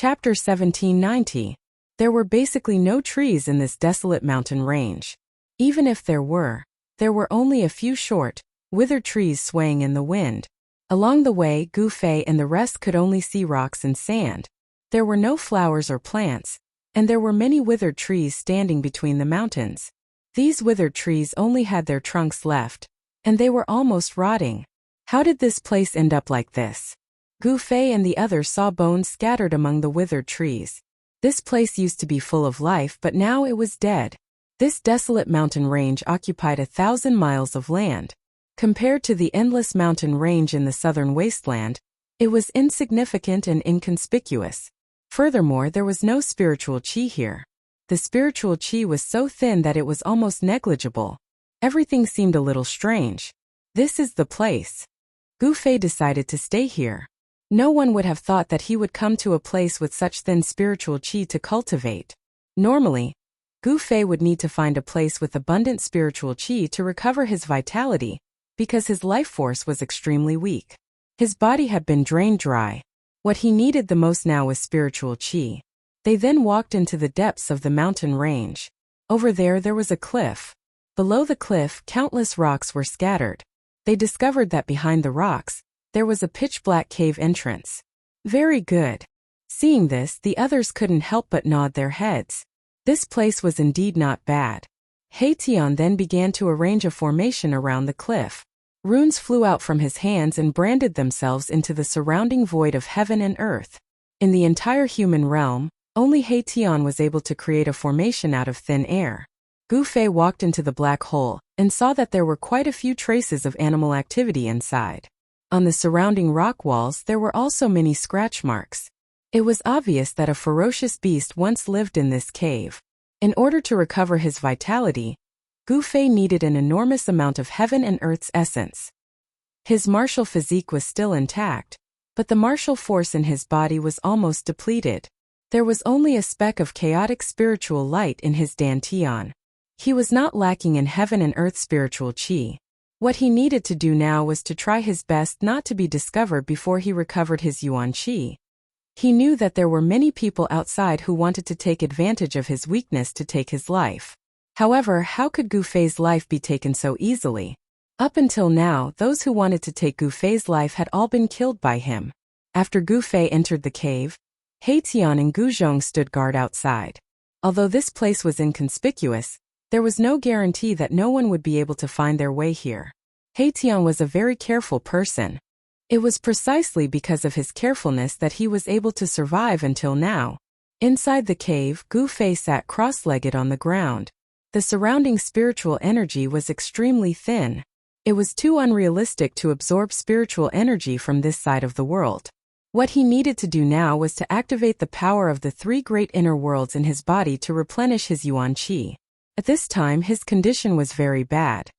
Chapter 1790. There were basically no trees in this desolate mountain range. Even if there were only a few short, withered trees swaying in the wind. Along the way, Gu Fei and the rest could only see rocks and sand. There were no flowers or plants, and there were many withered trees standing between the mountains. These withered trees only had their trunks left, and they were almost rotting. How did this place end up like this? Gu Fei and the others saw bones scattered among the withered trees. This place used to be full of life, but now it was dead. This desolate mountain range occupied 1,000 miles of land. Compared to the endless mountain range in the southern wasteland, it was insignificant and inconspicuous. Furthermore, there was no spiritual qi here. The spiritual qi was so thin that it was almost negligible. Everything seemed a little strange. This is the place. Gu Fei decided to stay here. No one would have thought that he would come to a place with such thin spiritual qi to cultivate. Normally, Gu Fei would need to find a place with abundant spiritual qi to recover his vitality, because his life force was extremely weak. His body had been drained dry. What he needed the most now was spiritual qi. They then walked into the depths of the mountain range. Over there was a cliff. Below the cliff, countless rocks were scattered. They discovered that behind the rocks, there was a pitch-black cave entrance. Very good. Seeing this, the others couldn't help but nod their heads. This place was indeed not bad. He Tian then began to arrange a formation around the cliff. Runes flew out from his hands and branded themselves into the surrounding void of heaven and earth. In the entire human realm, only He Tian was able to create a formation out of thin air. Gu Fei walked into the black hole and saw that there were quite a few traces of animal activity inside. On the surrounding rock walls there were also many scratch marks. It was obvious that a ferocious beast once lived in this cave. In order to recover his vitality, Gu Fei needed an enormous amount of heaven and earth's essence. His martial physique was still intact, but the martial force in his body was almost depleted. There was only a speck of chaotic spiritual light in his dantian. He was not lacking in heaven and earth spiritual qi. What he needed to do now was to try his best not to be discovered before he recovered his yuan qi. He knew that there were many people outside who wanted to take advantage of his weakness to take his life. However, how could Gu Fei's life be taken so easily? Up until now, those who wanted to take Gu Fei's life had all been killed by him. After Gu Fei entered the cave, He Tian and Gu Zhong stood guard outside. Although this place was inconspicuous, there was no guarantee that no one would be able to find their way here. He Tian was a very careful person. It was precisely because of his carefulness that he was able to survive until now. Inside the cave, Gu Fei sat cross-legged on the ground. The surrounding spiritual energy was extremely thin. It was too unrealistic to absorb spiritual energy from this side of the world. What he needed to do now was to activate the power of the three great inner worlds in his body to replenish his yuan qi. At this time, his condition was very bad.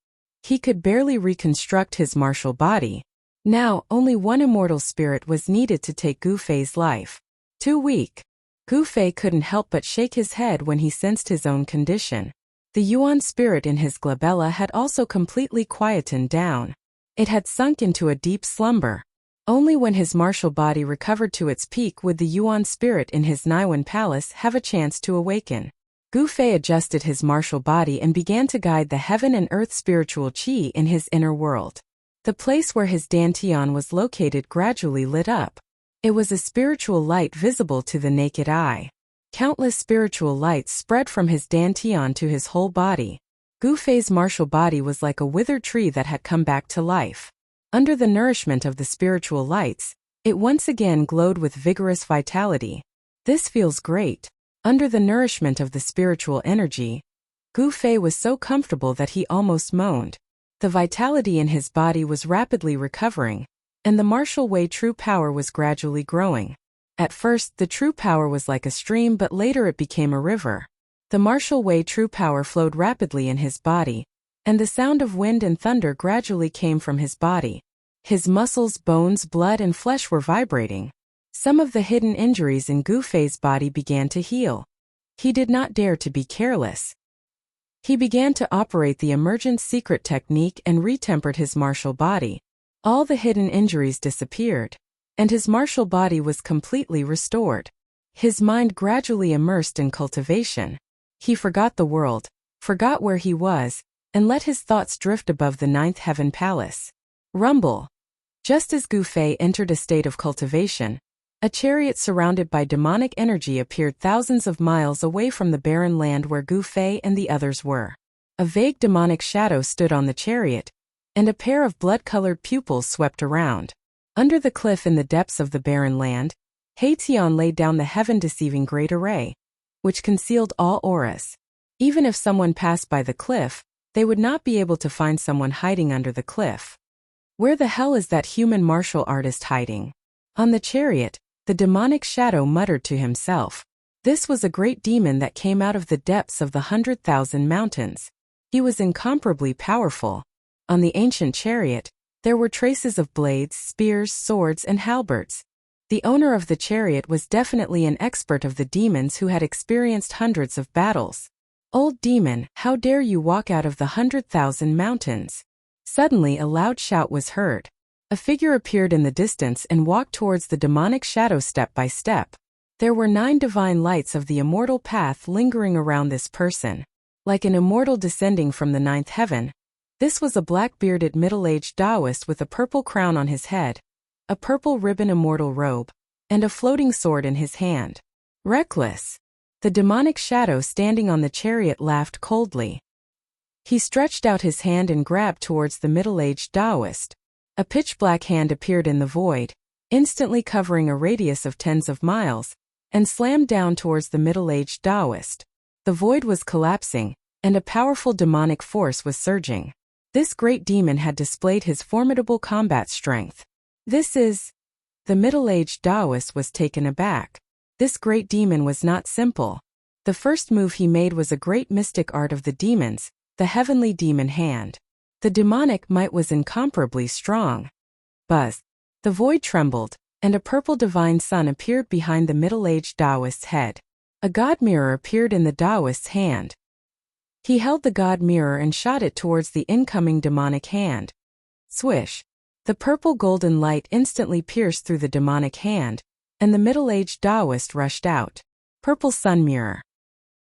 He could barely reconstruct his martial body. Now, only one immortal spirit was needed to take Gu Fei's life. Too weak. Gu Fei couldn't help but shake his head when he sensed his own condition. The yuan spirit in his glabella had also completely quietened down. It had sunk into a deep slumber. Only when his martial body recovered to its peak would the yuan spirit in his Niwen palace have a chance to awaken. Gu Fei adjusted his martial body and began to guide the heaven and earth spiritual qi in his inner world. The place where his dantian was located gradually lit up. It was a spiritual light visible to the naked eye. Countless spiritual lights spread from his dantian to his whole body. Gu Fei's martial body was like a withered tree that had come back to life. Under the nourishment of the spiritual lights, it once again glowed with vigorous vitality. This feels great. Under the nourishment of the spiritual energy, Gu Fei was so comfortable that he almost moaned. The vitality in his body was rapidly recovering, and the martial way true power was gradually growing. At first, the true power was like a stream, but later it became a river. The martial way true power flowed rapidly in his body, and the sound of wind and thunder gradually came from his body. His muscles, bones, blood, and flesh were vibrating. Some of the hidden injuries in Gu Fei's body began to heal. He did not dare to be careless. He began to operate the emergent secret technique and retempered his martial body. All the hidden injuries disappeared, and his martial body was completely restored. His mind gradually immersed in cultivation. He forgot the world, forgot where he was, and let his thoughts drift above the ninth heaven palace. Rumble. Just as Gu Fei entered a state of cultivation, a chariot surrounded by demonic energy appeared thousands of miles away from the barren land where Gu Fei and the others were. A vague demonic shadow stood on the chariot, and a pair of blood-colored pupils swept around. Under the cliff in the depths of the barren land, He Tian laid down the heaven-deceiving great array, which concealed all auras. Even if someone passed by the cliff, they would not be able to find someone hiding under the cliff. Where the hell is that human martial artist hiding? On the chariot, the demonic shadow muttered to himself. This was a great demon that came out of the depths of the 100,000 mountains. He was incomparably powerful. On the ancient chariot, there were traces of blades, spears, swords, and halberds. The owner of the chariot was definitely an expert of the demons who had experienced hundreds of battles. Old demon, how dare you walk out of the 100,000 mountains? Suddenly a loud shout was heard. A figure appeared in the distance and walked towards the demonic shadow step by step. There were 9 divine lights of the immortal path lingering around this person. Like an immortal descending from the 9th heaven, this was a black-bearded middle-aged Taoist with a purple crown on his head, a purple ribbon immortal robe, and a floating sword in his hand. Reckless. The demonic shadow standing on the chariot laughed coldly. He stretched out his hand and grabbed towards the middle-aged Taoist. A pitch-black hand appeared in the void, instantly covering a radius of tens of miles, and slammed down towards the middle-aged Taoist. The void was collapsing, and a powerful demonic force was surging. This great demon had displayed his formidable combat strength. This is... The middle-aged Taoist was taken aback. This great demon was not simple. The first move he made was a great mystic art of the demons, the heavenly demon hand. The demonic might was incomparably strong. Buzz. The void trembled, and a purple divine sun appeared behind the middle-aged Taoist's head. A god mirror appeared in the Taoist's hand. He held the god mirror and shot it towards the incoming demonic hand. Swish. The purple golden light instantly pierced through the demonic hand, and the middle-aged Taoist rushed out. Purple Sun Mirror.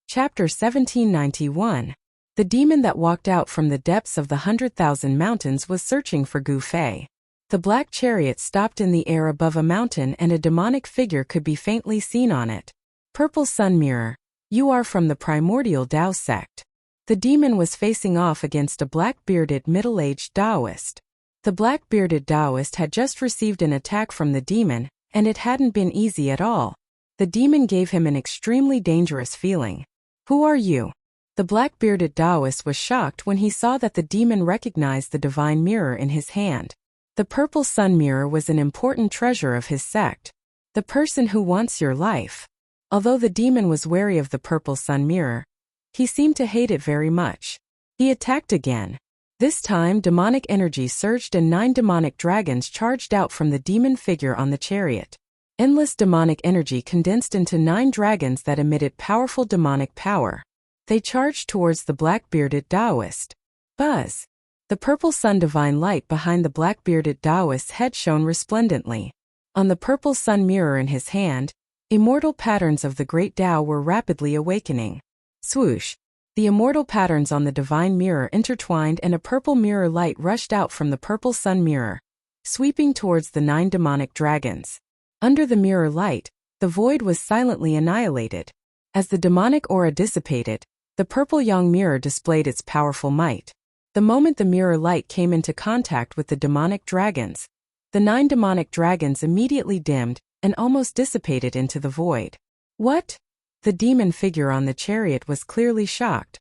Chapter 1791. The demon that walked out from the depths of the 100,000 mountains was searching for Gu Fei. The black chariot stopped in the air above a mountain and a demonic figure could be faintly seen on it. Purple Sun Mirror, you are from the primordial Tao sect. The demon was facing off against a black-bearded middle-aged Taoist. The black-bearded Taoist had just received an attack from the demon, and it hadn't been easy at all. The demon gave him an extremely dangerous feeling. Who are you? The black-bearded Taoist was shocked when he saw that the demon recognized the divine mirror in his hand. The purple sun mirror was an important treasure of his sect. The person who wants your life. Although the demon was wary of the purple sun mirror, he seemed to hate it very much. He attacked again. This time demonic energy surged and 9 demonic dragons charged out from the demon figure on the chariot. Endless demonic energy condensed into 9 dragons that emitted powerful demonic power. They charged towards the black-bearded Taoist. Buzz. The purple sun divine light behind the black-bearded Taoist's head shone resplendently. On the purple sun mirror in his hand, immortal patterns of the great Tao were rapidly awakening. Swoosh. The immortal patterns on the divine mirror intertwined and a purple mirror light rushed out from the purple sun mirror, sweeping towards the 9 demonic dragons. Under the mirror light, the void was silently annihilated. As the demonic aura dissipated, the purple yang mirror displayed its powerful might. The moment the mirror light came into contact with the demonic dragons, the 9 demonic dragons immediately dimmed and almost dissipated into the void. What? The demon figure on the chariot was clearly shocked.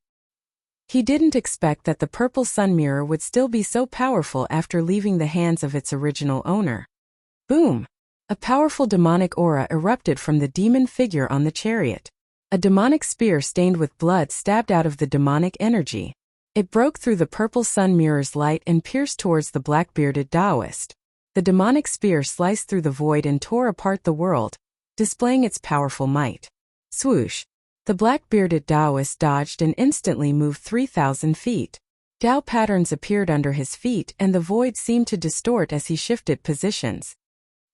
He didn't expect that the purple sun mirror would still be so powerful after leaving the hands of its original owner. Boom! A powerful demonic aura erupted from the demon figure on the chariot. A demonic spear stained with blood stabbed out of the demonic energy. It broke through the purple sun mirror's light and pierced towards the black-bearded Taoist. The demonic spear sliced through the void and tore apart the world, displaying its powerful might. Swoosh. The black-bearded Taoist dodged and instantly moved 3,000 feet. Tao patterns appeared under his feet and the void seemed to distort as he shifted positions.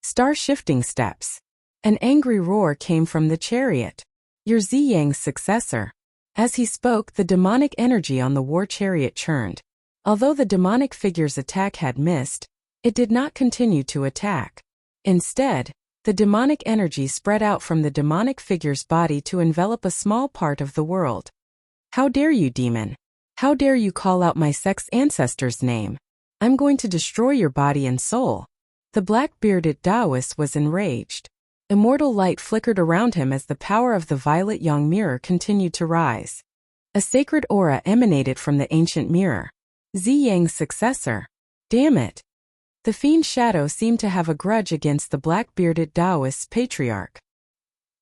Star shifting steps. An angry roar came from the chariot. "You're Ziyang's successor." As he spoke, the demonic energy on the war chariot churned. Although the demonic figure's attack had missed, it did not continue to attack. Instead, the demonic energy spread out from the demonic figure's body to envelop a small part of the world. "How dare you, demon? How dare you call out my sex ancestor's name? I'm going to destroy your body and soul." The black-bearded Taoist was enraged. Immortal light flickered around him as the power of the violet yang mirror continued to rise. A sacred aura emanated from the ancient mirror. Ziyang's successor. Damn it. The fiend shadow seemed to have a grudge against the black-bearded Taoist's patriarch.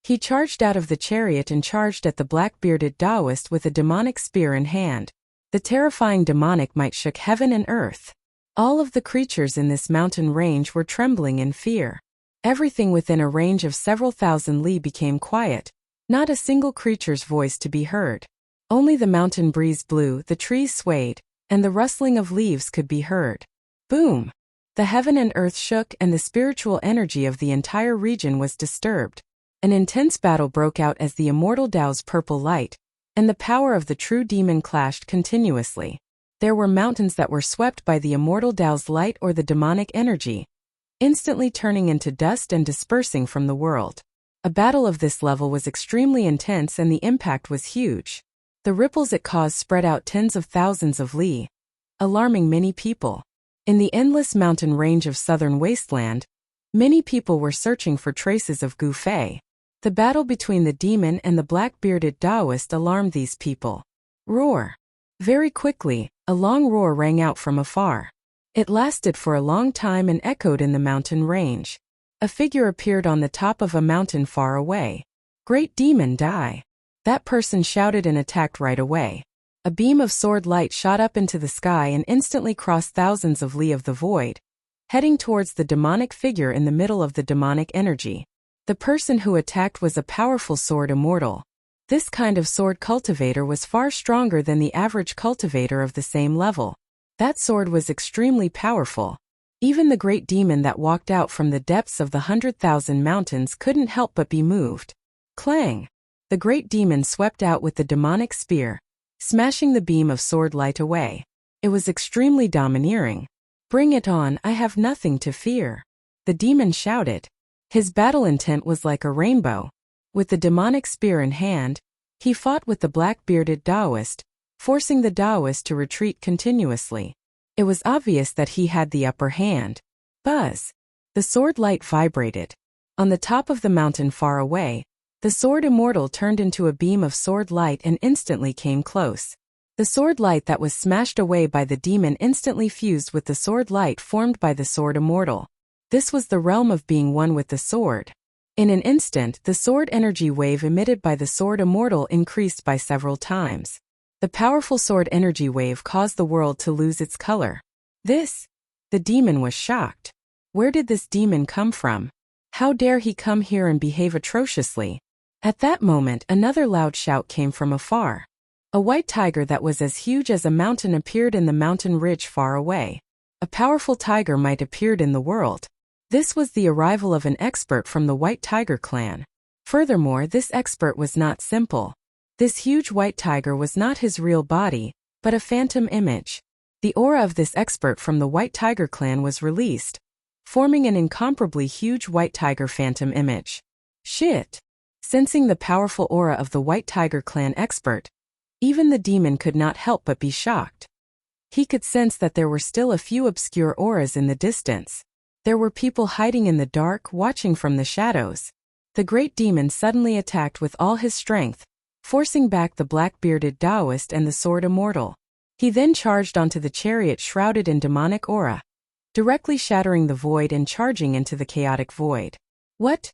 He charged out of the chariot and charged at the black-bearded Taoist with a demonic spear in hand. The terrifying demonic might shook heaven and earth. All of the creatures in this mountain range were trembling in fear. Everything within a range of several thousand li became quiet, not a single creature's voice to be heard. Only the mountain breeze blew, the trees swayed, and the rustling of leaves could be heard. Boom! The heaven and earth shook and the spiritual energy of the entire region was disturbed. An intense battle broke out as the immortal Tao's purple light and the power of the true demon clashed continuously. There were mountains that were swept by the immortal Tao's light or the demonic energy, instantly turning into dust and dispersing from the world. A battle of this level was extremely intense and the impact was huge. The ripples it caused spread out tens of thousands of li, alarming many people. In the endless mountain range of southern wasteland, many people were searching for traces of Gu Fei. The battle between the demon and the black-bearded Taoist alarmed these people. Roar! Very quickly, a long roar rang out from afar. It lasted for a long time and echoed in the mountain range. A figure appeared on the top of a mountain far away. "Great demon, die!" That person shouted and attacked right away. A beam of sword light shot up into the sky and instantly crossed thousands of li of the void, heading towards the demonic figure in the middle of the demonic energy. The person who attacked was a powerful sword immortal. This kind of sword cultivator was far stronger than the average cultivator of the same level. That sword was extremely powerful. Even the great demon that walked out from the depths of the 100,000 mountains couldn't help but be moved. Clang! The great demon swept out with the demonic spear, smashing the beam of sword light away. It was extremely domineering. "Bring it on, I have nothing to fear," the demon shouted. His battle intent was like a rainbow. With the demonic spear in hand, he fought with the black-bearded Taoist, forcing the Taoist to retreat continuously. It was obvious that he had the upper hand. Buzz! The sword light vibrated. On the top of the mountain far away, the sword immortal turned into a beam of sword light and instantly came close. The sword light that was smashed away by the demon instantly fused with the sword light formed by the sword immortal. This was the realm of being one with the sword. In an instant, the sword energy wave emitted by the sword immortal increased by several times. The powerful sword energy wave caused the world to lose its color. The demon was shocked. Where did this demon come from? How dare he come here and behave atrociously? At that moment, another loud shout came from afar. A white tiger that was as huge as a mountain appeared in the mountain ridge far away. A powerful tiger might appeared in the world. This was the arrival of an expert from the White Tiger clan. Furthermore, this expert was not simple. This huge white tiger was not his real body, but a phantom image. The aura of this expert from the White Tiger clan was released, forming an incomparably huge white tiger phantom image. Shit! Sensing the powerful aura of the White Tiger clan expert, even the demon could not help but be shocked. He could sense that there were still a few obscure auras in the distance. There were people hiding in the dark, watching from the shadows. The great demon suddenly attacked with all his strength, forcing back the black-bearded Taoist and the sword immortal. He then charged onto the chariot shrouded in demonic aura, directly shattering the void and charging into the chaotic void. What?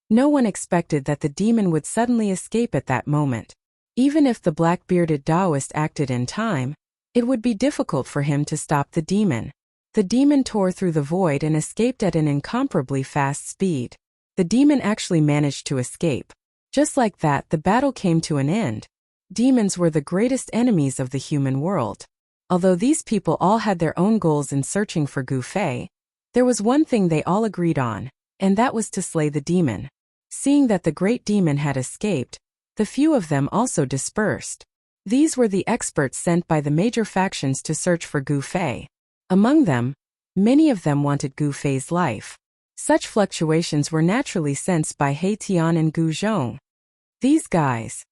No one expected that the demon would suddenly escape at that moment. Even if the black-bearded Taoist acted in time, it would be difficult for him to stop the demon. The demon tore through the void and escaped at an incomparably fast speed. The demon actually managed to escape. Just like that, the battle came to an end. Demons were the greatest enemies of the human world. Although these people all had their own goals in searching for Gu Fei, there was one thing they all agreed on, and that was to slay the demon. Seeing that the great demon had escaped, the few of them also dispersed. These were the experts sent by the major factions to search for Gu Fei. Among them, many of them wanted Gu Fei's life. Such fluctuations were naturally sensed by He Tian and Gu Zhong. These guys.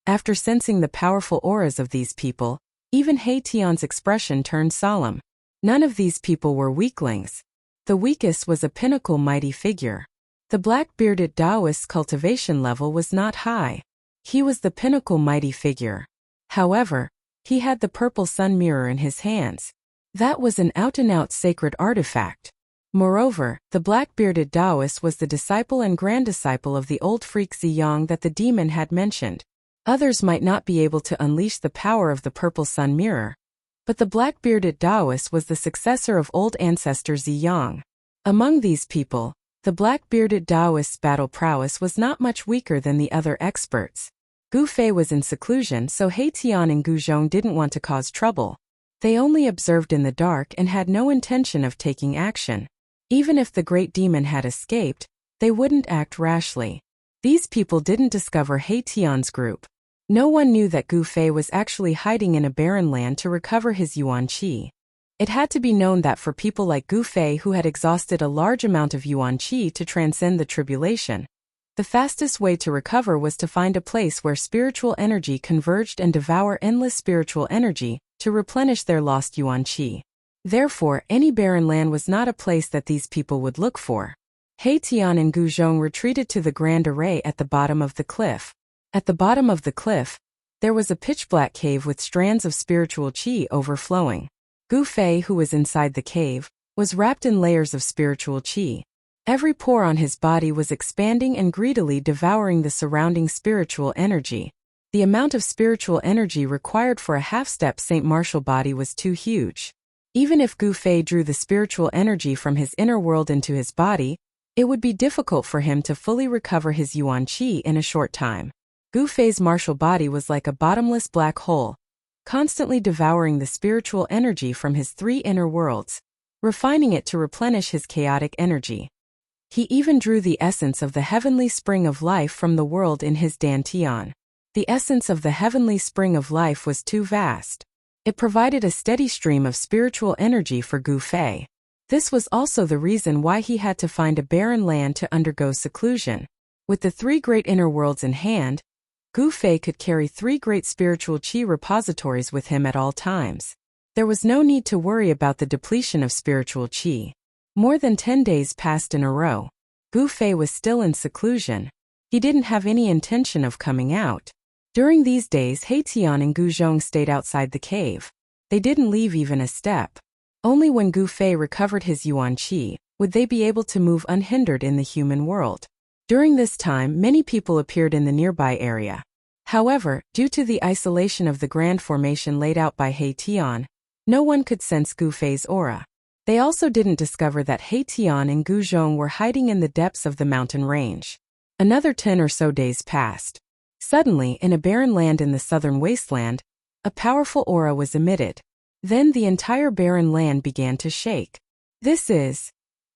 After sensing the powerful auras of these people, even He Tian's expression turned solemn. None of these people were weaklings. The weakest was a pinnacle mighty figure. The black-bearded Taoist's cultivation level was not high. He was the pinnacle mighty figure. However, he had the purple sun mirror in his hands. That was an out-and-out sacred artifact. Moreover, the black-bearded Taoist was the disciple and grand-disciple of the old freak Ziyang that the demon had mentioned. Others might not be able to unleash the power of the purple sun mirror, but the black-bearded Taoist was the successor of old ancestor Ziyang. Among these people, the black-bearded Taoist's battle prowess was not much weaker than the other experts. Gu Fei was in seclusion, so He Tian and Gu Zhong didn't want to cause trouble. They only observed in the dark and had no intention of taking action. Even if the great demon had escaped, they wouldn't act rashly. These people didn't discover He Tian's group. No one knew that Gu Fei was actually hiding in a barren land to recover his yuan qi. It had to be known that for people like Gu Fei who had exhausted a large amount of yuan qi to transcend the tribulation, the fastest way to recover was to find a place where spiritual energy converged and devour endless spiritual energy to replenish their lost yuan qi. Therefore, any barren land was not a place that these people would look for. He Tian and Gu Zhong retreated to the grand array at the bottom of the cliff. At the bottom of the cliff, there was a pitch-black cave with strands of spiritual qi overflowing. Gu Fei, who was inside the cave, was wrapped in layers of spiritual qi. Every pore on his body was expanding and greedily devouring the surrounding spiritual energy. The amount of spiritual energy required for a half-step Saint Martial body was too huge. Even if Gu Fei drew the spiritual energy from his inner world into his body, it would be difficult for him to fully recover his yuan qi in a short time. Gu Fei's martial body was like a bottomless black hole, constantly devouring the spiritual energy from his three inner worlds, refining it to replenish his chaotic energy. He even drew the essence of the heavenly spring of life from the world in his dantian. The essence of the heavenly spring of life was too vast. It provided a steady stream of spiritual energy for Gu Fei. This was also the reason why he had to find a barren land to undergo seclusion. With the three great inner worlds in hand, Gu Fei could carry three great spiritual qi repositories with him at all times. There was no need to worry about the depletion of spiritual qi. More than 10 days passed in a row. Gu Fei was still in seclusion. He didn't have any intention of coming out. During these days, He Tian and Gu Zhong stayed outside the cave. They didn't leave even a step. Only when Gu Fei recovered his yuan qi would they be able to move unhindered in the human world. During this time, many people appeared in the nearby area. However, due to the isolation of the grand formation laid out by He Tian, no one could sense Gu Fei's aura. They also didn't discover that He Tian and Gu Zhong were hiding in the depths of the mountain range. Another 10 or so days passed. Suddenly, in a barren land in the southern wasteland, a powerful aura was emitted. Then the entire barren land began to shake.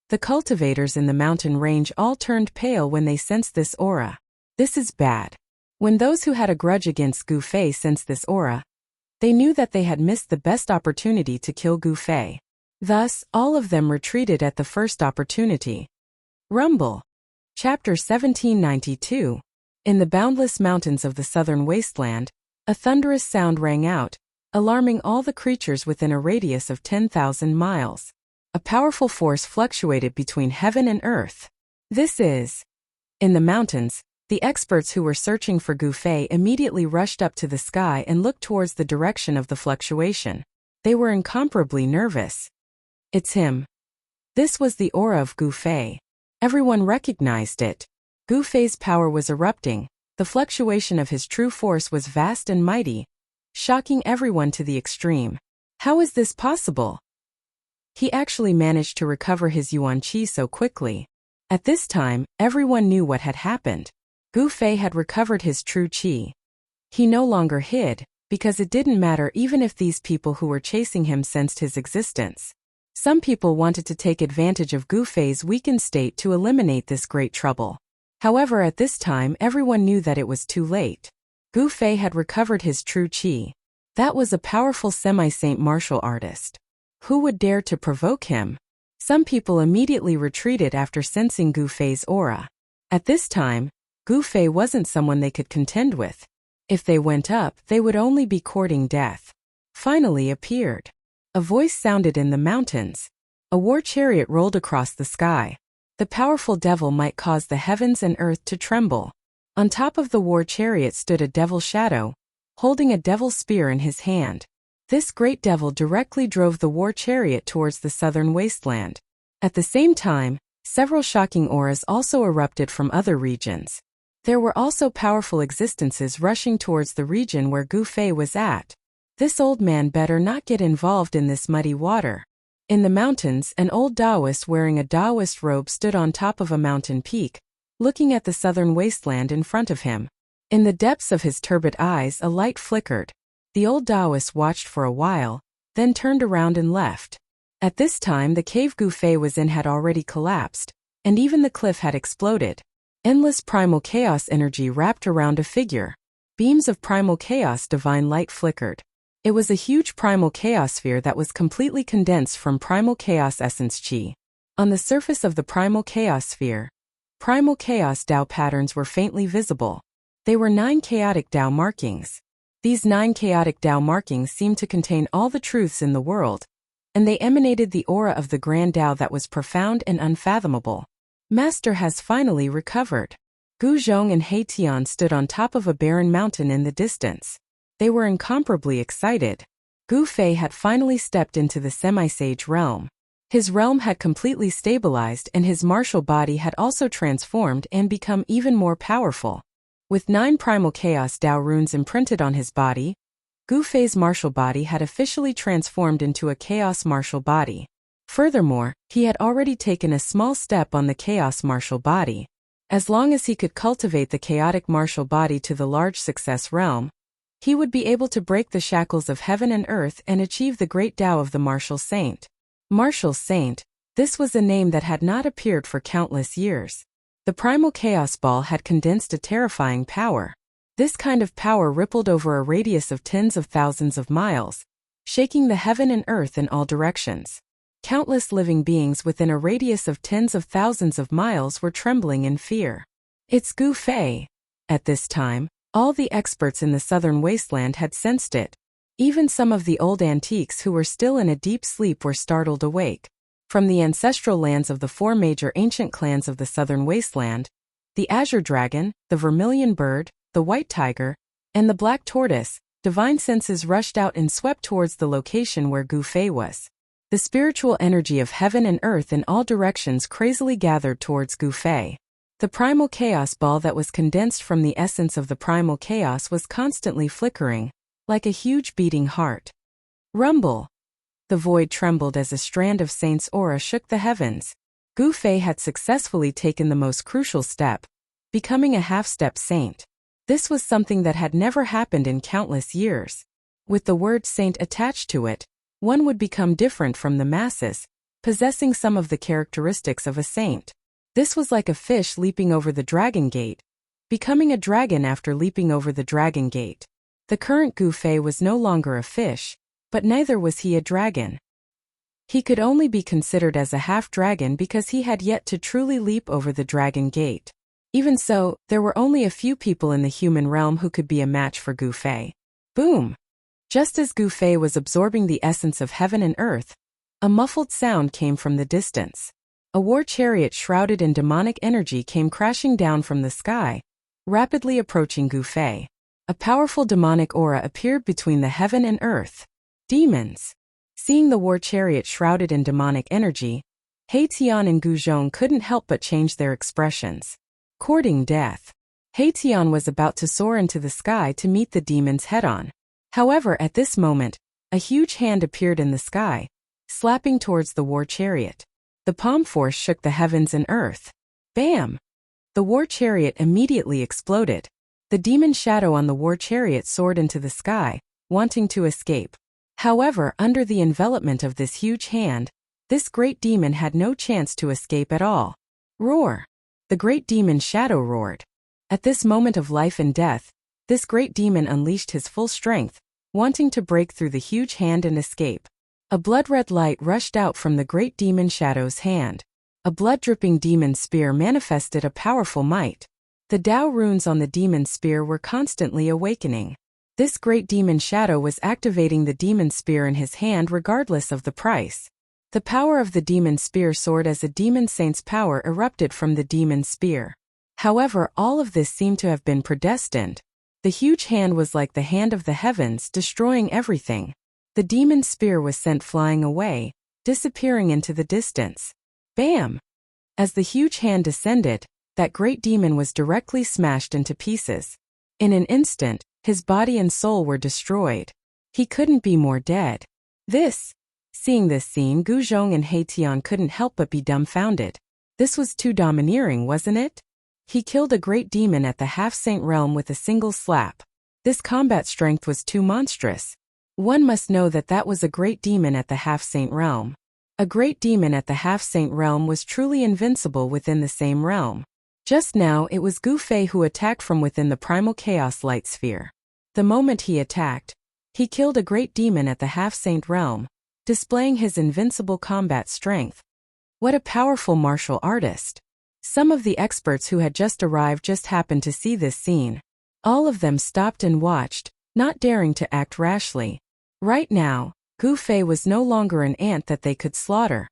The cultivators in the mountain range all turned pale when they sensed this aura. This is bad. When those who had a grudge against Gu Fei sensed this aura, they knew that they had missed the best opportunity to kill Gu Fei. Thus, all of them retreated at the first opportunity. Rumble. Chapter 1792. In the boundless mountains of the southern wasteland, a thunderous sound rang out, alarming all the creatures within a radius of 10,000 miles. A powerful force fluctuated between heaven and earth. In the mountains, the experts who were searching for Gu Fei immediately rushed up to the sky and looked towards the direction of the fluctuation. They were incomparably nervous. It's him. This was the aura of Gu Fei. Everyone recognized it. Gu Fei's power was erupting. The fluctuation of his true force was vast and mighty, shocking everyone to the extreme. How is this possible? He actually managed to recover his yuan qi so quickly. At this time, everyone knew what had happened. Gu Fei had recovered his true qi. He no longer hid, because it didn't matter even if these people who were chasing him sensed his existence. Some people wanted to take advantage of Gu Fei's weakened state to eliminate this great trouble. However, at this time everyone knew that it was too late. Gu Fei had recovered his true qi. That was a powerful semi-saint martial artist. Who would dare to provoke him? Some people immediately retreated after sensing Gu Fei's aura. At this time, Gu Fei wasn't someone they could contend with. If they went up, they would only be courting death. Finally appeared. A voice sounded in the mountains. A war chariot rolled across the sky. The powerful devil might cause the heavens and earth to tremble. On top of the war chariot stood a devil shadow, holding a devil spear in his hand. This great devil directly drove the war chariot towards the southern wasteland. At the same time, several shocking auras also erupted from other regions. There were also powerful existences rushing towards the region where Gu Fei was at. This old man better not get involved in this muddy water. In the mountains, an old Taoist wearing a Taoist robe stood on top of a mountain peak, looking at the southern wasteland in front of him. In the depths of his turbid eyes a light flickered. The old Taoist watched for a while, then turned around and left. At this time the cave Gu Fei was in had already collapsed, and even the cliff had exploded. Endless primal chaos energy wrapped around a figure. Beams of primal chaos divine light flickered. It was a huge primal chaos sphere that was completely condensed from primal chaos essence qi. On the surface of the primal chaos sphere, primal chaos Dao patterns were faintly visible. They were 9 chaotic Dao markings. These 9 chaotic Dao markings seemed to contain all the truths in the world, and they emanated the aura of the grand Dao that was profound and unfathomable. Master has finally recovered. Gu Zhong and He Tian stood on top of a barren mountain in the distance. They were incomparably excited. Gu Fei had finally stepped into the semi-sage realm. His realm had completely stabilized and his martial body had also transformed and become even more powerful. With 9 primal chaos Dao runes imprinted on his body, Gu Fei's martial body had officially transformed into a chaos martial body. Furthermore, he had already taken a small step on the chaos martial body. As long as he could cultivate the chaotic martial body to the large success realm, he would be able to break the shackles of heaven and earth and achieve the great Tao of the martial saint. Martial saint, this was a name that had not appeared for countless years. The primal chaos ball had condensed a terrifying power. This kind of power rippled over a radius of tens of thousands of miles, shaking the heaven and earth in all directions. Countless living beings within a radius of tens of thousands of miles were trembling in fear. It's Gu Fei. At this time, all the experts in the southern wasteland had sensed it. Even some of the old antiques who were still in a deep sleep were startled awake. From the ancestral lands of the 4 major ancient clans of the southern wasteland, the azure dragon, the vermilion bird, the white tiger, and the black tortoise, divine senses rushed out and swept towards the location where Gu Fei was. The spiritual energy of heaven and earth in all directions crazily gathered towards Gu Fei. The primal chaos ball that was condensed from the essence of the primal chaos was constantly flickering, like a huge beating heart. Rumble! The void trembled as a strand of saint's aura shook the heavens. Gu Fei had successfully taken the most crucial step, becoming a half-step saint. This was something that had never happened in countless years. With the word saint attached to it, one would become different from the masses, possessing some of the characteristics of a saint. This was like a fish leaping over the dragon gate, becoming a dragon after leaping over the dragon gate. The current Gu Fei was no longer a fish, but neither was he a dragon. He could only be considered as a half-dragon because he had yet to truly leap over the dragon gate. Even so, there were only a few people in the human realm who could be a match for Gu Fei. Boom! Just as Gu Fei was absorbing the essence of heaven and earth, a muffled sound came from the distance. A war chariot shrouded in demonic energy came crashing down from the sky, rapidly approaching Gu Fei. A powerful demonic aura appeared between the heaven and earth. Demons! Seeing the war chariot shrouded in demonic energy, He Tian and Gu Zhong couldn't help but change their expressions. Courting death. He Tian was about to soar into the sky to meet the demons head-on. However, at this moment, a huge hand appeared in the sky, slapping towards the war chariot. The palm force shook the heavens and earth. Bam! The war chariot immediately exploded. The demon shadow on the war chariot soared into the sky, wanting to escape. However, under the envelopment of this huge hand, this great demon had no chance to escape at all. Roar! The great demon Shadow roared. At this moment of life and death, this great demon unleashed his full strength, wanting to break through the huge hand and escape. A blood-red light rushed out from the great demon Shadow's hand. A blood-dripping demon spear manifested a powerful might. The Tao runes on the demon spear were constantly awakening. This great demon Shadow was activating the demon spear in his hand regardless of the price. The power of the demon spear soared as a demon saint's power erupted from the demon spear. However, all of this seemed to have been predestined. The huge hand was like the hand of the heavens, destroying everything. The demon spear was sent flying away, disappearing into the distance. Bam! As the huge hand descended, that great demon was directly smashed into pieces. In an instant, his body and soul were destroyed. He couldn't be more dead. Seeing this scene, Gu Zhong and He Tian couldn't help but be dumbfounded. This was too domineering, wasn't it? He killed a great demon at the half-saint realm with a single slap. This combat strength was too monstrous. One must know that that was a great demon at the half-saint realm. A great demon at the half-saint realm was truly invincible within the same realm. Just now it was Gu Fei who attacked from within the primal chaos light sphere. The moment he attacked, he killed a great demon at the half-saint realm, displaying his invincible combat strength. What a powerful martial artist! Some of the experts who had just arrived just happened to see this scene. All of them stopped and watched, not daring to act rashly. Right now, Gu Fei was no longer an ant that they could slaughter.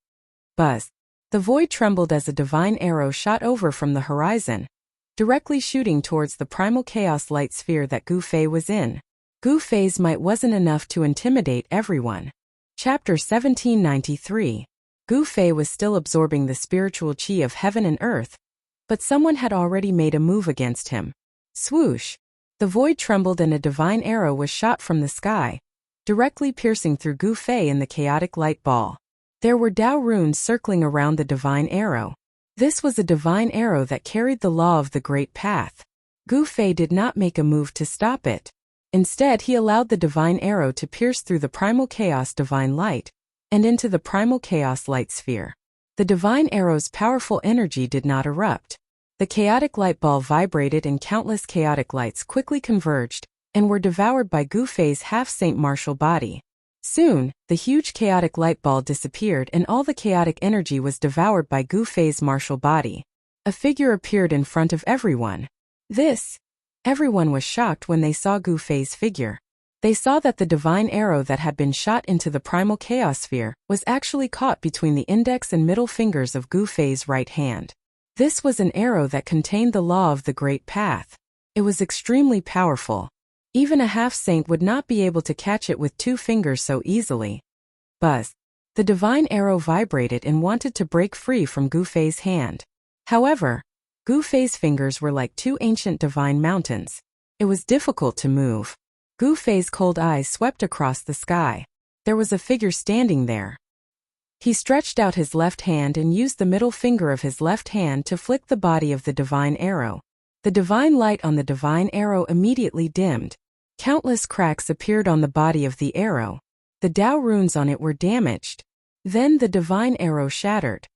Buzz! The void trembled as a divine arrow shot over from the horizon, directly shooting towards the primal chaos light sphere that Gu Fei was in. Gu Fei's might wasn't enough to intimidate everyone. Chapter 1793. Gu Fei was still absorbing the spiritual qi of heaven and earth, but someone had already made a move against him. Swoosh! The void trembled and a divine arrow was shot from the sky, directly piercing through Gu Fei in the chaotic light ball. There were Tao runes circling around the divine arrow. This was a divine arrow that carried the law of the great path. Gu Fei did not make a move to stop it. Instead, he allowed the divine arrow to pierce through the primal chaos divine light and into the primal chaos light sphere. The divine arrow's powerful energy did not erupt. The chaotic light ball vibrated and countless chaotic lights quickly converged and were devoured by Gu Fei's half-saint martial body. Soon, the huge chaotic light ball disappeared and all the chaotic energy was devoured by Gu Fei's martial body. A figure appeared in front of everyone. Everyone was shocked when they saw Gu Fei's figure. They saw that the divine arrow that had been shot into the primal chaos sphere was actually caught between the index and middle fingers of Gu Fei's right hand. This was an arrow that contained the law of the great path. It was extremely powerful. Even a half-saint would not be able to catch it with 2 fingers so easily. Buzz! The divine arrow vibrated and wanted to break free from Gu Fei's hand. However, Gu Fei's fingers were like 2 ancient divine mountains. It was difficult to move. Gu Fei's cold eyes swept across the sky. There was a figure standing there. He stretched out his left hand and used the middle finger of his left hand to flick the body of the divine arrow. The divine light on the divine arrow immediately dimmed. Countless cracks appeared on the body of the arrow. The Tao runes on it were damaged. Then the divine arrow shattered.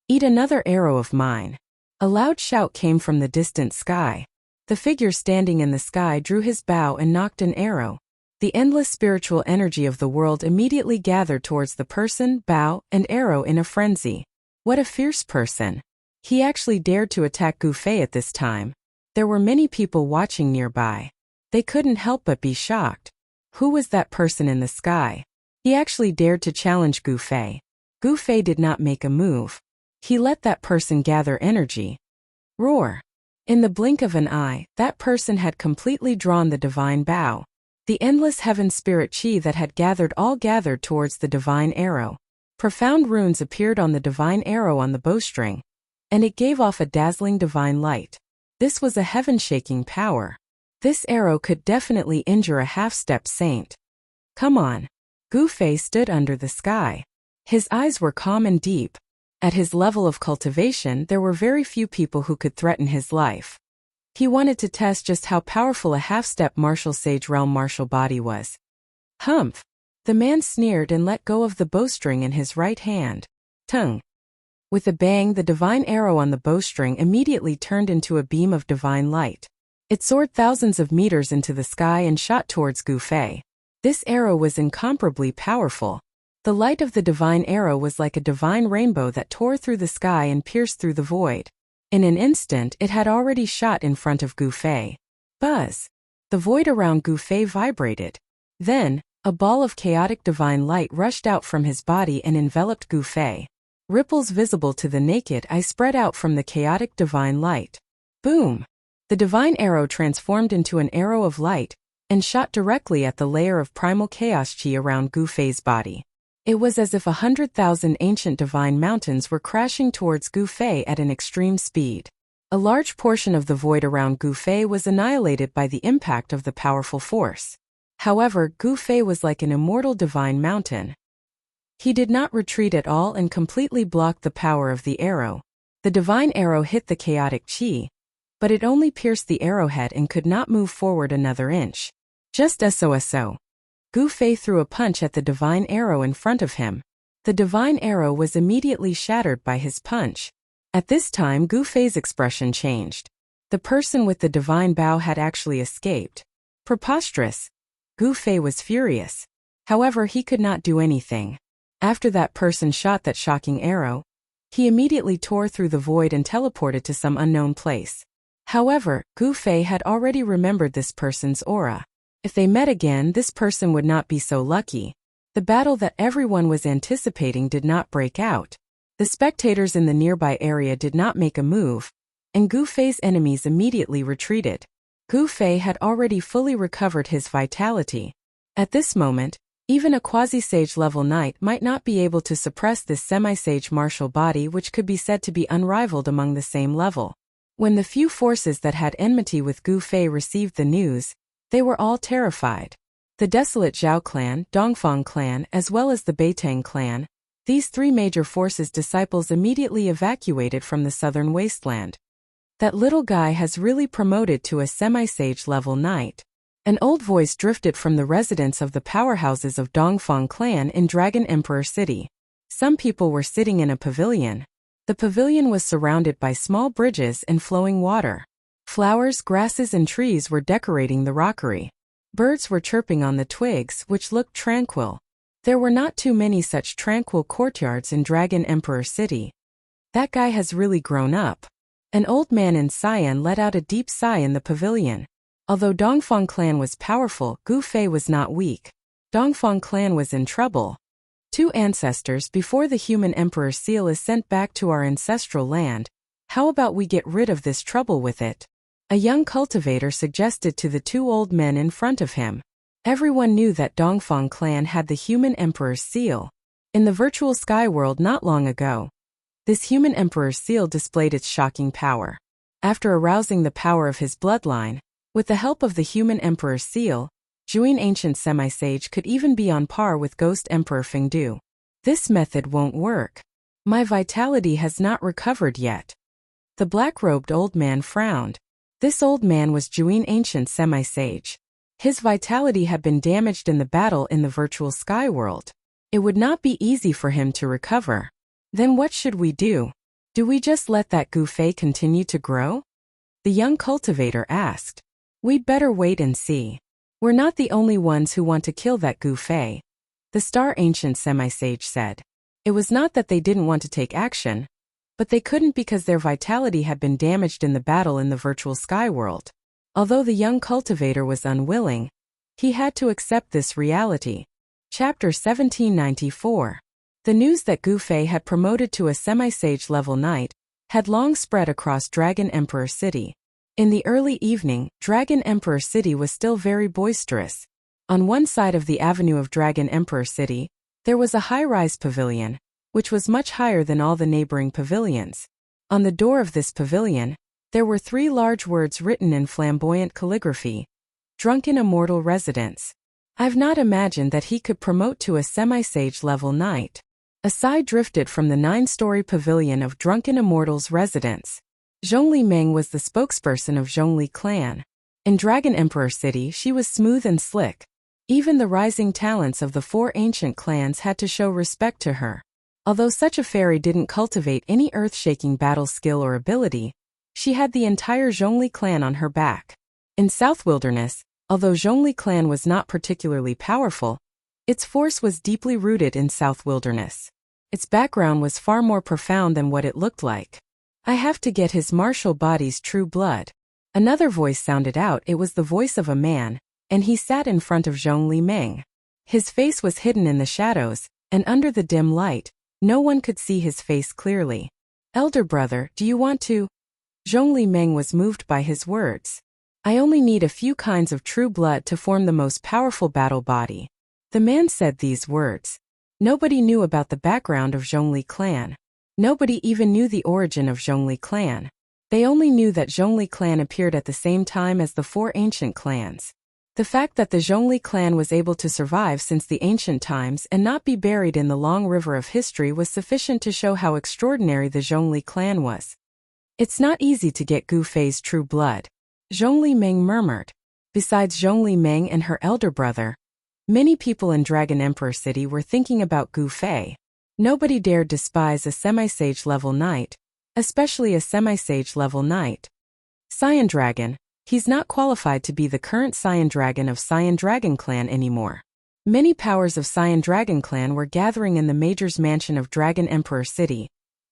"Eat another arrow of mine." A loud shout came from the distant sky. The figure standing in the sky drew his bow and knocked an arrow. The endless spiritual energy of the world immediately gathered towards the person, bow, and arrow in a frenzy. What a fierce person! He actually dared to attack Gu Fei at this time. There were many people watching nearby. They couldn't help but be shocked. Who was that person in the sky? He actually dared to challenge Gu Fei. Gu Fei did not make a move. He let that person gather energy. Roar! In the blink of an eye, that person had completely drawn the divine bow. The endless heaven spirit chi that had gathered towards the divine arrow. Profound runes appeared on the divine arrow on the bowstring, and it gave off a dazzling divine light. This was a heaven-shaking power. This arrow could definitely injure a half-step saint. Come on. Gu Fei stood under the sky. His eyes were calm and deep. At his level of cultivation, there were very few people who could threaten his life. He wanted to test just how powerful a half-step martial sage realm martial body was. Humph! The man sneered and let go of the bowstring in his right hand. Tongue! With a bang, the divine arrow on the bowstring immediately turned into a beam of divine light. It soared thousands of meters into the sky and shot towards Gu Fei. This arrow was incomparably powerful. The light of the divine arrow was like a divine rainbow that tore through the sky and pierced through the void. In an instant, it had already shot in front of Gu Fei. Buzz! The void around Gu Fei vibrated. Then, a ball of chaotic divine light rushed out from his body and enveloped Gu Fei. Ripples visible to the naked eye spread out from the chaotic divine light. Boom! The divine arrow transformed into an arrow of light and shot directly at the layer of primal chaos chi around Gu Fei's body. It was as if 100,000 ancient divine mountains were crashing towards Gu Fei at an extreme speed. A large portion of the void around Gu Fei was annihilated by the impact of the powerful force. However, Gu Fei was like an immortal divine mountain. He did not retreat at all and completely blocked the power of the arrow. The divine arrow hit the chaotic chi, but it only pierced the arrowhead and could not move forward another inch. Just so. Gu Fei threw a punch at the divine arrow in front of him. The divine arrow was immediately shattered by his punch. At this time, Gu Fei's expression changed. The person with the divine bow had actually escaped. Preposterous! Gu Fei was furious. However, he could not do anything. After that person shot that shocking arrow, he immediately tore through the void and teleported to some unknown place. However, Gu Fei had already remembered this person's aura. If they met again, this person would not be so lucky. The battle that everyone was anticipating did not break out. The spectators in the nearby area did not make a move, and Gu Fei's enemies immediately retreated. Gu Fei had already fully recovered his vitality. At this moment, even a quasi-sage level knight might not be able to suppress this semi-sage martial body, which could be said to be unrivaled among the same level. When the few forces that had enmity with Gu Fei received the news, they were all terrified. The desolate Zhao clan, Dongfang clan, as well as the Beitang clan, these three major forces' disciples immediately evacuated from the southern wasteland. That little guy has really promoted to a semi-sage level knight. An old voice drifted from the residence of the powerhouses of Dongfang clan in Dragon Emperor City. Some people were sitting in a pavilion. The pavilion was surrounded by small bridges and flowing water. Flowers, grasses, and trees were decorating the rockery. Birds were chirping on the twigs, which looked tranquil. There were not too many such tranquil courtyards in Dragon Emperor City. That guy has really grown up. An old man in cyan let out a deep sigh in the pavilion. Although Dongfang clan was powerful, Gu Fei was not weak. Dongfang clan was in trouble. 2 ancestors before the human emperor's seal is sent back to our ancestral land. How about we get rid of this trouble with it? A young cultivator suggested to the 2 old men in front of him. Everyone knew that Dongfang clan had the human emperor's seal. In the virtual sky world not long ago, this human emperor's seal displayed its shocking power. After arousing the power of his bloodline, with the help of the human emperor's seal, Juin ancient semi-sage could even be on par with Ghost Emperor Fengdu. This method won't work. My vitality has not recovered yet. The black-robed old man frowned. This old man was Juin ancient semi-sage. His vitality had been damaged in the battle in the virtual sky world. It would not be easy for him to recover. Then what should we do? Do we just let that Gu Fei continue to grow? The young cultivator asked. We'd better wait and see. We're not the only ones who want to kill that Gu Fei, the star ancient semi-sage said. It was not that they didn't want to take action, but they couldn't because their vitality had been damaged in the battle in the virtual sky world. Although the young cultivator was unwilling, he had to accept this reality. Chapter 1794. The news that Gu Fei had promoted to a semi-sage level knight had long spread across Dragon Emperor City. In the early evening, Dragon Emperor City was still very boisterous. On one side of the avenue of Dragon Emperor City, there was a high-rise pavilion, which was much higher than all the neighboring pavilions. On the door of this pavilion, there were 3 large words written in flamboyant calligraphy. Drunken Immortal Residence. I've not imagined that he could promote to a semi-sage level knight. A sigh drifted from the 9-story pavilion of Drunken Immortal's residence. Zhongli Meng was the spokesperson of Zhongli clan. In Dragon Emperor City, she was smooth and slick. Even the rising talents of the 4 ancient clans had to show respect to her. Although such a fairy didn't cultivate any earth-shaking battle skill or ability, she had the entire Zhongli clan on her back. In South Wilderness, although Zhongli clan was not particularly powerful, its force was deeply rooted in South Wilderness. Its background was far more profound than what it looked like. I have to get his martial body's true blood. Another voice sounded out. It was the voice of a man, and he sat in front of Zhongli Meng. His face was hidden in the shadows, and under the dim light, no one could see his face clearly. Elder brother, do you want to? Zhongli Meng was moved by his words. I only need a few kinds of true blood to form the most powerful battle body. The man said these words. Nobody knew about the background of Zhongli clan. Nobody even knew the origin of Zhongli clan. They only knew that Zhongli clan appeared at the same time as the four ancient clans. The fact that the Zhongli clan was able to survive since the ancient times and not be buried in the long river of history was sufficient to show how extraordinary the Zhongli clan was. It's not easy to get Gu Fei's true blood, Zhongli Meng murmured. Besides Zhongli Meng and her elder brother, many people in Dragon Emperor City were thinking about Gu Fei. Nobody dared despise a semi-sage level knight, especially a semi-sage level knight. Cyan Dragon, he's not qualified to be the current Cyan Dragon of Cyan Dragon Clan anymore. Many powers of Cyan Dragon Clan were gathering in the Major's mansion of Dragon Emperor City,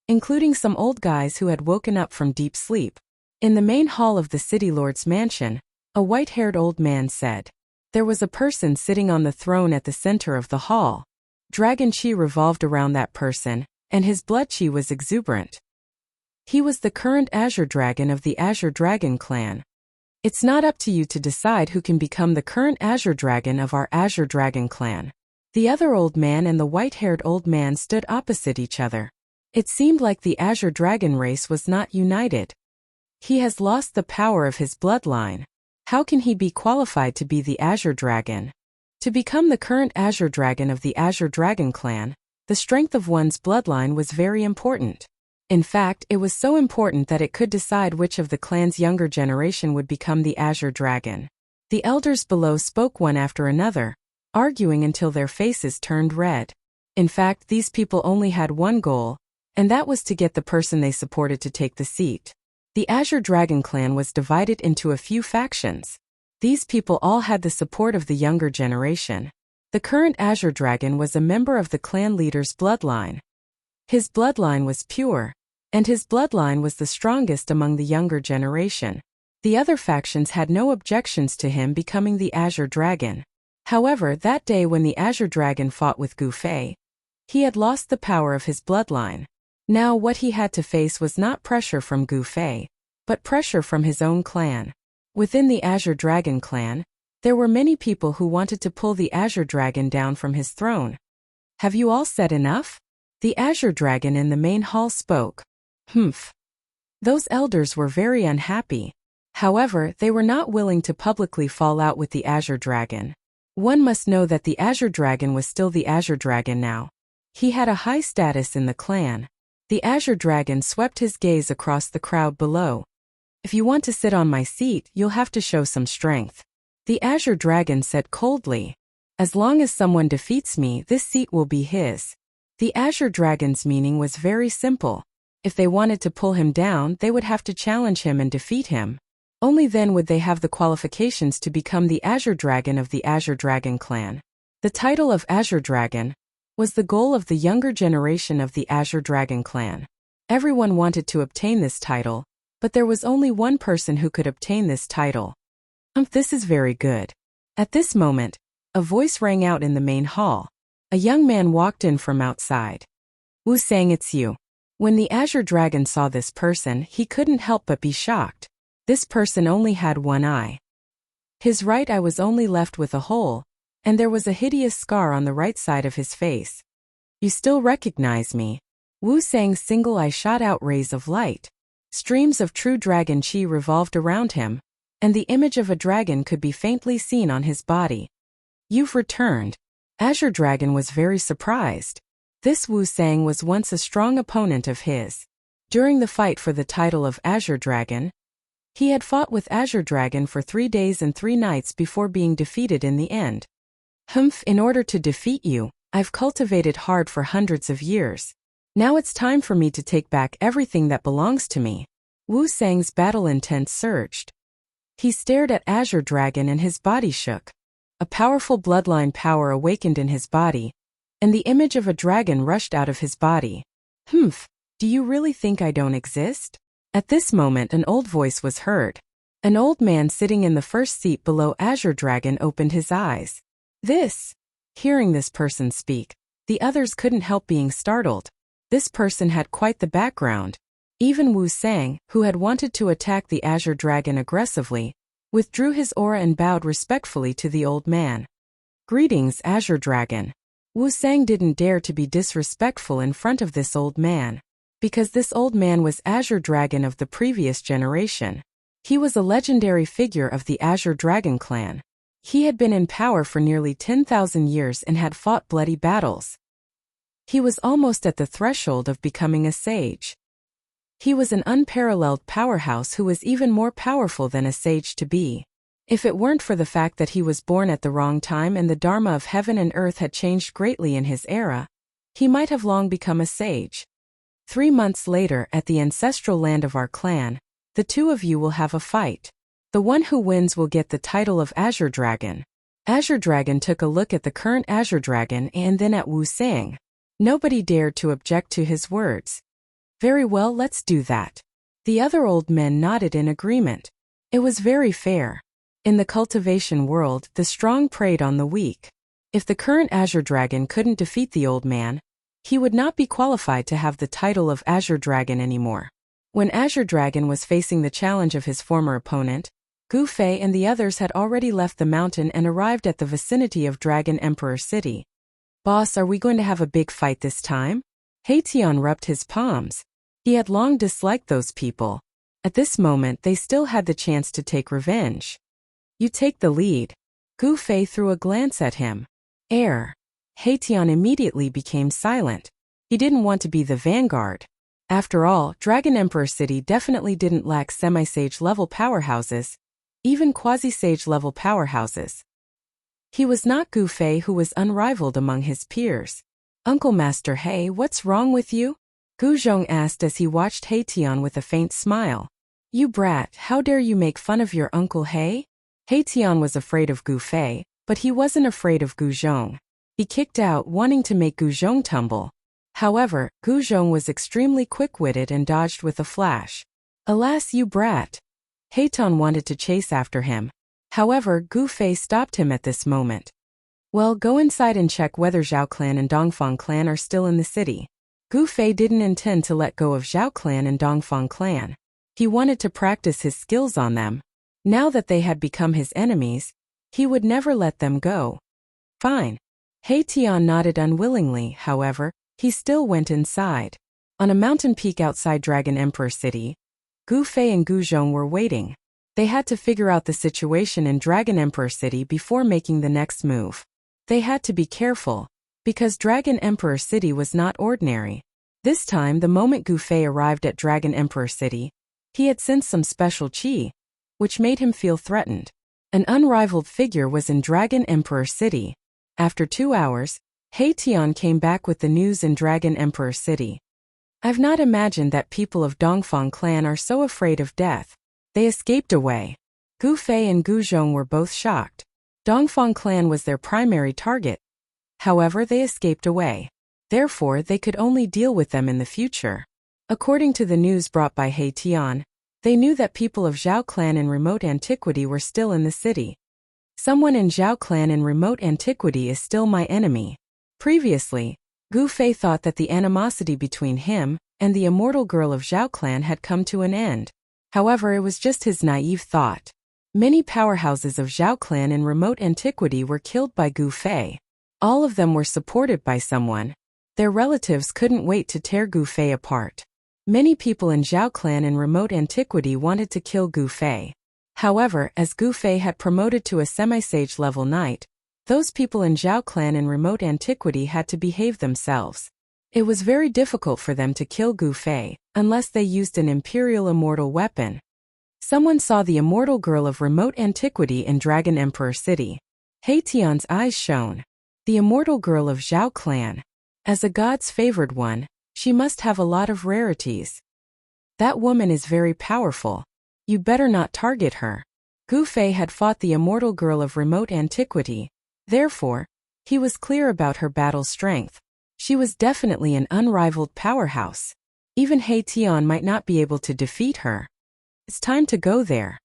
including some old guys who had woken up from deep sleep. In the main hall of the City Lord's mansion, a white-haired old man said. There was a person sitting on the throne at the center of the hall. Dragon Chi revolved around that person, and his blood chi was exuberant. He was the current Azure Dragon of the Azure Dragon Clan. It's not up to you to decide who can become the current Azure Dragon of our Azure Dragon Clan. The other old man and the white-haired old man stood opposite each other. It seemed like the Azure Dragon race was not united. He has lost the power of his bloodline. How can he be qualified to be the Azure Dragon? To become the current Azure Dragon of the Azure Dragon Clan, the strength of one's bloodline was very important. In fact, it was so important that it could decide which of the clan's younger generation would become the Azure Dragon. The elders below spoke one after another, arguing until their faces turned red. In fact, these people only had one goal, and that was to get the person they supported to take the seat. The Azure Dragon Clan was divided into a few factions. These people all had the support of the younger generation. The current Azure Dragon was a member of the clan leader's bloodline. His bloodline was pure, and his bloodline was the strongest among the younger generation. The other factions had no objections to him becoming the Azure Dragon. However, that day when the Azure Dragon fought with Gu Fei, he had lost the power of his bloodline. Now what he had to face was not pressure from Gu Fei, but pressure from his own clan. Within the Azure Dragon Clan, there were many people who wanted to pull the Azure Dragon down from his throne. Have you all said enough? The Azure Dragon in the main hall spoke. Those elders were very unhappy. However, they were not willing to publicly fall out with the Azure Dragon. One must know that the Azure Dragon was still the Azure Dragon now. He had a high status in the clan. The Azure Dragon swept his gaze across the crowd below. If you want to sit on my seat, you'll have to show some strength. The Azure Dragon said coldly. As long as someone defeats me, this seat will be his. The Azure Dragon's meaning was very simple. If they wanted to pull him down, they would have to challenge him and defeat him. Only then would they have the qualifications to become the Azure Dragon of the Azure Dragon Clan. The title of Azure Dragon was the goal of the younger generation of the Azure Dragon Clan. Everyone wanted to obtain this title, but there was only one person who could obtain this title. This is very good. At this moment, a voice rang out in the main hall. A young man walked in from outside. Wu Sang, it's you. When the Azure Dragon saw this person, he couldn't help but be shocked. This person only had one eye. His right eye was only left with a hole, and there was a hideous scar on the right side of his face. You still recognize me? Wu Sang's single eye shot out rays of light. Streams of true dragon chi revolved around him, and the image of a dragon could be faintly seen on his body. You've returned. Azure Dragon was very surprised. This Wu Sang was once a strong opponent of his. During the fight for the title of Azure Dragon, he had fought with Azure Dragon for 3 days and 3 nights before being defeated in the end. In order to defeat you, I've cultivated hard for hundreds of years. Now it's time for me to take back everything that belongs to me. Wu Sang's battle intent surged. He stared at Azure Dragon and his body shook. A powerful bloodline power awakened in his body, and the image of a dragon rushed out of his body. Humph, do you really think I don't exist? At this moment an old voice was heard. An old man sitting in the first seat below Azure Dragon opened his eyes. Hearing this person speak, the others couldn't help being startled. This person had quite the background. Even Wu Sang, who had wanted to attack the Azure Dragon aggressively, withdrew his aura and bowed respectfully to the old man. Greetings, Azure Dragon. Wu Sang didn't dare to be disrespectful in front of this old man, because this old man was Azure Dragon of the previous generation. He was a legendary figure of the Azure Dragon clan. He had been in power for nearly 10,000 years and had fought bloody battles. He was almost at the threshold of becoming a sage. He was an unparalleled powerhouse who was even more powerful than a sage to be. If it weren't for the fact that he was born at the wrong time and the Dharma of heaven and earth had changed greatly in his era, he might have long become a sage. 3 months later, at the ancestral land of our clan, the two of you will have a fight. The one who wins will get the title of Azure Dragon. Azure Dragon took a look at the current Azure Dragon and then at Wu Sang. Nobody dared to object to his words. Very well, let's do that. The other old men nodded in agreement. It was very fair. In the cultivation world, the strong preyed on the weak. If the current Azure Dragon couldn't defeat the old man, he would not be qualified to have the title of Azure Dragon anymore. When Azure Dragon was facing the challenge of his former opponent, Gu Fei and the others had already left the mountain and arrived at the vicinity of Dragon Emperor City. Boss, are we going to have a big fight this time? Tian rubbed his palms. He had long disliked those people. At this moment they still had the chance to take revenge. You take the lead. Gu Fei threw a glance at him. Tian immediately became silent. He didn't want to be the vanguard. After all, Dragon Emperor City definitely didn't lack semi-sage level powerhouses, even quasi-sage level powerhouses. He was not Gu Fei, who was unrivaled among his peers. Uncle Master He, what's wrong with you? Gu Zhong asked as he watched Tian with a faint smile. You brat, how dare you make fun of your Uncle He? Tian was afraid of Gu Fei, but he wasn't afraid of Gu Zhong. He kicked out, wanting to make Gu Zhong tumble. However, Gu Zhong was extremely quick-witted and dodged with a flash. Alas, you brat! Tian wanted to chase after him. However, Gu Fei stopped him at this moment. Well, go inside and check whether Zhao Clan and Dongfang Clan are still in the city. Gu Fei didn't intend to let go of Zhao Clan and Dongfang Clan. He wanted to practice his skills on them. Now that they had become his enemies, he would never let them go. Fine. Tian nodded unwillingly, however, he still went inside. On a mountain peak outside Dragon Emperor City, Gu Fei and Gu Zhong were waiting. They had to figure out the situation in Dragon Emperor City before making the next move. They had to be careful, because Dragon Emperor City was not ordinary. This time, the moment Gu Fei arrived at Dragon Emperor City, he had sensed some special qi, which made him feel threatened. An unrivaled figure was in Dragon Emperor City. After 2 hours, Tian came back with the news in Dragon Emperor City. I've not imagined that people of Dongfang Clan are so afraid of death. They escaped away. Gu Fei and Gu Zhong were both shocked. Dongfang Clan was their primary target. However, they escaped away. Therefore, they could only deal with them in the future. According to the news brought by Tian, they knew that people of Zhao Clan in remote antiquity were still in the city. Someone in Zhao Clan in remote antiquity is still my enemy. Previously, Gu Fei thought that the animosity between him and the immortal girl of Zhao Clan had come to an end. However, it was just his naive thought. Many powerhouses of Zhao Clan in remote antiquity were killed by Gu Fei. All of them were supported by someone. Their relatives couldn't wait to tear Gu Fei apart. Many people in Zhao Clan in remote antiquity wanted to kill Gu Fei. However, as Gu Fei had promoted to a semi-sage level knight, those people in Zhao Clan in remote antiquity had to behave themselves. It was very difficult for them to kill Gu Fei, unless they used an imperial immortal weapon. Someone saw the immortal girl of remote antiquity in Dragon Emperor City. Tian's eyes shone. The immortal girl of Zhao Clan. As a god's favored one, She must have a lot of rarities. That woman is very powerful. You better not target her. Gu Fei had fought the immortal girl of remote antiquity. Therefore, he was clear about her battle strength. She was definitely an unrivaled powerhouse. Even He Tian might not be able to defeat her. It's time to go there.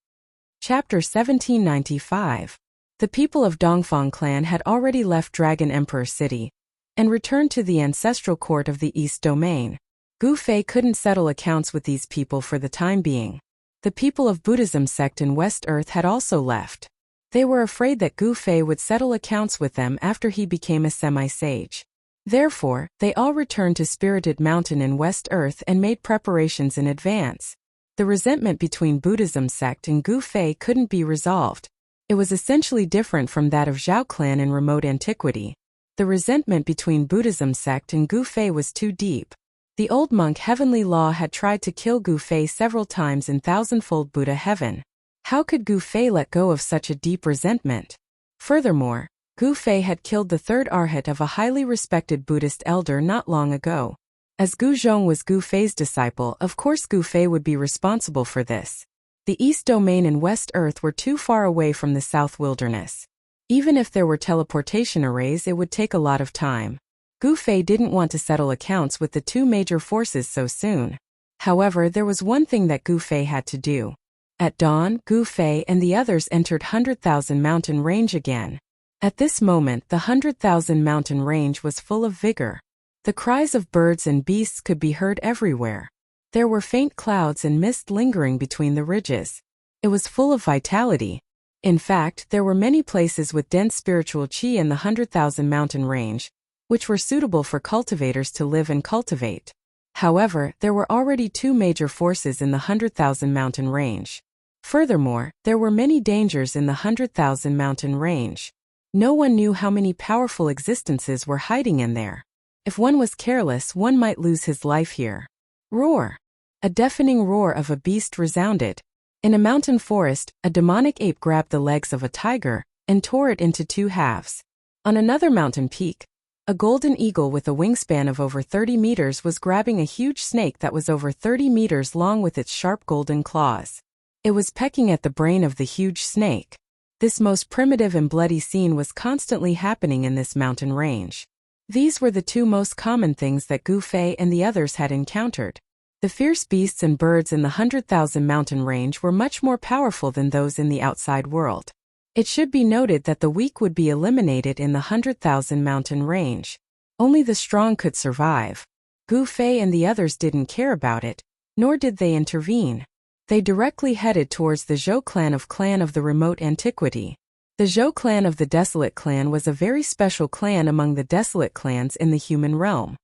Chapter 1795. The people of Dongfang clan had already left Dragon Emperor City and returned to the ancestral court of the East Domain. Gu Fei couldn't settle accounts with these people for the time being. The people of Buddhism sect in West Earth had also left. They were afraid that Gu Fei would settle accounts with them after he became a semi-sage. Therefore, they all returned to Spirited Mountain in West Earth and made preparations in advance. The resentment between Buddhism sect and Gu Fei couldn't be resolved. It was essentially different from that of Zhao clan in remote antiquity. The resentment between Buddhism sect and Gu Fei was too deep. The old monk Heavenly Law had tried to kill Gu Fei several times in thousandfold Buddha heaven. How could Gu Fei let go of such a deep resentment? Furthermore, Gu Fei had killed the third arhat of a highly respected Buddhist elder not long ago. As Gu Zhong was Gu Fei's disciple, of course Gu Fei would be responsible for this. The East Domain and West Earth were too far away from the South Wilderness. Even if there were teleportation arrays, it would take a lot of time. Gu Fei didn't want to settle accounts with the two major forces so soon. However, there was one thing that Gu Fei had to do. At dawn, Gu Fei and the others entered 100,000 Mountain Range again. At this moment, the 100,000 Mountain Range was full of vigor. The cries of birds and beasts could be heard everywhere. There were faint clouds and mist lingering between the ridges. It was full of vitality. In fact, there were many places with dense spiritual qi in the 100,000 Mountain Range, which were suitable for cultivators to live and cultivate. However, there were already two major forces in the 100,000 Mountain Range. Furthermore, there were many dangers in the 100,000 Mountain Range. No one knew how many powerful existences were hiding in there. If one was careless, one might lose his life here. Roar! A deafening roar of a beast resounded. In a mountain forest, a demonic ape grabbed the legs of a tiger and tore it into two halves. On another mountain peak, a golden eagle with a wingspan of over 30 meters was grabbing a huge snake that was over 30 meters long with its sharp golden claws. It was pecking at the brain of the huge snake. This most primitive and bloody scene was constantly happening in this mountain range. These were the two most common things that Gu Fei and the others had encountered. The fierce beasts and birds in the 100,000 Mountain Range were much more powerful than those in the outside world. It should be noted that the weak would be eliminated in the 100,000 Mountain Range. Only the strong could survive. Gu Fei and the others didn't care about it, nor did they intervene. They directly headed towards the Zhou clan of the remote antiquity. The Zhou clan of the Desolate clan was a very special clan among the Desolate clans in the human realm.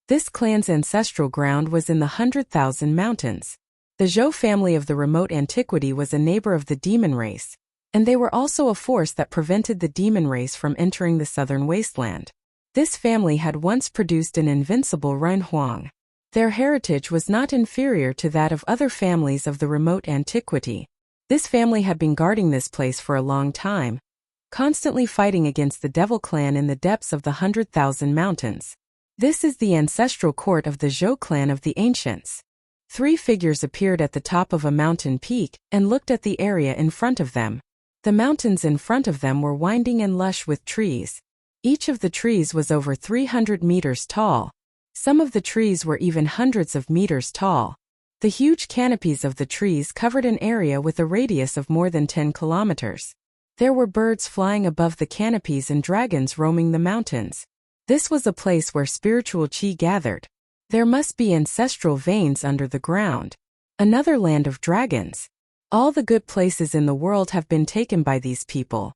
This clan's ancestral ground was in the 100,000 mountains. The Zhou family of the remote antiquity was a neighbor of the demon race, and they were also a force that prevented the demon race from entering the southern wasteland. This family had once produced an invincible Renhuang. Their heritage was not inferior to that of other families of the remote antiquity. This family had been guarding this place for a long time, constantly fighting against the Devil clan in the depths of the 100,000 mountains. This is the ancestral court of the Zhou clan of the ancients. Three figures appeared at the top of a mountain peak and looked at the area in front of them. The mountains in front of them were winding and lush with trees. Each of the trees was over 300 meters tall. Some of the trees were even hundreds of meters tall. The huge canopies of the trees covered an area with a radius of more than 10 kilometers. There were birds flying above the canopies and dragons roaming the mountains. This was a place where spiritual qi gathered. There must be ancestral veins under the ground. Another land of dragons. All the good places in the world have been taken by these people.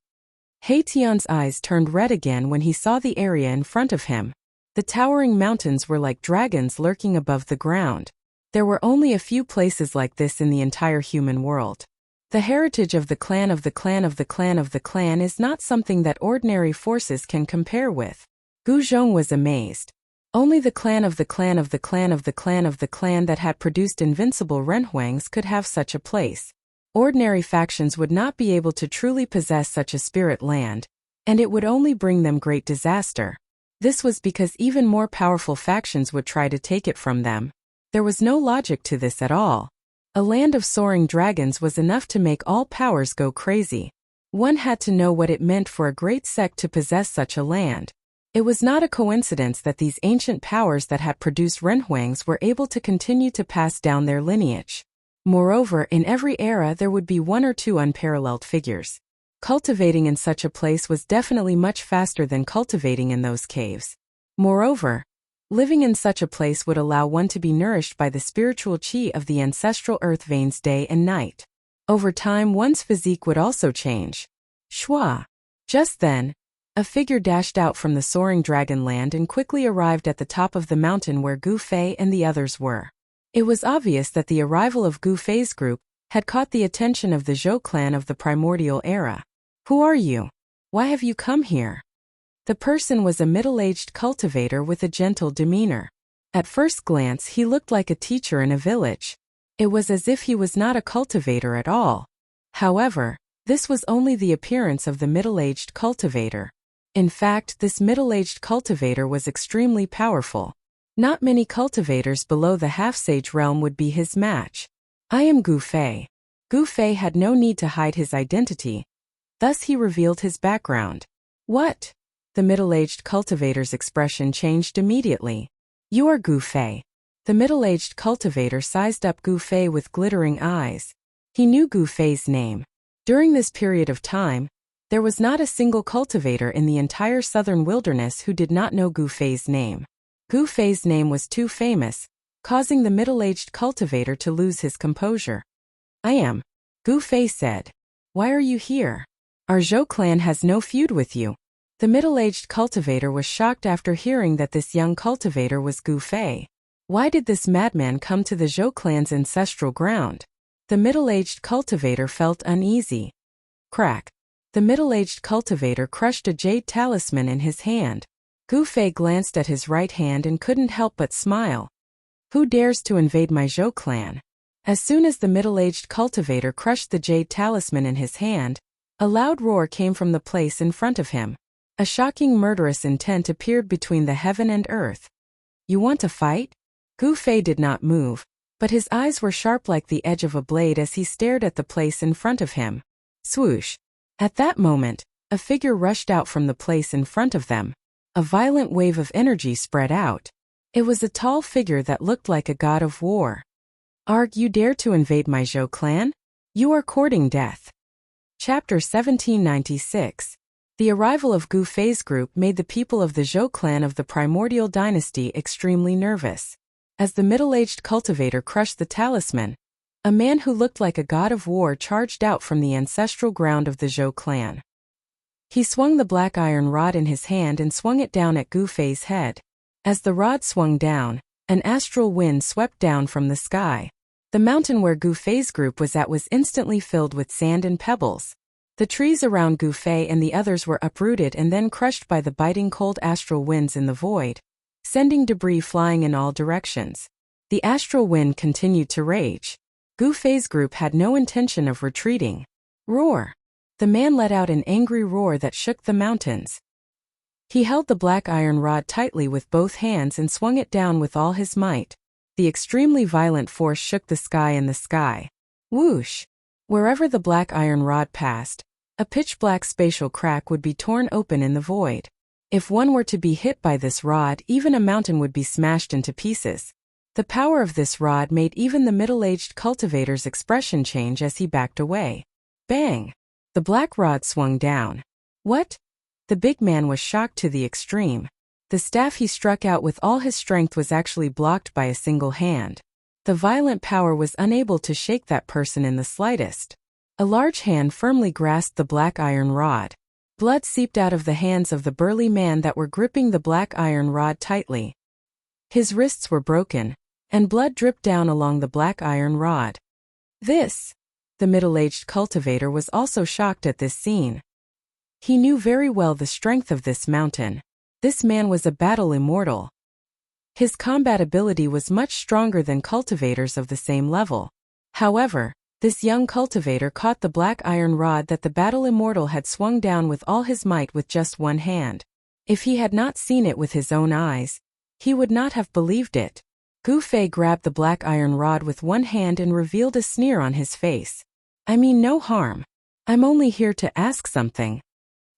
He Tian's eyes turned red again when he saw the area in front of him. The towering mountains were like dragons lurking above the ground. There were only a few places like this in the entire human world. The heritage of the clan of the clan of the clan of the clan is not something that ordinary forces can compare with. Gu Zhong was amazed. Only the clan of the clan of the clan of the clan of the clan that had produced invincible Renhuangs could have such a place. Ordinary factions would not be able to truly possess such a spirit land, and it would only bring them great disaster. This was because even more powerful factions would try to take it from them. There was no logic to this at all. A land of soaring dragons was enough to make all powers go crazy. One had to know what it meant for a great sect to possess such a land. It was not a coincidence that these ancient powers that had produced Renhuangs were able to continue to pass down their lineage. Moreover, in every era there would be one or two unparalleled figures. Cultivating in such a place was definitely much faster than cultivating in those caves. Moreover, living in such a place would allow one to be nourished by the spiritual chi of the ancestral earth veins day and night. Over time one's physique would also change. Shua. Just then, a figure dashed out from the soaring dragon land and quickly arrived at the top of the mountain where Gu Fei and the others were. It was obvious that the arrival of Gu Fei's group had caught the attention of the Zhou clan of the primordial era. Who are you? Why have you come here? The person was a middle-aged cultivator with a gentle demeanor. At first glance he looked like a teacher in a village. It was as if he was not a cultivator at all. However, this was only the appearance of the middle-aged cultivator. In fact, this middle-aged cultivator was extremely powerful. Not many cultivators below the half-sage realm would be his match. I am Gu Fei. Gu Fei had no need to hide his identity. Thus he revealed his background. What? The middle-aged cultivator's expression changed immediately. You are Gu Fei. The middle-aged cultivator sized up Gu Fei with glittering eyes. He knew Gu Fei's name. During this period of time, there was not a single cultivator in the entire southern wilderness who did not know Gu Fei's name. Gu Fei's name was too famous, causing the middle-aged cultivator to lose his composure. I am. Gu Fei said. Why are you here? Our Zhou clan has no feud with you. The middle-aged cultivator was shocked after hearing that this young cultivator was Gu Fei. Why did this madman come to the Zhou clan's ancestral ground? The middle-aged cultivator felt uneasy. Crack. The middle-aged cultivator crushed a jade talisman in his hand. Gu Fei glanced at his right hand and couldn't help but smile. Who dares to invade my Zhou clan? As soon as the middle-aged cultivator crushed the jade talisman in his hand, a loud roar came from the place in front of him. A shocking murderous intent appeared between the heaven and earth. You want to fight? Gu Fei did not move, but his eyes were sharp like the edge of a blade as he stared at the place in front of him. Swoosh! At that moment, a figure rushed out from the place in front of them. A violent wave of energy spread out. It was a tall figure that looked like a god of war. Arg, you dare to invade my Zhou clan? You are courting death. Chapter 1796. The arrival of Gu Fei's group made the people of the Zhou clan of the primordial dynasty extremely nervous. As the middle-aged cultivator crushed the talisman, a man who looked like a god of war charged out from the ancestral ground of the Zhou clan. He swung the black iron rod in his hand and swung it down at Gu Fei's head. As the rod swung down, an astral wind swept down from the sky. The mountain where Gu Fei's group was at was instantly filled with sand and pebbles. The trees around Gu Fei and the others were uprooted and then crushed by the biting cold astral winds in the void, sending debris flying in all directions. The astral wind continued to rage. Gu Fei's group had no intention of retreating. Roar! The man let out an angry roar that shook the mountains. He held the black iron rod tightly with both hands and swung it down with all his might. The extremely violent force shook the sky and the sky. Whoosh! Wherever the black iron rod passed, a pitch-black spatial crack would be torn open in the void. If one were to be hit by this rod, even a mountain would be smashed into pieces. The power of this rod made even the middle-aged cultivator's expression change as he backed away. Bang! The black rod swung down. What? The big man was shocked to the extreme. The staff he struck out with all his strength was actually blocked by a single hand. The violent power was unable to shake that person in the slightest. A large hand firmly grasped the black iron rod. Blood seeped out of the hands of the burly man that were gripping the black iron rod tightly. His wrists were broken, and blood dripped down along the black iron rod. This! The middle-aged cultivator was also shocked at this scene. He knew very well the strength of this mountain. This man was a battle immortal. His combat ability was much stronger than cultivators of the same level. However, this young cultivator caught the black iron rod that the battle immortal had swung down with all his might with just one hand. If he had not seen it with his own eyes, he would not have believed it. Gu Fei grabbed the black iron rod with one hand and revealed a sneer on his face. I mean no harm. I'm only here to ask something.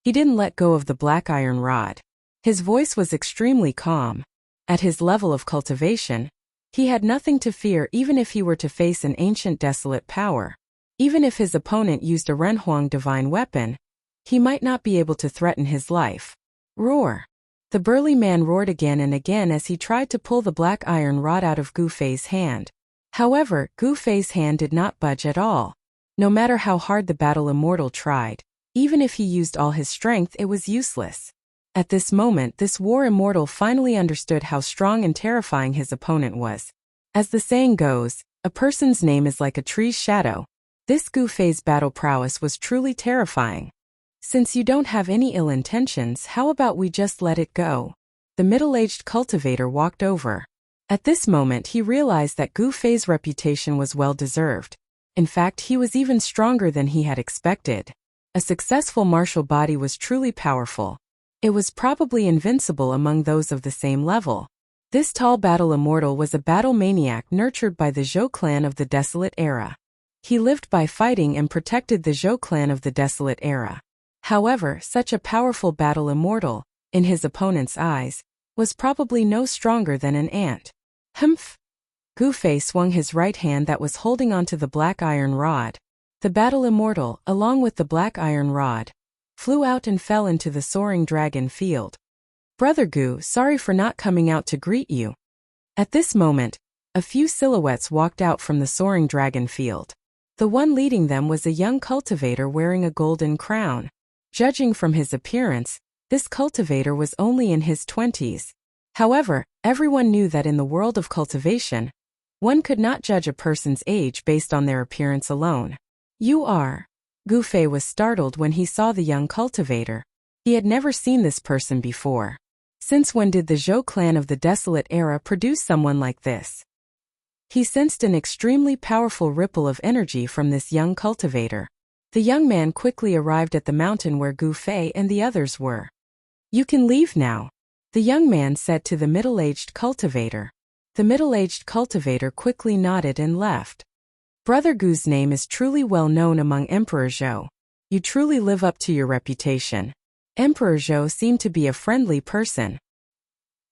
He didn't let go of the black iron rod. His voice was extremely calm. At his level of cultivation, he had nothing to fear even if he were to face an ancient desolate power. Even if his opponent used a Renhuang divine weapon, he might not be able to threaten his life. Roar! The burly man roared again and again as he tried to pull the black iron rod out of Gu Fei's hand. However, Gu Fei's hand did not budge at all. No matter how hard the battle immortal tried, even if he used all his strength, it was useless. At this moment, this war immortal finally understood how strong and terrifying his opponent was. As the saying goes, a person's name is like a tree's shadow. This Gu Fei's battle prowess was truly terrifying. Since you don't have any ill intentions, how about we just let it go? The middle-aged cultivator walked over. At this moment he realized that Gu Fei's reputation was well-deserved. In fact, he was even stronger than he had expected. A successful martial body was truly powerful. It was probably invincible among those of the same level. This tall battle immortal was a battle maniac nurtured by the Zhou clan of the Desolate Era. He lived by fighting and protected the Zhou clan of the Desolate Era. However, such a powerful battle immortal, in his opponent's eyes, was probably no stronger than an ant. Humph! Gu Fei swung his right hand that was holding onto the black iron rod. The battle immortal, along with the black iron rod, flew out and fell into the soaring dragon field. Brother Gu, sorry for not coming out to greet you. At this moment, a few silhouettes walked out from the soaring dragon field. The one leading them was a young cultivator wearing a golden crown. Judging from his appearance, this cultivator was only in his 20s. However, everyone knew that in the world of cultivation, one could not judge a person's age based on their appearance alone. You are. Gu Fei was startled when he saw the young cultivator. He had never seen this person before. Since when did the Zhou clan of the Desolate Era produce someone like this? He sensed an extremely powerful ripple of energy from this young cultivator. The young man quickly arrived at the mountain where Gu Fei and the others were. You can leave now, the young man said to the middle-aged cultivator. The middle-aged cultivator quickly nodded and left. Brother Gu's name is truly well known among Emperor Zhou. You truly live up to your reputation. Emperor Zhou seemed to be a friendly person.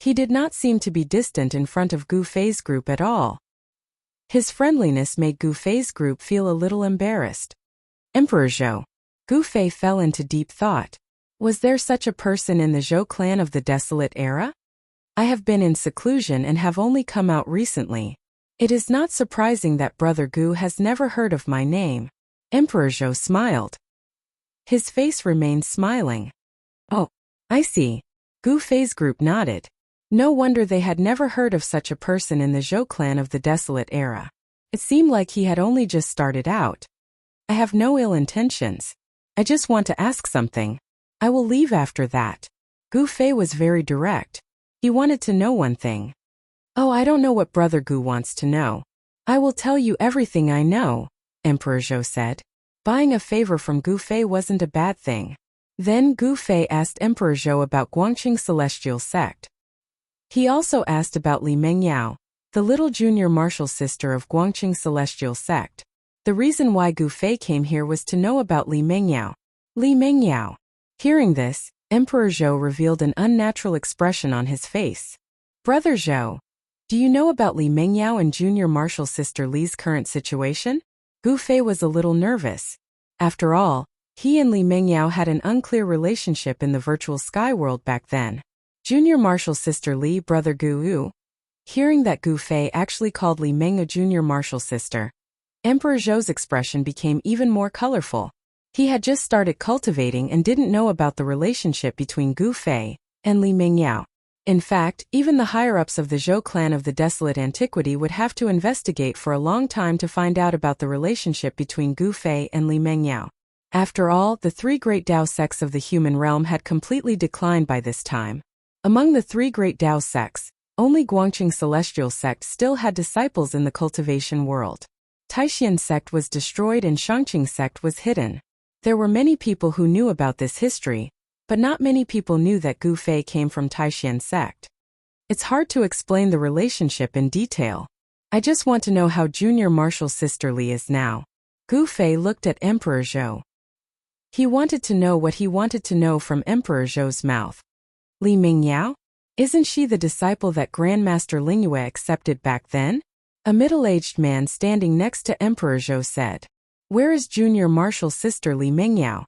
He did not seem to be distant in front of Gu Fei's group at all. His friendliness made Gu Fei's group feel a little embarrassed. Emperor Zhou. Gu Fei fell into deep thought. Was there such a person in the Zhou clan of the Desolate Era? I have been in seclusion and have only come out recently. It is not surprising that Brother Gu has never heard of my name. Emperor Zhou smiled. His face remained smiling. Oh, I see. Gu Fei's group nodded. No wonder they had never heard of such a person in the Zhou clan of the Desolate Era. It seemed like he had only just started out. I have no ill intentions. I just want to ask something. I will leave after that. Gu Fei was very direct. He wanted to know one thing. Oh, I don't know what Brother Gu wants to know. I will tell you everything I know, Emperor Zhou said. Buying a favor from Gu Fei wasn't a bad thing. Then Gu Fei asked Emperor Zhou about Guangqing Celestial Sect. He also asked about Li Mengyao, the little junior martial sister of Guangqing Celestial Sect. The reason why Gu Fei came here was to know about Li Mengyao. Li Mengyao. Hearing this, Emperor Zhou revealed an unnatural expression on his face. Brother Zhou, do you know about Li Mengyao and junior martial sister Li's current situation? Gu Fei was a little nervous. After all, he and Li Mengyao had an unclear relationship in the virtual sky world back then. Junior martial sister Li, Brother Gu. Hearing that Gu Fei actually called Li Mengyao junior martial sister, Emperor Zhou's expression became even more colorful. He had just started cultivating and didn't know about the relationship between Gu Fei and Li Mengyao. In fact, even the higher-ups of the Zhou clan of the Desolate Antiquity would have to investigate for a long time to find out about the relationship between Gu Fei and Li Mengyao. After all, the three great Dao sects of the human realm had completely declined by this time. Among the three great Dao sects, only Guangqing Celestial Sect still had disciples in the cultivation world. Taishan sect was destroyed and Shangqing sect was hidden. There were many people who knew about this history, but not many people knew that Gu Fei came from Taishan sect. It's hard to explain the relationship in detail. I just want to know how Junior Marshall's sister Li is now. Gu Fei looked at Emperor Zhou. He wanted to know what he wanted to know from Emperor Zhou's mouth. Li Mingyao? Isn't she the disciple that Grandmaster Lingyue accepted back then? A middle-aged man standing next to Emperor Zhou said. Where is Junior Marshall's sister Li Mingyao?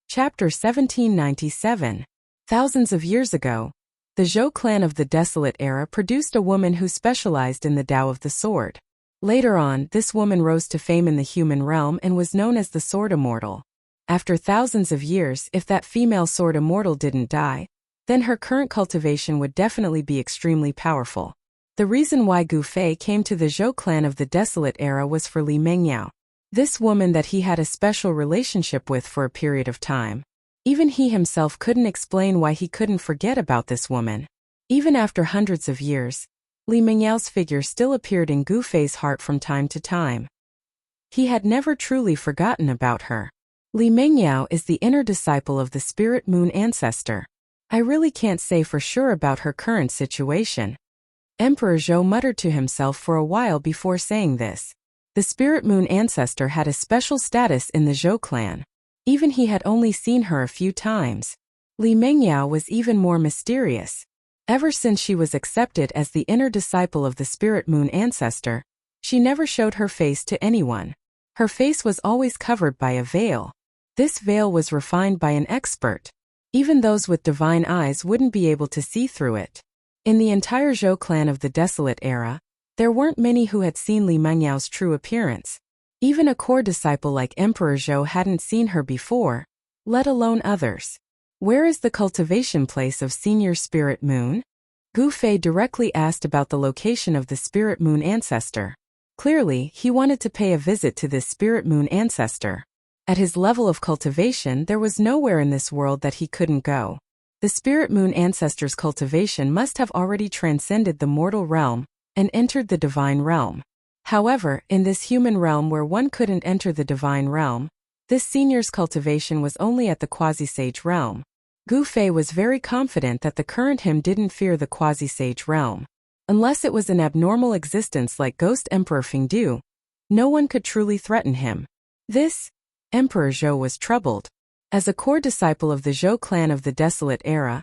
Chapter 1797. Thousands of years ago, the Zhou clan of the Desolate era produced a woman who specialized in the Tao of the sword. Later on, this woman rose to fame in the human realm and was known as the Sword Immortal. After thousands of years, if that female Sword Immortal didn't die, then her current cultivation would definitely be extremely powerful. The reason why Gu Fei came to the Zhou clan of the Desolate era was for Li Mingyao, this woman that he had a special relationship with for a period of time. Even he himself couldn't explain why he couldn't forget about this woman. Even after hundreds of years, Li Mingyao's figure still appeared in Gu Fei's heart from time to time. He had never truly forgotten about her. Li Mingyao is the inner disciple of the Spirit Moon ancestor. I really can't say for sure about her current situation. Emperor Zhou muttered to himself for a while before saying this. The Spirit Moon ancestor had a special status in the Zhou clan. Even he had only seen her a few times. Li Mingyao was even more mysterious. Ever since she was accepted as the inner disciple of the Spirit Moon ancestor, she never showed her face to anyone. Her face was always covered by a veil. This veil was refined by an expert. Even those with divine eyes wouldn't be able to see through it. In the entire Zhou clan of the Desolate era, there weren't many who had seen Li Mingyao's true appearance. Even a core disciple like Emperor Zhou hadn't seen her before, let alone others. Where is the cultivation place of Senior Spirit Moon? Gu Fei directly asked about the location of the Spirit Moon ancestor. Clearly, he wanted to pay a visit to this Spirit Moon ancestor. At his level of cultivation, there was nowhere in this world that he couldn't go. The Spirit Moon ancestor's cultivation must have already transcended the mortal realm and entered the divine realm. However, in this human realm where one couldn't enter the divine realm, this senior's cultivation was only at the quasi-sage realm. Gu Fei was very confident that the current him didn't fear the quasi-sage realm. Unless it was an abnormal existence like Ghost Emperor Fengdu, no one could truly threaten him. Emperor Zhou was troubled. As a core disciple of the Zhou clan of the Desolate era,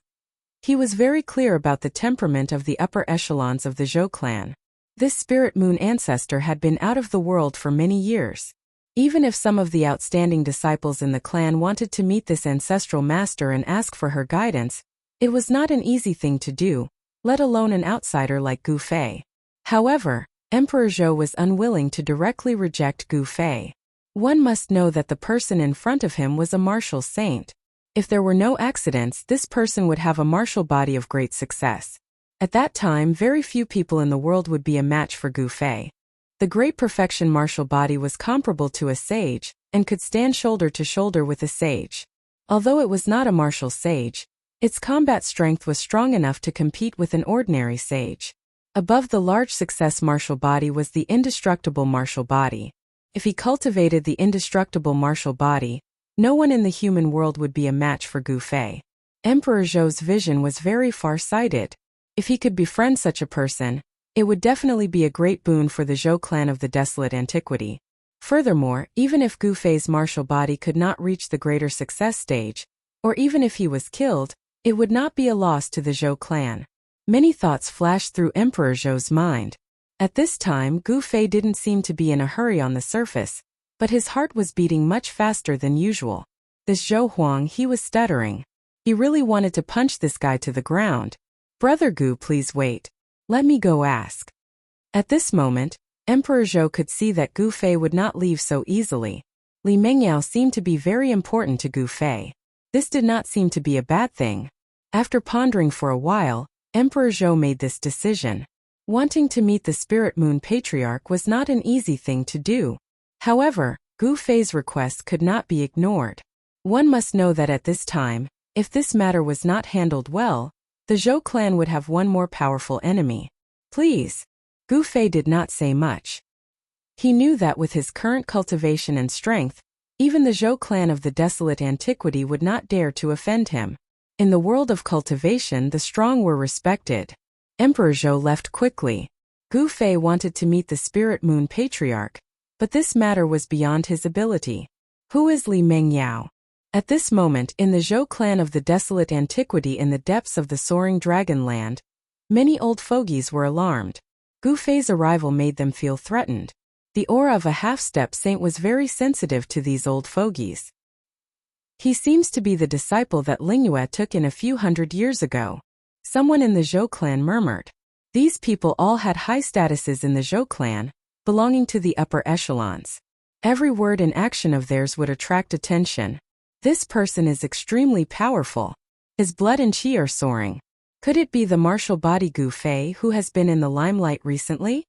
he was very clear about the temperament of the upper echelons of the Zhou clan. This Spirit Moon ancestor had been out of the world for many years. Even if some of the outstanding disciples in the clan wanted to meet this ancestral master and ask for her guidance, it was not an easy thing to do, let alone an outsider like Gu Fei. However, Emperor Zhou was unwilling to directly reject Gu Fei. One must know that the person in front of him was a martial saint. If there were no accidents, this person would have a martial body of great success. At that time, very few people in the world would be a match for Gu Fei. The great perfection martial body was comparable to a sage, and could stand shoulder to shoulder with a sage. Although it was not a martial sage, its combat strength was strong enough to compete with an ordinary sage. Above the large success martial body was the indestructible martial body. If he cultivated the indestructible martial body, no one in the human world would be a match for Gu Fei. Emperor Zhou's vision was very far-sighted. If he could befriend such a person, it would definitely be a great boon for the Zhou clan of the Desolate Antiquity. Furthermore, even if Gu Fei's martial body could not reach the greater success stage, or even if he was killed, it would not be a loss to the Zhou clan. Many thoughts flashed through Emperor Zhou's mind. At this time, Gu Fei didn't seem to be in a hurry on the surface, but his heart was beating much faster than usual. This Zhou Huang, he was stuttering. He really wanted to punch this guy to the ground. Brother Gu, please wait. Let me go ask. At this moment, Emperor Zhou could see that Gu Fei would not leave so easily. Li Mingyao seemed to be very important to Gu Fei. This did not seem to be a bad thing. After pondering for a while, Emperor Zhou made this decision. Wanting to meet the Spirit Moon Patriarch was not an easy thing to do. However, Gu Fei's request could not be ignored. One must know that at this time, if this matter was not handled well, the Zhou clan would have one more powerful enemy. Please. Gu Fei did not say much. He knew that with his current cultivation and strength, even the Zhou clan of the Desolate Antiquity would not dare to offend him. In the world of cultivation, the strong were respected. Emperor Zhou left quickly. Gu Fei wanted to meet the Spirit Moon Patriarch, but this matter was beyond his ability. Who is Li Mengyao? At this moment, in the Zhou clan of the desolate antiquity in the depths of the soaring dragon land, many old fogies were alarmed. Gu Fei's arrival made them feel threatened. The aura of a half-step saint was very sensitive to these old fogies. He seems to be the disciple that Lingyue took in a few hundred years ago. Someone in the Zhou clan murmured. These people all had high statuses in the Zhou clan, belonging to the upper echelons. Every word and action of theirs would attract attention. This person is extremely powerful. His blood and qi are soaring. Could it be the martial body Gu Fei who has been in the limelight recently?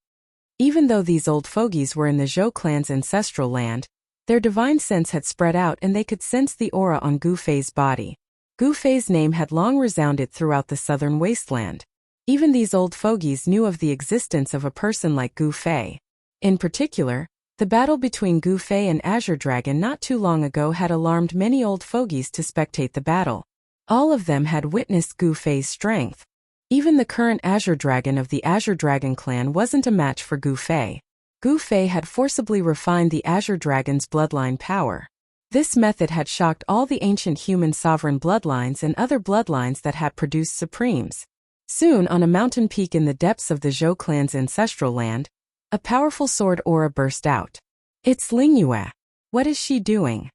Even though these old fogies were in the Zhou clan's ancestral land, their divine sense had spread out and they could sense the aura on Gu Fei's body. Gu Fei's name had long resounded throughout the southern wasteland. Even these old fogies knew of the existence of a person like Gu Fei. In particular, the battle between Gu Fei and Azure Dragon not too long ago had alarmed many old fogies to spectate the battle. All of them had witnessed Gu Fei's strength. Even the current Azure Dragon of the Azure Dragon clan wasn't a match for Gu Fei. Gu Fei had forcibly refined the Azure Dragon's bloodline power. This method had shocked all the ancient human sovereign bloodlines and other bloodlines that had produced supremes. Soon, on a mountain peak in the depths of the Zhou clan's ancestral land, a powerful sword aura burst out. It's Lingyue. What is she doing?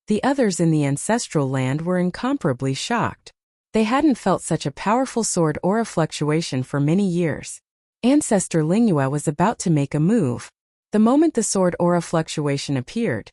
The others in the ancestral land were incomparably shocked. They hadn't felt such a powerful sword aura fluctuation for many years. Ancestor Lingyue was about to make a move. The moment the sword aura fluctuation appeared,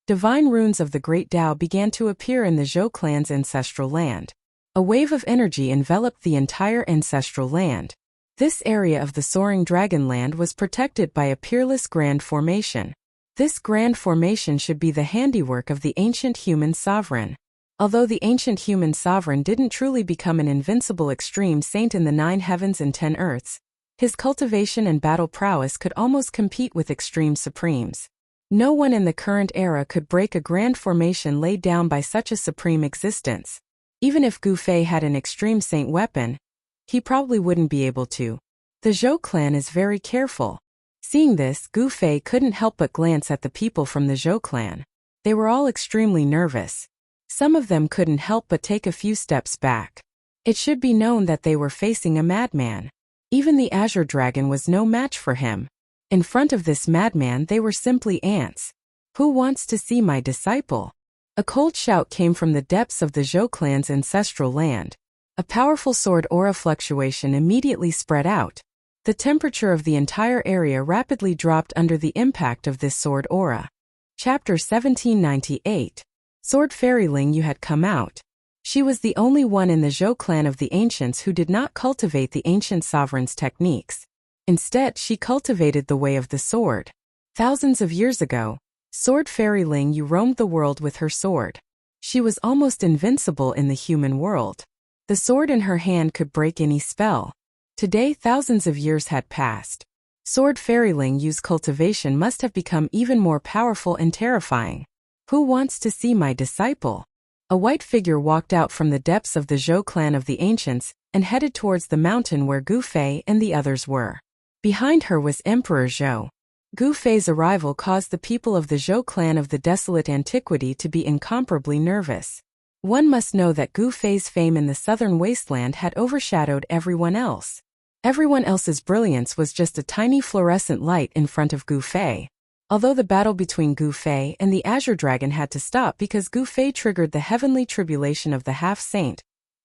divine runes of the Great Tao began to appear in the Zhou clan's ancestral land. A wave of energy enveloped the entire ancestral land. This area of the soaring dragon land was protected by a peerless grand formation. This grand formation should be the handiwork of the ancient human sovereign. Although the ancient human sovereign didn't truly become an invincible extreme saint in the 9 heavens and 10 earths, his cultivation and battle prowess could almost compete with extreme supremes. No one in the current era could break a grand formation laid down by such a supreme existence. Even if Gu Fei had an extreme saint weapon, he probably wouldn't be able to. The Zhou clan is very careful. Seeing this, Gu Fei couldn't help but glance at the people from the Zhou clan. They were all extremely nervous. Some of them couldn't help but take a few steps back. It should be known that they were facing a madman. Even the Azure Dragon was no match for him. In front of this madman they were simply ants. Who wants to see my disciple? A cold shout came from the depths of the Zhou clan's ancestral land. A powerful sword aura fluctuation immediately spread out. The temperature of the entire area rapidly dropped under the impact of this sword aura. Chapter 1798. Sword Fairy Lingyue had come out. She was the only one in the Zhou clan of the ancients who did not cultivate the ancient sovereign's techniques. Instead, she cultivated the way of the sword. Thousands of years ago, Sword Fairy Lingyue roamed the world with her sword. She was almost invincible in the human world. The sword in her hand could break any spell. Today, thousands of years had passed. Sword Fairy Lingyue's cultivation must have become even more powerful and terrifying. Who wants to see my disciple? A white figure walked out from the depths of the Zhou clan of the ancients and headed towards the mountain where Gu Fei and the others were. Behind her was Emperor Zhou. Gu Fei's arrival caused the people of the Zhou clan of the desolate antiquity to be incomparably nervous. One must know that Gu Fei's fame in the southern wasteland had overshadowed everyone else. Everyone else's brilliance was just a tiny fluorescent light in front of Gu Fei. Although the battle between Gu Fei and the Azure Dragon had to stop because Gu Fei triggered the heavenly tribulation of the half-saint,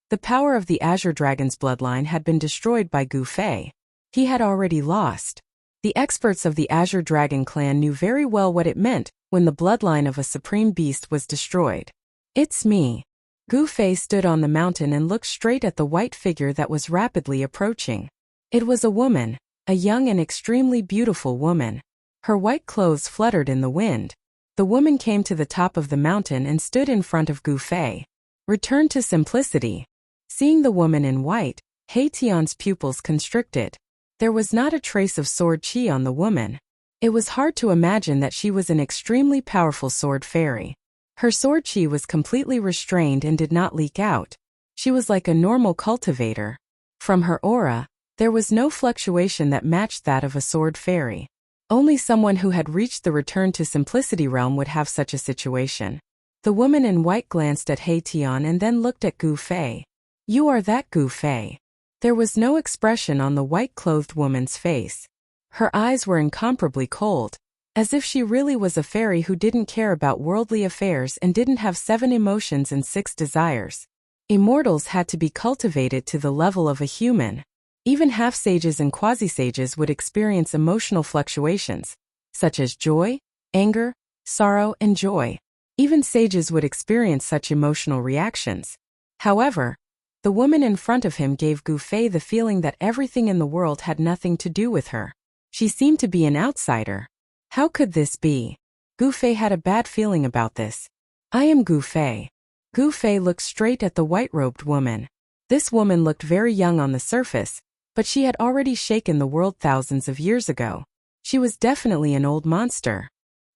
the power of the Azure Dragon's bloodline had been destroyed by Gu Fei. He had already lost. The experts of the Azure Dragon clan knew very well what it meant when the bloodline of a supreme beast was destroyed. It's me. Gu Fei stood on the mountain and looked straight at the white figure that was rapidly approaching. It was a woman, a young and extremely beautiful woman. Her white clothes fluttered in the wind. The woman came to the top of the mountain and stood in front of Gu Fei. Return to simplicity. Seeing the woman in white, He Tian's pupils constricted. There was not a trace of sword qi on the woman. It was hard to imagine that she was an extremely powerful sword fairy. Her sword qi was completely restrained and did not leak out. She was like a normal cultivator. From her aura, there was no fluctuation that matched that of a sword fairy. Only someone who had reached the return to simplicity realm would have such a situation. The woman in white glanced at He Tian and then looked at Gu Fei. You are that Gu Fei. There was no expression on the white-clothed woman's face. Her eyes were incomparably cold, as if she really was a fairy who didn't care about worldly affairs and didn't have 7 emotions and 6 desires. Immortals had to be cultivated to the level of a human. Even half-sages and quasi-sages would experience emotional fluctuations, such as joy, anger, sorrow, and joy. Even sages would experience such emotional reactions. However, the woman in front of him gave Gu Fei the feeling that everything in the world had nothing to do with her. She seemed to be an outsider. How could this be? Gu Fei had a bad feeling about this. I am Gu Fei. Gu Fei looked straight at the white-robed woman. This woman looked very young on the surface, but she had already shaken the world thousands of years ago. She was definitely an old monster.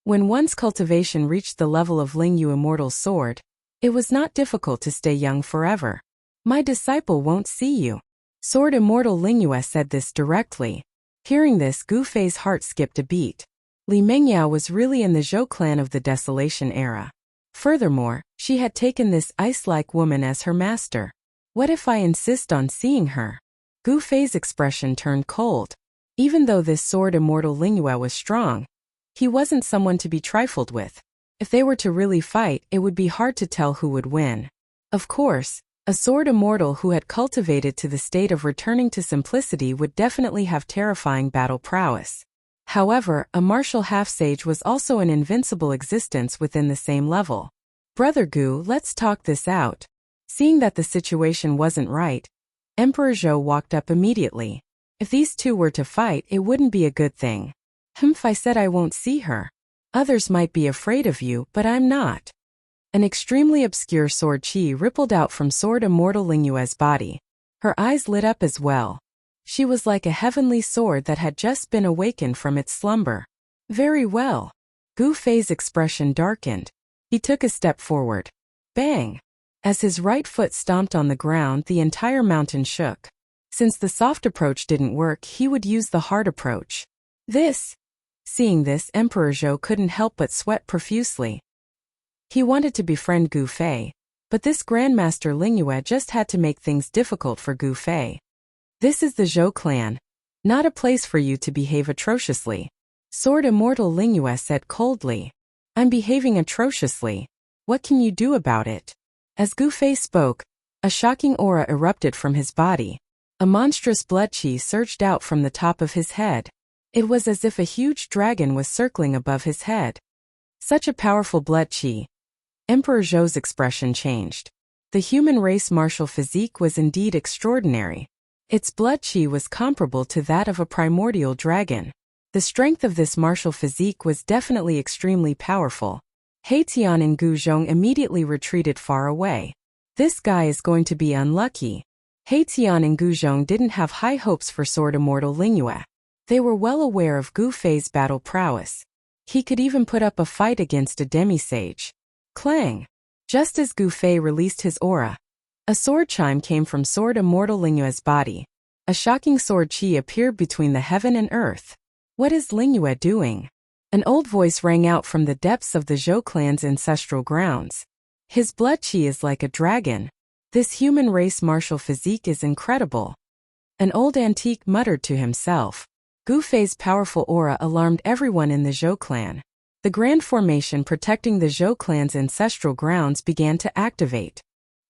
When one's cultivation reached the level of Lingyu Immortal Sword, it was not difficult to stay young forever. My disciple won't see you. Sword Immortal Lingyue said this directly. Hearing this, Gu Fei's heart skipped a beat. Li Mengyao was really in the Zhou clan of the Desolation era. Furthermore, she had taken this ice-like woman as her master. What if I insist on seeing her? Gu Fei's expression turned cold. Even though this Sword Immortal Lingyue was strong, he wasn't someone to be trifled with. If they were to really fight, it would be hard to tell who would win. Of course, a sword immortal who had cultivated to the state of returning to simplicity would definitely have terrifying battle prowess. However, a martial half-sage was also an invincible existence within the same level. Brother Gu, let's talk this out. Seeing that the situation wasn't right, Emperor Zhou walked up immediately. If these two were to fight, it wouldn't be a good thing. I said I won't see her. Others might be afraid of you, but I'm not. An extremely obscure sword chi rippled out from Sword Immortal Lingyue's body. Her eyes lit up as well. She was like a heavenly sword that had just been awakened from its slumber. Very well. Gu Fei's expression darkened. He took a step forward. Bang! As his right foot stomped on the ground, the entire mountain shook. Since the soft approach didn't work, he would use the hard approach. Seeing this, Emperor Zhou couldn't help but sweat profusely. He wanted to befriend Gu Fei, but this Grandmaster Lingyue just had to make things difficult for Gu Fei. This is the Zhou clan. Not a place for you to behave atrociously. Sword Immortal Lingyue said coldly. I'm behaving atrociously. What can you do about it? As Gu Fei spoke, a shocking aura erupted from his body. A monstrous blood chi surged out from the top of his head. It was as if a huge dragon was circling above his head. Such a powerful blood chi. Emperor Zhou's expression changed. The human race martial physique was indeed extraordinary. Its blood chi was comparable to that of a primordial dragon. The strength of this martial physique was definitely extremely powerful. He Tian and Gu Zhong immediately retreated far away. This guy is going to be unlucky. He Tian and Gu Zhong didn't have high hopes for Sword Immortal Lingyue. They were well aware of Gu Fei's battle prowess. He could even put up a fight against a demi-sage. Clang! Just as Gu Fei released his aura, a sword chime came from Sword Immortal Lingyue's body. A shocking sword chi appeared between the heaven and earth. What is Lingyue doing? An old voice rang out from the depths of the Zhou clan's ancestral grounds. His blood chi is like a dragon. This human race martial physique is incredible. An old antique muttered to himself. Gu Fei's powerful aura alarmed everyone in the Zhou clan. The grand formation protecting the Zhou clan's ancestral grounds began to activate.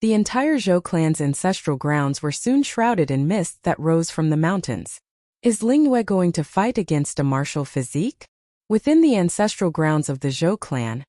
The entire Zhou clan's ancestral grounds were soon shrouded in mist that rose from the mountains. Is Lingyue going to fight against a martial physique? Within the ancestral grounds of the Zhou clan,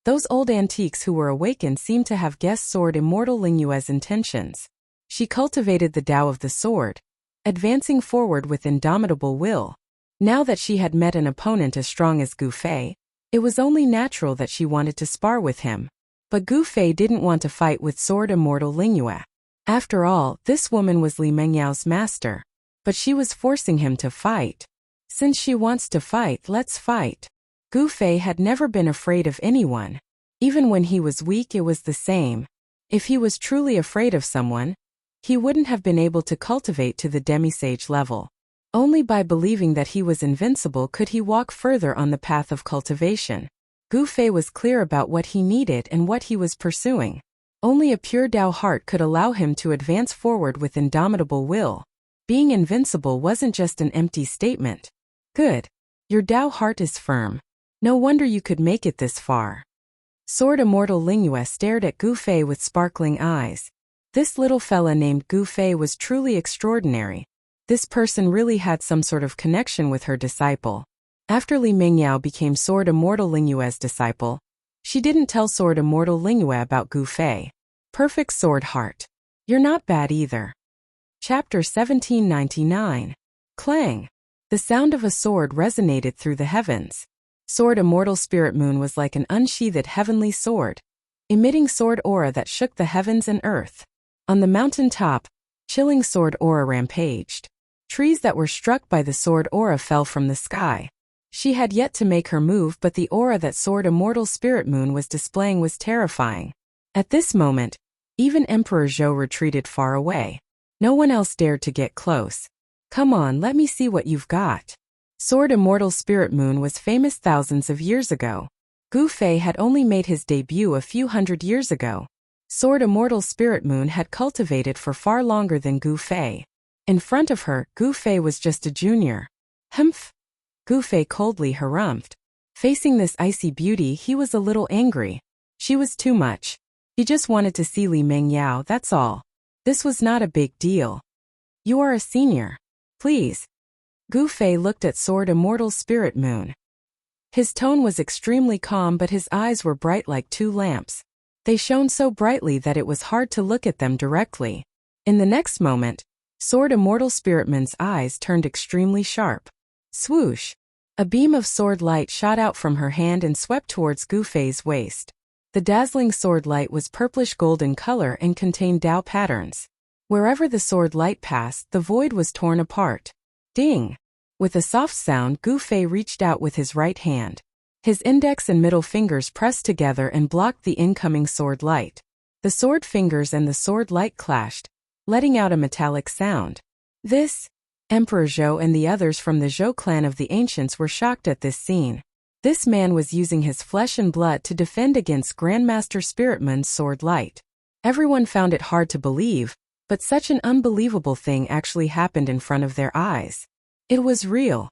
those old antiques who were awakened seemed to have guessed Sword Immortal Lingyue's intentions. She cultivated the Tao of the sword, advancing forward with indomitable will. Now that she had met an opponent as strong as Gu Fei, it was only natural that she wanted to spar with him. But Gu Fei didn't want to fight with Sword Immortal Lingyue. After all, this woman was Li Mengyao's master. But she was forcing him to fight. Since she wants to fight, let's fight. Gu Fei had never been afraid of anyone. Even when he was weak, it was the same. If he was truly afraid of someone, he wouldn't have been able to cultivate to the demisage level. Only by believing that he was invincible could he walk further on the path of cultivation. Gu Fei was clear about what he needed and what he was pursuing. Only a pure Tao heart could allow him to advance forward with indomitable will. Being invincible wasn't just an empty statement. Good. Your Tao heart is firm. No wonder you could make it this far. Sword Immortal Lingyue stared at Gu Fei with sparkling eyes. This little fella named Gu Fei was truly extraordinary. This person really had some sort of connection with her disciple. After Li Mingyao became Sword Immortal Lingyue's disciple, she didn't tell Sword Immortal Lingyue about Gu Fei. Perfect sword heart. You're not bad either. Chapter 1799. Clang. The sound of a sword resonated through the heavens. Sword Immortal Spirit Moon was like an unsheathed heavenly sword, emitting sword aura that shook the heavens and earth. On the mountain top, chilling sword aura rampaged. Trees that were struck by the sword aura fell from the sky. She had yet to make her move, but the aura that Sword Immortal Spirit Moon was displaying was terrifying. At this moment, even Emperor Zhou retreated far away. No one else dared to get close. Come on, let me see what you've got. Sword Immortal Spirit Moon was famous thousands of years ago. Gu Fei had only made his debut a few hundred years ago. Sword Immortal Spirit Moon had cultivated for far longer than Gu Fei. In front of her, Gu Fei was just a junior. Humph! Gu Fei coldly harumphed. Facing this icy beauty, he was a little angry. She was too much. He just wanted to see Li Mingyao, that's all. This was not a big deal. You are a senior. Please. Gu Fei looked at Sword Immortal Spirit Moon. His tone was extremely calm, but his eyes were bright like two lamps. They shone so brightly that it was hard to look at them directly. In the next moment, Sword Immortal Spirit Moon's eyes turned extremely sharp. Swoosh! A beam of sword light shot out from her hand and swept towards Gu Fei's waist. The dazzling sword light was purplish golden color and contained Tao patterns. Wherever the sword light passed, the void was torn apart. Ding! With a soft sound, Gu Fei reached out with his right hand. His index and middle fingers pressed together and blocked the incoming sword light. The sword fingers and the sword light clashed, letting out a metallic sound. This? Emperor Zhou and the others from the Zhou clan of the ancients were shocked at this scene. This man was using his flesh and blood to defend against Grandmaster Spirit Moon's sword light. Everyone found it hard to believe, but such an unbelievable thing actually happened in front of their eyes. It was real.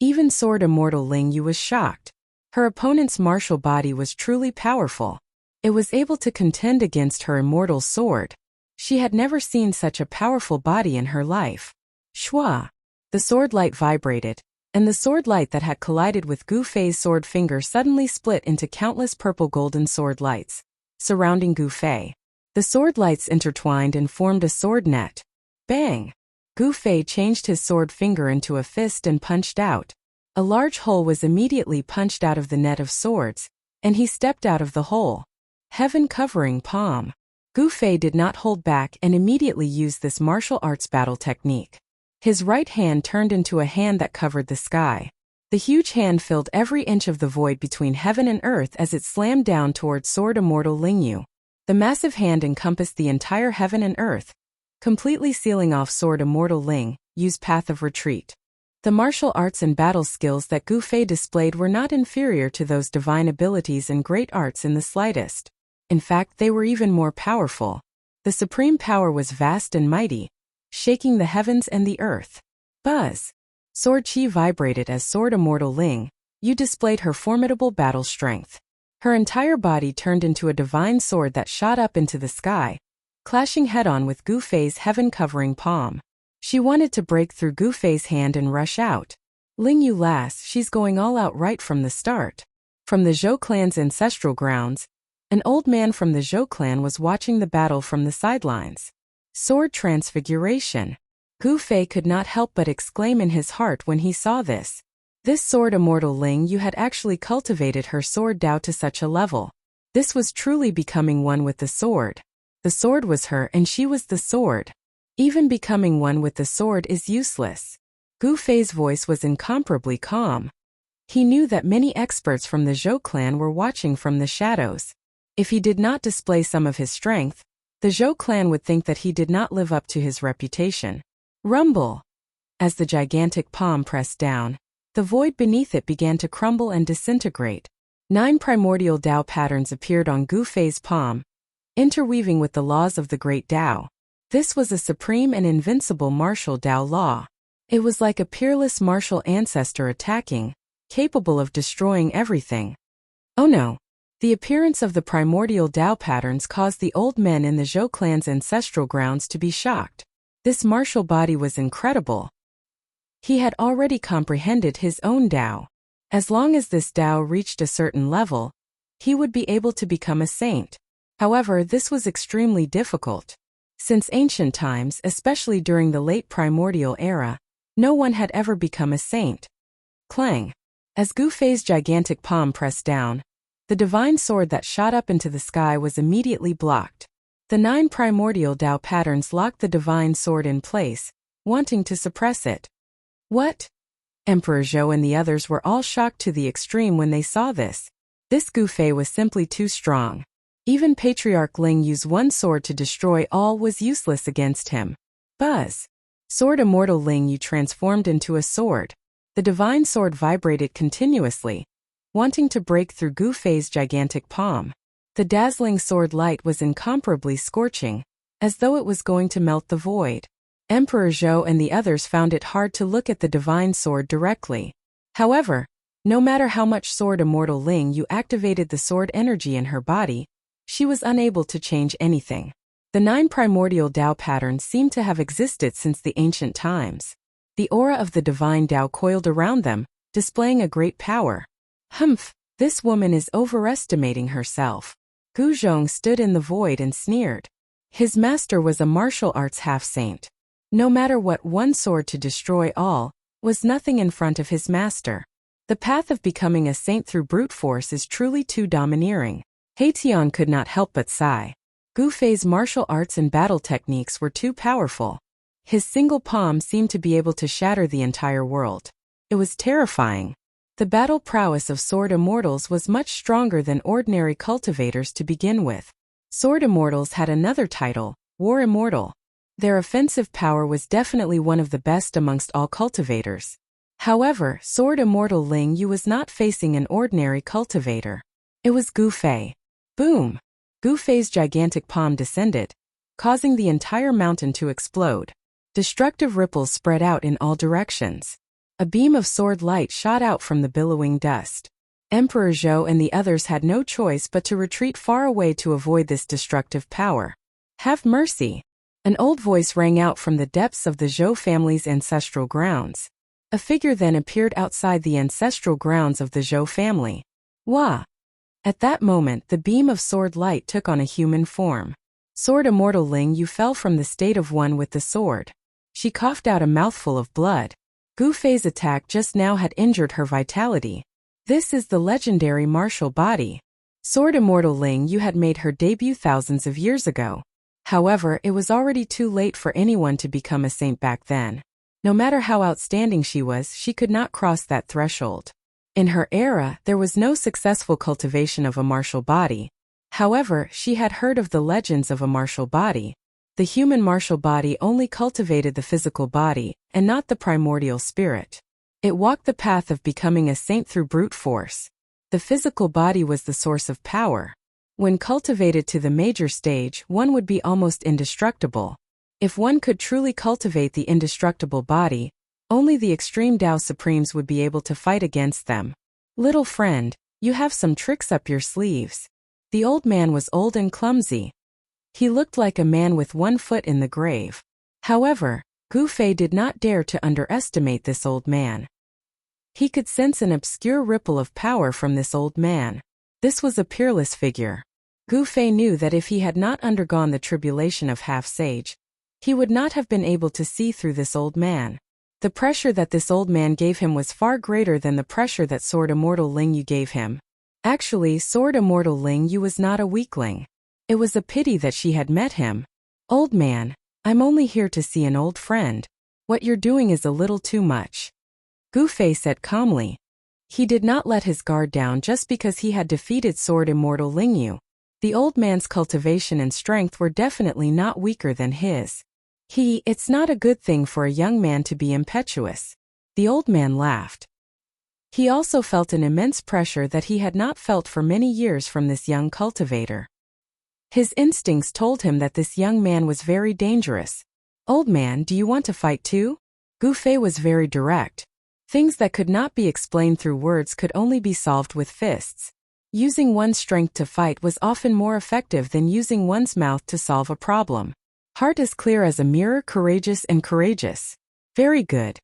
Even Sword Immortal Ling Yu was shocked. Her opponent's martial body was truly powerful. It was able to contend against her immortal sword. She had never seen such a powerful body in her life. Shwa! The sword light vibrated, and the sword light that had collided with Gu Fei's sword finger suddenly split into countless purple golden sword lights, surrounding Gu Fei. The sword lights intertwined and formed a sword net. Bang! Gu Fei changed his sword finger into a fist and punched out. A large hole was immediately punched out of the net of swords, and he stepped out of the hole. Heaven covering palm. Gu Fei did not hold back and immediately used this martial arts battle technique. His right hand turned into a hand that covered the sky. The huge hand filled every inch of the void between heaven and earth as it slammed down towards Sword Immortal Lingyu. The massive hand encompassed the entire heaven and earth, completely sealing off Sword Immortal Ling Yu's path of retreat. The martial arts and battle skills that Gu Fei displayed were not inferior to those divine abilities and great arts in the slightest. In fact, they were even more powerful. The supreme power was vast and mighty, shaking the heavens and the earth. Buzz! Sword chi vibrated as Sword Immortal Ling Yu displayed her formidable battle strength. Her entire body turned into a divine sword that shot up into the sky, clashing head-on with Gu Fei's heaven-covering palm. She wanted to break through Gu Fei's hand and rush out. Ling Yu laughs, she's going all out right from the start. From the Zhou clan's ancestral grounds, an old man from the Zhou clan was watching the battle from the sidelines. Sword transfiguration. Gu Fei could not help but exclaim in his heart when he saw this. This Sword Immortal Ling Yu had actually cultivated her sword Dao to such a level. This was truly becoming one with the sword. The sword was her and she was the sword. Even becoming one with the sword is useless. Gu Fei's voice was incomparably calm. He knew that many experts from the Zhou clan were watching from the shadows. If he did not display some of his strength, the Zhou clan would think that he did not live up to his reputation. Rumble! As the gigantic palm pressed down, the void beneath it began to crumble and disintegrate. 9 primordial Dao patterns appeared on Gu Fei's palm, interweaving with the laws of the great Dao. This was a supreme and invincible martial Dao law. It was like a peerless martial ancestor attacking, capable of destroying everything. Oh no! The appearance of the primordial Dao patterns caused the old men in the Zhou clan's ancestral grounds to be shocked. This martial body was incredible. He had already comprehended his own Dao. As long as this Dao reached a certain level, he would be able to become a saint. However, this was extremely difficult. Since ancient times, especially during the late primordial era, no one had ever become a saint. Clang! As Gu Fei's gigantic palm pressed down, the divine sword that shot up into the sky was immediately blocked. The 9 primordial Dao patterns locked the divine sword in place, wanting to suppress it. What? Emperor Zhou and the others were all shocked to the extreme when they saw this. This Gu Fei was simply too strong. Even Patriarch Ling Yu's one sword to destroy all was useless against him. Buzz! Sword Immortal Ling Yu transformed into a sword. The divine sword vibrated continuously, wanting to break through Gu Fei's gigantic palm. The dazzling sword light was incomparably scorching, as though it was going to melt the void. Emperor Zhou and the others found it hard to look at the divine sword directly. However, no matter how much Sword Immortal Ling Yu activated the sword energy in her body, she was unable to change anything. The 9 primordial Dao patterns seemed to have existed since the ancient times. The aura of the divine Dao coiled around them, displaying a great power. Humph, this woman is overestimating herself. Gu Zhong stood in the void and sneered. His master was a martial arts half-saint. No matter what, one sword to destroy all was nothing in front of his master. The path of becoming a saint through brute force is truly too domineering. Haitian could not help but sigh. Gu Fei's martial arts and battle techniques were too powerful. His single palm seemed to be able to shatter the entire world. It was terrifying. The battle prowess of Sword Immortals was much stronger than ordinary cultivators to begin with. Sword Immortals had another title, War Immortal. Their offensive power was definitely one of the best amongst all cultivators. However, Sword Immortal Ling Yu was not facing an ordinary cultivator. It was Gu Fei. Boom! Gu Fei's gigantic palm descended, causing the entire mountain to explode. Destructive ripples spread out in all directions. A beam of sword light shot out from the billowing dust. Emperor Zhou and the others had no choice but to retreat far away to avoid this destructive power. Have mercy! An old voice rang out from the depths of the Zhou family's ancestral grounds. A figure then appeared outside the ancestral grounds of the Zhou family. Wah! At that moment, the beam of sword light took on a human form. Sword Immortal Ling Yu fell from the state of one with the sword. She coughed out a mouthful of blood. Gu Fei's attack just now had injured her vitality. This is the legendary martial body. Sword Immortal Ling Yu had made her debut thousands of years ago. However, it was already too late for anyone to become a saint back then. No matter how outstanding she was, she could not cross that threshold. In her era, there was no successful cultivation of a martial body. However, she had heard of the legends of a martial body. The human martial body only cultivated the physical body, and not the primordial spirit. It walked the path of becoming a saint through brute force. The physical body was the source of power. When cultivated to the major stage, one would be almost indestructible. If one could truly cultivate the indestructible body, only the extreme Tao Supremes would be able to fight against them. Little friend, you have some tricks up your sleeves. The old man was old and clumsy. He looked like a man with one foot in the grave. However, Gu Fei did not dare to underestimate this old man. He could sense an obscure ripple of power from this old man. This was a peerless figure. Gu Fei knew that if he had not undergone the tribulation of half-sage, he would not have been able to see through this old man. The pressure that this old man gave him was far greater than the pressure that Sword Immortal Ling Yu gave him. Actually, Sword Immortal Ling Yu was not a weakling. It was a pity that she had met him. Old man, I'm only here to see an old friend. What you're doing is a little too much. Gu Fei said calmly. He did not let his guard down just because he had defeated Sword Immortal Ling Yu. The old man's cultivation and strength were definitely not weaker than his. It's not a good thing for a young man to be impetuous. The old man laughed. He also felt an immense pressure that he had not felt for many years from this young cultivator. His instincts told him that this young man was very dangerous. "Old man, do you want to fight too?" Gufei was very direct. Things that could not be explained through words could only be solved with fists. Using one's strength to fight was often more effective than using one's mouth to solve a problem. Heart as clear as a mirror, courageous and courageous. Very good.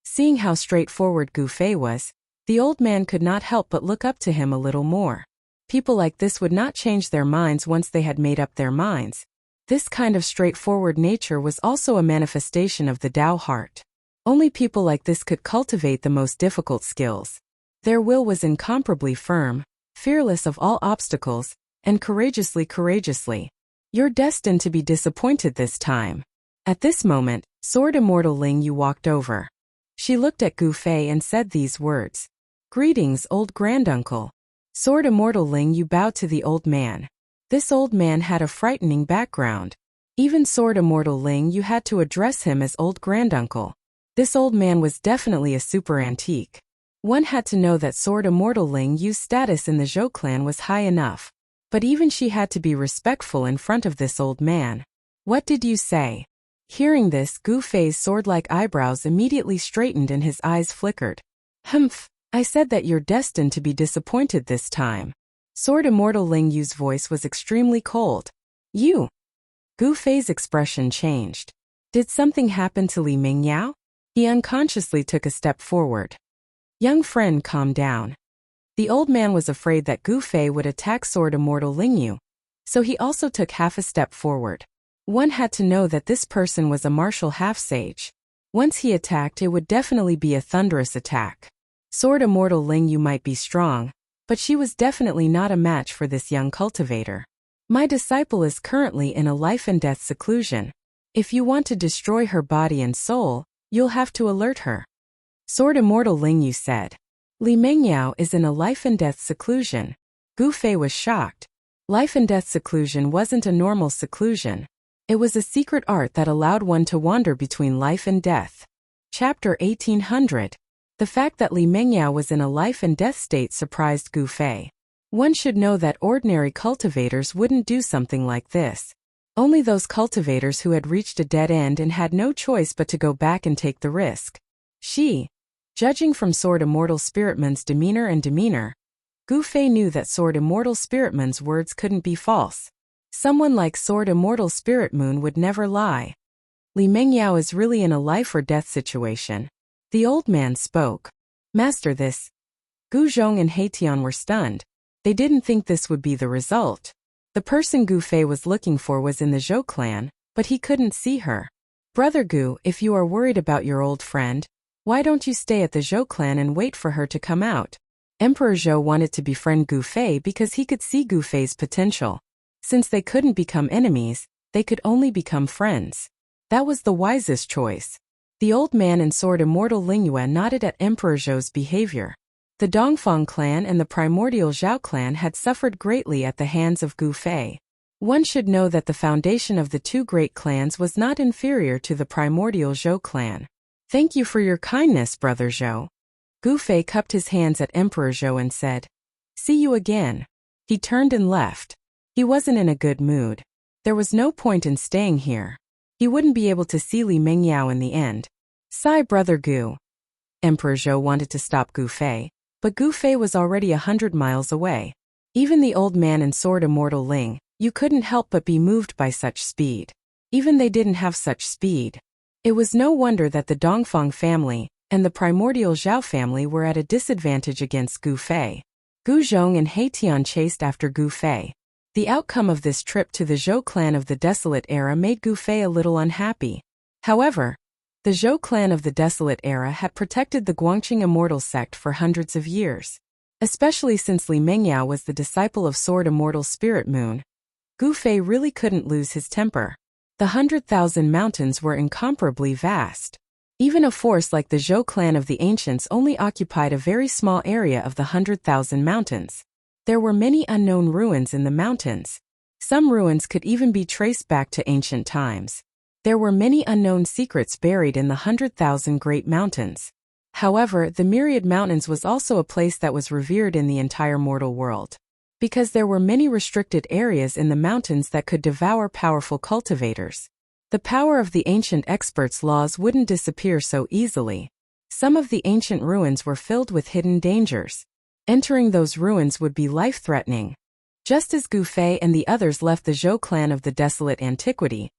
Seeing how straightforward Gufei was, the old man could not help but look up to him a little more. People like this would not change their minds once they had made up their minds. This kind of straightforward nature was also a manifestation of the Tao heart. Only people like this could cultivate the most difficult skills. Their will was incomparably firm, fearless of all obstacles, and courageously. "You're destined to be disappointed this time." At this moment, Sword Immortal Ling Yu walked over. She looked at Gufei and said these words. "Greetings, old granduncle." Sword Immortal Ling Yu bowed to the old man. This old man had a frightening background. Even Sword Immortal Ling Yu had to address him as old granduncle. This old man was definitely a super antique. One had to know that Sword Immortal Ling Yu's status in the Zhou clan was high enough. But even she had to be respectful in front of this old man. "What did you say?" Hearing this, Gufei's sword-like eyebrows immediately straightened and his eyes flickered. "Humph, I said that you're destined to be disappointed this time." Sword Immortal Ling Yu's voice was extremely cold. "You?" Gufei's expression changed. Did something happen to Li Mingyao? He unconsciously took a step forward. "Young friend, calm down." The old man was afraid that Gufei would attack Sword Immortal Ling Yu, so he also took half a step forward. One had to know that this person was a martial half-sage. Once he attacked, it would definitely be a thunderous attack. Sword Immortal Ling Yu might be strong, but she was definitely not a match for this young cultivator. "My disciple is currently in a life and death seclusion. If you want to destroy her body and soul, you'll have to alert her." Sword Immortal Ling Yu said. "Li Mingyao is in a life and death seclusion." Gufei was shocked. Life and death seclusion wasn't a normal seclusion. It was a secret art that allowed one to wander between life and death. Chapter 1800. The fact that Li Mingyao was in a life and death state surprised Gufei. One should know that ordinary cultivators wouldn't do something like this. Only those cultivators who had reached a dead end and had no choice but to go back and take the risk. Judging from Sword Immortal Spiritman's demeanor, Gufei knew that Sword Immortal Spiritman's words couldn't be false. Someone like Sword Immortal Spirit Moon would never lie. Li Mingyao is really in a life or death situation. The old man spoke. "Master, this." Gu Zhong and Heitian were stunned. They didn't think this would be the result. The person Gufei was looking for was in the Zhou clan, but he couldn't see her. "Brother Gu, if you are worried about your old friend, why don't you stay at the Zhou clan and wait for her to come out?" Emperor Zhou wanted to befriend Gufei because he could see Gufei's potential. Since they couldn't become enemies, they could only become friends. That was the wisest choice. The old man and Sword Immortal Ling Yu nodded at Emperor Zhou's behavior. The Dongfang clan and the primordial Zhao clan had suffered greatly at the hands of Gufei. One should know that the foundation of the two great clans was not inferior to the primordial Zhou clan. "Thank you for your kindness, Brother Zhou." Gufei cupped his hands at Emperor Zhou and said, "See you again." He turned and left. He wasn't in a good mood. There was no point in staying here. He wouldn't be able to see Li Mingyao in the end. "Sigh, Brother Gu." Emperor Zhou wanted to stop Gufei, but Gufei was already 100 miles away. Even the old man and Sword Immortal Ling Yu couldn't help but be moved by such speed. Even they didn't have such speed. It was no wonder that the Dongfang family and the primordial Zhao family were at a disadvantage against Gufei. Gu Zhong and Heitian chased after Gufei. The outcome of this trip to the Zhou clan of the Desolate Era made Gufei a little unhappy. However, the Zhou clan of the Desolate Era had protected the Guangqing Immortal sect for hundreds of years. Especially since Li Mingyao was the disciple of Sword Immortal Spirit Moon, Gufei really couldn't lose his temper. The 100,000 mountains were incomparably vast. Even a force like the Zhou clan of the ancients only occupied a very small area of the 100,000 mountains. There were many unknown ruins in the mountains. Some ruins could even be traced back to ancient times. There were many unknown secrets buried in the 100,000 Great Mountains. However, the Myriad Mountains was also a place that was revered in the entire mortal world. Because there were many restricted areas in the mountains that could devour powerful cultivators. The power of the ancient experts' laws wouldn't disappear so easily. Some of the ancient ruins were filled with hidden dangers. Entering those ruins would be life-threatening. Just as Gu Fei and the others left the Zhou clan of the desolate antiquity,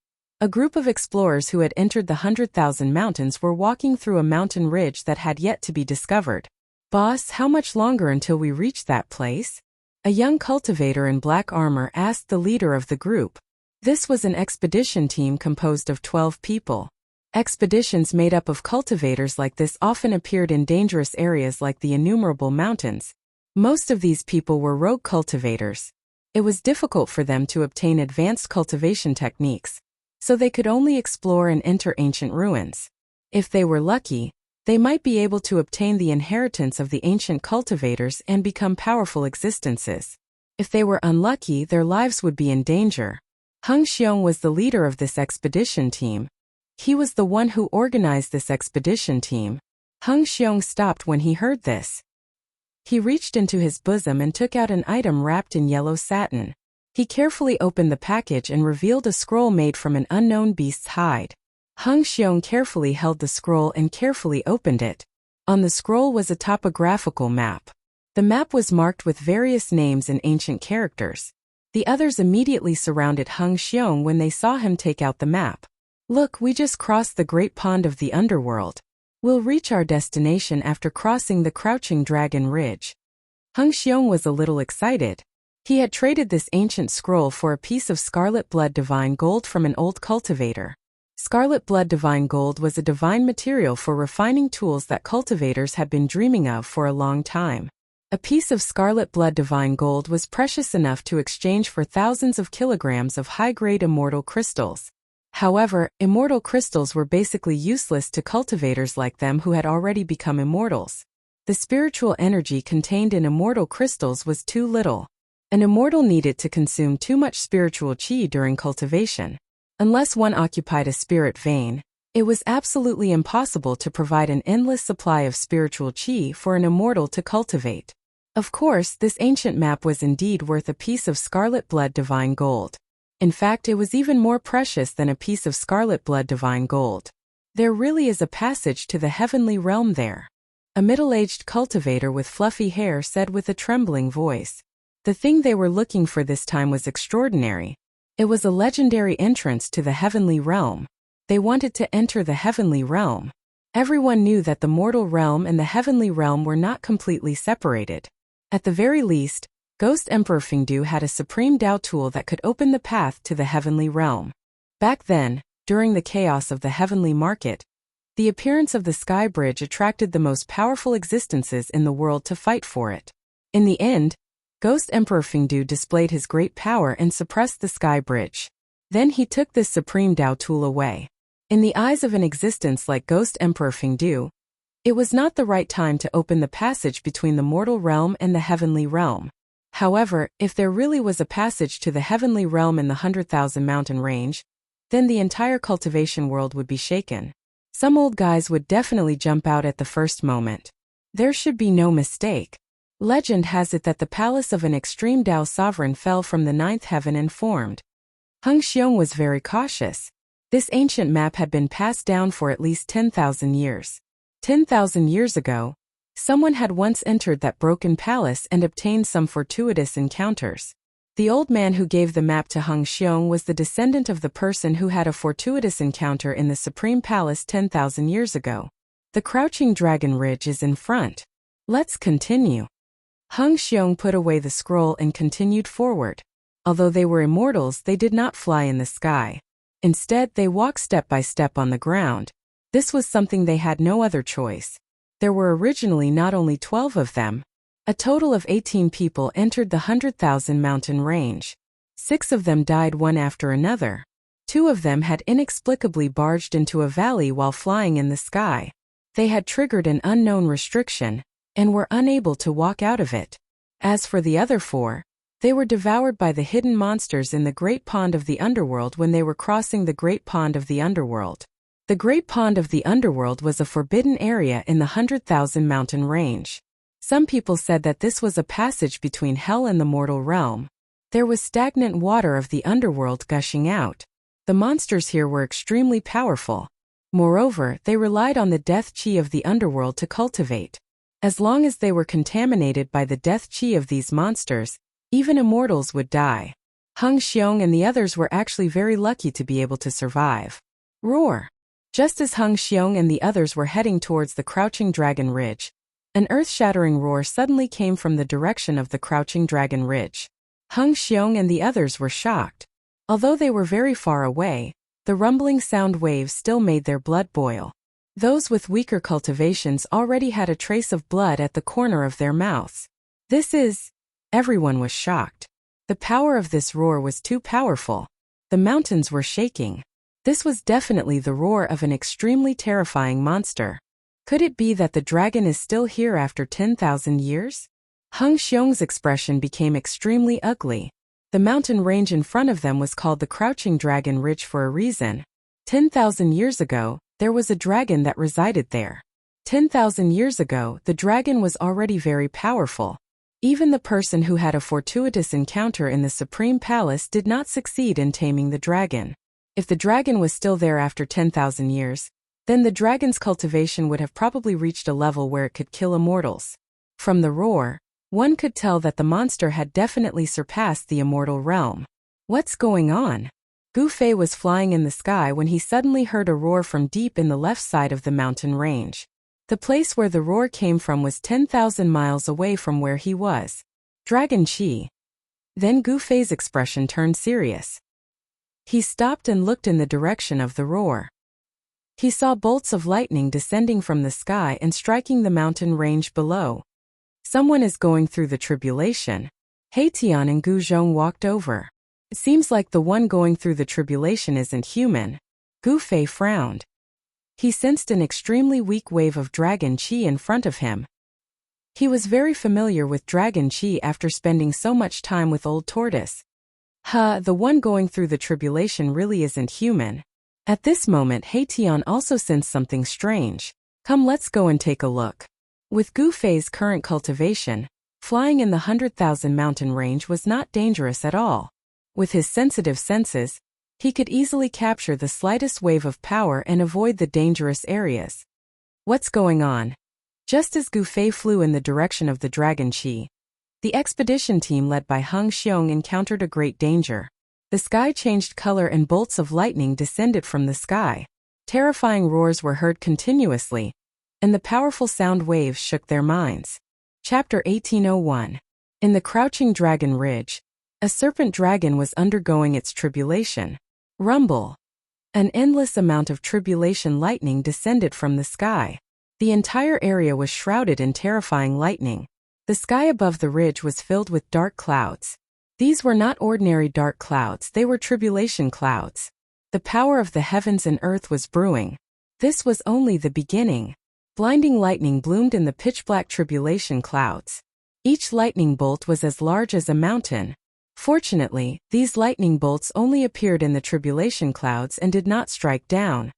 a group of explorers who had entered the 100,000 mountains were walking through a mountain ridge that had yet to be discovered. "Boss, how much longer until we reach that place?" A young cultivator in black armor asked the leader of the group. This was an expedition team composed of 12 people. Expeditions made up of cultivators like this often appeared in dangerous areas like the innumerable mountains. Most of these people were rogue cultivators. It was difficult for them to obtain advanced cultivation techniques, so they could only explore and enter ancient ruins. If they were lucky, they might be able to obtain the inheritance of the ancient cultivators and become powerful existences. If they were unlucky, their lives would be in danger. Hung Xiong was the leader of this expedition team. He was the one who organized this expedition team. Hung Xiong stopped when he heard this. He reached into his bosom and took out an item wrapped in yellow satin. He carefully opened the package and revealed a scroll made from an unknown beast's hide. Hung Xiong carefully held the scroll and carefully opened it. On the scroll was a topographical map. The map was marked with various names in ancient characters. The others immediately surrounded Hung Xiong when they saw him take out the map. "Look, we just crossed the great pond of the underworld. We'll reach our destination after crossing the Crouching Dragon Ridge." Hung Xiong was a little excited. He had traded this ancient scroll for a piece of scarlet blood divine gold from an old cultivator. Scarlet blood divine gold was a divine material for refining tools that cultivators had been dreaming of for a long time. A piece of scarlet blood divine gold was precious enough to exchange for thousands of kilograms of high-grade immortal crystals. However, immortal crystals were basically useless to cultivators like them who had already become immortals. The spiritual energy contained in immortal crystals was too little. An immortal needed to consume too much spiritual qi during cultivation. Unless one occupied a spirit vein, it was absolutely impossible to provide an endless supply of spiritual qi for an immortal to cultivate. Of course, this ancient map was indeed worth a piece of scarlet blood divine gold. In fact, it was even more precious than a piece of scarlet blood divine gold. There really is a passage to the heavenly realm there. A middle-aged cultivator with fluffy hair said with a trembling voice. The thing they were looking for this time was extraordinary. It was a legendary entrance to the heavenly realm. They wanted to enter the heavenly realm. Everyone knew that the mortal realm and the heavenly realm were not completely separated. At the very least, Ghost Emperor Fengdu had a supreme Dao tool that could open the path to the heavenly realm. Back then, during the chaos of the heavenly market, the appearance of the sky bridge attracted the most powerful existences in the world to fight for it. In the end, Ghost Emperor Fengdu displayed his great power and suppressed the sky bridge. Then he took this supreme Dao tool away. In the eyes of an existence like Ghost Emperor Fengdu, it was not the right time to open the passage between the mortal realm and the heavenly realm. However, if there really was a passage to the heavenly realm in the 100,000 mountain range, then the entire cultivation world would be shaken. Some old guys would definitely jump out at the first moment. There should be no mistake. Legend has it that the palace of an extreme Dao sovereign fell from the 9th heaven and formed. Hung Xiong was very cautious. This ancient map had been passed down for at least 10,000 years. 10,000 years ago, someone had once entered that broken palace and obtained some fortuitous encounters. The old man who gave the map to Hung Xiong was the descendant of the person who had a fortuitous encounter in the Supreme Palace 10,000 years ago. The Crouching Dragon Ridge is in front. Let's continue. Hung Xiong put away the scroll and continued forward. Although they were immortals, they did not fly in the sky. Instead, they walked step by step on the ground. This was something they had no other choice. There were originally not only 12 of them. A total of 18 people entered the 100,000 mountain range. 6 of them died one after another. 2 of them had inexplicably barged into a valley while flying in the sky. They had triggered an unknown restriction and were unable to walk out of it. As for the other 4, they were devoured by the hidden monsters in the Great Pond of the Underworld when they were crossing the Great Pond of the Underworld. The Great Pond of the Underworld was a forbidden area in the 100,000 mountain range. Some people said that this was a passage between hell and the mortal realm. There was stagnant water of the underworld gushing out. The monsters here were extremely powerful. Moreover, they relied on the death chi of the underworld to cultivate. As long as they were contaminated by the death chi of these monsters, even immortals would die. Hung Xiong and the others were actually very lucky to be able to survive. Roar! Just as Hung Xiong and the others were heading towards the Crouching Dragon Ridge, an earth-shattering roar suddenly came from the direction of the Crouching Dragon Ridge. Hung Xiong and the others were shocked. Although they were very far away, the rumbling sound waves still made their blood boil. Those with weaker cultivations already had a trace of blood at the corner of their mouths. Everyone was shocked. The power of this roar was too powerful. The mountains were shaking. This was definitely the roar of an extremely terrifying monster. Could it be that the dragon is still here after 10,000 years? Hung Xiong's expression became extremely ugly. The mountain range in front of them was called the Crouching Dragon Ridge for a reason. 10,000 years ago, there was a dragon that resided there. 10,000 years ago, the dragon was already very powerful. Even the person who had a fortuitous encounter in the Supreme Palace did not succeed in taming the dragon. If the dragon was still there after 10,000 years, then the dragon's cultivation would have probably reached a level where it could kill immortals. From the roar, one could tell that the monster had definitely surpassed the immortal realm. What's going on? Gu Fei was flying in the sky when he suddenly heard a roar from deep in the left side of the mountain range. The place where the roar came from was 10,000 miles away from where he was. Dragon Chi. Then Gu Fei's expression turned serious. He stopped and looked in the direction of the roar. He saw bolts of lightning descending from the sky and striking the mountain range below. Someone is going through the tribulation. Heitian and Gu Zhong walked over. It seems like the one going through the tribulation isn't human. Gu Fei frowned. He sensed an extremely weak wave of dragon chi in front of him. He was very familiar with dragon chi after spending so much time with Old Tortoise. The one going through the tribulation really isn't human. At this moment, Heitian also sensed something strange. Come, let's go and take a look. With Gu Fei's current cultivation, flying in the 100,000 mountain range was not dangerous at all. With his sensitive senses, he could easily capture the slightest wave of power and avoid the dangerous areas. What's going on? Just as Gu Fei flew in the direction of the dragon chi, the expedition team led by Hung Xiong encountered a great danger. The sky changed color and bolts of lightning descended from the sky. Terrifying roars were heard continuously, and the powerful sound waves shook their minds. Chapter 1801. In the Crouching Dragon Ridge, a serpent dragon was undergoing its tribulation. Rumble. An endless amount of tribulation lightning descended from the sky. The entire area was shrouded in terrifying lightning. The sky above the ridge was filled with dark clouds. These were not ordinary dark clouds, they were tribulation clouds. The power of the heavens and earth was brewing. This was only the beginning. Blinding lightning bloomed in the pitch-black tribulation clouds. Each lightning bolt was as large as a mountain. Fortunately, these lightning bolts only appeared in the tribulation clouds and did not strike down.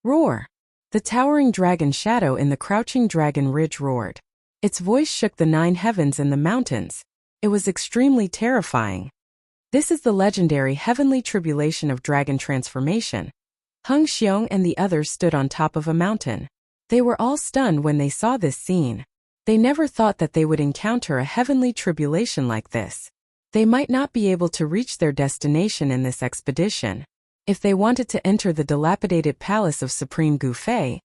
Roar! The towering dragon shadow in the Crouching Dragon Ridge roared. Its voice shook the 9 heavens and the mountains. It was extremely terrifying. This is the legendary heavenly tribulation of dragon transformation. Hung Xiong and the others stood on top of a mountain. They were all stunned when they saw this scene. They never thought that they would encounter a heavenly tribulation like this. They might not be able to reach their destination in this expedition. If they wanted to enter the dilapidated palace of Supreme Gu Fei,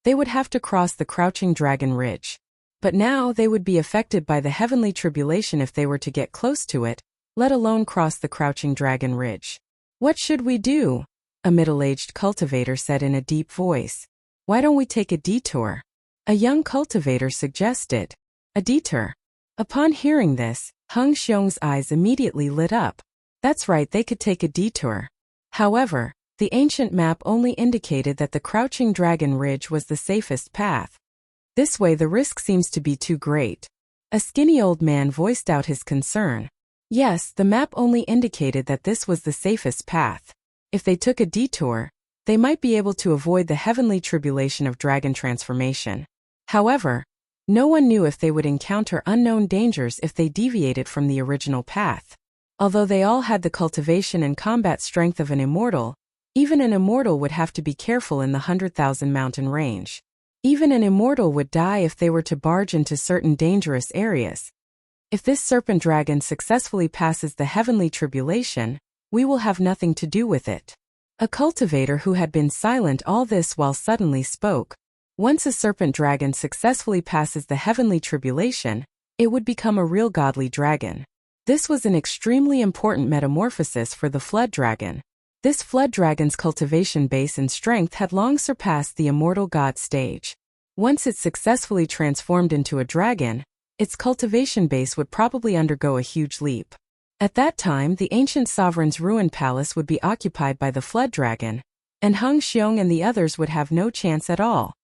they would have to cross the Crouching Dragon Ridge. But now they would be affected by the heavenly tribulation if they were to get close to it, let alone cross the Crouching Dragon Ridge. What should we do? A middle-aged cultivator said in a deep voice. Why don't we take a detour? A young cultivator suggested. A detour. Upon hearing this, Hung Xiong's eyes immediately lit up. That's right, they could take a detour. However, the ancient map only indicated that the Crouching Dragon Ridge was the safest path. This way the risk seems to be too great. A skinny old man voiced out his concern. Yes, the map only indicated that this was the safest path. If they took a detour, they might be able to avoid the heavenly tribulation of dragon transformation. However, no one knew if they would encounter unknown dangers if they deviated from the original path. Although they all had the cultivation and combat strength of an immortal, even an immortal would have to be careful in the 100,000 mountain range. Even an immortal would die if they were to barge into certain dangerous areas. If this serpent dragon successfully passes the heavenly tribulation, we will have nothing to do with it. A cultivator who had been silent all this while suddenly spoke. Once a serpent dragon successfully passes the heavenly tribulation, it would become a real godly dragon. This was an extremely important metamorphosis for the flood dragon. This flood dragon's cultivation base and strength had long surpassed the immortal god stage. Once it successfully transformed into a dragon, its cultivation base would probably undergo a huge leap. At that time, the ancient sovereign's ruined palace would be occupied by the flood dragon, and Hung Xiong and the others would have no chance at all.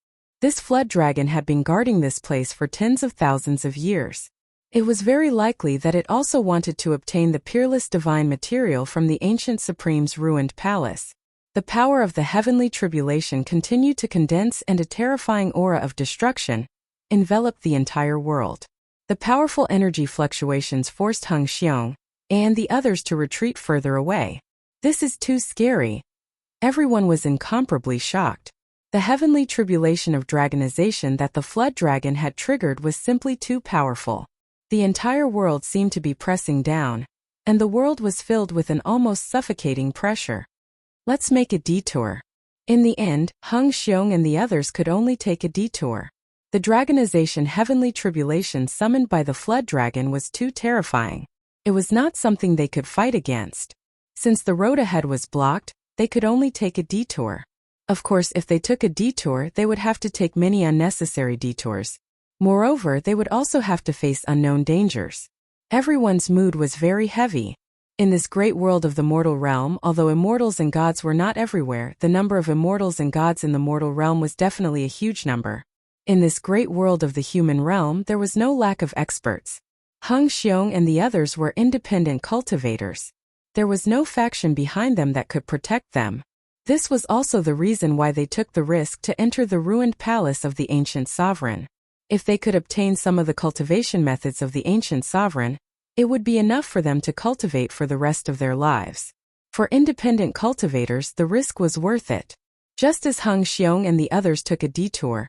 This flood dragon had been guarding this place for tens of thousands of years. It was very likely that it also wanted to obtain the peerless divine material from the ancient supreme's ruined palace. The power of the heavenly tribulation continued to condense, and a terrifying aura of destruction enveloped the entire world. The powerful energy fluctuations forced Hung Xiong and the others to retreat further away. This is too scary. Everyone was incomparably shocked. The heavenly tribulation of dragonization that the flood dragon had triggered was simply too powerful. The entire world seemed to be pressing down, and the world was filled with an almost suffocating pressure. Let's make a detour. In the end, Hung Xiong and the others could only take a detour. The dragonization heavenly tribulation summoned by the flood dragon was too terrifying. It was not something they could fight against. Since the road ahead was blocked, they could only take a detour. Of course, if they took a detour, they would have to take many unnecessary detours. Moreover, they would also have to face unknown dangers. Everyone's mood was very heavy. In this great world of the mortal realm, although immortals and gods were not everywhere, the number of immortals and gods in the mortal realm was definitely a huge number. In this great world of the human realm, there was no lack of experts. Hung Xiong and the others were independent cultivators. There was no faction behind them that could protect them. This was also the reason why they took the risk to enter the ruined palace of the ancient sovereign. If they could obtain some of the cultivation methods of the ancient sovereign, it would be enough for them to cultivate for the rest of their lives. For independent cultivators, the risk was worth it. Just as Hung Xiong and the others took a detour,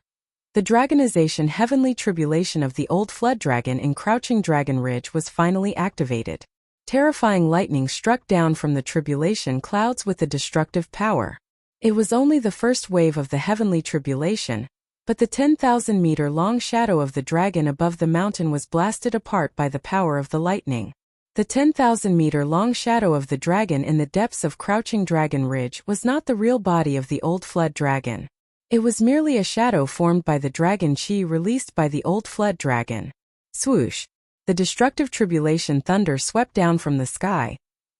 the dragonization heavenly tribulation of the old flood dragon in Crouching Dragon Ridge was finally activated. Terrifying lightning struck down from the tribulation clouds with a destructive power. It was only the first wave of the heavenly tribulation, but the 10,000-meter-long shadow of the dragon above the mountain was blasted apart by the power of the lightning. The 10,000-meter-long shadow of the dragon in the depths of Crouching Dragon Ridge was not the real body of the old flood dragon. It was merely a shadow formed by the dragon chi released by the old flood dragon. Swoosh! The destructive tribulation thunder swept down from the sky,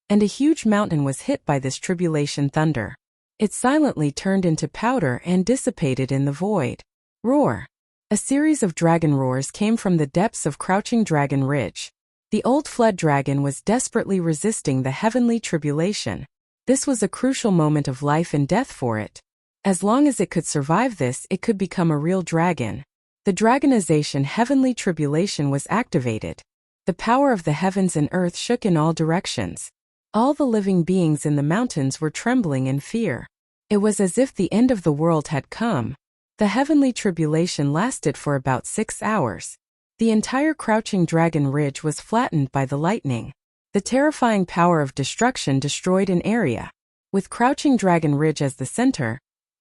and a huge mountain was hit by this tribulation thunder. It silently turned into powder and dissipated in the void. Roar! A series of dragon roars came from the depths of Crouching Dragon Ridge. The old flood dragon was desperately resisting the heavenly tribulation. This was a crucial moment of life and death for it. As long as it could survive this, it could become a real dragon. The dragonization heavenly tribulation was activated. The power of the heavens and earth shook in all directions. All the living beings in the mountains were trembling in fear. It was as if the end of the world had come. The heavenly tribulation lasted for about 6 hours. The entire Crouching Dragon Ridge was flattened by the lightning. The terrifying power of destruction destroyed an area. With Crouching Dragon Ridge as the center,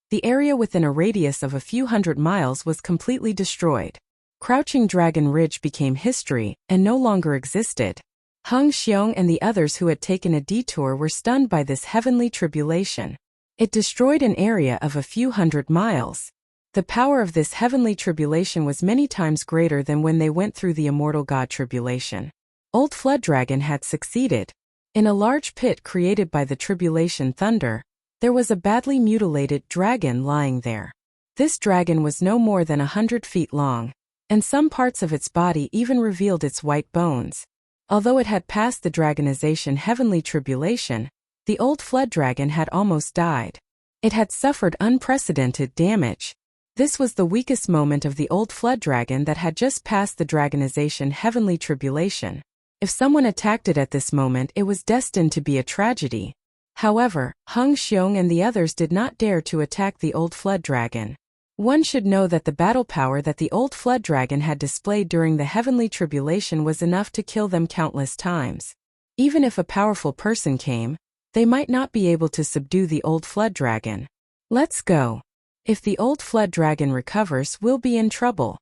the area within a radius of a few hundred miles was completely destroyed. Crouching Dragon Ridge became history and no longer existed. Hung Xiong and the others who had taken a detour were stunned by this heavenly tribulation. It destroyed an area of a few hundred miles. The power of this heavenly tribulation was many times greater than when they went through the immortal god tribulation. Old Flood Dragon had succeeded. In a large pit created by the tribulation thunder, there was a badly mutilated dragon lying there. This dragon was no more than 100 feet long. and some parts of its body even revealed its white bones. Although it had passed the dragonization heavenly tribulation, the old flood dragon had almost died. It had suffered unprecedented damage. This was the weakest moment of the old flood dragon that had just passed the dragonization heavenly tribulation. If someone attacked it at this moment, it was destined to be a tragedy. However, Hung Xiong and the others did not dare to attack the old flood dragon. One should know that the battle power that the old flood dragon had displayed during the heavenly tribulation was enough to kill them countless times. Even if a powerful person came, they might not be able to subdue the old flood dragon. Let's go. If the old flood dragon recovers, we'll be in trouble.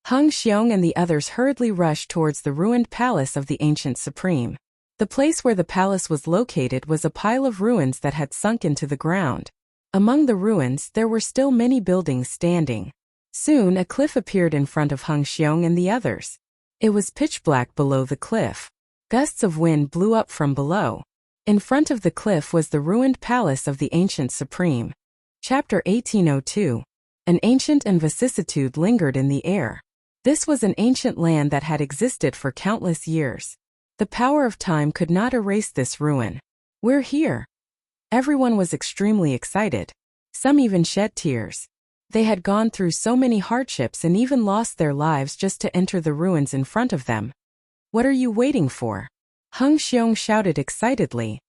Hung Xiong and the others hurriedly rushed towards the ruined palace of the ancient supreme. The place where the palace was located was a pile of ruins that had sunk into the ground. Among the ruins, there were still many buildings standing. Soon a cliff appeared in front of Hung Xiong and the others. It was pitch black below the cliff. Gusts of wind blew up from below. In front of the cliff was the ruined palace of the ancient supreme. Chapter 1802. An ancient and vicissitude lingered in the air. This was an ancient land that had existed for countless years. The power of time could not erase this ruin. We're here. Everyone was extremely excited. Some even shed tears. They had gone through so many hardships and even lost their lives just to enter the ruins in front of them. What are you waiting for? Hung Xiong shouted excitedly.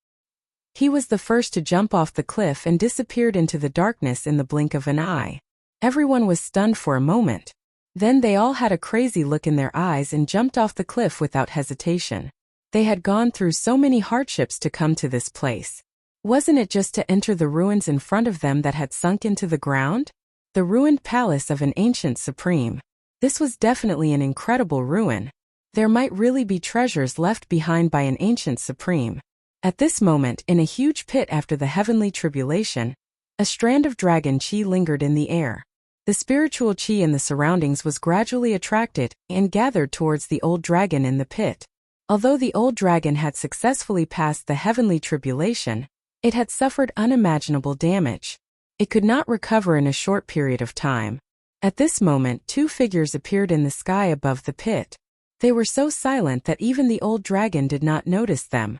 He was the first to jump off the cliff and disappeared into the darkness in the blink of an eye. Everyone was stunned for a moment. Then they all had a crazy look in their eyes and jumped off the cliff without hesitation. They had gone through so many hardships to come to this place. Wasn't it just to enter the ruins in front of them that had sunk into the ground? The ruined palace of an ancient supreme. This was definitely an incredible ruin. There might really be treasures left behind by an ancient supreme. At this moment, in a huge pit after the heavenly tribulation, a strand of dragon qi lingered in the air. The spiritual qi in the surroundings was gradually attracted and gathered towards the old dragon in the pit. Although the old dragon had successfully passed the heavenly tribulation, it had suffered unimaginable damage. It could not recover in a short period of time. At this moment, two figures appeared in the sky above the pit. They were so silent that even the old dragon did not notice them.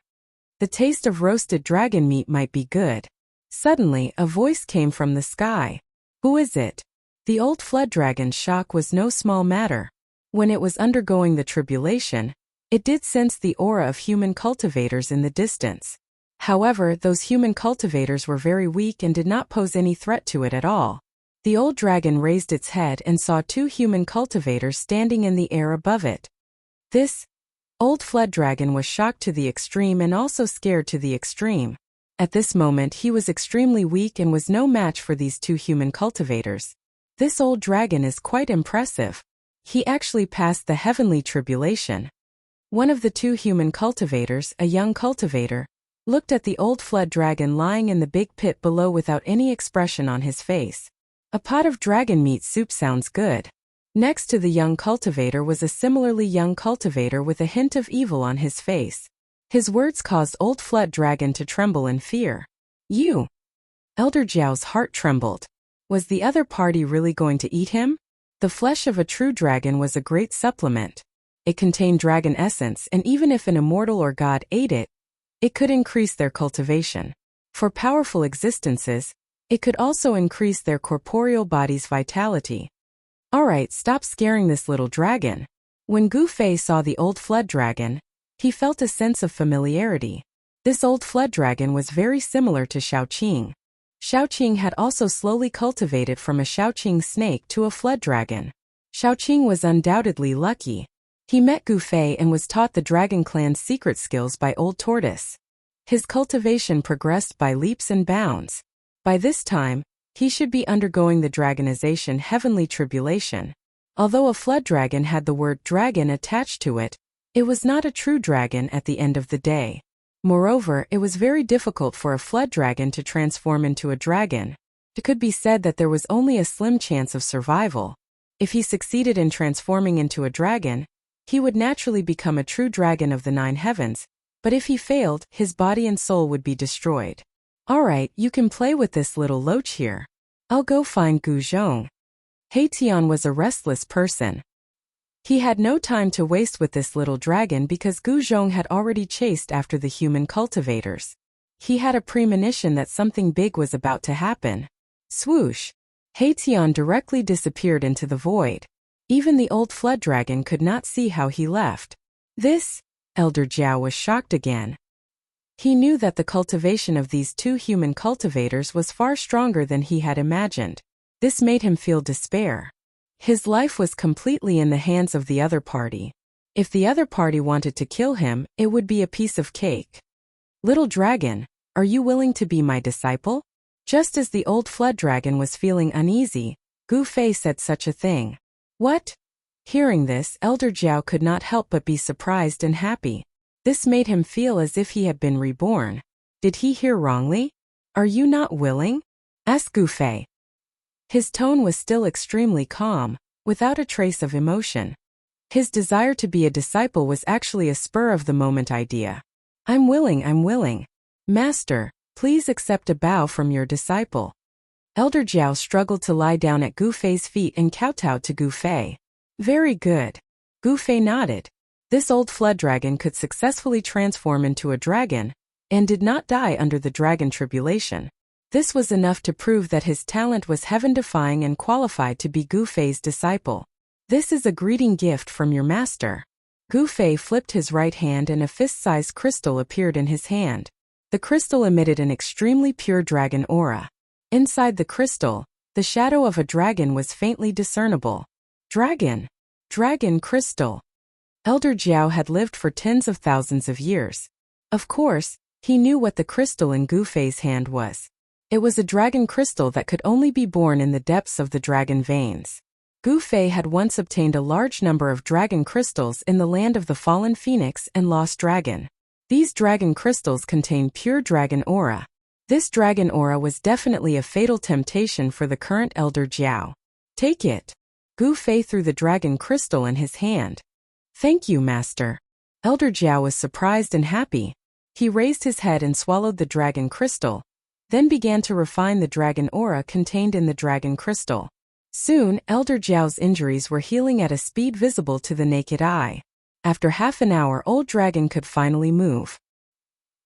The taste of roasted dragon meat might be good. Suddenly, a voice came from the sky. Who is it? The old flood dragon's shock was no small matter. When it was undergoing the tribulation, it did sense the aura of human cultivators in the distance. However, those human cultivators were very weak and did not pose any threat to it at all. The old dragon raised its head and saw two human cultivators standing in the air above it. This old flood dragon was shocked to the extreme and also scared to the extreme. At this moment, he was extremely weak and was no match for these two human cultivators. This old dragon is quite impressive. He actually passed the heavenly tribulation. One of the two human cultivators, a young cultivator, looked at the old flood dragon lying in the big pit below without any expression on his face. A pot of dragon meat soup sounds good. Next to the young cultivator was a similarly young cultivator with a hint of evil on his face. His words caused old flood dragon to tremble in fear. You! Elder Jiao's heart trembled. Was the other party really going to eat him? The flesh of a true dragon was a great supplement. It contained dragon essence, and even if an immortal or god ate it, it could increase their cultivation. For powerful existences, it could also increase their corporeal body's vitality. Alright, stop scaring this little dragon. When Gu Fei saw the old flood dragon, he felt a sense of familiarity. This old flood dragon was very similar to Shaoqing. Shaoqing had also slowly cultivated from a Shaoqing snake to a flood dragon. Shaoqing was undoubtedly lucky. He met Gu Fei and was taught the Dragon Clan's secret skills by Old Tortoise. His cultivation progressed by leaps and bounds. By this time, he should be undergoing the dragonization heavenly tribulation. Although a flood dragon had the word dragon attached to it, it was not a true dragon at the end of the day. Moreover, it was very difficult for a flood dragon to transform into a dragon. It could be said that there was only a slim chance of survival. If he succeeded in transforming into a dragon, he would naturally become a true dragon of the 9 heavens, but if he failed, his body and soul would be destroyed. Alright, you can play with this little loach here. I'll go find Gu Zhong. He Tian was a restless person. He had no time to waste with this little dragon because Gu Zhong had already chased after the human cultivators. He had a premonition that something big was about to happen. Swoosh! Tian directly disappeared into the void. Even the old flood dragon could not see how he left. This? Elder Jiao was shocked again. He knew that the cultivation of these two human cultivators was far stronger than he had imagined. This made him feel despair. His life was completely in the hands of the other party. If the other party wanted to kill him, it would be a piece of cake. Little dragon, are you willing to be my disciple? Just as the old flood dragon was feeling uneasy, Gu Fei said such a thing. What? Hearing this, Elder Jiao could not help but be surprised and happy. This made him feel as if he had been reborn. Did he hear wrongly? Are you not willing? Asked Gu Fei. His tone was still extremely calm, without a trace of emotion. His desire to be a disciple was actually a spur-of-the-moment idea. I'm willing. Master, please accept a bow from your disciple. Elder Jiao struggled to lie down at Gu Fei's feet and kowtowed to Gu Fei. Very good. Gu Fei nodded. This old flood dragon could successfully transform into a dragon, and did not die under the dragon tribulation. This was enough to prove that his talent was heaven-defying and qualified to be Gu Fei's disciple. This is a greeting gift from your master. Gu Fei flipped his right hand and a fist-sized crystal appeared in his hand. The crystal emitted an extremely pure dragon aura. Inside the crystal, the shadow of a dragon was faintly discernible. Dragon crystal. Elder Jiao had lived for tens of thousands of years. Of course, he knew what the crystal in Gu Fei's hand was. It was a dragon crystal that could only be born in the depths of the dragon veins. Gu Fei had once obtained a large number of dragon crystals in the land of the fallen phoenix and lost dragon. These dragon crystals contain pure dragon aura. This dragon aura was definitely a fatal temptation for the current Elder Jiao. Take it. Gu Fei threw the dragon crystal in his hand. Thank you, master. Elder Jiao was surprised and happy. He raised his head and swallowed the dragon crystal, then began to refine the dragon aura contained in the dragon crystal. Soon, Elder Jiao's injuries were healing at a speed visible to the naked eye. After half an hour, Old Dragon could finally move.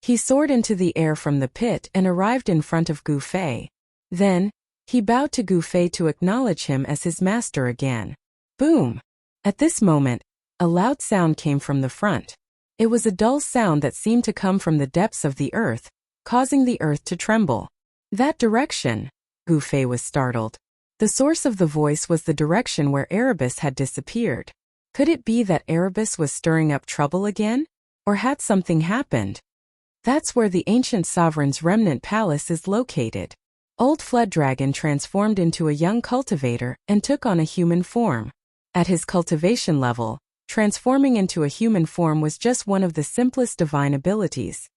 He soared into the air from the pit and arrived in front of Gu Fei. Then, he bowed to Gu Fei to acknowledge him as his master again. Boom! At this moment, a loud sound came from the front. It was a dull sound that seemed to come from the depths of the earth, causing the earth to tremble. That direction? Gu Fei was startled. The source of the voice was the direction where Erebus had disappeared. Could it be that Erebus was stirring up trouble again? Or had something happened? That's where the ancient sovereign's remnant palace is located. Old Flood Dragon transformed into a young cultivator and took on a human form. At his cultivation level, transforming into a human form was just one of the simplest divine abilities.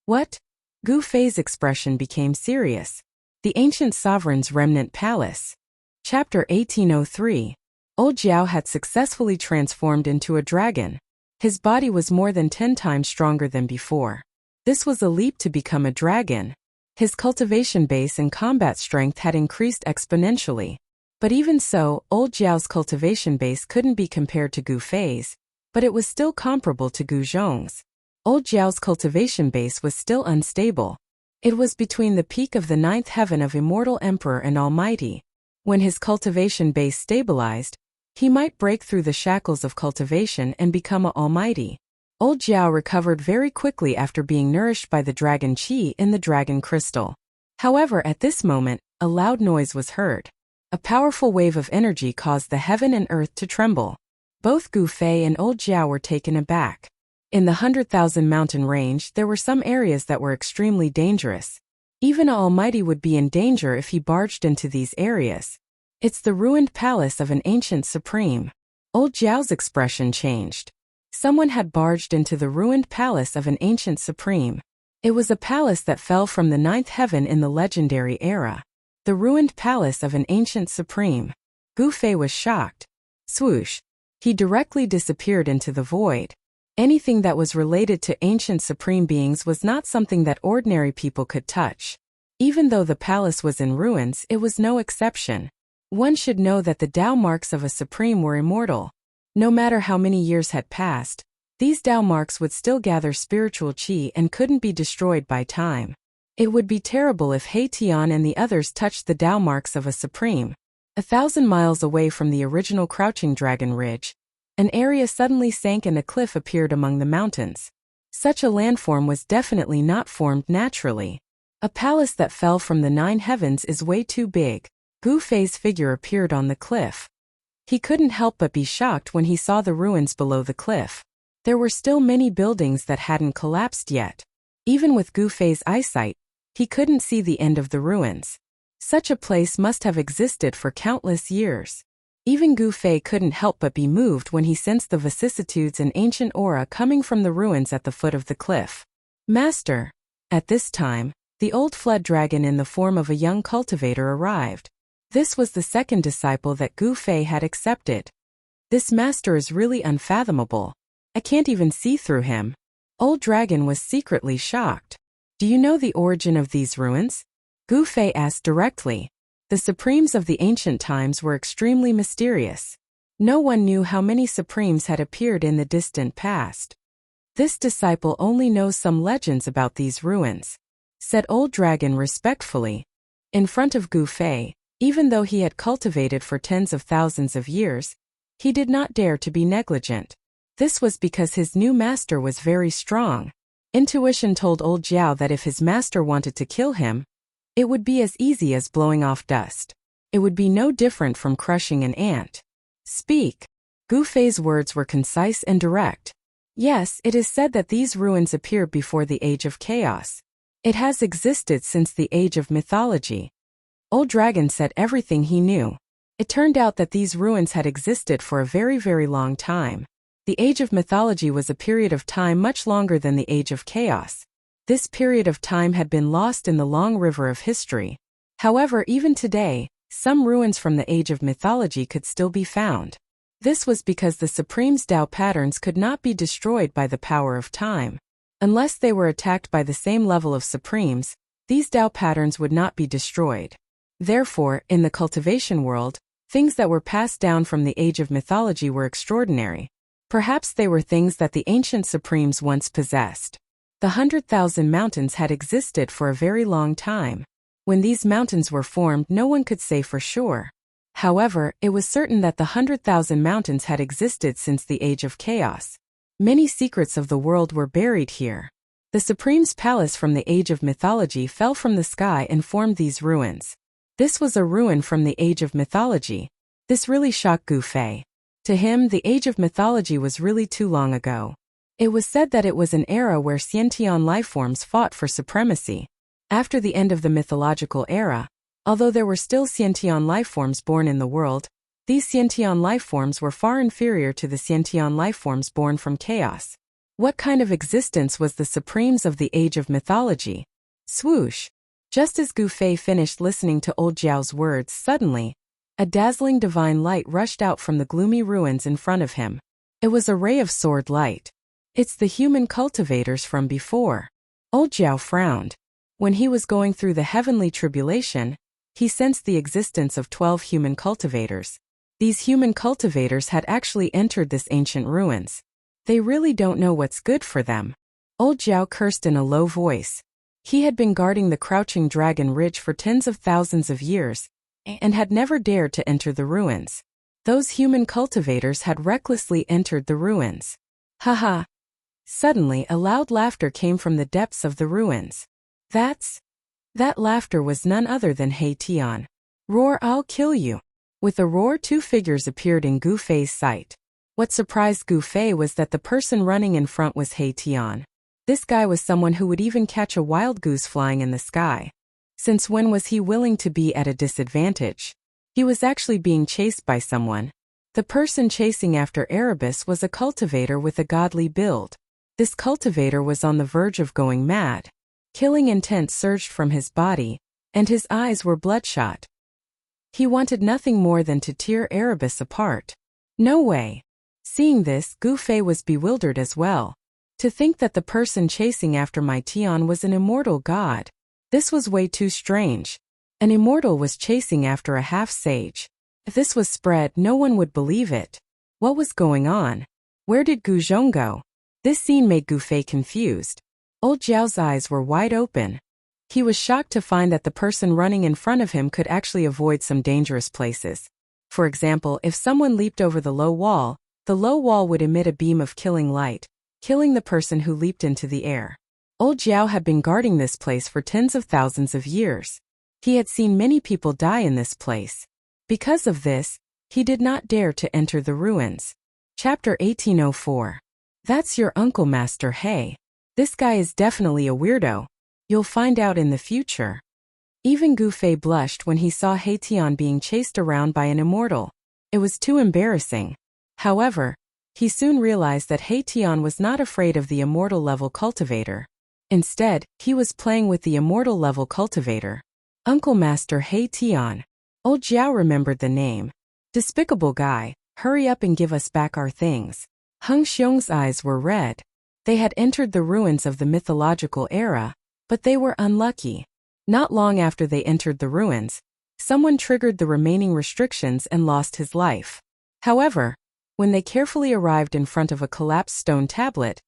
What? Gu Fei's expression became serious. The ancient sovereign's remnant palace. Chapter 1803. Old Jiao had successfully transformed into a dragon. His body was more than 10 times stronger than before. This was a leap to become a dragon. His cultivation base and combat strength had increased exponentially. But even so, Old Jiao's cultivation base couldn't be compared to Gu Fei's, but it was still comparable to Gu Zhong's. Old Jiao's cultivation base was still unstable. It was between the peak of the ninth heaven of Immortal Emperor and Almighty. When his cultivation base stabilized, he might break through the shackles of cultivation and become an Almighty. Old Jiao recovered very quickly after being nourished by the dragon qi in the dragon crystal. However, at this moment, a loud noise was heard. A powerful wave of energy caused the heaven and earth to tremble. Both Gu Fei and Old Jiao were taken aback. In the 100,000 mountain range, there were some areas that were extremely dangerous. Even an Almighty would be in danger if he barged into these areas. It's the ruined palace of an ancient supreme. Old Jiao's expression changed. Someone had barged into the ruined palace of an ancient supreme. It was a palace that fell from the ninth heaven in the legendary era. The ruined palace of an ancient supreme. Gu Fei was shocked. Swoosh! He directly disappeared into the void. Anything that was related to ancient supreme beings was not something that ordinary people could touch. Even though the palace was in ruins, it was no exception. One should know that the Tao marks of a supreme were immortal. No matter how many years had passed, these Tao marks would still gather spiritual qi and couldn't be destroyed by time. It would be terrible if He Tian and the others touched the Tao marks of a supreme. 1,000 miles away from the original Crouching Dragon Ridge, an area suddenly sank and a cliff appeared among the mountains. Such a landform was definitely not formed naturally. A palace that fell from the 9 heavens is way too big. Gu Fei's figure appeared on the cliff. He couldn't help but be shocked when he saw the ruins below the cliff. There were still many buildings that hadn't collapsed yet. Even with Gu Fei's eyesight, he couldn't see the end of the ruins. Such a place must have existed for countless years. Even Gu Fei couldn't help but be moved when he sensed the vicissitudes and ancient aura coming from the ruins at the foot of the cliff. Master! At this time, the old flood dragon in the form of a young cultivator arrived. This was the second disciple that Gu Fei had accepted. This master is really unfathomable. I can't even see through him. Old Dragon was secretly shocked. Do you know the origin of these ruins? Gu Fei asked directly. The supremes of the ancient times were extremely mysterious. No one knew how many supremes had appeared in the distant past. This disciple only knows some legends about these ruins, said Old Dragon respectfully. In front of Gu Fei, even though he had cultivated for tens of thousands of years, he did not dare to be negligent. This was because his new master was very strong. Intuition told Old Jiao that if his master wanted to kill him, it would be as easy as blowing off dust. It would be no different from crushing an ant. Speak. Gu Fei's words were concise and direct. Yes, it is said that these ruins appeared before the Age of Chaos. It has existed since the Age of Mythology. Old Dragon said everything he knew. It turned out that these ruins had existed for a very, very long time. The Age of Mythology was a period of time much longer than the Age of Chaos. This period of time had been lost in the long river of history. However, even today, some ruins from the Age of Mythology could still be found. This was because the Supreme's Tao patterns could not be destroyed by the power of time. Unless they were attacked by the same level of Supremes, these Tao patterns would not be destroyed. Therefore, in the cultivation world, things that were passed down from the Age of Mythology were extraordinary. Perhaps they were things that the ancient Supremes once possessed. The 100,000 mountains had existed for a very long time. When these mountains were formed, no one could say for sure. However, it was certain that the 100,000 mountains had existed since the Age of Chaos. Many secrets of the world were buried here. The Supreme's palace from the Age of Mythology fell from the sky and formed these ruins. This was a ruin from the Age of Mythology. This really shocked Gu Fei. To him, the Age of Mythology was really too long ago. It was said that it was an era where Xiantian lifeforms fought for supremacy. After the end of the mythological era, although there were still Xiantian lifeforms born in the world, these Xiantian lifeforms were far inferior to the Xiantian lifeforms born from chaos. What kind of existence was the Supremes of the Age of Mythology? Swoosh! Just as Gu Fei finished listening to Old Jiao's words, suddenly, a dazzling divine light rushed out from the gloomy ruins in front of him. It was a ray of sword light. It's the human cultivators from before. Old Jiao frowned. When he was going through the heavenly tribulation, he sensed the existence of 12 human cultivators. These human cultivators had actually entered this ancient ruins. They really don't know what's good for them. Old Jiao cursed in a low voice. He had been guarding the Crouching Dragon Ridge for tens of thousands of years, and had never dared to enter the ruins. Those human cultivators had recklessly entered the ruins. Haha! Suddenly a loud laughter came from the depths of the ruins. That laughter was none other than He Tian. Roar, I'll kill you! With a roar, 2 figures appeared in Gu Fei's sight. What surprised Gu Fei was that the person running in front was He Tian. This guy was someone who would even catch a wild goose flying in the sky. Since when was he willing to be at a disadvantage? He was actually being chased by someone. The person chasing after Erebus was a cultivator with a godly build. This cultivator was on the verge of going mad. Killing intent surged from his body, and his eyes were bloodshot. He wanted nothing more than to tear Erebus apart. No way! Seeing this, Gu Fei was bewildered as well. To think that the person chasing after my Tian was an immortal god. This was way too strange. An immortal was chasing after a half-sage. If this was spread, no one would believe it. What was going on? Where did Gu Zhong go? This scene made Gu Fei confused. Old Zhao's eyes were wide open. He was shocked to find that the person running in front of him could actually avoid some dangerous places. For example, if someone leaped over the low wall would emit a beam of killing light, killing the person who leaped into the air. Old Zhao had been guarding this place for tens of thousands of years. He had seen many people die in this place. Because of this, he did not dare to enter the ruins. Chapter 1804. That's your uncle, Master He. This guy is definitely a weirdo. You'll find out in the future. Even Gu Fei blushed when he saw He Tian being chased around by an immortal. It was too embarrassing. However, he soon realized that He Tian was not afraid of the immortal level cultivator. Instead, he was playing with the immortal level cultivator. Uncle Master He Tian. Old Zhao remembered the name. Despicable guy, hurry up and give us back our things. Heng Xiong's eyes were red. They had entered the ruins of the mythological era, but they were unlucky. Not long after they entered the ruins, someone triggered the remaining restrictions and lost his life. However, when they carefully arrived in front of a collapsed stone tablet,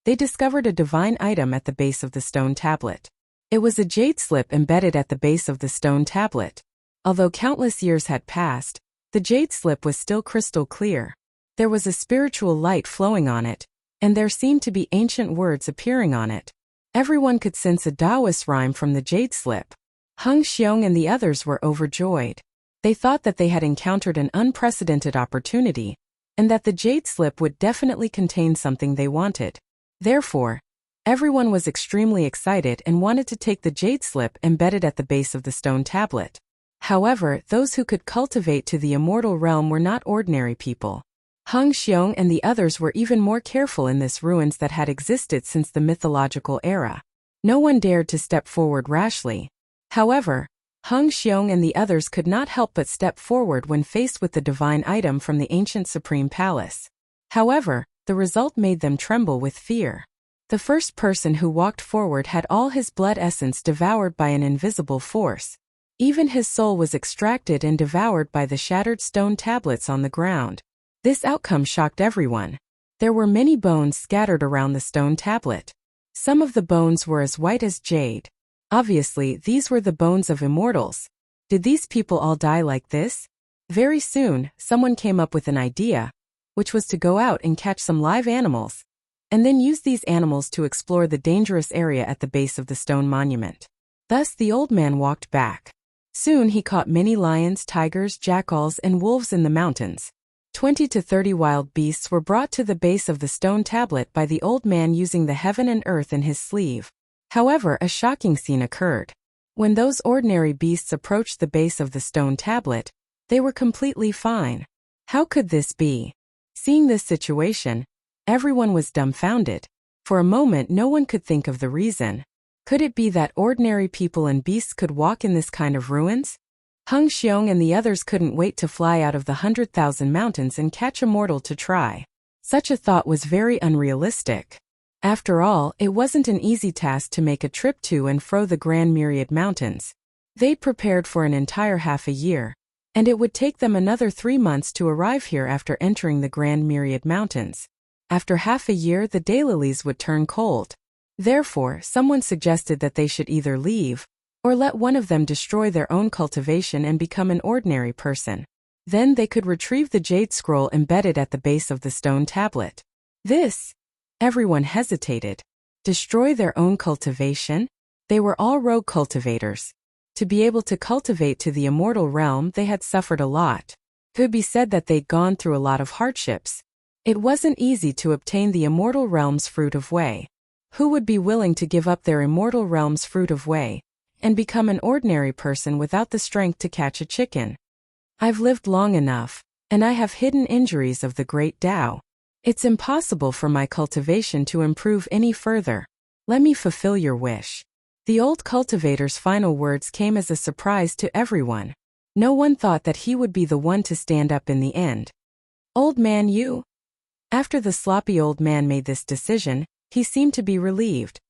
they discovered a divine item at the base of the stone tablet. It was a jade slip embedded at the base of the stone tablet. Although countless years had passed, the jade slip was still crystal clear. There was a spiritual light flowing on it, and there seemed to be ancient words appearing on it. Everyone could sense a Taoist rhyme from the jade slip. Heng Xiong and the others were overjoyed. They thought that they had encountered an unprecedented opportunity, and that the jade slip would definitely contain something they wanted. Therefore, everyone was extremely excited and wanted to take the jade slip embedded at the base of the stone tablet. However, those who could cultivate to the immortal realm were not ordinary people. Heng Xiong and the others were even more careful in this ruins that had existed since the mythological era. No one dared to step forward rashly. However, Heng Xiong and the others could not help but step forward when faced with the divine item from the ancient Supreme Palace. However, the result made them tremble with fear. The first person who walked forward had all his blood essence devoured by an invisible force. Even his soul was extracted and devoured by the shattered stone tablets on the ground. This outcome shocked everyone. There were many bones scattered around the stone tablet. Some of the bones were as white as jade. Obviously, these were the bones of immortals. Did these people all die like this? Very soon, someone came up with an idea, which was to go out and catch some live animals, and then use these animals to explore the dangerous area at the base of the stone monument. Thus the old man walked back. Soon he caught many lions, tigers, jackals, and wolves in the mountains. 20 to 30 wild beasts were brought to the base of the stone tablet by the old man using the heaven and earth in his sleeve. However, a shocking scene occurred. When those ordinary beasts approached the base of the stone tablet, they were completely fine. How could this be? Seeing this situation, everyone was dumbfounded. For a moment, no one could think of the reason. Could it be that ordinary people and beasts could walk in this kind of ruins? Heng Xiong and the others couldn't wait to fly out of the 100,000 mountains and catch a mortal to try. Such a thought was very unrealistic. After all, it wasn't an easy task to make a trip to and fro the Grand Myriad Mountains. They'd prepared for an entire half a year, and it would take them another 3 months to arrive here after entering the Grand Myriad Mountains. After half a year, the daylilies would turn cold. Therefore, someone suggested that they should either leave, or let one of them destroy their own cultivation and become an ordinary person. Then they could retrieve the jade scroll embedded at the base of the stone tablet. Everyone hesitated. Destroy their own cultivation? They were all rogue cultivators. To be able to cultivate to the immortal realm, they had suffered a lot. It could be said that they'd gone through a lot of hardships. It wasn't easy to obtain the immortal realm's fruit of Wei. Who would be willing to give up their immortal realm's fruit of Wei and become an ordinary person without the strength to catch a chicken? I've lived long enough, and I have hidden injuries of the great Tao. It's impossible for my cultivation to improve any further. Let me fulfill your wish. The old cultivator's final words came as a surprise to everyone. No one thought that he would be the one to stand up in the end. Old man, you? After the sloppy old man made this decision, he seemed to be relieved.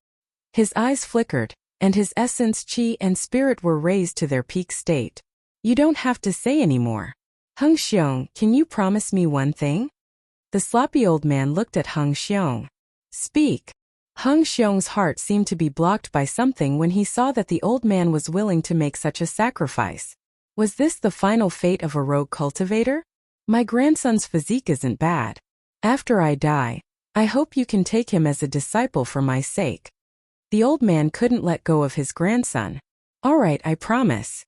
His eyes flickered, and his essence, chi, and spirit were raised to their peak state. You don't have to say anymore. Heng Xiong, can you promise me one thing? The sloppy old man looked at Hung Xiong. Speak. Hung Xiong's heart seemed to be blocked by something when he saw that the old man was willing to make such a sacrifice. Was this the final fate of a rogue cultivator? My grandson's physique isn't bad. After I die, I hope you can take him as a disciple for my sake. The old man couldn't let go of his grandson. All right, I promise.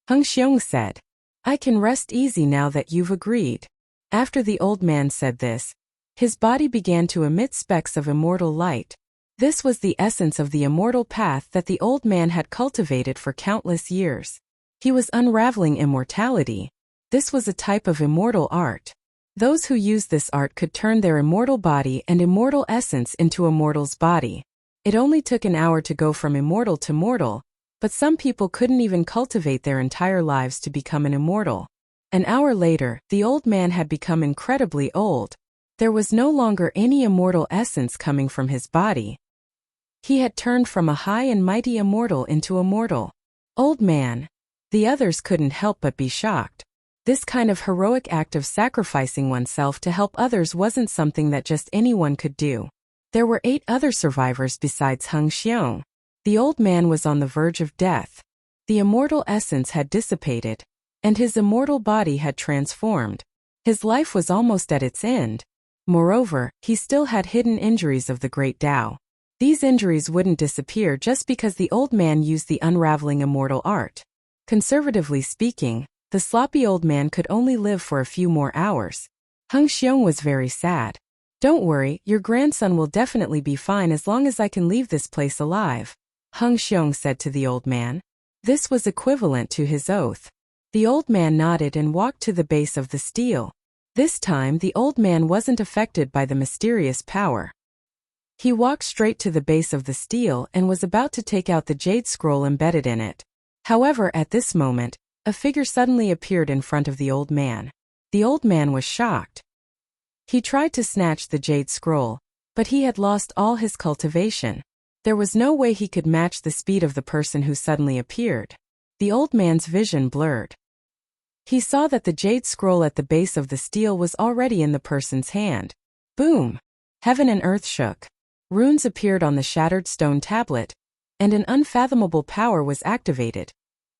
Hung Xiong said. I can rest easy now that you've agreed. After the old man said this, his body began to emit specks of immortal light. This was the essence of the immortal path that the old man had cultivated for countless years. He was unraveling immortality. This was a type of immortal art. Those who used this art could turn their immortal body and immortal essence into a mortal's body. It only took an hour to go from immortal to mortal, but some people couldn't even cultivate their entire lives to become an immortal. An hour later, the old man had become incredibly old. There was no longer any immortal essence coming from his body. He had turned from a high and mighty immortal into a mortal. Old man. The others couldn't help but be shocked. This kind of heroic act of sacrificing oneself to help others wasn't something that just anyone could do. There were 8 other survivors besides Hung Xiong. The old man was on the verge of death. The immortal essence had dissipated, and his immortal body had transformed. His life was almost at its end. Moreover, he still had hidden injuries of the great Tao. These injuries wouldn't disappear just because the old man used the unraveling immortal art. Conservatively speaking, the sloppy old man could only live for a few more hours. Hung Xiong was very sad. Don't worry, your grandson will definitely be fine as long as I can leave this place alive, Hung Xiong said to the old man. This was equivalent to his oath. The old man nodded and walked to the base of the stele. This time the old man wasn't affected by the mysterious power. He walked straight to the base of the stele and was about to take out the jade scroll embedded in it. However, at this moment, a figure suddenly appeared in front of the old man. The old man was shocked. He tried to snatch the jade scroll, but he had lost all his cultivation. There was no way he could match the speed of the person who suddenly appeared. The old man's vision blurred. He saw that the jade scroll at the base of the stele was already in the person's hand. Boom! Heaven and earth shook. Runes appeared on the shattered stone tablet, and an unfathomable power was activated,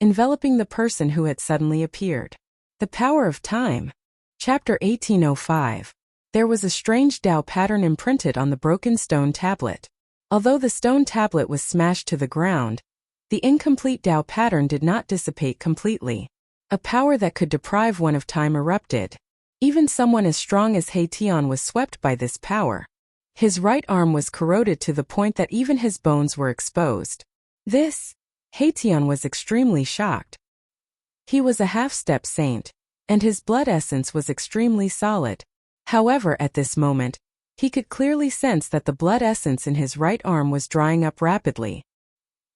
enveloping the person who had suddenly appeared. The power of time. Chapter 1805. There was a strange Tao pattern imprinted on the broken stone tablet. Although the stone tablet was smashed to the ground, the incomplete Tao pattern did not dissipate completely. A power that could deprive one of time erupted. Even someone as strong as Tian was swept by this power. His right arm was corroded to the point that even his bones were exposed. Tian was extremely shocked. He was a half-step saint, and his blood essence was extremely solid. However, at this moment, he could clearly sense that the blood essence in his right arm was drying up rapidly.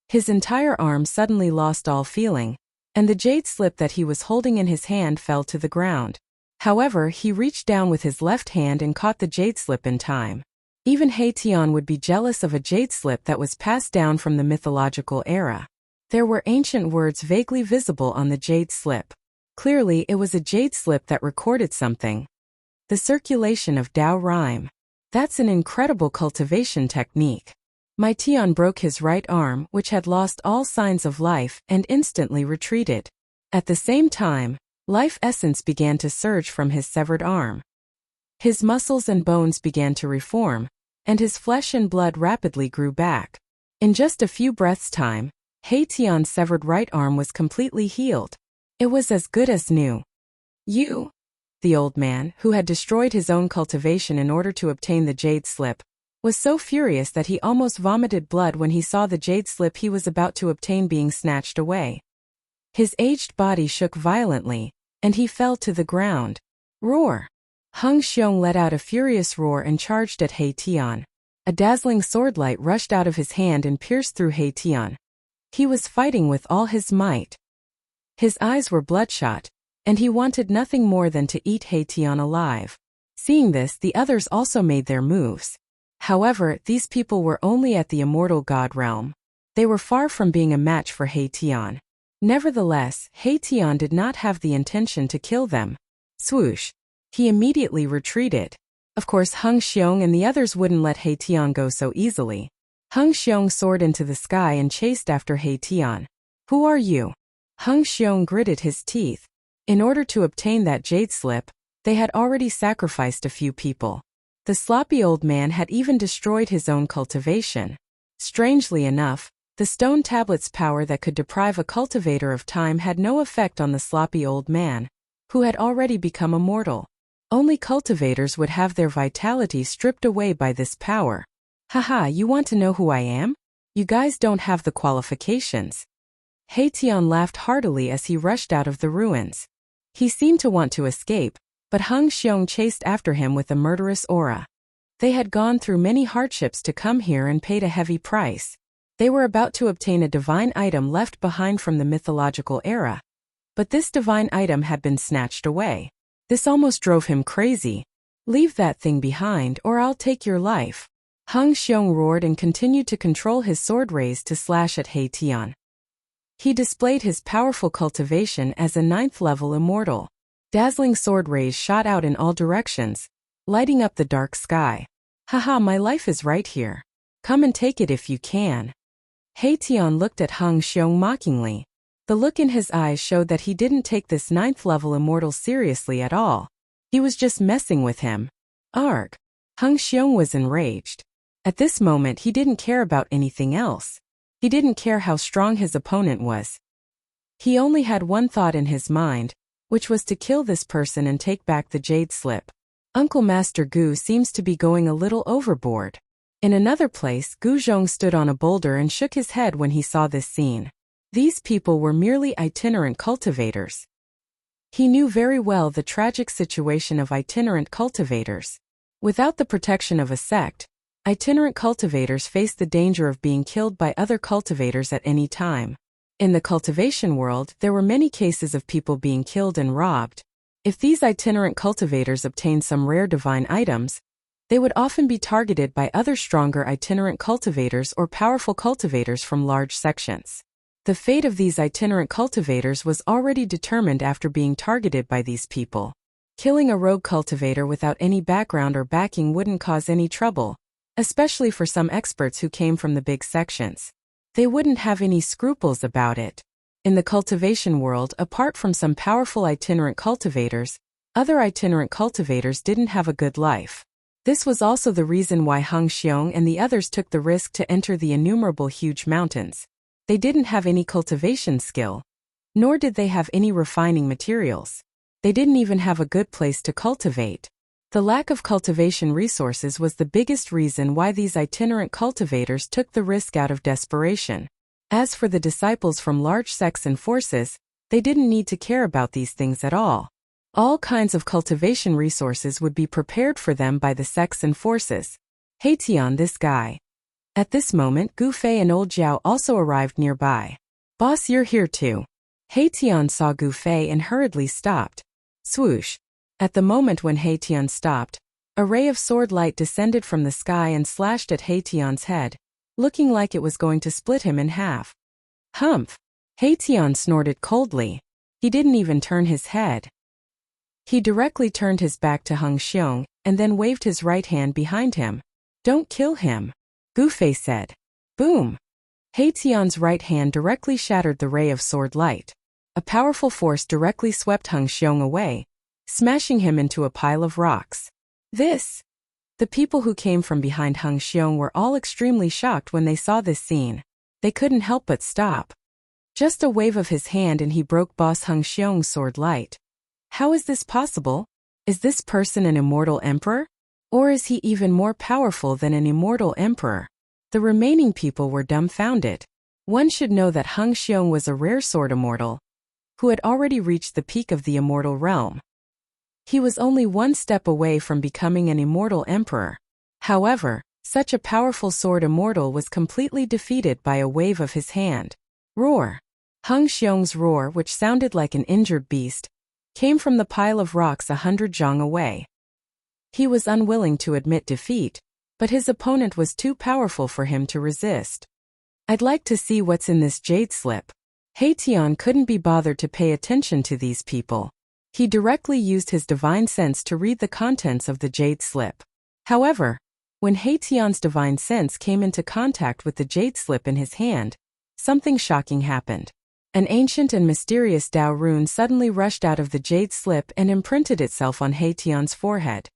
His entire arm suddenly lost all feeling, and the jade slip that he was holding in his hand fell to the ground. However, he reached down with his left hand and caught the jade slip in time. Even Tian would be jealous of a jade slip that was passed down from the mythological era. There were ancient words vaguely visible on the jade slip. Clearly, it was a jade slip that recorded something. The circulation of Tao rhyme. That's an incredible cultivation technique. Tian broke his right arm, which had lost all signs of life, and instantly retreated. At the same time, life essence began to surge from his severed arm. His muscles and bones began to reform, and his flesh and blood rapidly grew back. In just a few breaths' time, Tian's severed right arm was completely healed. It was as good as new. You? The old man, who had destroyed his own cultivation in order to obtain the jade slip, was so furious that he almost vomited blood when he saw the jade slip he was about to obtain being snatched away. His aged body shook violently, and he fell to the ground. Roar! Hung Xiong let out a furious roar and charged at Tian. A dazzling swordlight rushed out of his hand and pierced through Tian. He was fighting with all his might. His eyes were bloodshot, and he wanted nothing more than to eat Tian alive. Seeing this, the others also made their moves. However, these people were only at the immortal god realm. They were far from being a match for Tian. Nevertheless, Tian did not have the intention to kill them. Swoosh! He immediately retreated. Of course Hung Xiong and the others wouldn't let He Tian go so easily. Hung Xiong soared into the sky and chased after He Tian. Who are you? Hung Xiong gritted his teeth. In order to obtain that jade slip, they had already sacrificed a few people. The sloppy old man had even destroyed his own cultivation. Strangely enough, the stone tablet's power that could deprive a cultivator of time had no effect on the sloppy old man, who had already become immortal. Only cultivators would have their vitality stripped away by this power. Haha, you want to know who I am? You guys don't have the qualifications. He Tian laughed heartily as he rushed out of the ruins. He seemed to want to escape, but Hung Xiong chased after him with a murderous aura. They had gone through many hardships to come here and paid a heavy price. They were about to obtain a divine item left behind from the mythological era. But this divine item had been snatched away. This almost drove him crazy. Leave that thing behind or I'll take your life. Hung Xiong roared and continued to control his sword raised to slash at He Tian. He displayed his powerful cultivation as a 9th-level immortal. Dazzling sword rays shot out in all directions, lighting up the dark sky. Haha, my life is right here. Come and take it if you can. He Tian looked at Hung Xiong mockingly. The look in his eyes showed that he didn't take this 9th-level immortal seriously at all. He was just messing with him. Arg! Hung Xiong was enraged. At this moment he didn't care about anything else. He didn't care how strong his opponent was. He only had one thought in his mind, which was to kill this person and take back the jade slip. Uncle Master Gu seems to be going a little overboard. In another place, Gu Zhong stood on a boulder and shook his head when he saw this scene. These people were merely itinerant cultivators. He knew very well the tragic situation of itinerant cultivators. Without the protection of a sect, itinerant cultivators face the danger of being killed by other cultivators at any time. In the cultivation world, there were many cases of people being killed and robbed. If these itinerant cultivators obtained some rare divine items, they would often be targeted by other stronger itinerant cultivators or powerful cultivators from large sections. The fate of these itinerant cultivators was already determined after being targeted by these people. Killing a rogue cultivator without any background or backing wouldn't cause any trouble, especially for some experts who came from the big sections. They wouldn't have any scruples about it. In the cultivation world, apart from some powerful itinerant cultivators, other itinerant cultivators didn't have a good life. This was also the reason why Hung Xiong and the others took the risk to enter the innumerable huge mountains. They didn't have any cultivation skill, nor did they have any refining materials. They didn't even have a good place to cultivate. The lack of cultivation resources was the biggest reason why these itinerant cultivators took the risk out of desperation. As for the disciples from large sects and forces, they didn't need to care about these things at all. All kinds of cultivation resources would be prepared for them by the sects and forces. He Tian, this guy. At this moment, Gu Fei and Old Zhao also arrived nearby. Boss, you're here too. He Tian saw Gu Fei and hurriedly stopped. Swoosh. At the moment when He Tian stopped, a ray of sword light descended from the sky and slashed at He Tian's head, looking like it was going to split him in half. Humph! He Tian snorted coldly. He didn't even turn his head. He directly turned his back to Hung Xiong, and then waved his right hand behind him. Don't kill him, Gu Fei said. Boom! He Tian's right hand directly shattered the ray of sword light. A powerful force directly swept Hung Xiong away, smashing him into a pile of rocks. The people who came from behind Hung Xiong were all extremely shocked when they saw this scene. They couldn't help but stop. Just a wave of his hand and he broke Boss Hung Xiong's sword light. How is this possible? Is this person an immortal emperor? Or is he even more powerful than an immortal emperor? The remaining people were dumbfounded. One should know that Hung Xiong was a rare sword immortal, who had already reached the peak of the immortal realm. He was only one step away from becoming an immortal emperor. However, such a powerful sword immortal was completely defeated by a wave of his hand. Roar! Hung Xiong's roar, which sounded like an injured beast, came from the pile of rocks 100 zhang away. He was unwilling to admit defeat, but his opponent was too powerful for him to resist. I'd like to see what's in this jade slip. He Tian couldn't be bothered to pay attention to these people. He directly used his divine sense to read the contents of the jade slip. However, when Haitian's divine sense came into contact with the jade slip in his hand, something shocking happened. An ancient and mysterious Dao rune suddenly rushed out of the jade slip and imprinted itself on Haitian's forehead.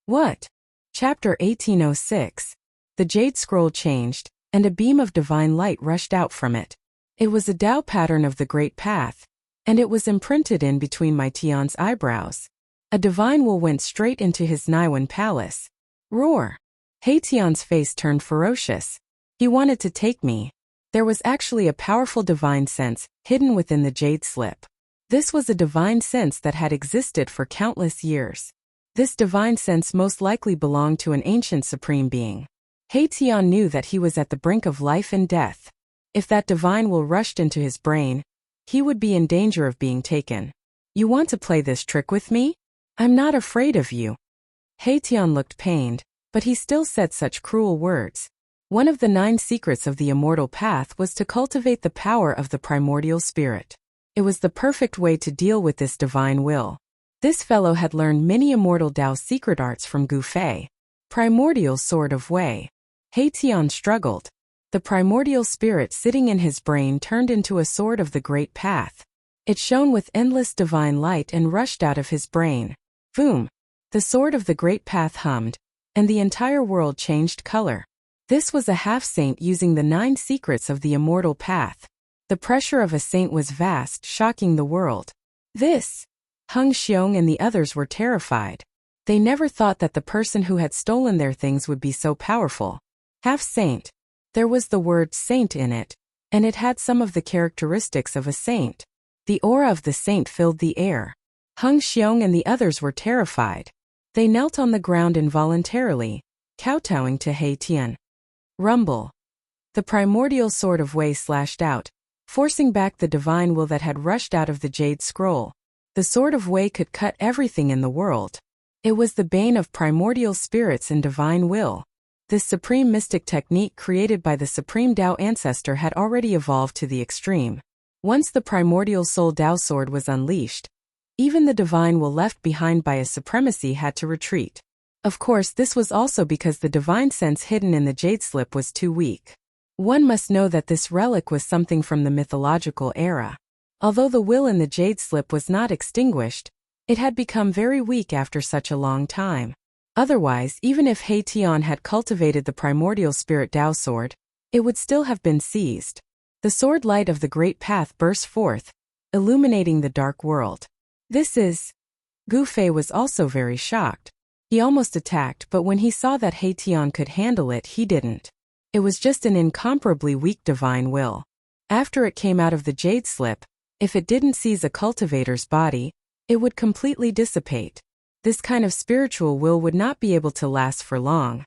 What? Chapter 1806. The jade scroll changed, and a beam of divine light rushed out from it. It was a Dao pattern of the Great Path, and it was imprinted in between my Tian's eyebrows. A divine will went straight into his Niwen palace. Roar! Haitian's face turned ferocious. He wanted to take me. There was actually a powerful divine sense hidden within the jade slip. This was a divine sense that had existed for countless years. This divine sense most likely belonged to an ancient supreme being. Haitian knew that he was at the brink of life and death. If that divine will rushed into his brain, he would be in danger of being taken. You want to play this trick with me? I'm not afraid of you. Haitian looked pained, but he still said such cruel words. One of the 9 secrets of the immortal path was to cultivate the power of the primordial spirit. It was the perfect way to deal with this divine will. This fellow had learned many immortal Dao secret arts from Gu Fei. Primordial sword of Wei. Haitian struggled. The primordial spirit sitting in his brain turned into a sword of the great path. It shone with endless divine light and rushed out of his brain. Boom! The sword of the great path hummed, and the entire world changed color. This was a half-saint using the 9 secrets of the immortal path. The pressure of a saint was vast, shocking the world. This! Hung Xiong and the others were terrified. They never thought that the person who had stolen their things would be so powerful. Half-saint. There was the word saint in it, and it had some of the characteristics of a saint. The aura of the saint filled the air. Hung Xiong and the others were terrified. They knelt on the ground involuntarily, kowtowing to Haitian. Rumble. The primordial sword of Wei slashed out, forcing back the divine will that had rushed out of the jade scroll. The sword of Wei could cut everything in the world. It was the bane of primordial spirits and divine will. This supreme mystic technique created by the supreme Dao ancestor had already evolved to the extreme. Once the primordial soul Dao sword was unleashed, even the divine will left behind by a supremacy had to retreat. Of course, this was also because the divine sense hidden in the jade slip was too weak. One must know that this relic was something from the mythological era. Although the will in the jade slip was not extinguished, it had become very weak after such a long time. Otherwise, even if Haitian had cultivated the primordial spirit Dao sword, it would still have been seized. The sword light of the great path burst forth, illuminating the dark world. This is... Gu Fei was also very shocked. He almost attacked, but when he saw that Haitian could handle it, he didn't. It was just an incomparably weak divine will. After it came out of the jade slip, if it didn't seize a cultivator's body, it would completely dissipate. This kind of spiritual will would not be able to last for long.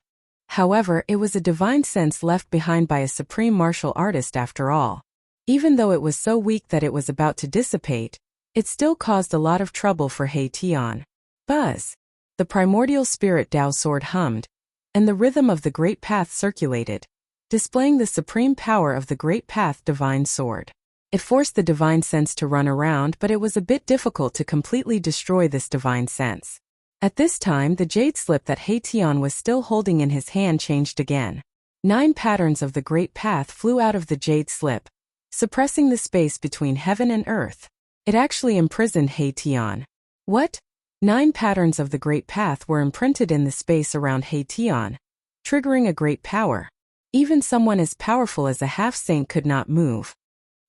However, it was a divine sense left behind by a supreme martial artist after all. Even though it was so weak that it was about to dissipate, it still caused a lot of trouble for Haitian. Buzz! The primordial spirit Dao sword hummed, and the rhythm of the great path circulated, displaying the supreme power of the great path divine sword. It forced the divine sense to run around, but it was a bit difficult to completely destroy this divine sense. At this time, the jade slip that Haitian was still holding in his hand changed again. 9 patterns of the great path flew out of the jade slip, suppressing the space between heaven and earth. It actually imprisoned Haitian. What? 9 patterns of the great path were imprinted in the space around Haitian, triggering a great power. Even someone as powerful as a half-saint could not move.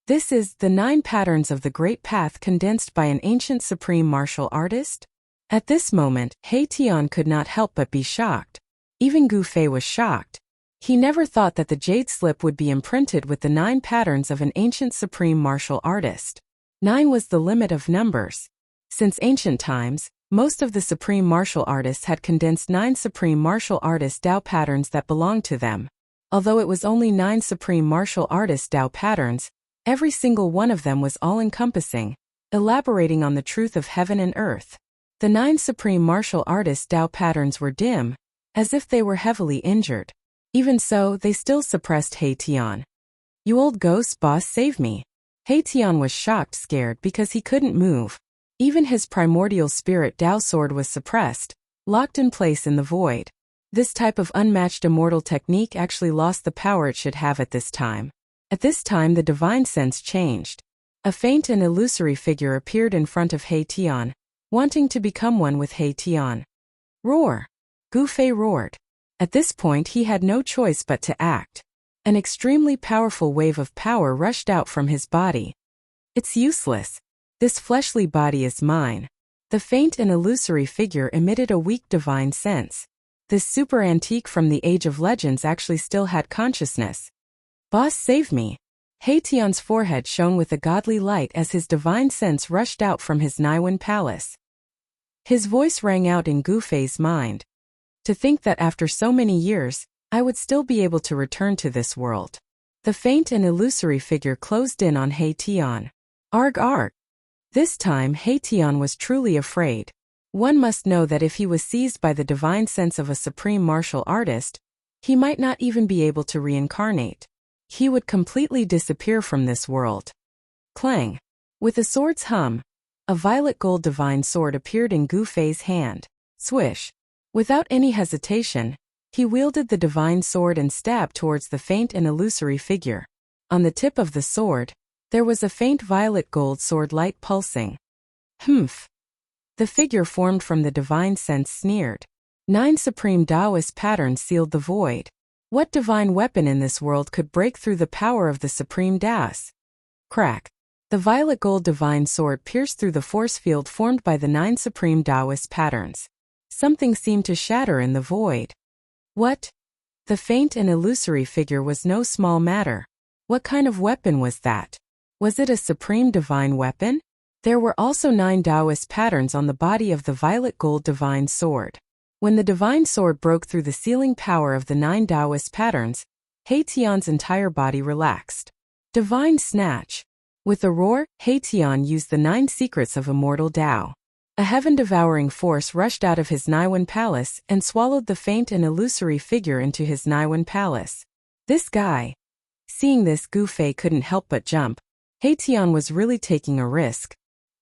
This is the 9 patterns of the great path condensed by an ancient supreme martial artist? At this moment, Haitian could not help but be shocked. Even Gu Fei was shocked. He never thought that the jade slip would be imprinted with the 9 patterns of an ancient supreme martial artist. 9 was the limit of numbers. Since ancient times, most of the supreme martial artists had condensed 9 supreme martial artist Dao patterns that belonged to them. Although it was only 9 supreme martial artist Dao patterns, every single one of them was all-encompassing, elaborating on the truth of heaven and earth. The 9 supreme martial artist Dao patterns were dim, as if they were heavily injured. Even so, they still suppressed Haitian. You old ghost boss, save me. Haitian was shocked, scared because he couldn't move. Even his primordial spirit Tao sword was suppressed, locked in place in the void. This type of unmatched immortal technique actually lost the power it should have at this time. At this time the divine sense changed. A faint and illusory figure appeared in front of He Tian, wanting to become one with He Tian. Roar! Gu Fei roared. At this point he had no choice but to act. An extremely powerful wave of power rushed out from his body. It's useless. This fleshly body is mine. The faint and illusory figure emitted a weak divine sense. This super antique from the Age of Legends actually still had consciousness. Boss, save me. He Tian's forehead shone with a godly light as his divine sense rushed out from his Naiwen palace. His voice rang out in Gu Fei's mind. To think that after so many years, I would still be able to return to this world. The faint and illusory figure closed in on He Tian. Arg arg. This time He Tian was truly afraid. One must know that if he was seized by the divine sense of a supreme martial artist, he might not even be able to reincarnate. He would completely disappear from this world. Clang. With a sword's hum, a violet gold divine sword appeared in Gu Fei's hand. Swish. Without any hesitation, he wielded the divine sword and stabbed towards the faint and illusory figure. On the tip of the sword, there was a faint violet gold sword light pulsing. Humph. The figure formed from the divine sense sneered. 9 supreme Taoist patterns sealed the void. What divine weapon in this world could break through the power of the supreme Taoist? Crack. The violet gold divine sword pierced through the force field formed by the 9 supreme Taoist patterns. Something seemed to shatter in the void. What? The faint and illusory figure was no small matter. What kind of weapon was that? Was it a supreme divine weapon? There were also 9 Taoist patterns on the body of the violet gold divine sword. When the divine sword broke through the sealing power of the 9 Taoist patterns, He Tian's entire body relaxed. Divine snatch. With a roar, He Tian used the 9 secrets of immortal Tao. A heaven-devouring force rushed out of his Naiwen palace and swallowed the faint and illusory figure into his Naiwen palace. This guy. Seeing this, Gu Fei couldn't help but jump. He Tian was really taking a risk.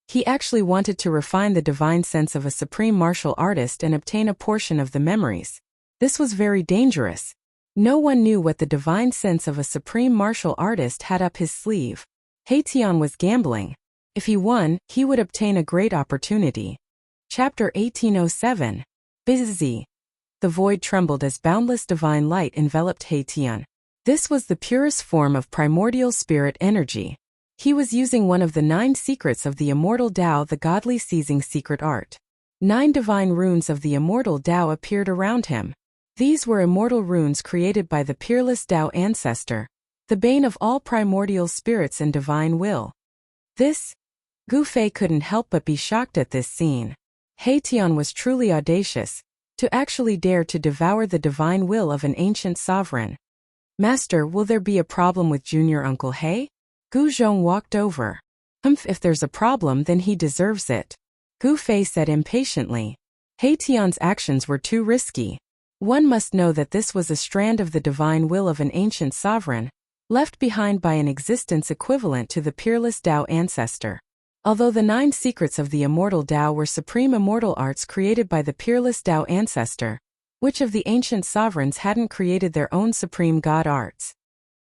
He actually wanted to refine the divine sense of a supreme martial artist and obtain a portion of the memories. This was very dangerous. No one knew what the divine sense of a supreme martial artist had up his sleeve. He Tian was gambling. If he won, he would obtain a great opportunity. Chapter 1807. Busy. The void trembled as boundless divine light enveloped He Tian. This was the purest form of primordial spirit energy. He was using one of the 9 secrets of the immortal Tao, the godly seizing secret art. 9 divine runes of the immortal Tao appeared around him. These were immortal runes created by the peerless Tao ancestor, the bane of all primordial spirits and divine will. Gu Fei couldn't help but be shocked at this scene. He Tian was truly audacious, to actually dare to devour the divine will of an ancient sovereign. Master, will there be a problem with Junior Uncle He? Gu Zhong walked over. If there's a problem, then he deserves it. Gu Fei said impatiently. He Tian's actions were too risky. One must know that this was a strand of the divine will of an ancient sovereign, left behind by an existence equivalent to the peerless Tao ancestor. Although the 9 secrets of the immortal Tao were supreme immortal arts created by the peerless Tao ancestor, which of the ancient sovereigns hadn't created their own supreme god arts?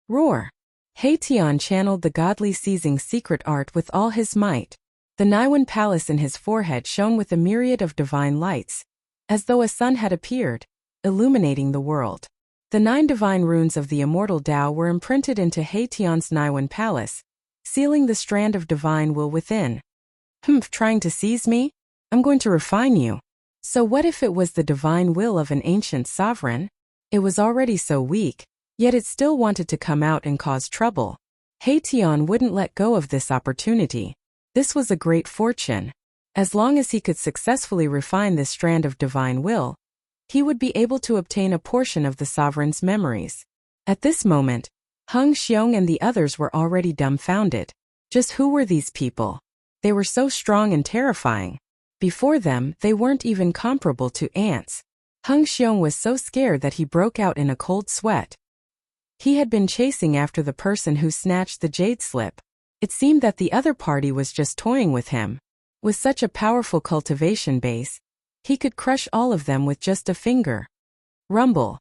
Roar! He Tian channeled the godly seizing secret art with all his might. The Naiwen palace in his forehead shone with a myriad of divine lights, as though a sun had appeared, illuminating the world. The 9 divine runes of the immortal Tao were imprinted into He Tian's Naiwen palace, sealing the strand of divine will within. Trying to seize me? I'm going to refine you. So what if it was the divine will of an ancient sovereign? It was already so weak, yet it still wanted to come out and cause trouble. He Tian wouldn't let go of this opportunity. This was a great fortune. As long as he could successfully refine this strand of divine will, he would be able to obtain a portion of the sovereign's memories. At this moment, Heng Xiong and the others were already dumbfounded. Just who were these people? They were so strong and terrifying. Before them, they weren't even comparable to ants. Heng Xiong was so scared that he broke out in a cold sweat. He had been chasing after the person who snatched the jade slip. It seemed that the other party was just toying with him. With such a powerful cultivation base, he could crush all of them with just a finger. Rumble.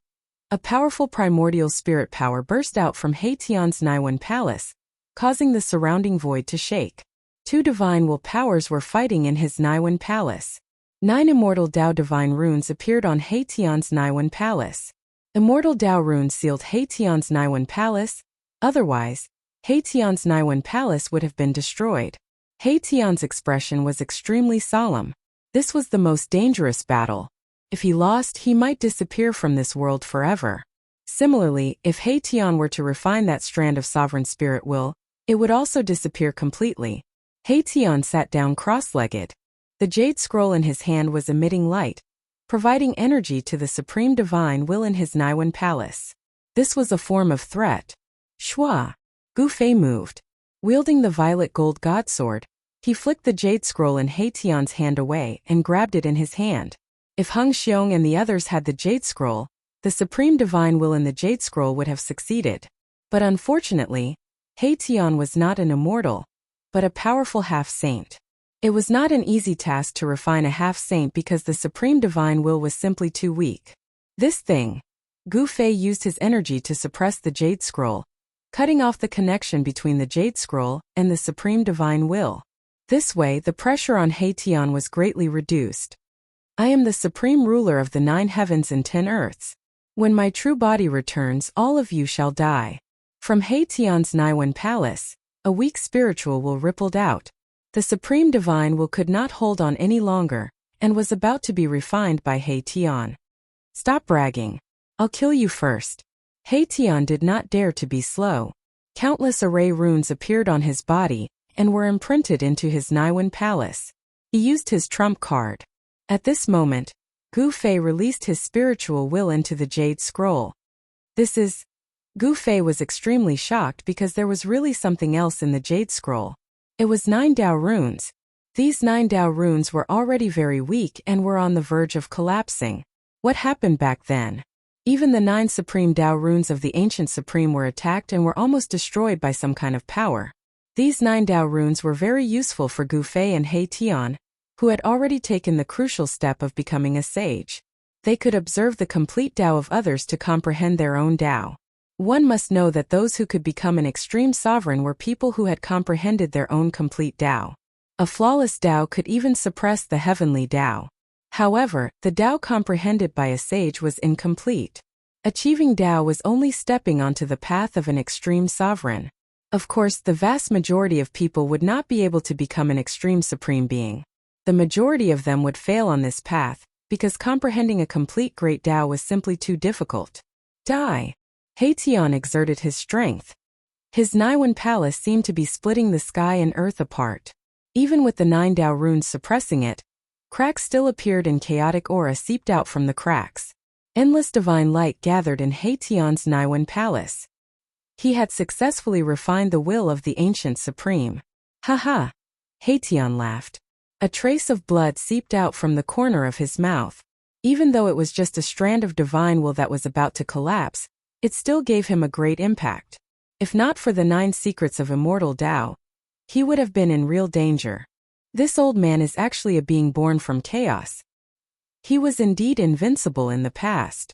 A powerful primordial spirit power burst out from Hation's Niwen palace, causing the surrounding void to shake. 2 divine will powers were fighting in his Niwen palace. 9 immortal Dao divine runes appeared on Hation's Niwen palace. Immortal Dao runes sealed Hation's Niwen palace, otherwise, Hation's Niwen palace would have been destroyed. Hation's expression was extremely solemn. This was the most dangerous battle. If he lost, he might disappear from this world forever. Similarly, if Hation were to refine that strand of sovereign spirit will, it would also disappear completely. Hation sat down cross-legged. The jade scroll in his hand was emitting light, providing energy to the supreme divine will in his Niwen palace. This was a form of threat. Shua. Gu Fei moved. Wielding the violet gold god sword, he flicked the jade scroll in Hation's hand away and grabbed it in his hand. If Hung Xiong and the others had the jade scroll, the supreme divine will in the jade scroll would have succeeded. But unfortunately, Hation was not an immortal, but a powerful half-saint. It was not an easy task to refine a half-saint because the supreme divine will was simply too weak. This thing. Gu Fei used his energy to suppress the jade scroll, cutting off the connection between the jade scroll and the supreme divine will. This way, the pressure on Hation was greatly reduced. I am the supreme ruler of the 9 heavens and 10 earths. When my true body returns, all of you shall die. From Hation's Niwen palace, a weak spiritual will rippled out. The supreme divine will could not hold on any longer, and was about to be refined by Hation. Stop bragging. I'll kill you first. Hation did not dare to be slow. Countless array runes appeared on his body, and were imprinted into his Niwen palace. He used his trump card. At this moment, Gu Fei released his spiritual will into the jade scroll. Gu Fei was extremely shocked because there was really something else in the jade scroll. It was 9 Dao runes. These 9 Dao runes were already very weak and were on the verge of collapsing. What happened back then? Even the 9 supreme Dao runes of the ancient supreme were attacked and were almost destroyed by some kind of power. These 9 Dao runes were very useful for Gu Fei and Hation, who had already taken the crucial step of becoming a sage. They could observe the complete Dao of others to comprehend their own Dao. One must know that those who could become an extreme sovereign were people who had comprehended their own complete Dao. A flawless Dao could even suppress the heavenly Dao. However, the Dao comprehended by a sage was incomplete. Achieving Dao was only stepping onto the path of an extreme sovereign. Of course, the vast majority of people would not be able to become an extreme supreme being. The majority of them would fail on this path, because comprehending a complete great Dao was simply too difficult. Die. Hation exerted his strength. His Niwen palace seemed to be splitting the sky and earth apart. Even with the 9 Dao runes suppressing it, cracks still appeared and chaotic aura seeped out from the cracks. Endless divine light gathered in Hation's Niwen palace. He had successfully refined the will of the ancient supreme. Ha! Hation laughed. A trace of blood seeped out from the corner of his mouth. Even though it was just a strand of divine will that was about to collapse, it still gave him a great impact. If not for the 9 secrets of immortal Dao, he would have been in real danger. This old man is actually a being born from chaos. He was indeed invincible in the past.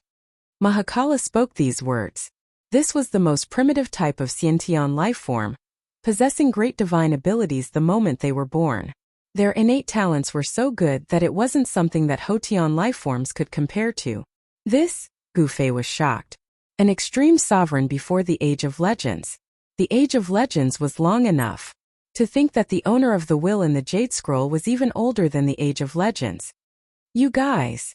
Mahakala spoke these words. This was the most primitive type of Xiantian life form, possessing great divine abilities the moment they were born. Their innate talents were so good that it wasn't something that Hotian lifeforms could compare to. This, Gu Fei was shocked. An extreme sovereign before the Age of Legends. The Age of Legends was long enough. To think that the owner of the will in the Jade Scroll was even older than the Age of Legends. You guys.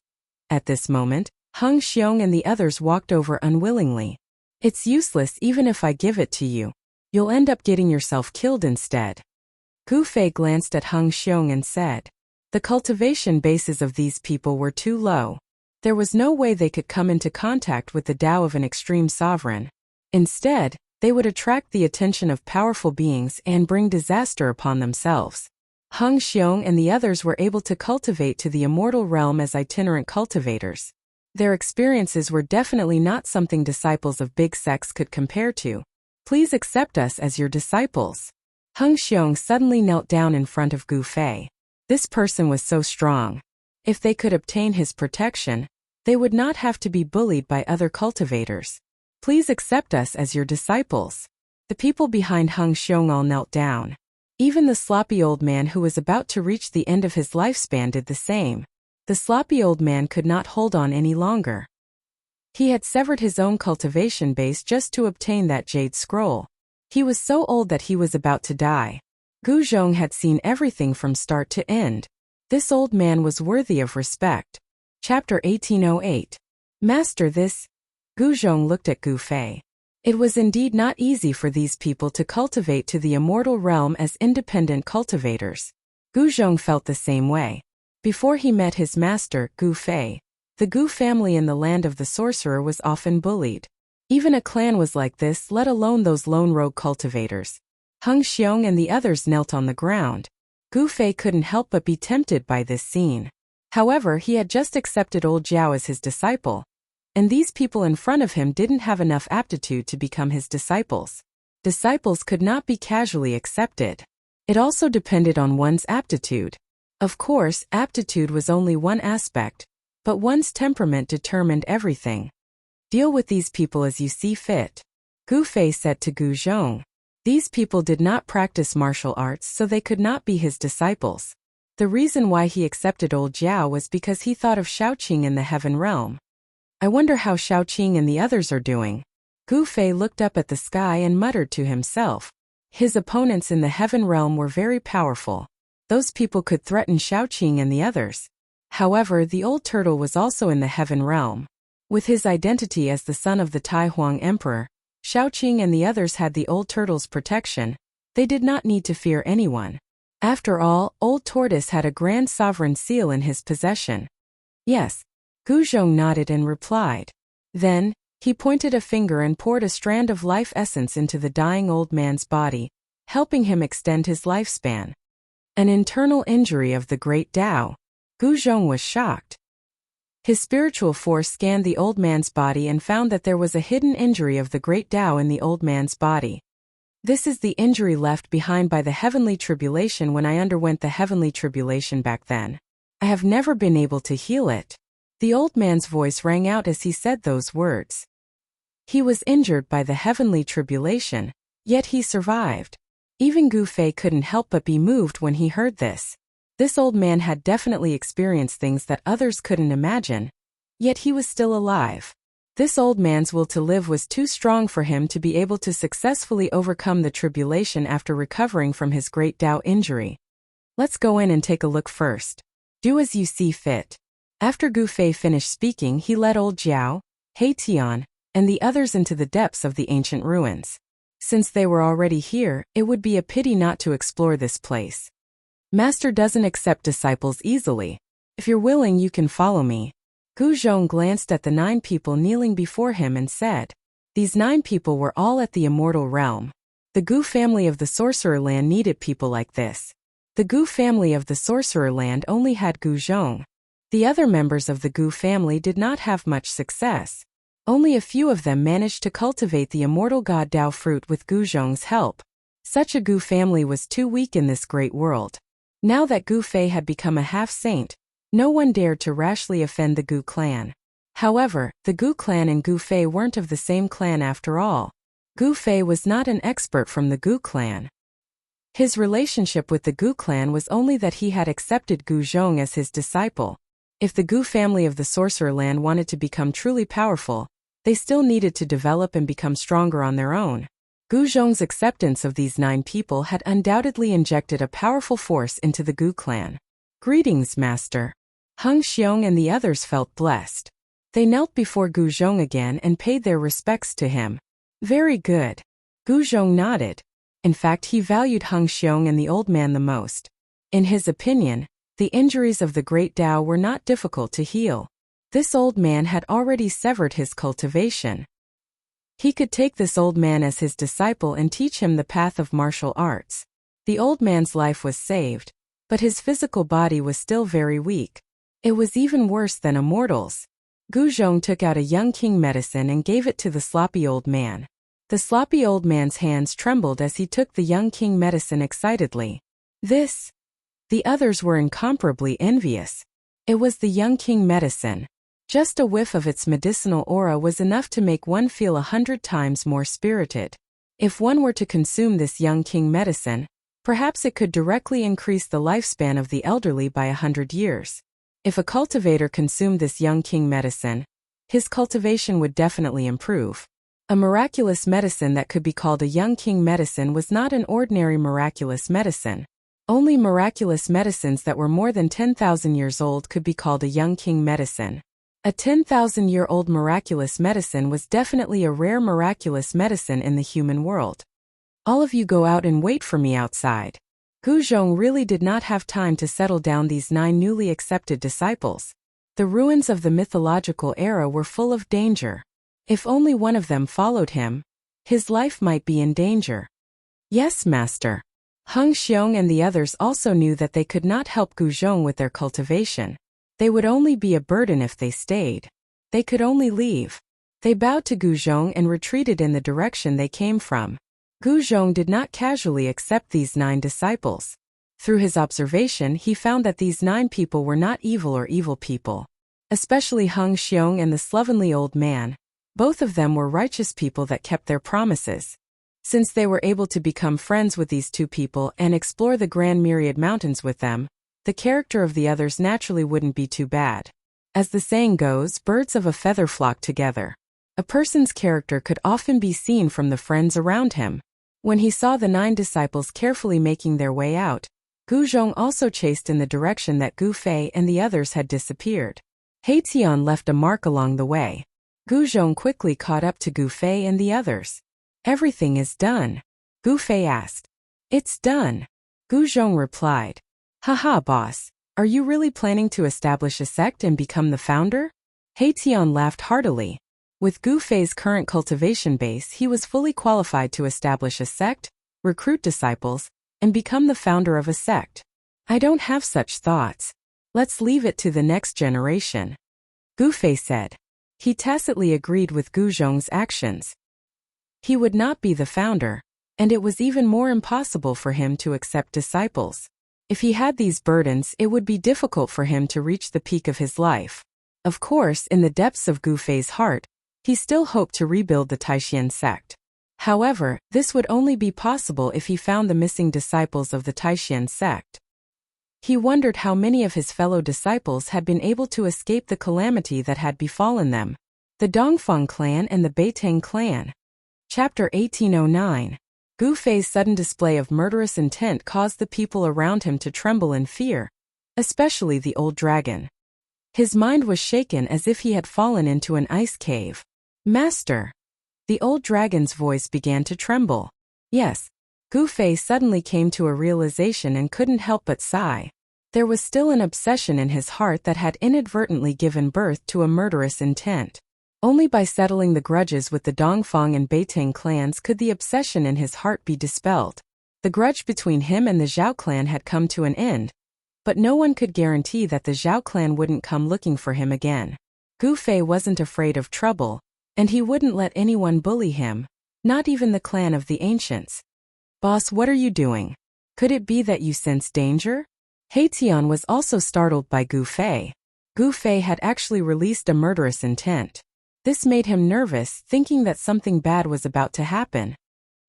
At this moment, Hung Xiong and the others walked over unwillingly. It's useless even if I give it to you. You'll end up getting yourself killed instead. Gu Fei glanced at Hung Xiong and said, the cultivation bases of these people were too low. There was no way they could come into contact with the Tao of an extreme sovereign. Instead, they would attract the attention of powerful beings and bring disaster upon themselves. Hung Xiong and the others were able to cultivate to the immortal realm as itinerant cultivators. Their experiences were definitely not something disciples of big sects could compare to. Please accept us as your disciples. Hung Xiong suddenly knelt down in front of Gu Fei. This person was so strong. If they could obtain his protection, they would not have to be bullied by other cultivators. Please accept us as your disciples. The people behind Hung Xiong all knelt down. Even the sloppy old man who was about to reach the end of his lifespan did the same. The sloppy old man could not hold on any longer. He had severed his own cultivation base just to obtain that jade scroll. He was so old that he was about to die. Gu Zhong had seen everything from start to end. This old man was worthy of respect. Chapter 1808. Master, this. Gu Zhong looked at Gu Fei. It was indeed not easy for these people to cultivate to the immortal realm as independent cultivators. Gu Zhong felt the same way. Before he met his master, Gu Fei, the Gu family in the land of the sorcerer was often bullied. Even a clan was like this, let alone those lone rogue cultivators. Hung Xiong and the others knelt on the ground. Gu Fei couldn't help but be tempted by this scene. However, he had just accepted old Jiao as his disciple, and these people in front of him didn't have enough aptitude to become his disciples. Disciples could not be casually accepted. It also depended on one's aptitude. Of course, aptitude was only one aspect, but one's temperament determined everything. Deal with these people as you see fit. Gu Fei said to Gu Zhong. These people did not practice martial arts, so they could not be his disciples. The reason why he accepted old Jiao was because he thought of Shaoqing in the heaven realm. I wonder how Shaoqing and the others are doing. Gu Fei looked up at the sky and muttered to himself. His opponents in the heaven realm were very powerful. Those people could threaten Shaoqing and the others. However, the old turtle was also in the heaven realm. With his identity as the son of the Tai Huang Emperor, Shaoqing and the others had the old turtle's protection. They did not need to fear anyone. After all, old tortoise had a grand sovereign seal in his possession. Yes. Gu Zhong nodded and replied. Then, he pointed a finger and poured a strand of life essence into the dying old man's body, helping him extend his lifespan. An internal injury of the great Tao. Gu Zhong was shocked. His spiritual force scanned the old man's body and found that there was a hidden injury of the great Tao in the old man's body. This is the injury left behind by the heavenly tribulation when I underwent the heavenly tribulation back then. I have never been able to heal it. The old man's voice rang out as he said those words. He was injured by the heavenly tribulation, yet he survived. Even Gu Fei couldn't help but be moved when he heard this. This old man had definitely experienced things that others couldn't imagine, yet he was still alive. This old man's will to live was too strong for him to be able to successfully overcome the tribulation after recovering from his great Tao injury. Let's go in and take a look first. Do as you see fit. After Gu Fei finished speaking, he led old Jiao, He Tian, and the others into the depths of the ancient ruins. Since they were already here, it would be a pity not to explore this place. Master doesn't accept disciples easily. If you're willing, you can follow me. Gu Zhong glanced at the 9 people kneeling before him and said. These 9 people were all at the immortal realm. The Gu family of the Sorcerer Land needed people like this. The Gu family of the Sorcerer Land only had Gu Zhong. The other members of the Gu family did not have much success. Only a few of them managed to cultivate the immortal god Dao fruit with Gu Zhong's help. Such a Gu family was too weak in this great world. Now that Gu Fei had become a half-saint, no one dared to rashly offend the Gu clan. However, the Gu clan and Gu Fei weren't of the same clan after all. Gu Fei was not an expert from the Gu clan. His relationship with the Gu clan was only that he had accepted Gu Zhong as his disciple. If the Gu family of the Sorcerer Land wanted to become truly powerful, they still needed to develop and become stronger on their own. Gu Zhong's acceptance of these 9 people had undoubtedly injected a powerful force into the Gu clan. Greetings, Master. Hung Xiong and the others felt blessed. They knelt before Gu Zhong again and paid their respects to him. Very good. Gu Zhong nodded. In fact, he valued Hung Xiong and the old man the most. In his opinion, the injuries of the great Tao were not difficult to heal. This old man had already severed his cultivation. He could take this old man as his disciple and teach him the path of martial arts. The old man's life was saved, but his physical body was still very weak. It was even worse than a mortal's. Gu Zhong took out a young king medicine and gave it to the sloppy old man. The sloppy old man's hands trembled as he took the young king medicine excitedly. This The others were incomparably envious. It was the young king medicine. Just a whiff of its medicinal aura was enough to make one feel 100 times more spirited. If one were to consume this young king medicine, perhaps it could directly increase the lifespan of the elderly by 100 years. If a cultivator consumed this young king medicine, his cultivation would definitely improve. A miraculous medicine that could be called a young king medicine was not an ordinary miraculous medicine. Only miraculous medicines that were more than 10,000 years old could be called a young king medicine. A 10,000-year-old miraculous medicine was definitely a rare miraculous medicine in the human world. All of you go out and wait for me outside. Gu Zhong really did not have time to settle down these 9 newly accepted disciples. The ruins of the mythological era were full of danger. If only one of them followed him, his life might be in danger. Yes, master. Heng Xiong and the others also knew that they could not help Gu Zhong with their cultivation. They would only be a burden if they stayed. They could only leave. They bowed to Gu Zhong and retreated in the direction they came from. Gu Zhong did not casually accept these 9 disciples. Through his observation, he found that these 9 people were not evil or evil people. Especially Heng Xiong and the slovenly old man. Both of them were righteous people that kept their promises. Since they were able to become friends with these 2 people and explore the Grand Myriad Mountains with them, the character of the others naturally wouldn't be too bad. As the saying goes, birds of a feather flock together. A person's character could often be seen from the friends around him. When he saw the 9 disciples carefully making their way out, Gu Zhong also chased in the direction that Gu Fei and the others had disappeared. He Tian left a mark along the way. Gu Zhong quickly caught up to Gu Fei and the others. Everything is done. Gu Fei asked. It's done. Gu Zhong replied. Haha, boss. Are you really planning to establish a sect and become the founder? He Tian laughed heartily. With Gu Fei's current cultivation base, he was fully qualified to establish a sect, recruit disciples, and become the founder of a sect. I don't have such thoughts. Let's leave it to the next generation. Gu Fei said. He tacitly agreed with Gu Zhong's actions. He would not be the founder, and it was even more impossible for him to accept disciples. If he had these burdens, it would be difficult for him to reach the peak of his life. Of course, in the depths of Gu Fei's heart, he still hoped to rebuild the Taishan sect. However, this would only be possible if he found the missing disciples of the Taishan sect. He wondered how many of his fellow disciples had been able to escape the calamity that had befallen them. The Dongfang clan and the Beitang clan. Chapter 1809. Gu Fei's sudden display of murderous intent caused the people around him to tremble in fear, especially the old dragon. His mind was shaken as if he had fallen into an ice cave. Master! The old dragon's voice began to tremble. Yes. Gu Fei suddenly came to a realization and couldn't help but sigh. There was still an obsession in his heart that had inadvertently given birth to a murderous intent. Only by settling the grudges with the Dongfang and Beitang clans could the obsession in his heart be dispelled. The grudge between him and the Zhao clan had come to an end, but no one could guarantee that the Zhao clan wouldn't come looking for him again. Gu Fei wasn't afraid of trouble, and he wouldn't let anyone bully him, not even the clan of the ancients. Boss, what are you doing? Could it be that you sense danger? He Tian was also startled by Gu Fei. Gu Fei had actually released a murderous intent. This made him nervous, thinking that something bad was about to happen.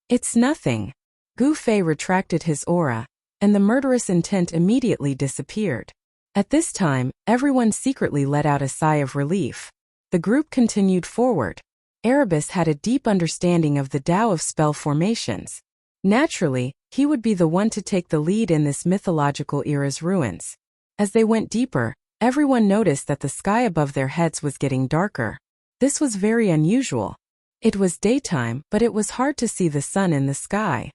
It's nothing. Gu Fei retracted his aura, and the murderous intent immediately disappeared. At this time, everyone secretly let out a sigh of relief. The group continued forward. Erebus had a deep understanding of the Tao of spell formations. Naturally, he would be the one to take the lead in this mythological era's ruins. As they went deeper, everyone noticed that the sky above their heads was getting darker. This was very unusual. It was daytime, but it was hard to see the sun in the sky.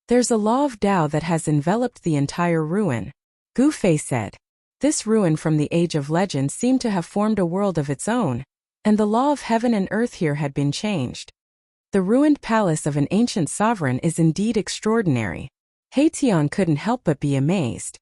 There's a law of Tao that has enveloped the entire ruin, Gu Fei said. This ruin from the Age of Legend seemed to have formed a world of its own, and the law of heaven and earth here had been changed. The ruined palace of an ancient sovereign is indeed extraordinary. He Tian couldn't help but be amazed.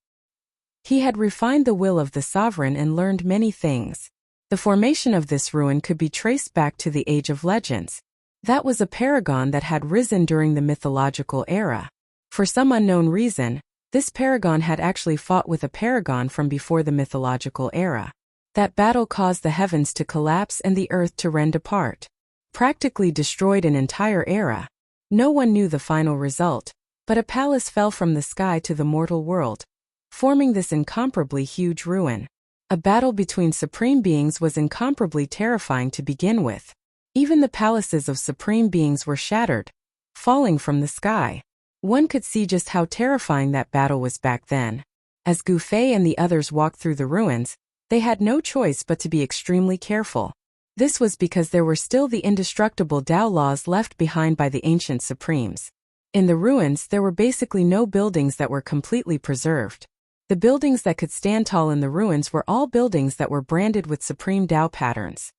He had refined the will of the sovereign and learned many things. The formation of this ruin could be traced back to the Age of Legends. That was a paragon that had risen during the mythological era. For some unknown reason, This paragon had actually fought with a paragon from before the mythological era. That battle caused the heavens to collapse and the earth to rend apart. Practically destroyed an entire era. No one knew the final result, but a palace fell from the sky to the mortal world, forming this incomparably huge ruin. A battle between supreme beings was incomparably terrifying to begin with. Even the palaces of supreme beings were shattered, falling from the sky. One could see just how terrifying that battle was back then. As Gu Fei and the others walked through the ruins, they had no choice but to be extremely careful. This was because there were still the indestructible Tao laws left behind by the ancient supremes. In the ruins, there were basically no buildings that were completely preserved. The buildings that could stand tall in the ruins were all buildings that were branded with supreme Tao patterns.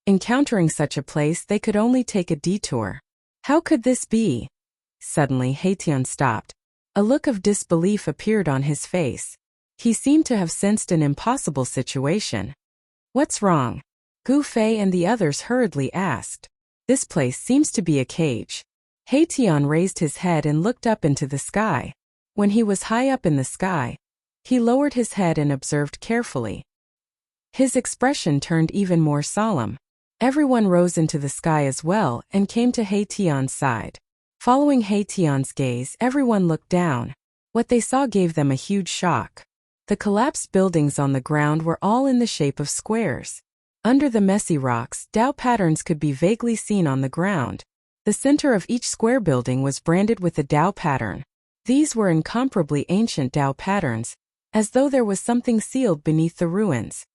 Encountering such a place, they could only take a detour. How could this be? Suddenly, Haitian stopped. A look of disbelief appeared on his face. He seemed to have sensed an impossible situation. What's wrong? Gu Fei and the others hurriedly asked. This place seems to be a cage. Haitian raised his head and looked up into the sky. When he was high up in the sky, he lowered his head and observed carefully. His expression turned even more solemn. Everyone rose into the sky as well and came to Haitian's side. Following Haitian's gaze, everyone looked down. What they saw gave them a huge shock. The collapsed buildings on the ground were all in the shape of squares. Under the messy rocks, Tao patterns could be vaguely seen on the ground. The center of each square building was branded with a Tao pattern. These were incomparably ancient Tao patterns, as though there was something sealed beneath the ruins.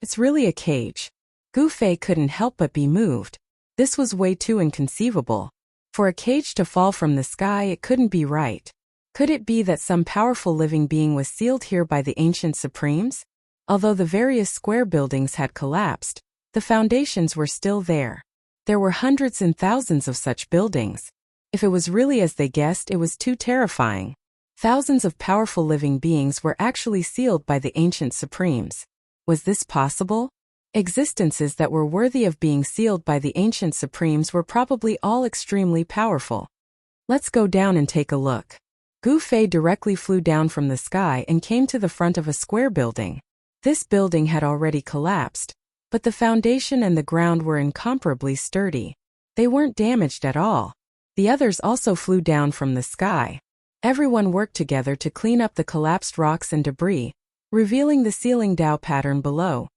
It's really a cage. Gu Fei couldn't help but be moved. This was way too inconceivable. For a cage to fall from the sky, it couldn't be right. Could it be that some powerful living being was sealed here by the ancient supremes? Although the various square buildings had collapsed, the foundations were still there. There were hundreds and thousands of such buildings. If it was really as they guessed, it was too terrifying. Thousands of powerful living beings were actually sealed by the ancient supremes. Was this possible? Existences that were worthy of being sealed by the ancient supremes were probably all extremely powerful. Let's go down and take a look. Gu Fei directly flew down from the sky and came to the front of a square building. This building had already collapsed, but the foundation and the ground were incomparably sturdy. They weren't damaged at all. The others also flew down from the sky. Everyone worked together to clean up the collapsed rocks and debris, revealing the ceiling Tao pattern below.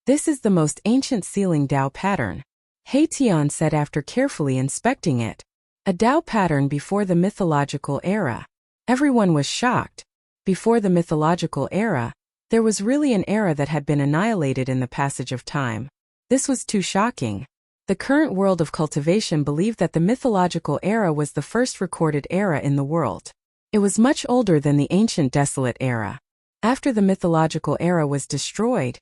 This is the most ancient ceiling Tao pattern, Haitian said after carefully inspecting it. A Tao pattern before the mythological era. Everyone was shocked. Before the mythological era, there was really an era that had been annihilated in the passage of time. This was too shocking. The current world of cultivation believed that the mythological era was the first recorded era in the world. It was much older than the ancient desolate era. After the mythological era was destroyed,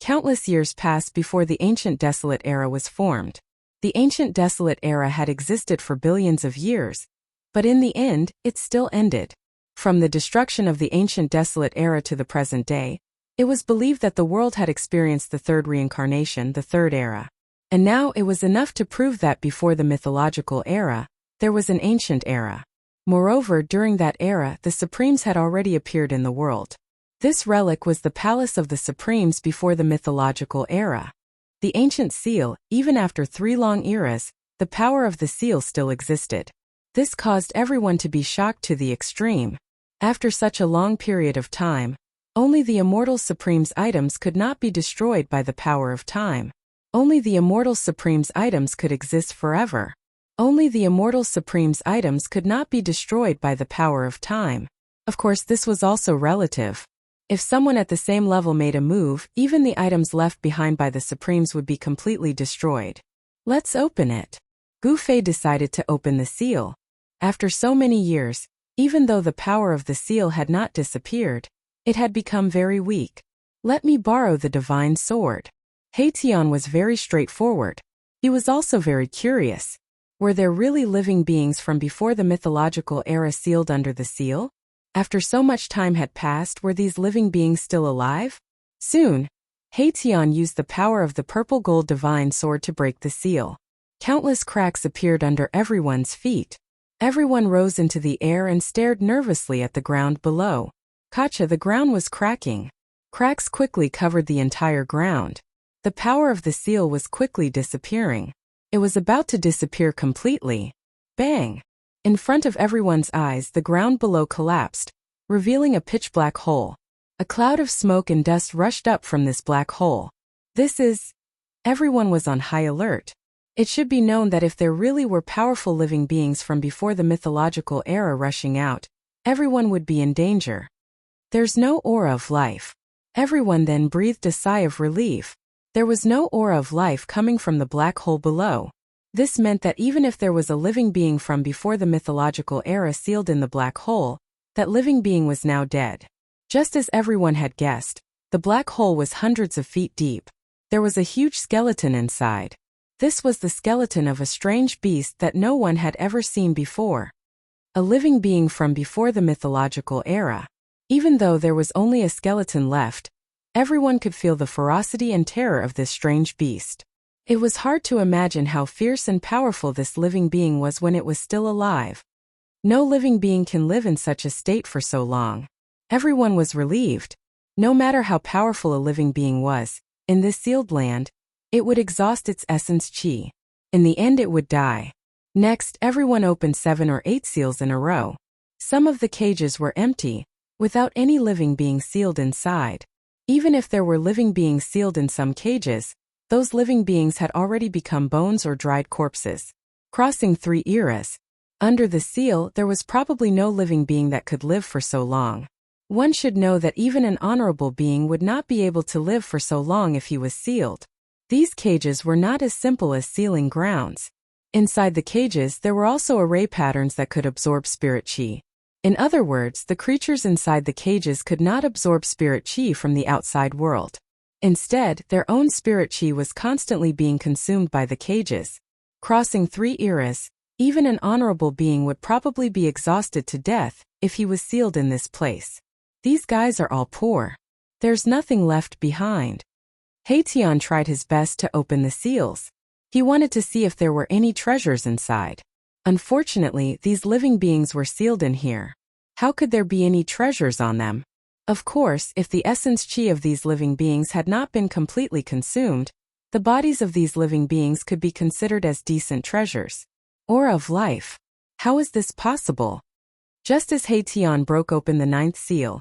countless years passed before the ancient desolate era was formed. The ancient desolate era had existed for billions of years, but in the end, it still ended. From the destruction of the ancient desolate era to the present day, it was believed that the world had experienced the third reincarnation, the third era. And now it was enough to prove that before the mythological era, there was an ancient era. Moreover, during that era, the Supremes had already appeared in the world. This relic was the palace of the Supremes before the mythological era. The ancient seal, even after 3 long eras, the power of the seal still existed. This caused everyone to be shocked to the extreme. After such a long period of time, only the immortal Supreme's items could not be destroyed by the power of time. Only the immortal Supreme's items could exist forever. Only the immortal Supreme's items could not be destroyed by the power of time. Of course, this was also relative. If someone at the same level made a move, even the items left behind by the Supremes would be completely destroyed. Let's open it. Gu Fei decided to open the seal. After so many years, even though the power of the seal had not disappeared, it had become very weak. Let me borrow the divine sword. Haitian was very straightforward. He was also very curious. Were there really living beings from before the mythological era sealed under the seal? After so much time had passed, were these living beings still alive? Soon, Haitian used the power of the purple gold divine sword to break the seal. Countless cracks appeared under everyone's feet. Everyone rose into the air and stared nervously at the ground below. Gotcha, the ground was cracking. Cracks quickly covered the entire ground. The power of the seal was quickly disappearing. It was about to disappear completely. Bang! In front of everyone's eyes, the ground below collapsed, revealing a pitch-black hole. A cloud of smoke and dust rushed up from this black hole. Everyone was on high alert. It should be known that if there really were powerful living beings from before the mythological era rushing out, everyone would be in danger. There's no aura of life. Everyone then breathed a sigh of relief. There was no aura of life coming from the black hole below. This meant that even if there was a living being from before the mythological era sealed in the black hole, that living being was now dead. Just as everyone had guessed, the black hole was hundreds of feet deep. There was a huge skeleton inside. This was the skeleton of a strange beast that no one had ever seen before. A living being from before the mythological era. Even though there was only a skeleton left, everyone could feel the ferocity and terror of this strange beast. It was hard to imagine how fierce and powerful this living being was when it was still alive. No living being can live in such a state for so long. Everyone was relieved. No matter how powerful a living being was, in this sealed land, it would exhaust its essence chi. In the end it would die. Next, everyone opened 7 or 8 seals in a row. Some of the cages were empty, without any living being sealed inside. Even if there were living beings sealed in some cages, those living beings had already become bones or dried corpses. Crossing 3 eras. Under the seal, there was probably no living being that could live for so long. One should know that even an honorable being would not be able to live for so long if he was sealed. These cages were not as simple as sealing grounds. Inside the cages, there were also array patterns that could absorb spirit chi. In other words, the creatures inside the cages could not absorb spirit chi from the outside world. Instead, their own spirit chi was constantly being consumed by the cages. Crossing 3 eras, even an honorable being would probably be exhausted to death if he was sealed in this place. These guys are all poor. There's nothing left behind. Haitian tried his best to open the seals. He wanted to see if there were any treasures inside. Unfortunately, these living beings were sealed in here. How could there be any treasures on them? Of course, if the essence chi of these living beings had not been completely consumed, the bodies of these living beings could be considered as decent treasures. Aura of life. How is this possible? Just as Haitian broke open the 9th seal,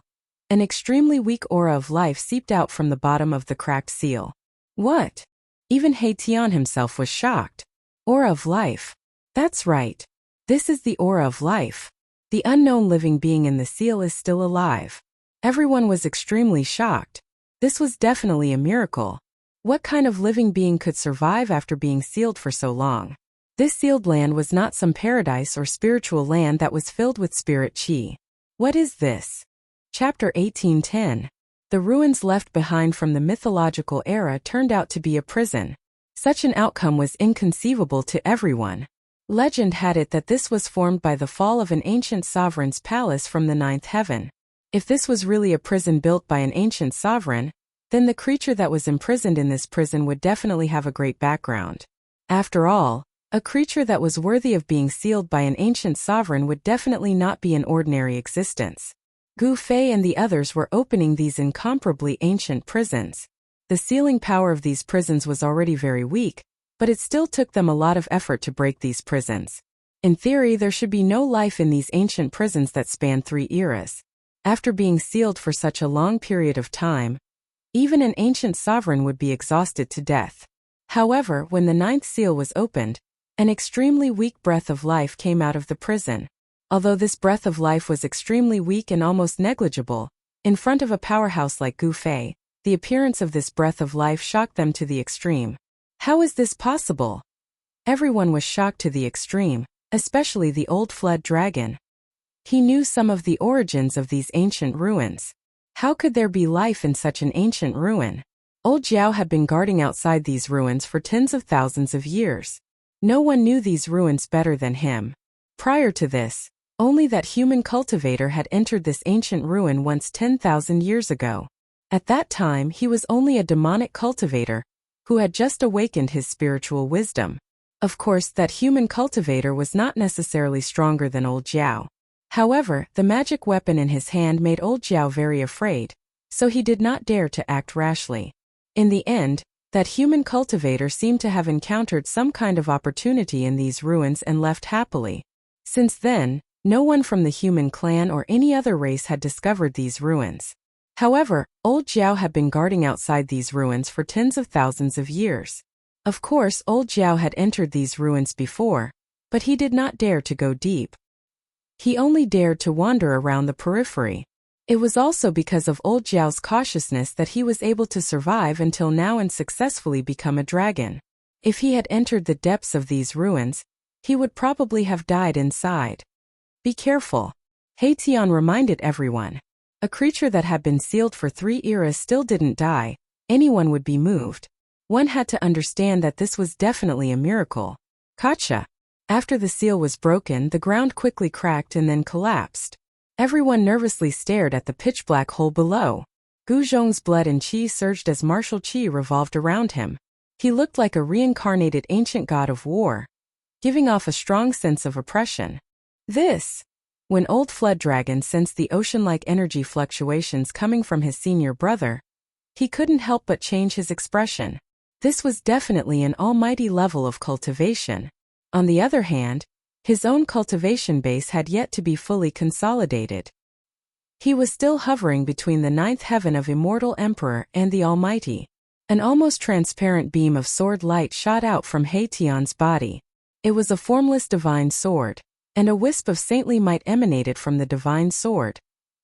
an extremely weak aura of life seeped out from the bottom of the cracked seal. What? Even Haitian himself was shocked. Aura of life. That's right. This is the aura of life. The unknown living being in the seal is still alive. Everyone was extremely shocked. This was definitely a miracle. What kind of living being could survive after being sealed for so long? This sealed land was not some paradise or spiritual land that was filled with spirit chi. What is this? Chapter 1810. The ruins left behind from the mythological era turned out to be a prison. Such an outcome was inconceivable to everyone. Legend had it that this was formed by the fall of an ancient sovereign's palace from the 9th heaven. If this was really a prison built by an ancient sovereign, then the creature that was imprisoned in this prison would definitely have a great background. After all, a creature that was worthy of being sealed by an ancient sovereign would definitely not be an ordinary existence. Gu Fei and the others were opening these incomparably ancient prisons. The sealing power of these prisons was already very weak, but it still took them a lot of effort to break these prisons. In theory, there should be no life in these ancient prisons that span 3 eras. After being sealed for such a long period of time, even an ancient sovereign would be exhausted to death. However, when the 9th seal was opened, an extremely weak breath of life came out of the prison. Although this breath of life was extremely weak and almost negligible, in front of a powerhouse like Gu Fei, the appearance of this breath of life shocked them to the extreme. How is this possible? Everyone was shocked to the extreme, especially the old fled dragon. He knew some of the origins of these ancient ruins. How could there be life in such an ancient ruin? Old Jiao had been guarding outside these ruins for tens of thousands of years. No one knew these ruins better than him. Prior to this, only that human cultivator had entered this ancient ruin once 10,000 years ago. At that time he was only a demonic cultivator, who had just awakened his spiritual wisdom. Of course, that human cultivator was not necessarily stronger than old Jiao. However, the magic weapon in his hand made old Jiao very afraid, so he did not dare to act rashly. In the end, that human cultivator seemed to have encountered some kind of opportunity in these ruins and left happily. Since then, no one from the human clan or any other race had discovered these ruins. However, old Jiao had been guarding outside these ruins for tens of thousands of years. Of course, old Jiao had entered these ruins before, but he did not dare to go deep. He only dared to wander around the periphery. It was also because of old Jiao's cautiousness that he was able to survive until now and successfully become a dragon. If he had entered the depths of these ruins, he would probably have died inside. Be careful. Haitian reminded everyone. A creature that had been sealed for 3 eras still didn't die. Anyone would be moved. One had to understand that this was definitely a miracle. Gotcha. After the seal was broken, the ground quickly cracked and then collapsed. Everyone nervously stared at the pitch-black hole below. Gu Zhong's blood and qi surged as martial qi revolved around him. He looked like a reincarnated ancient god of war, giving off a strong sense of oppression. When old Flood Dragon sensed the ocean-like energy fluctuations coming from his senior brother, he couldn't help but change his expression. This was definitely an almighty level of cultivation. On the other hand, his own cultivation base had yet to be fully consolidated. He was still hovering between the 9th heaven of Immortal Emperor and the Almighty. An almost transparent beam of sword light shot out from Haitian's body. It was a formless divine sword, and a wisp of saintly might emanated from the divine sword,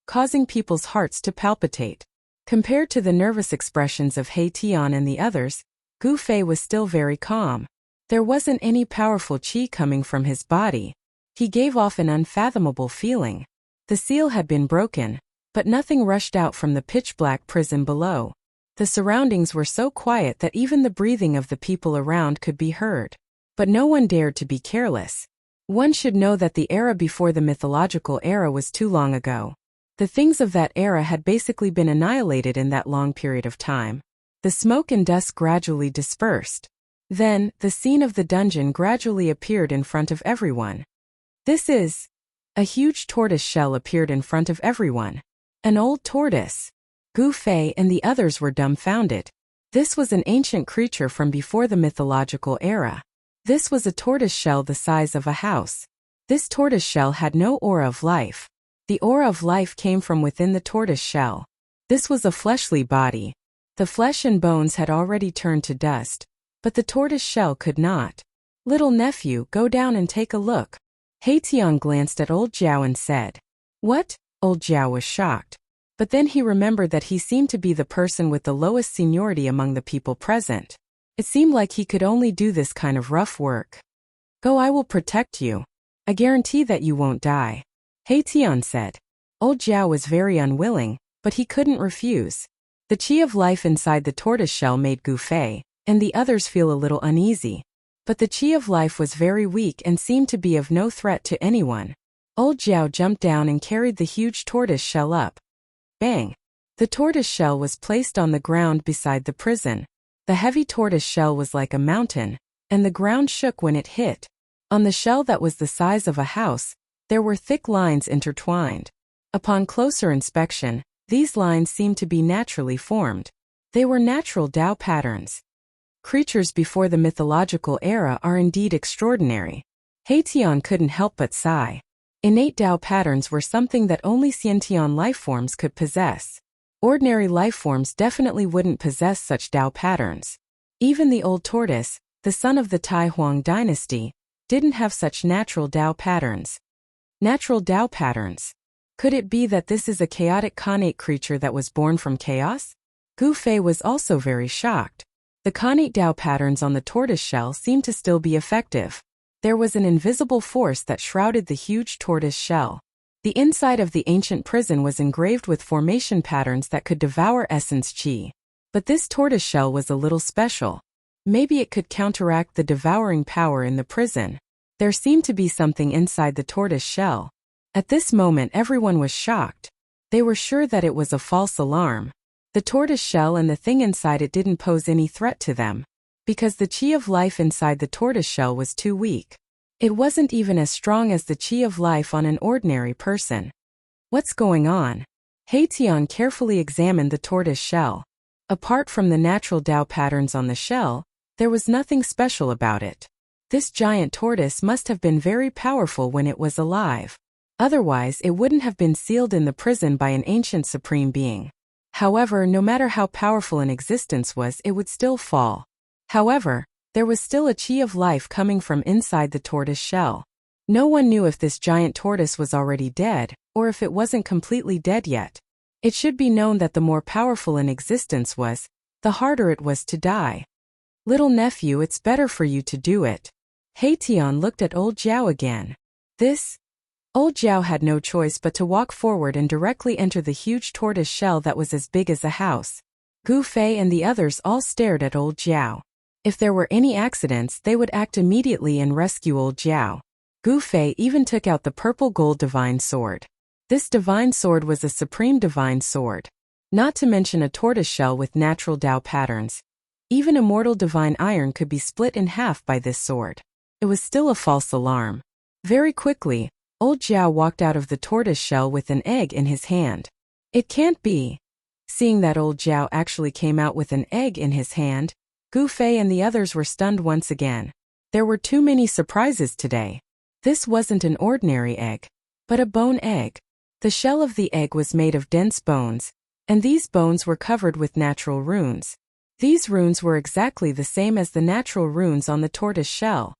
causing people's hearts to palpitate. Compared to the nervous expressions of Haitian and the others, Gu Fei was still very calm. There wasn't any powerful qi coming from his body. He gave off an unfathomable feeling. The seal had been broken, but nothing rushed out from the pitch-black prison below. The surroundings were so quiet that even the breathing of the people around could be heard. But no one dared to be careless. One should know that the era before the mythological era was too long ago. The things of that era had basically been annihilated in that long period of time. The smoke and dust gradually dispersed. Then, the scene of the dungeon gradually appeared in front of everyone. A huge tortoise shell appeared in front of everyone. An old tortoise. Gu Fei and the others were dumbfounded. This was an ancient creature from before the mythological era. This was a tortoise shell the size of a house. This tortoise shell had no aura of life. The aura of life came from within the tortoise shell. This was a fleshly body. The flesh and bones had already turned to dust, but the tortoise shell could not. Little nephew, go down and take a look. Haitian glanced at old Jiao and said. What? Old Jiao was shocked. But then he remembered that he seemed to be the person with the lowest seniority among the people present. It seemed like he could only do this kind of rough work. Go, I will protect you. I guarantee that you won't die. Haitian said. Old Jiao was very unwilling, but he couldn't refuse. The qi of life inside the tortoise shell made Gu Fei and the others feel a little uneasy. But the qi of life was very weak and seemed to be of no threat to anyone. Old Jiao jumped down and carried the huge tortoise shell up. Bang! The tortoise shell was placed on the ground beside the prison. The heavy tortoise shell was like a mountain, and the ground shook when it hit. On the shell that was the size of a house, there were thick lines intertwined. Upon closer inspection, these lines seemed to be naturally formed. They were natural Tao patterns. Creatures before the mythological era are indeed extraordinary. Haitian couldn't help but sigh. Innate Tao patterns were something that only sentient lifeforms could possess. Ordinary lifeforms definitely wouldn't possess such Tao patterns. Even the old tortoise, the son of the Tai Huang dynasty, didn't have such natural Tao patterns. Natural Tao patterns. Could it be that this is a chaotic connate creature that was born from chaos? Gu Fei was also very shocked. The connate Tao patterns on the tortoise shell seemed to still be effective. There was an invisible force that shrouded the huge tortoise shell. The inside of the ancient prison was engraved with formation patterns that could devour essence qi. But this tortoise shell was a little special. Maybe it could counteract the devouring power in the prison. There seemed to be something inside the tortoise shell. At this moment everyone was shocked. They were sure that it was a false alarm. The tortoise shell and the thing inside it didn't pose any threat to them. because the chi of life inside the tortoise shell was too weak. It wasn't even as strong as the chi of life on an ordinary person. What's going on? Haitian carefully examined the tortoise shell. Apart from the natural Tao patterns on the shell, there was nothing special about it. This giant tortoise must have been very powerful when it was alive. Otherwise, it wouldn't have been sealed in the prison by an ancient supreme being. However, no matter how powerful an existence was, it would still fall. However, there was still a chi of life coming from inside the tortoise shell. No one knew if this giant tortoise was already dead, or if it wasn't completely dead yet. It should be known that the more powerful an existence was, the harder it was to die. Little nephew, it's better for you to do it. Haitian looked at old Jiao again. Old Jiao had no choice but to walk forward and directly enter the huge tortoise shell that was as big as a house. Gu Fei and the others all stared at old Jiao. If there were any accidents, they would act immediately and rescue old Jiao. Gu Fei even took out the purple gold divine sword. This divine sword was a supreme divine sword. Not to mention a tortoise shell with natural Tao patterns. Even immortal divine iron could be split in half by this sword. It was still a false alarm. Very quickly, old Jiao walked out of the tortoise shell with an egg in his hand. It can't be. Seeing that old Jiao actually came out with an egg in his hand, Gu Fei and the others were stunned once again. There were too many surprises today. This wasn't an ordinary egg, but a bone egg. The shell of the egg was made of dense bones, and these bones were covered with natural runes. These runes were exactly the same as the natural runes on the tortoise shell.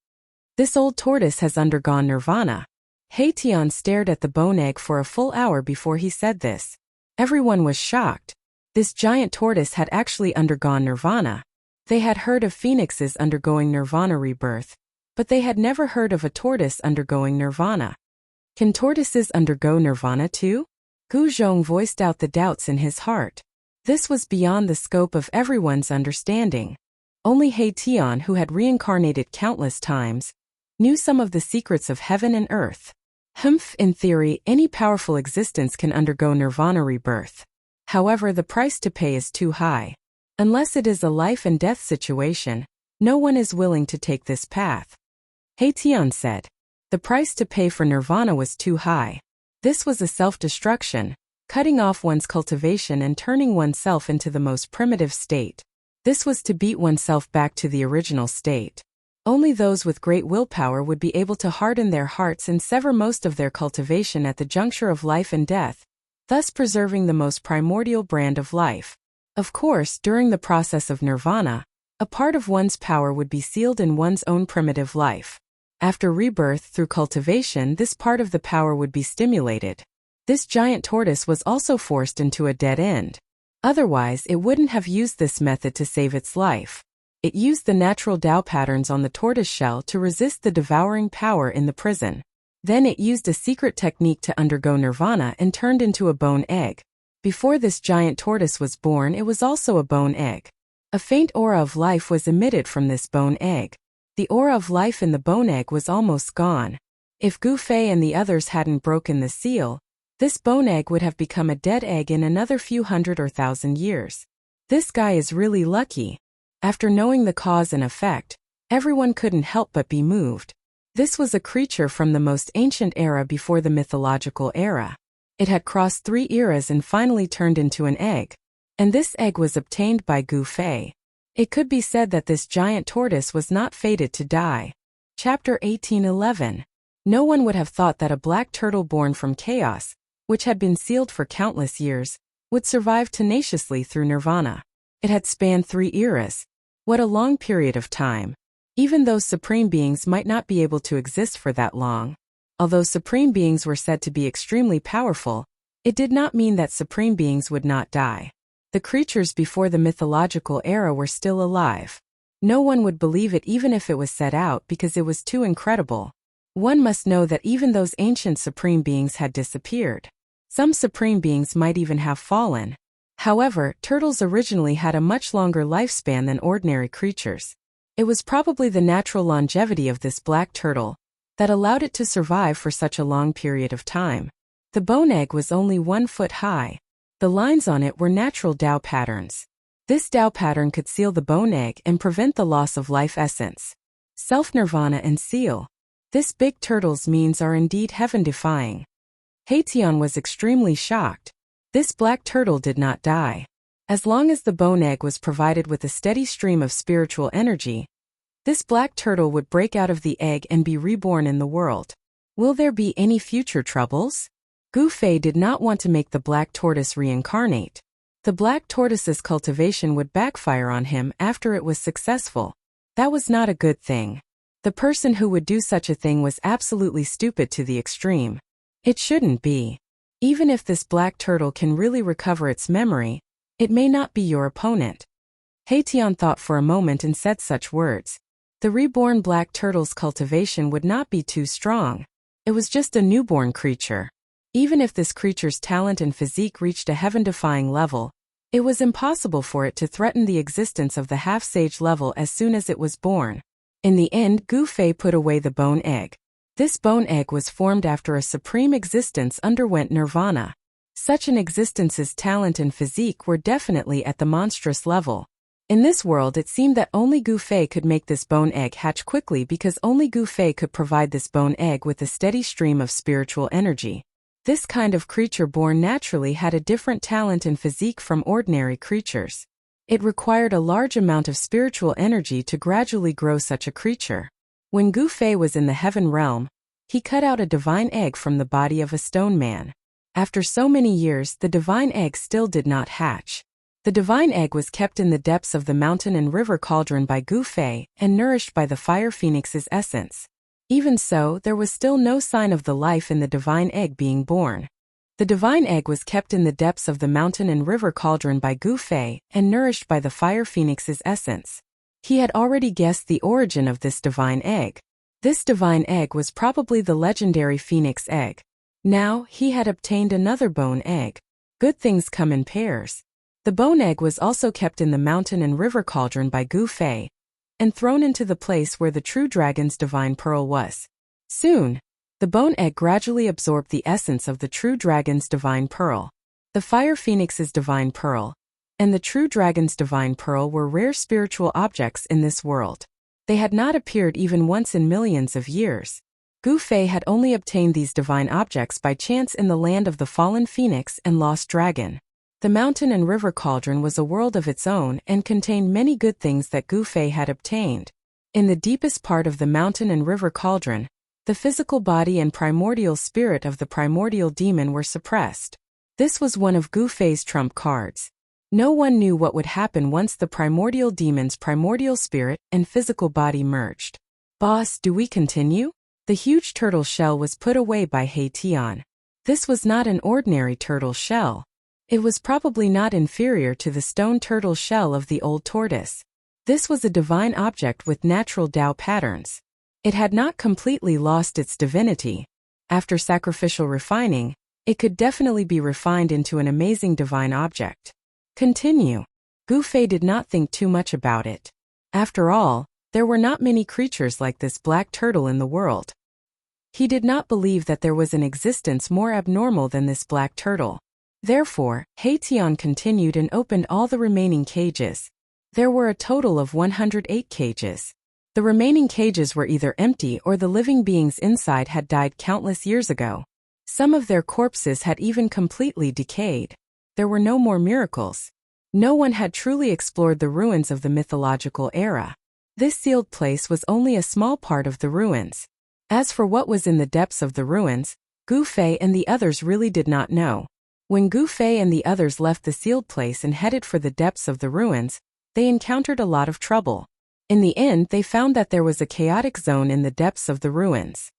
This old tortoise has undergone nirvana. Haitian stared at the bone egg for a full hour before he said this. Everyone was shocked. This giant tortoise had actually undergone nirvana. They had heard of phoenixes undergoing nirvana rebirth, but they had never heard of a tortoise undergoing nirvana. Can tortoises undergo nirvana too? Gu Zhong voiced out the doubts in his heart. This was beyond the scope of everyone's understanding. Only Haitian, who had reincarnated countless times, knew some of the secrets of heaven and earth. In theory, any powerful existence can undergo nirvana rebirth. However, the price to pay is too high. Unless it is a life and death situation, no one is willing to take this path. Haitian said. The price to pay for nirvana was too high. This was a self-destruction, cutting off one's cultivation and turning oneself into the most primitive state. This was to beat oneself back to the original state. Only those with great willpower would be able to harden their hearts and sever most of their cultivation at the juncture of life and death, thus preserving the most primordial brand of life. Of course, during the process of nirvana, a part of one's power would be sealed in one's own primitive life. After rebirth through cultivation, this part of the power would be stimulated. This giant tortoise was also forced into a dead end. Otherwise, it wouldn't have used this method to save its life. It used the natural Tao patterns on the tortoise shell to resist the devouring power in the prison. Then it used a secret technique to undergo nirvana and turned into a bone egg. Before this giant tortoise was born, it was also a bone egg. A faint aura of life was emitted from this bone egg. The aura of life in the bone egg was almost gone. If Gu Fei and the others hadn't broken the seal, this bone egg would have become a dead egg in another few hundred or thousand years. This guy is really lucky. After knowing the cause and effect, everyone couldn't help but be moved. This was a creature from the most ancient era before the mythological era. It had crossed 3 eras and finally turned into an egg. And this egg was obtained by Gu Fei. It could be said that this giant tortoise was not fated to die. Chapter 1811. No one would have thought that a black turtle born from chaos, which had been sealed for countless years, would survive tenaciously through nirvana. It had spanned 3 eras. What a long period of time. Even though supreme beings might not be able to exist for that long. Although supreme beings were said to be extremely powerful, it did not mean that supreme beings would not die. The creatures before the mythological era were still alive. No one would believe it even if it was set out because it was too incredible. One must know that even those ancient supreme beings had disappeared. Some supreme beings might even have fallen. However, turtles originally had a much longer lifespan than ordinary creatures. It was probably the natural longevity of this black turtle that allowed it to survive for such a long period of time. The bone egg was only 1 foot high. The lines on it were natural Tao patterns. This Tao pattern could seal the bone egg and prevent the loss of life essence. Self-nirvana and seal. This big turtle's means are indeed heaven-defying. Haitian was extremely shocked. This black turtle did not die. As long as the bone egg was provided with a steady stream of spiritual energy, this black turtle would break out of the egg and be reborn in the world. Will there be any future troubles? Gu Fei did not want to make the black tortoise reincarnate. The black tortoise's cultivation would backfire on him after it was successful. That was not a good thing. The person who would do such a thing was absolutely stupid to the extreme. It shouldn't be. Even if this black turtle can really recover its memory, it may not be your opponent. Haitian thought for a moment and said such words. The reborn black turtle's cultivation would not be too strong. It was just a newborn creature. Even if this creature's talent and physique reached a heaven-defying level, it was impossible for it to threaten the existence of the half-sage level as soon as it was born. In the end, Gu Fei put away the bone egg. This bone egg was formed after a supreme existence underwent nirvana. Such an existence's talent and physique were definitely at the monstrous level. In this world it seemed that only Gu Fei could make this bone egg hatch quickly because only Gu Fei could provide this bone egg with a steady stream of spiritual energy. This kind of creature born naturally had a different talent and physique from ordinary creatures. It required a large amount of spiritual energy to gradually grow such a creature. When Gu Fei was in the heaven realm, he cut out a divine egg from the body of a stone man. After so many years, the divine egg still did not hatch. The divine egg was kept in the depths of the mountain and river cauldron by Gu Fei and nourished by the fire phoenix's essence. Even so, there was still no sign of the life in the divine egg being born. The divine egg was kept in the depths of the mountain and river cauldron by Gu Fei and nourished by the fire phoenix's essence. He had already guessed the origin of this divine egg. This divine egg was probably the legendary phoenix egg. Now, he had obtained another bone egg. Good things come in pairs. The bone egg was also kept in the mountain and river cauldron by Gu Fei and thrown into the place where the true dragon's divine pearl was. Soon, the bone egg gradually absorbed the essence of the true dragon's divine pearl. The fire phoenix's divine pearl and the true dragon's divine pearl were rare spiritual objects in this world. They had not appeared even once in millions of years. Gu Fei had only obtained these divine objects by chance in the land of the fallen phoenix and lost dragon. The mountain and river cauldron was a world of its own and contained many good things that Gu Fei had obtained. In the deepest part of the mountain and river cauldron, the physical body and primordial spirit of the primordial demon were suppressed. This was one of Gu Fei's trump cards. No one knew what would happen once the primordial demon's primordial spirit and physical body merged. Boss, do we continue? The huge turtle shell was put away by Haitian. This was not an ordinary turtle shell. It was probably not inferior to the stone turtle shell of the old tortoise. This was a divine object with natural Tao patterns. It had not completely lost its divinity. After sacrificial refining, it could definitely be refined into an amazing divine object. Continue. Gu Fei did not think too much about it. After all, there were not many creatures like this black turtle in the world. He did not believe that there was an existence more abnormal than this black turtle. Therefore, Haitian continued and opened all the remaining cages. There were a total of 108 cages. The remaining cages were either empty or the living beings inside had died countless years ago. Some of their corpses had even completely decayed. There were no more miracles. No one had truly explored the ruins of the mythological era. This sealed place was only a small part of the ruins. As for what was in the depths of the ruins, Gu Fei and the others really did not know. When Gu Fei and the others left the sealed place and headed for the depths of the ruins, they encountered a lot of trouble. In the end, they found that there was a chaotic zone in the depths of the ruins.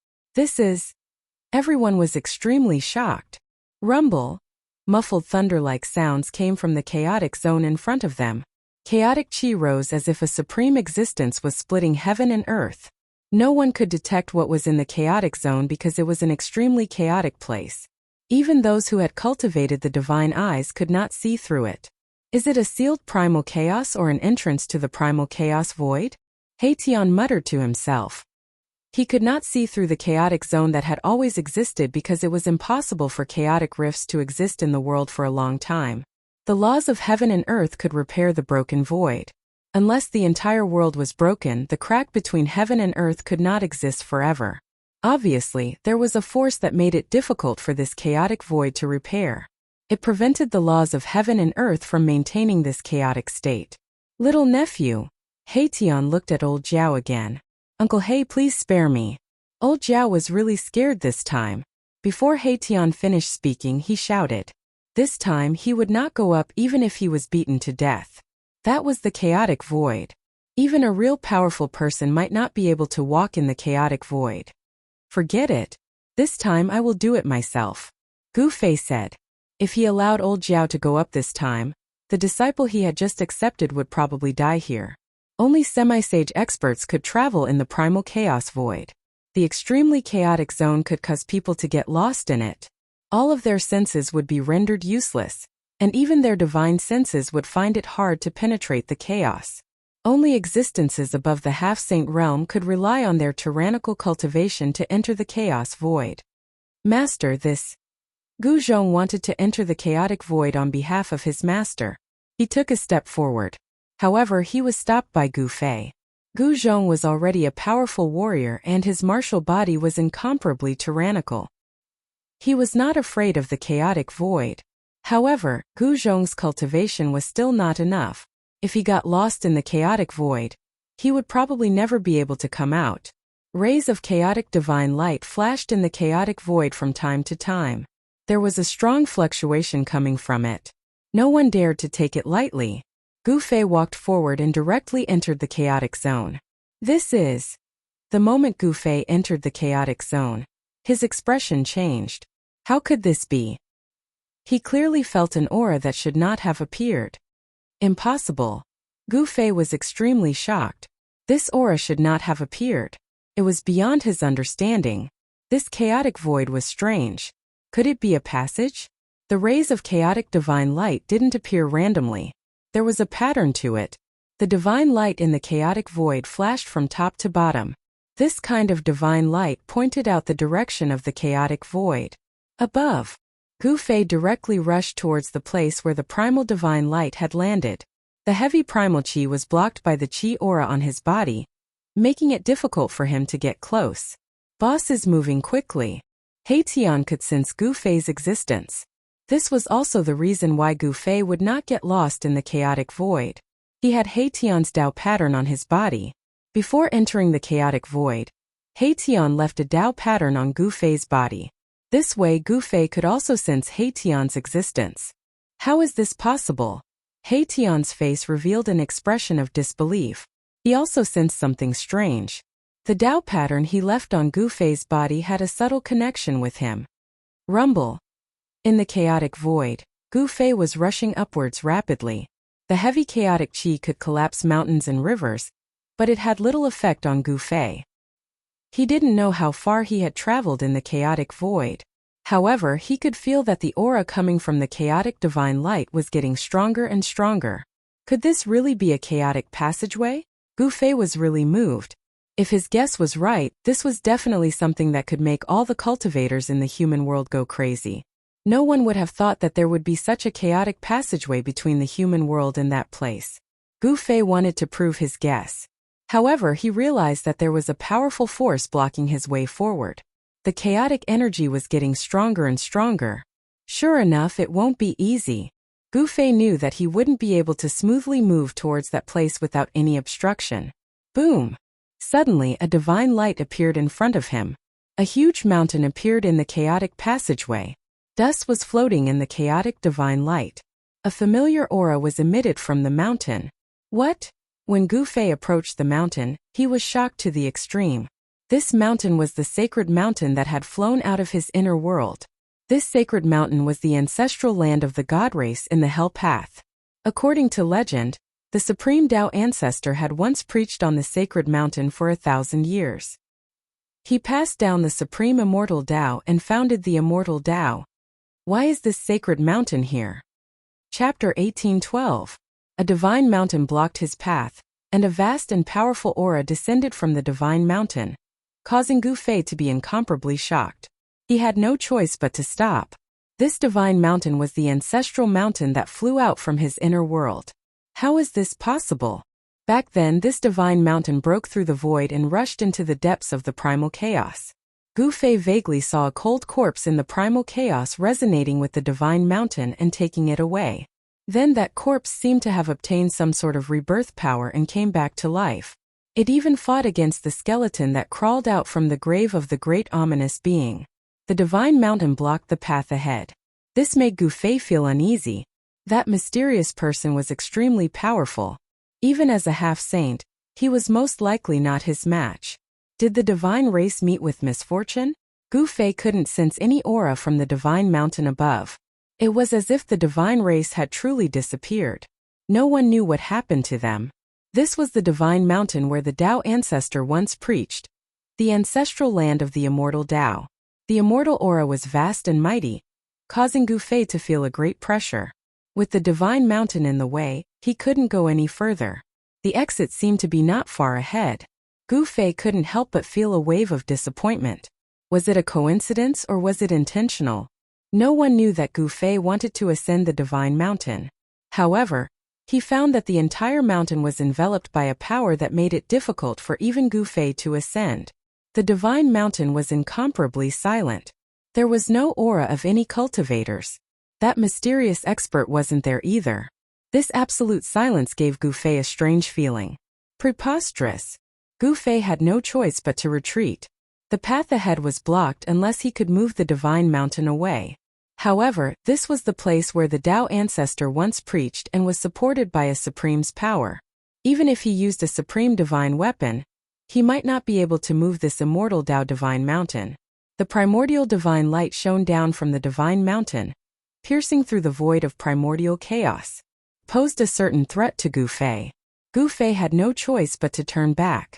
Everyone was extremely shocked. Rumble, muffled thunder-like sounds came from the chaotic zone in front of them. Chaotic chi rose as if a supreme existence was splitting heaven and earth. No one could detect what was in the chaotic zone because it was an extremely chaotic place. Even those who had cultivated the divine eyes could not see through it. Is it a sealed primal chaos or an entrance to the primal chaos void? Haitian muttered to himself. He could not see through the chaotic zone that had always existed because it was impossible for chaotic rifts to exist in the world for a long time. The laws of heaven and earth could repair the broken void. Unless the entire world was broken, the crack between heaven and earth could not exist forever. Obviously, there was a force that made it difficult for this chaotic void to repair. It prevented the laws of heaven and earth from maintaining this chaotic state. Little nephew. Haitian looked at old Zhao again. Uncle Hay, please spare me. Old Zhao was really scared this time. Before Haitian finished speaking, he shouted. This time he would not go up even if he was beaten to death. That was the chaotic void. Even a real powerful person might not be able to walk in the chaotic void. Forget it. This time I will do it myself. Gu Fei said. If he allowed old Zhao to go up this time, the disciple he had just accepted would probably die here. Only semi-sage experts could travel in the primal chaos void. The extremely chaotic zone could cause people to get lost in it. All of their senses would be rendered useless, and even their divine senses would find it hard to penetrate the chaos. Only existences above the half-saint realm could rely on their tyrannical cultivation to enter the chaos void. Master, this. Gu Zhong wanted to enter the chaotic void on behalf of his master. He took a step forward. However, he was stopped by Gu Fei. Gu Zhong was already a powerful warrior and his martial body was incomparably tyrannical. He was not afraid of the chaotic void. However, Gu Zhong's cultivation was still not enough. If he got lost in the chaotic void, he would probably never be able to come out. Rays of chaotic divine light flashed in the chaotic void from time to time. There was a strong fluctuation coming from it. No one dared to take it lightly. Gu Fei walked forward and directly entered the chaotic zone. This is. The moment Gu Fei entered the chaotic zone, his expression changed. How could this be? He clearly felt an aura that should not have appeared. Impossible. Gu Fei was extremely shocked. This aura should not have appeared. It was beyond his understanding. This chaotic void was strange. Could it be a passage? The rays of chaotic divine light didn't appear randomly. There was a pattern to it. The divine light in the chaotic void flashed from top to bottom. This kind of divine light pointed out the direction of the chaotic void. Above. Gu Fei directly rushed towards the place where the primal divine light had landed. The heavy primal qi was blocked by the qi aura on his body, making it difficult for him to get close. Boss is moving quickly. Haitian could sense Gu Fei's existence. This was also the reason why Gu Fei would not get lost in the chaotic void. He had Haitian's Dao pattern on his body. Before entering the chaotic void, Haitian left a Dao pattern on Gu Fei's body. This way Gu Fei could also sense Haitian's existence. How is this possible? Haitian's face revealed an expression of disbelief. He also sensed something strange. The Dao pattern he left on Gu Fei's body had a subtle connection with him. Rumble. In the chaotic void, Gu Fei was rushing upwards rapidly. The heavy chaotic qi could collapse mountains and rivers, but it had little effect on Gu Fei. He didn't know how far he had traveled in the chaotic void. However, he could feel that the aura coming from the chaotic divine light was getting stronger and stronger. Could this really be a chaotic passageway? Gu Fei was really moved. If his guess was right, this was definitely something that could make all the cultivators in the human world go crazy. No one would have thought that there would be such a chaotic passageway between the human world and that place. Gu Fei wanted to prove his guess. However, he realized that there was a powerful force blocking his way forward. The chaotic energy was getting stronger and stronger. Sure enough, it won't be easy. Gu Fei knew that he wouldn't be able to smoothly move towards that place without any obstruction. Boom! Suddenly, a divine light appeared in front of him. A huge mountain appeared in the chaotic passageway. Dust was floating in the chaotic divine light. A familiar aura was emitted from the mountain. What? When Gu Fei approached the mountain, he was shocked to the extreme. This mountain was the sacred mountain that had flown out of his inner world. This sacred mountain was the ancestral land of the god race in the Hell Path. According to legend, the supreme Tao ancestor had once preached on the sacred mountain for 1,000 years. He passed down the supreme immortal Tao and founded the immortal Tao. Why is this sacred mountain here? Chapter 18:12. A divine mountain blocked his path, and a vast and powerful aura descended from the divine mountain, causing Gu Fei to be incomparably shocked. He had no choice but to stop. This divine mountain was the ancestral mountain that flew out from his inner world. How is this possible? Back then, this divine mountain broke through the void and rushed into the depths of the primal chaos. Gu Fei vaguely saw a cold corpse in the primal chaos resonating with the divine mountain and taking it away. Then that corpse seemed to have obtained some sort of rebirth power and came back to life. It even fought against the skeleton that crawled out from the grave of the great ominous being. The divine mountain blocked the path ahead. This made Gu Fei feel uneasy. That mysterious person was extremely powerful. Even as a half-saint, he was most likely not his match. Did the divine race meet with misfortune? Gu Fei couldn't sense any aura from the divine mountain above. It was as if the divine race had truly disappeared. No one knew what happened to them. This was the divine mountain where the Tao ancestor once preached, the ancestral land of the immortal Tao. The immortal aura was vast and mighty, causing Gu Fei to feel a great pressure. With the divine mountain in the way, he couldn't go any further. The exit seemed to be not far ahead. Gu Fei couldn't help but feel a wave of disappointment. Was it a coincidence or was it intentional? No one knew that Gu Fei wanted to ascend the divine mountain. However, he found that the entire mountain was enveloped by a power that made it difficult for even Gu Fei to ascend. The divine mountain was incomparably silent. There was no aura of any cultivators. That mysterious expert wasn't there either. This absolute silence gave Gu Fei a strange feeling. Preposterous. Gu Fei had no choice but to retreat. The path ahead was blocked unless he could move the divine mountain away. However, this was the place where the Tao ancestor once preached and was supported by a supreme's power. Even if he used a supreme divine weapon, he might not be able to move this immortal Tao divine mountain. The primordial divine light shone down from the divine mountain, piercing through the void of primordial chaos, posed a certain threat to Gu Fei. Gu Fei had no choice but to turn back.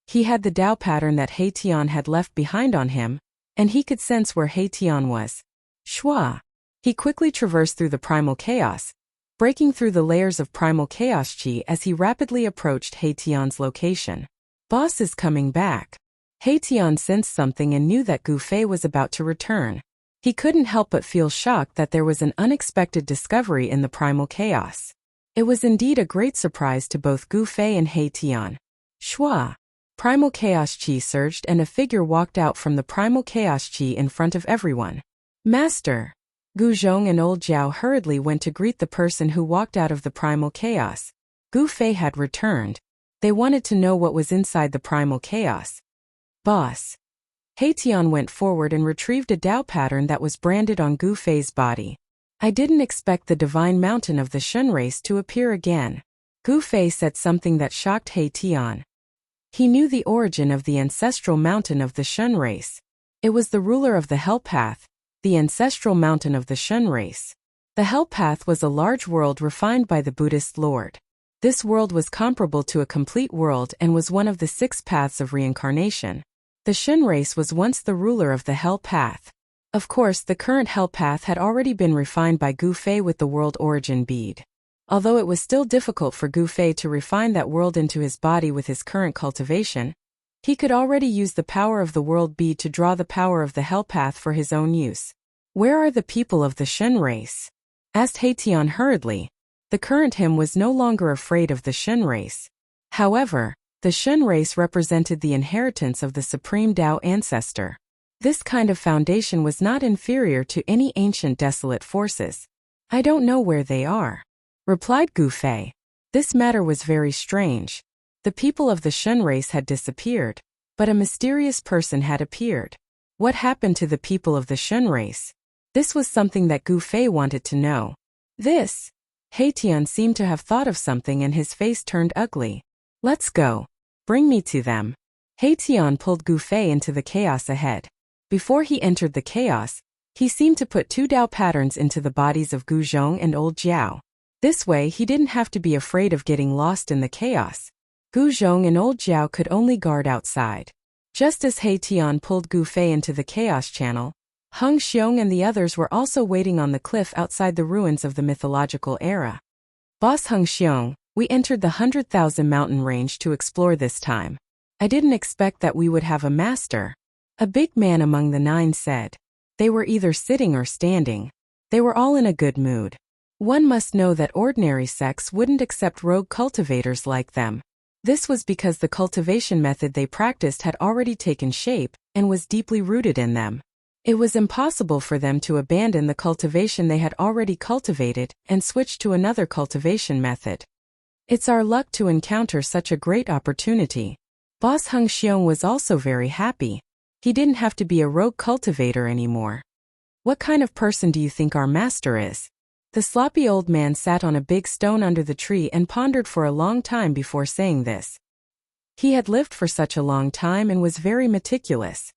He had the Tao pattern that He Tian had left behind on him, and he could sense where He Tian was. Shua! He quickly traversed through the primal chaos, breaking through the layers of primal chaos chi as he rapidly approached He Tian's location. Boss is coming back. He Tian sensed something and knew that Gu Fei was about to return. He couldn't help but feel shocked that there was an unexpected discovery in the primal chaos. It was indeed a great surprise to both Gu Fei and He Tian. Shua! Primal chaos chi surged and a figure walked out from the primal chaos chi in front of everyone. Master! Gu Zhong and old Jiao hurriedly went to greet the person who walked out of the primal chaos. Gu Fei had returned. They wanted to know what was inside the primal chaos. Boss! He Tian went forward and retrieved a Tao pattern that was branded on Gu Fei's body. I didn't expect the divine mountain of the Shun race to appear again. Gu Fei said something that shocked He Tian. He knew the origin of the ancestral mountain of the Shun race. It was the ruler of the Hell Path, the ancestral mountain of the Shun race. The Hell Path was a large world refined by the Buddhist Lord. This world was comparable to a complete world and was one of the 6 paths of reincarnation. The Shun race was once the ruler of the Hell Path. Of course, the current Hell Path had already been refined by Gu Fei with the World Origin Bead. Although it was still difficult for Gu Fei to refine that world into his body with his current cultivation, he could already use the power of the World Bead to draw the power of the Hell Path for his own use. Where are the people of the Shun race? Asked He Tian hurriedly. The current him was no longer afraid of the Shun race. However, the Shun race represented the inheritance of the Supreme Tao ancestor. This kind of foundation was not inferior to any ancient desolate forces. I don't know where they are, replied Gu Fei. This matter was very strange. The people of the Shun race had disappeared, but a mysterious person had appeared. What happened to the people of the Shun race? This was something that Gu Fei wanted to know. He Tian seemed to have thought of something and his face turned ugly. Let's go. Bring me to them. He Tian pulled Gu Fei into the chaos ahead. Before he entered the chaos, he seemed to put 2 Tao patterns into the bodies of Gu Zhong and old Jiao. This way he didn't have to be afraid of getting lost in the chaos. Gu Zhong and old Jiao could only guard outside. Just as He Tian pulled Gu Fei into the chaos channel, Heng Xiong and the others were also waiting on the cliff outside the ruins of the mythological era. Boss Heng Xiong, we entered the 100,000 mountain range to explore this time. I didn't expect that we would have a master. A big man among the 9 said. They were either sitting or standing. They were all in a good mood. One must know that ordinary sects wouldn't accept rogue cultivators like them. This was because the cultivation method they practiced had already taken shape and was deeply rooted in them. It was impossible for them to abandon the cultivation they had already cultivated and switch to another cultivation method. It's our luck to encounter such a great opportunity. Boss Hung Xiong was also very happy. He didn't have to be a rogue cultivator anymore. What kind of person do you think our master is? The sloppy old man sat on a big stone under the tree and pondered for a long time before saying this. He had lived for such a long time and was very meticulous.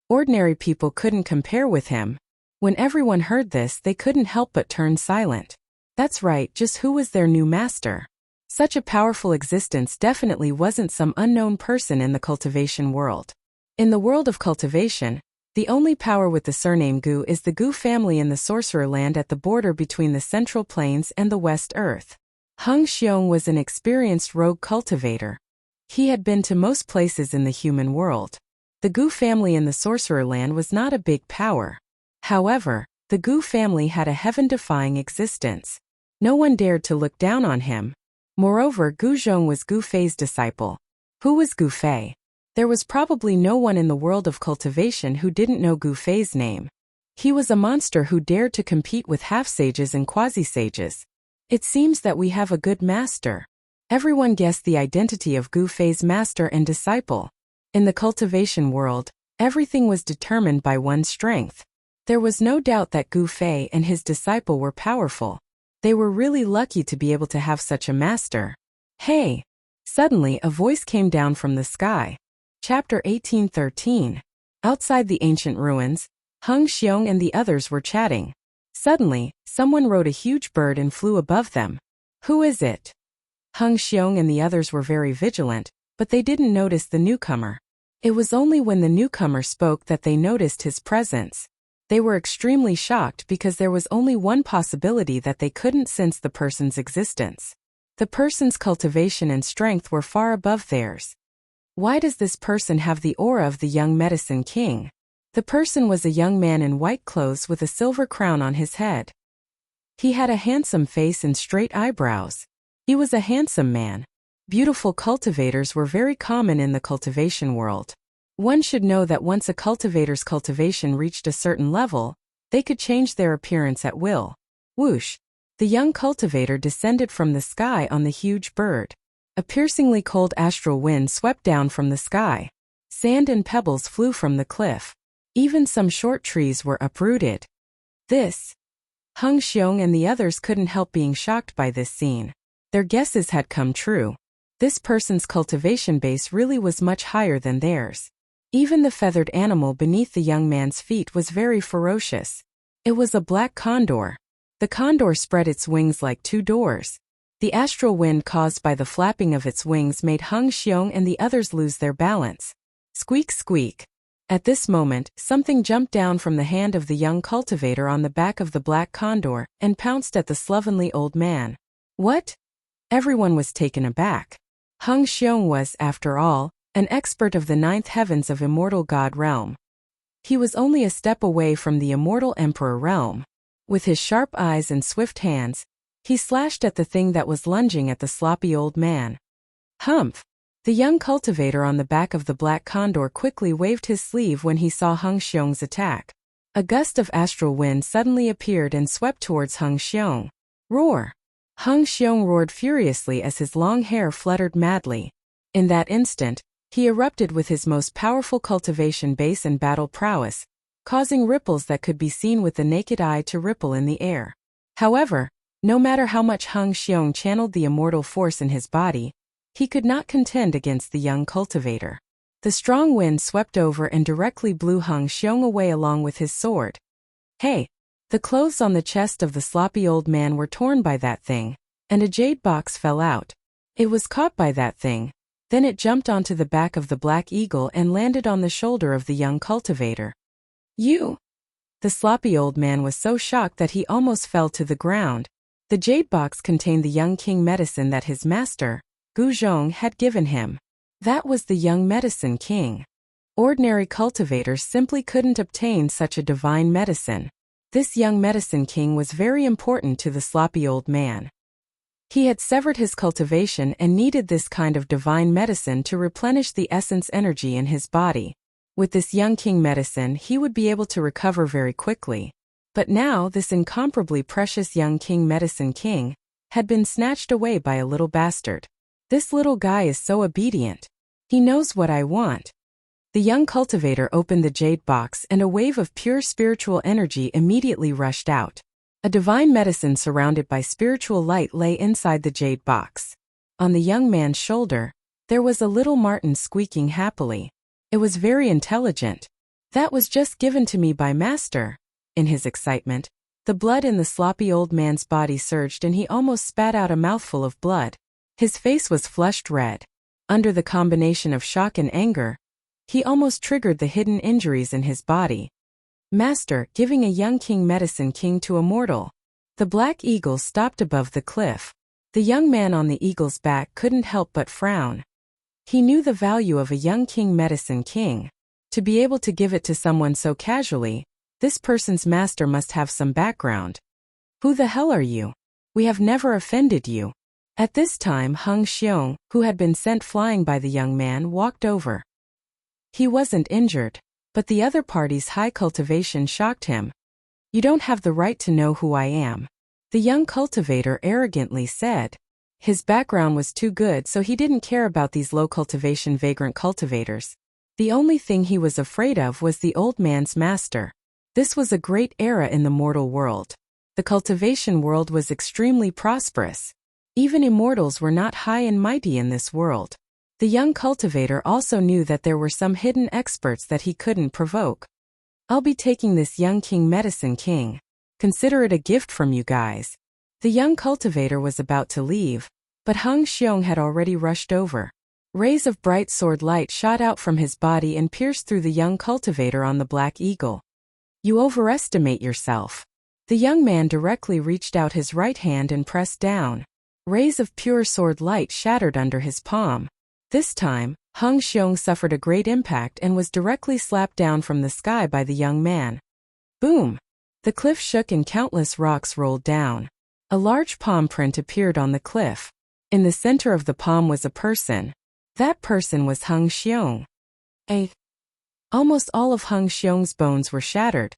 Ordinary people couldn't compare with him. When everyone heard this, they couldn't help but turn silent. That's right, just who was their new master? Such a powerful existence definitely wasn't some unknown person in the cultivation world. In the world of cultivation, the only power with the surname Gu is the Gu family in the Sorcerer Land at the border between the Central Plains and the West Earth. Hung Xiong was an experienced rogue cultivator. He had been to most places in the human world. The Gu family in the Sorcerer Land was not a big power. However, the Gu family had a heaven-defying existence. No one dared to look down on him. Moreover, Gu Zhong was Gu Fei's disciple. Who was Gu Fei? There was probably no one in the world of cultivation who didn't know Gu Fei's name. He was a monster who dared to compete with half-sages and quasi-sages. It seems that we have a good master. Everyone guessed the identity of Gu Fei's master and disciple. In the cultivation world, everything was determined by one's strength. There was no doubt that Gu Fei and his disciple were powerful. They were really lucky to be able to have such a master. Hey! Suddenly a voice came down from the sky. Chapter 1813. Outside the ancient ruins, Hung Xiong and the others were chatting. Suddenly, someone rode a huge bird and flew above them. Who is it? Hung Xiong and the others were very vigilant, but they didn't notice the newcomer. It was only when the newcomer spoke that they noticed his presence. They were extremely shocked because there was only one possibility that they couldn't sense the person's existence. The person's cultivation and strength were far above theirs. Why does this person have the aura of the young medicine king? The person was a young man in white clothes with a silver crown on his head. He had a handsome face and straight eyebrows. He was a handsome man. Beautiful cultivators were very common in the cultivation world. One should know that once a cultivator's cultivation reached a certain level, they could change their appearance at will. Whoosh! The young cultivator descended from the sky on the huge bird. A piercingly cold astral wind swept down from the sky. Sand and pebbles flew from the cliff. Even some short trees were uprooted. Hung Xiong and the others couldn't help being shocked by this scene. Their guesses had come true. This person's cultivation base really was much higher than theirs. Even the feathered animal beneath the young man's feet was very ferocious. It was a black condor. The condor spread its wings like two doors. The astral wind caused by the flapping of its wings made Hung Xiong and the others lose their balance. Squeak, squeak. At this moment, something jumped down from the hand of the young cultivator on the back of the black condor and pounced at the slovenly old man. What? Everyone was taken aback. Hung Xiong was, after all, an expert of the ninth heavens of immortal god realm. He was only a step away from the immortal emperor realm. With his sharp eyes and swift hands, he slashed at the thing that was lunging at the sloppy old man. Humph! The young cultivator on the back of the black condor quickly waved his sleeve when he saw Hung Xiong's attack. A gust of astral wind suddenly appeared and swept towards Hung Xiong. Roar! Hung Xiong roared furiously as his long hair fluttered madly. In that instant, he erupted with his most powerful cultivation base and battle prowess, causing ripples that could be seen with the naked eye to ripple in the air. However, no matter how much Hung Xiong channeled the immortal force in his body, he could not contend against the young cultivator. The strong wind swept over and directly blew Hung Xiong away along with his sword. Hey! The clothes on the chest of the sloppy old man were torn by that thing, and a jade box fell out. It was caught by that thing. Then it jumped onto the back of the black eagle and landed on the shoulder of the young cultivator. You! The sloppy old man was so shocked that he almost fell to the ground. The jade box contained the young king medicine that his master, Gu Zhong, had given him. That was the young medicine king. Ordinary cultivators simply couldn't obtain such a divine medicine. This young medicine king was very important to the sloppy old man. He had severed his cultivation and needed this kind of divine medicine to replenish the essence energy in his body. With this young king medicine, he would be able to recover very quickly. But now this incomparably precious young king medicine king had been snatched away by a little bastard. This little guy is so obedient. He knows what I want. The young cultivator opened the jade box and a wave of pure spiritual energy immediately rushed out. A divine medicine surrounded by spiritual light lay inside the jade box. On the young man's shoulder, there was a little marten squeaking happily. It was very intelligent. That was just given to me by master. In his excitement, the blood in the sloppy old man's body surged and he almost spat out a mouthful of blood. His face was flushed red. Under the combination of shock and anger, he almost triggered the hidden injuries in his body. Master, giving a young king medicine king to a mortal. The black eagle stopped above the cliff. The young man on the eagle's back couldn't help but frown. He knew the value of a young king medicine king. To be able to give it to someone so casually, this person's master must have some background. Who the hell are you? We have never offended you. At this time Hung Xiong, who had been sent flying by the young man, walked over. He wasn't injured, but the other party's high cultivation shocked him. You don't have the right to know who I am, the young cultivator arrogantly said. His background was too good, so he didn't care about these low cultivation vagrant cultivators. The only thing he was afraid of was the old man's master. This was a great era in the mortal world. The cultivation world was extremely prosperous. Even immortals were not high and mighty in this world. The young cultivator also knew that there were some hidden experts that he couldn't provoke. I'll be taking this young king medicine king. Consider it a gift from you guys. The young cultivator was about to leave, but Hung Xiong had already rushed over. Rays of bright sword light shot out from his body and pierced through the young cultivator on the black eagle. You overestimate yourself. The young man directly reached out his right hand and pressed down. Rays of pure sword light shattered under his palm. This time, Hung Xiong suffered a great impact and was directly slapped down from the sky by the young man. Boom! The cliff shook and countless rocks rolled down. A large palm print appeared on the cliff. In the center of the palm was a person. That person was Hung Xiong. Almost all of Hung Xiong's bones were shattered.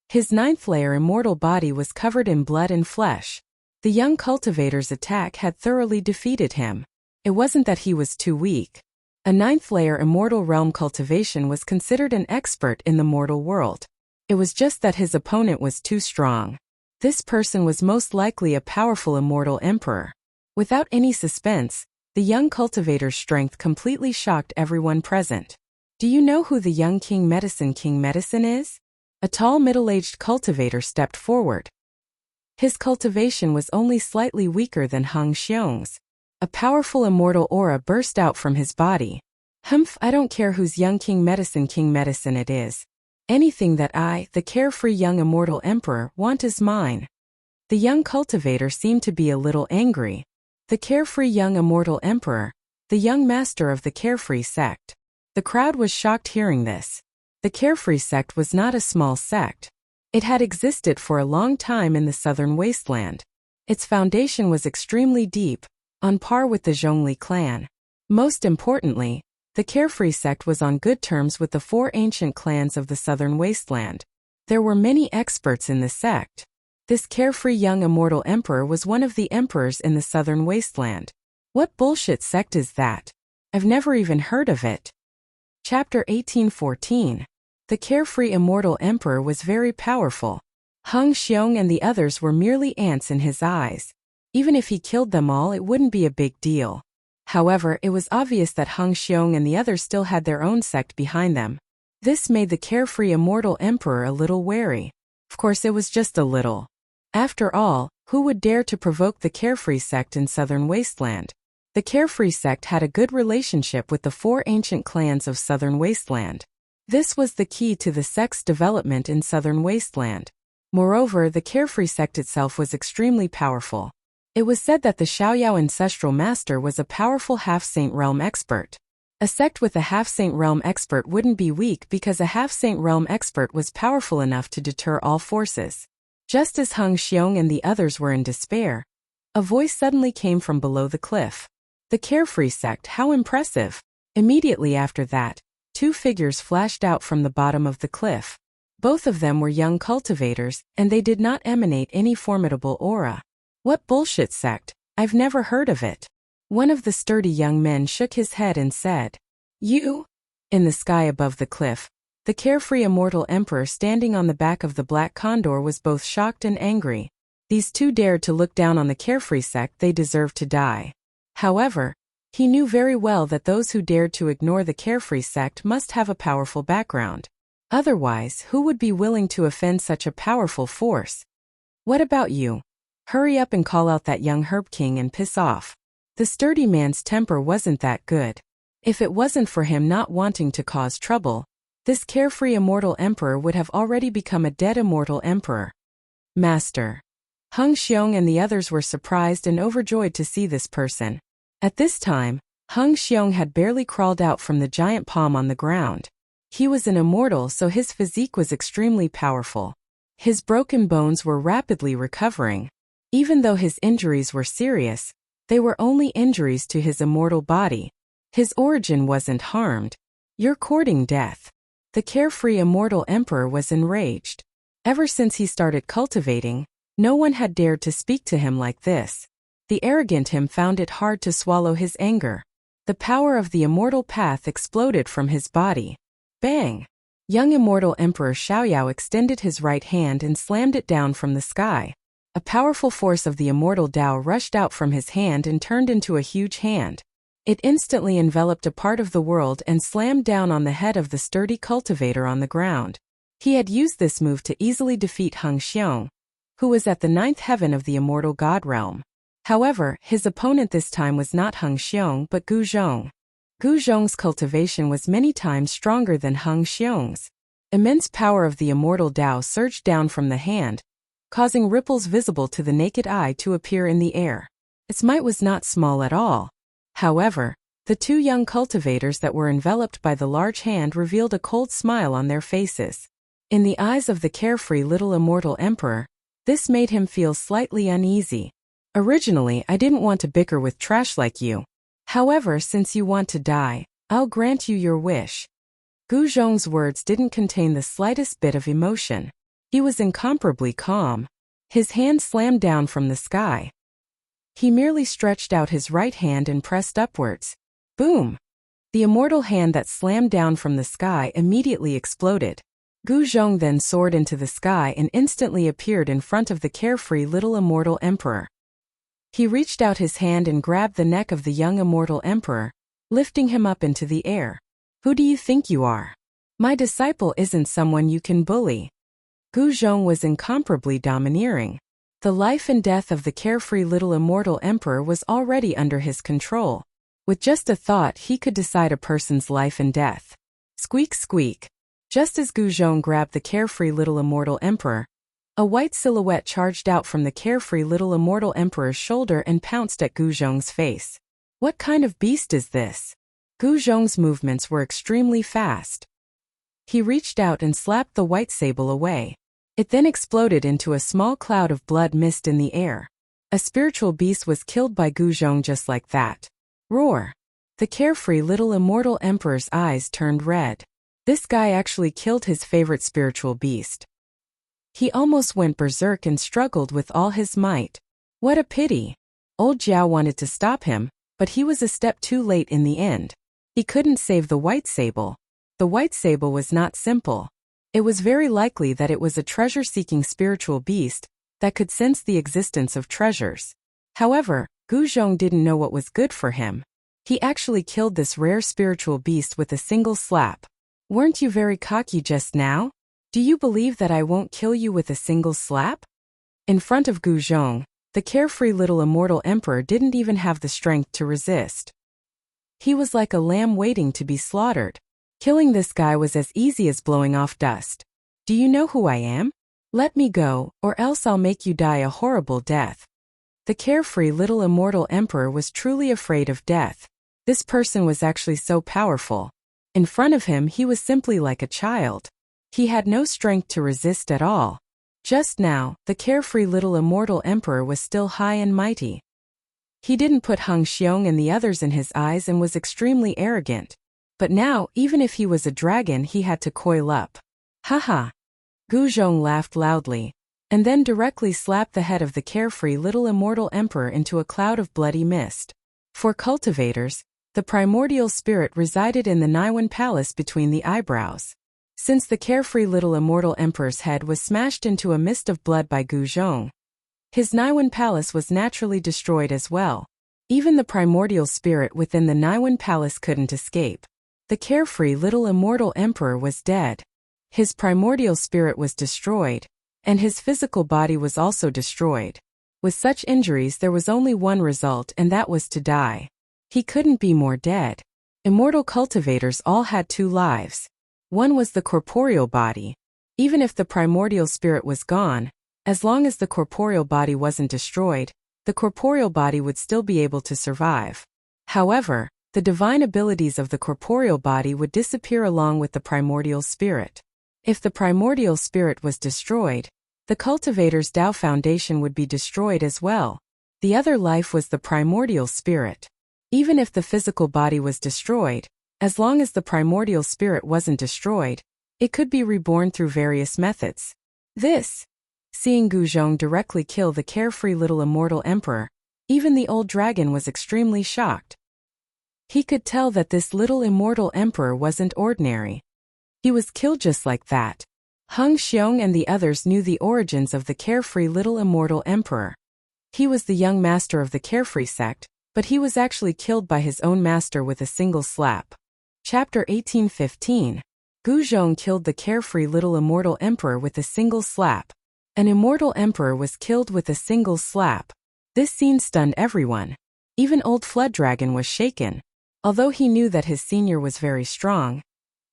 His ninth layer immortal body was covered in blood and flesh. The young cultivator's attack had thoroughly defeated him. It wasn't that he was too weak. A ninth layer immortal realm cultivation was considered an expert in the mortal world. It was just that his opponent was too strong. This person was most likely a powerful immortal emperor. Without any suspense, the young cultivator's strength completely shocked everyone present. Do you know who the young king medicine is? A tall middle-aged cultivator stepped forward. His cultivation was only slightly weaker than Hung Xiong's. A powerful immortal aura burst out from his body. Humph, I don't care whose young king medicine it is. Anything that I, the carefree young immortal emperor, want is mine. The young cultivator seemed to be a little angry. The carefree young immortal emperor, the young master of the carefree sect. The crowd was shocked hearing this. The carefree sect was not a small sect. It had existed for a long time in the southern wasteland. Its foundation was extremely deep, on par with the Zhongli clan. Most importantly, the carefree sect was on good terms with the four ancient clans of the southern wasteland. There were many experts in the sect. This carefree young immortal emperor was one of the emperors in the southern wasteland. What bullshit sect is that? I've never even heard of it. Chapter 1814. The carefree immortal emperor was very powerful. Hung Xiong and the others were merely ants in his eyes. Even if he killed them all, it wouldn't be a big deal. However, it was obvious that Hung Xiong and the others still had their own sect behind them. This made the carefree immortal emperor a little wary. Of course, it was just a little. After all, who would dare to provoke the carefree sect in southern wasteland? The carefree sect had a good relationship with the four ancient clans of southern wasteland. This was the key to the sect's development in southern wasteland. Moreover, the carefree sect itself was extremely powerful. It was said that the Xiaoyao ancestral master was a powerful half-saint realm expert. A sect with a half-saint realm expert wouldn't be weak because a half-saint realm expert was powerful enough to deter all forces. Just as Hung Xiong and the others were in despair, a voice suddenly came from below the cliff. The Carefree sect, how impressive! Immediately after that, two figures flashed out from the bottom of the cliff. Both of them were young cultivators, and they did not emanate any formidable aura. What bullshit sect? I've never heard of it. One of the sturdy young men shook his head and said, "You?" In the sky above the cliff, the carefree immortal emperor standing on the back of the black condor was both shocked and angry. These two dared to look down on the carefree sect. They deserved to die. However, he knew very well that those who dared to ignore the carefree sect must have a powerful background. Otherwise, who would be willing to offend such a powerful force? What about you? Hurry up and call out that young herb king and piss off. The sturdy man's temper wasn't that good. If it wasn't for him not wanting to cause trouble, this carefree immortal emperor would have already become a dead immortal emperor. Master. Hung Xiong and the others were surprised and overjoyed to see this person. At this time, Hung Xiong had barely crawled out from the giant palm on the ground. He was an immortal, so his physique was extremely powerful. His broken bones were rapidly recovering. Even though his injuries were serious, they were only injuries to his immortal body. His origin wasn't harmed. You're courting death. The carefree immortal emperor was enraged. Ever since he started cultivating, no one had dared to speak to him like this. The arrogant him found it hard to swallow his anger. The power of the immortal path exploded from his body. Bang! Young immortal Emperor Xiaoyao extended his right hand and slammed it down from the sky. A powerful force of the immortal Tao rushed out from his hand and turned into a huge hand. It instantly enveloped a part of the world and slammed down on the head of the sturdy cultivator on the ground. He had used this move to easily defeat Hung Xiong, who was at the ninth heaven of the immortal god realm. However, his opponent this time was not Hung Xiong but Gu Zhong. Gu Zhong's cultivation was many times stronger than Hung Xiong's. Immense power of the immortal Tao surged down from the hand, causing ripples visible to the naked eye to appear in the air. Its might was not small at all. However, the two young cultivators that were enveloped by the large hand revealed a cold smile on their faces. In the eyes of the carefree little immortal emperor, this made him feel slightly uneasy. Originally, I didn't want to bicker with trash like you. However, since you want to die, I'll grant you your wish. Gu Zhong's words didn't contain the slightest bit of emotion. He was incomparably calm. His hand slammed down from the sky. He merely stretched out his right hand and pressed upwards. Boom! The immortal hand that slammed down from the sky immediately exploded. Gu Zhong then soared into the sky and instantly appeared in front of the carefree little immortal emperor. He reached out his hand and grabbed the neck of the young immortal emperor, lifting him up into the air. Who do you think you are? My disciple isn't someone you can bully. Gu Zhong was incomparably domineering. The life and death of the carefree little immortal emperor was already under his control. With just a thought, he could decide a person's life and death. Squeak squeak. Just as Gu Zhong grabbed the carefree little immortal emperor, a white silhouette charged out from the carefree little immortal emperor's shoulder and pounced at Gu Zhong's face. What kind of beast is this? Gu Zhong's movements were extremely fast. He reached out and slapped the white sable away. It then exploded into a small cloud of blood mist in the air. A spiritual beast was killed by Gu Zhong just like that. Roar! The carefree little immortal emperor's eyes turned red. This guy actually killed his favorite spiritual beast. He almost went berserk and struggled with all his might. What a pity! Old Jiao wanted to stop him, but he was a step too late in the end. He couldn't save the white sable. The white sable was not simple. It was very likely that it was a treasure-seeking spiritual beast that could sense the existence of treasures. However, Gu Zhong didn't know what was good for him. He actually killed this rare spiritual beast with a single slap. Weren't you very cocky just now? Do you believe that I won't kill you with a single slap? In front of Gu Zhong, the carefree little immortal emperor didn't even have the strength to resist. He was like a lamb waiting to be slaughtered. Killing this guy was as easy as blowing off dust. Do you know who I am? Let me go, or else I'll make you die a horrible death. The carefree little immortal emperor was truly afraid of death. This person was actually so powerful. In front of him, he was simply like a child. He had no strength to resist at all. Just now, the carefree little immortal emperor was still high and mighty. He didn't put Hung Xiong and the others in his eyes and was extremely arrogant. But now, even if he was a dragon, he had to coil up. Haha. Gu Zhong laughed loudly, and then directly slapped the head of the carefree little immortal emperor into a cloud of bloody mist. For cultivators, the primordial spirit resided in the Naiwan palace between the eyebrows. Since the carefree little immortal emperor's head was smashed into a mist of blood by Gu Zhong, his Naiwan palace was naturally destroyed as well. Even the primordial spirit within the Naiwan palace couldn't escape. The carefree little immortal emperor was dead. His primordial spirit was destroyed, and his physical body was also destroyed. With such injuries, there was only one result, and that was to die. He couldn't be more dead. Immortal cultivators all had two lives. One was the corporeal body. Even if the primordial spirit was gone, as long as the corporeal body wasn't destroyed, the corporeal body would still be able to survive. However, the divine abilities of the corporeal body would disappear along with the primordial spirit. If the primordial spirit was destroyed, the cultivator's Tao foundation would be destroyed as well. The other life was the primordial spirit. Even if the physical body was destroyed, as long as the primordial spirit wasn't destroyed, it could be reborn through various methods. Seeing Gu Zhong directly kill the carefree little immortal emperor, even the old dragon was extremely shocked. He could tell that this little immortal emperor wasn't ordinary. He was killed just like that. Hung Xiong and the others knew the origins of the carefree little immortal emperor. He was the young master of the carefree sect, but he was actually killed by his own master with a single slap. Chapter 1815. Gu Zhong killed the carefree little immortal emperor with a single slap. An immortal emperor was killed with a single slap. This scene stunned everyone. Even old Flood Dragon was shaken. Although he knew that his senior was very strong,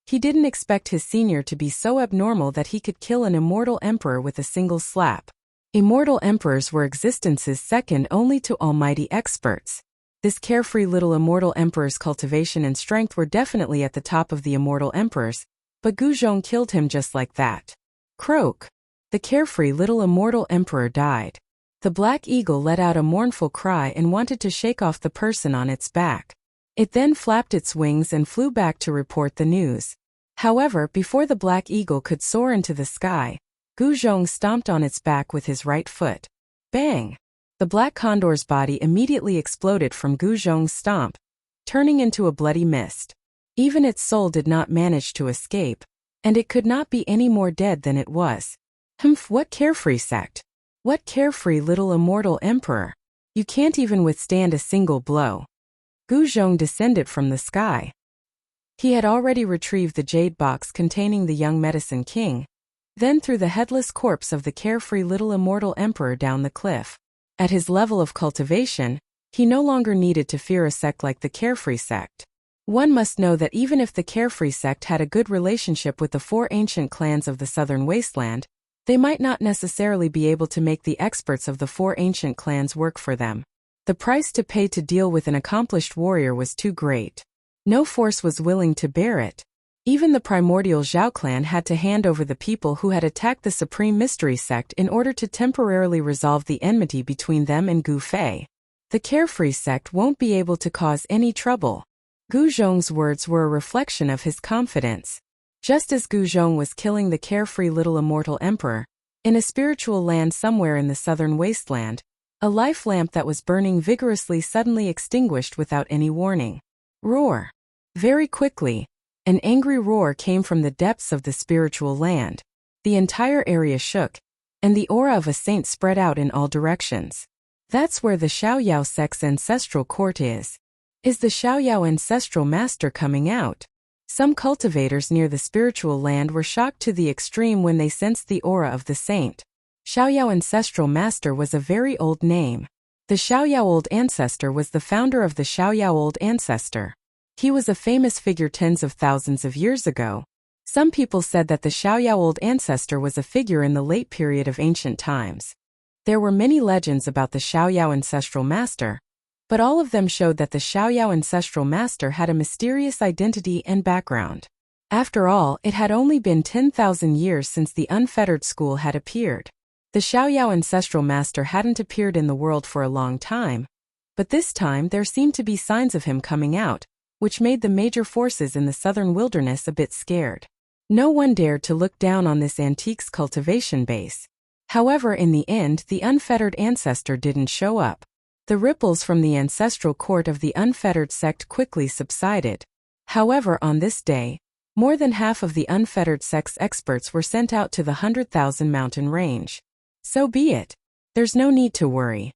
he didn't expect his senior to be so abnormal that he could kill an immortal emperor with a single slap. Immortal emperors were existences second only to almighty experts. This carefree little immortal emperor's cultivation and strength were definitely at the top of the immortal emperors, but Gu Zhong killed him just like that. Croak. The carefree little immortal emperor died. The black eagle let out a mournful cry and wanted to shake off the person on its back. It then flapped its wings and flew back to report the news. However, before the black eagle could soar into the sky, Gu Zhong stomped on its back with his right foot. Bang! The black condor's body immediately exploded from Gu Zhong's stomp, turning into a bloody mist. Even its soul did not manage to escape, and it could not be any more dead than it was. Humph, what carefree sect? What carefree little immortal emperor? You can't even withstand a single blow. Gu Zhong descended from the sky. He had already retrieved the jade box containing the young medicine king, then threw the headless corpse of the carefree little immortal emperor down the cliff. At his level of cultivation, he no longer needed to fear a sect like the carefree sect. One must know that even if the carefree sect had a good relationship with the four ancient clans of the southern wasteland, they might not necessarily be able to make the experts of the four ancient clans work for them. The price to pay to deal with an accomplished warrior was too great. No force was willing to bear it. Even the primordial Zhao clan had to hand over the people who had attacked the Supreme Mystery Sect in order to temporarily resolve the enmity between them and Gu Fei. The carefree sect won't be able to cause any trouble. Gu Zhong's words were a reflection of his confidence. Just as Gu Zhong was killing the carefree little immortal emperor, in a spiritual land somewhere in the southern wasteland, a life lamp that was burning vigorously suddenly extinguished without any warning. Roar! Very quickly, an angry roar came from the depths of the spiritual land. The entire area shook, and the aura of a saint spread out in all directions. That's where the Xiaoyao sect's ancestral court is. Is the Xiaoyao ancestral master coming out? Some cultivators near the spiritual land were shocked to the extreme when they sensed the aura of the saint. Xiaoyao ancestral master was a very old name. The Xiaoyao old ancestor was the founder of the Xiaoyao old ancestor. He was a famous figure tens of thousands of years ago. Some people said that the Xiaoyao old ancestor was a figure in the late period of ancient times. There were many legends about the Xiaoyao ancestral master, But all of them showed that the Xiaoyao ancestral master had a mysterious identity and background. After all, it had only been 10,000 years since the unfettered school had appeared. The Xiaoyao ancestral master hadn't appeared in the world for a long time, but this time there seemed to be signs of him coming out, which made the major forces in the southern wilderness a bit scared. No one dared to look down on this antiques cultivation base. However, in the end, the unfettered ancestor didn't show up. The ripples from the ancestral court of the unfettered sect quickly subsided. However, on this day, more than half of the unfettered sect's experts were sent out to the 100,000 mountain range. So be it. There's no need to worry.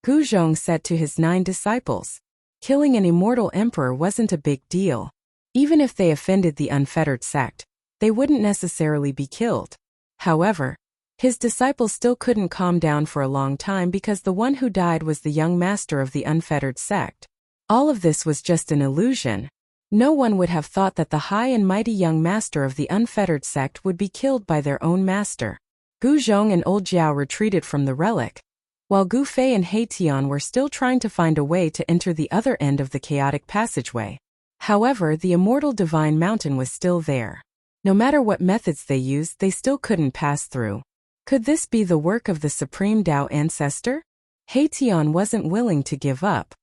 Gu Zhong said to his 9 disciples. Killing an immortal emperor wasn't a big deal. Even if they offended the unfettered sect, they wouldn't necessarily be killed. However, his disciples still couldn't calm down for a long time because the one who died was the young master of the unfettered sect. All of this was just an illusion. No one would have thought that the high and mighty young master of the unfettered sect would be killed by their own master. Gu Zhong and Old Jiao retreated from the relic, while Gu Fei and He Tian were still trying to find a way to enter the other end of the chaotic passageway. However, the immortal divine mountain was still there. No matter what methods they used, they still couldn't pass through. Could this be the work of the Supreme Tao ancestor? He Tian wasn't willing to give up.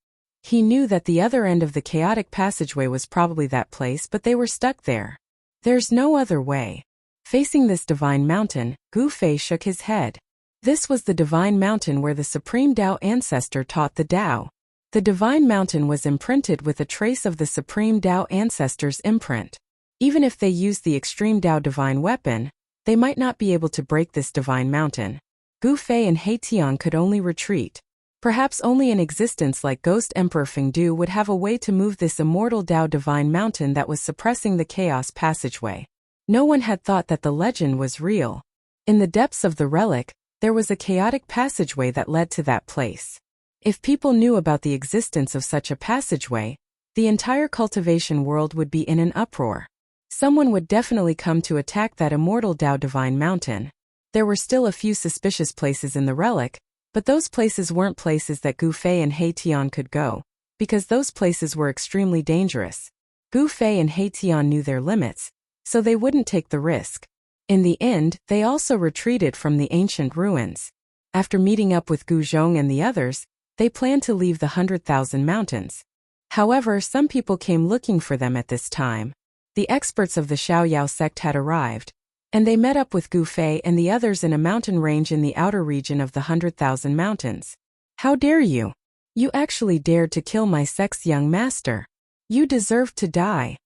He knew that the other end of the chaotic passageway was probably that place, but they were stuck there. There's no other way. Facing this divine mountain, Gu Fei shook his head. This was the divine mountain where the Supreme Tao ancestor taught the Tao. The divine mountain was imprinted with a trace of the Supreme Tao ancestor's imprint. Even if they used the extreme Tao divine weapon, they might not be able to break this divine mountain. Gu Fei and He Tian could only retreat. Perhaps only an existence like Ghost Emperor Fengdu would have a way to move this immortal Tao divine mountain that was suppressing the chaos passageway. No one had thought that the legend was real. In the depths of the relic, there was a chaotic passageway that led to that place. If people knew about the existence of such a passageway, the entire cultivation world would be in an uproar. Someone would definitely come to attack that immortal Tao divine mountain. There were still a few suspicious places in the relic, but those places weren't places that Gu Fei and He Tian could go, because those places were extremely dangerous. Gu Fei and He Tian knew their limits, so they wouldn't take the risk. In the end, they also retreated from the ancient ruins. After meeting up with Gu Zhong and the others, they planned to leave the 100,000 mountains. However, some people came looking for them at this time. The experts of the Xiaoyao sect had arrived, and they met up with Gu Fei and the others in a mountain range in the outer region of the 100,000 mountains. How dare you? You actually dared to kill my sect's young master. You deserve to die,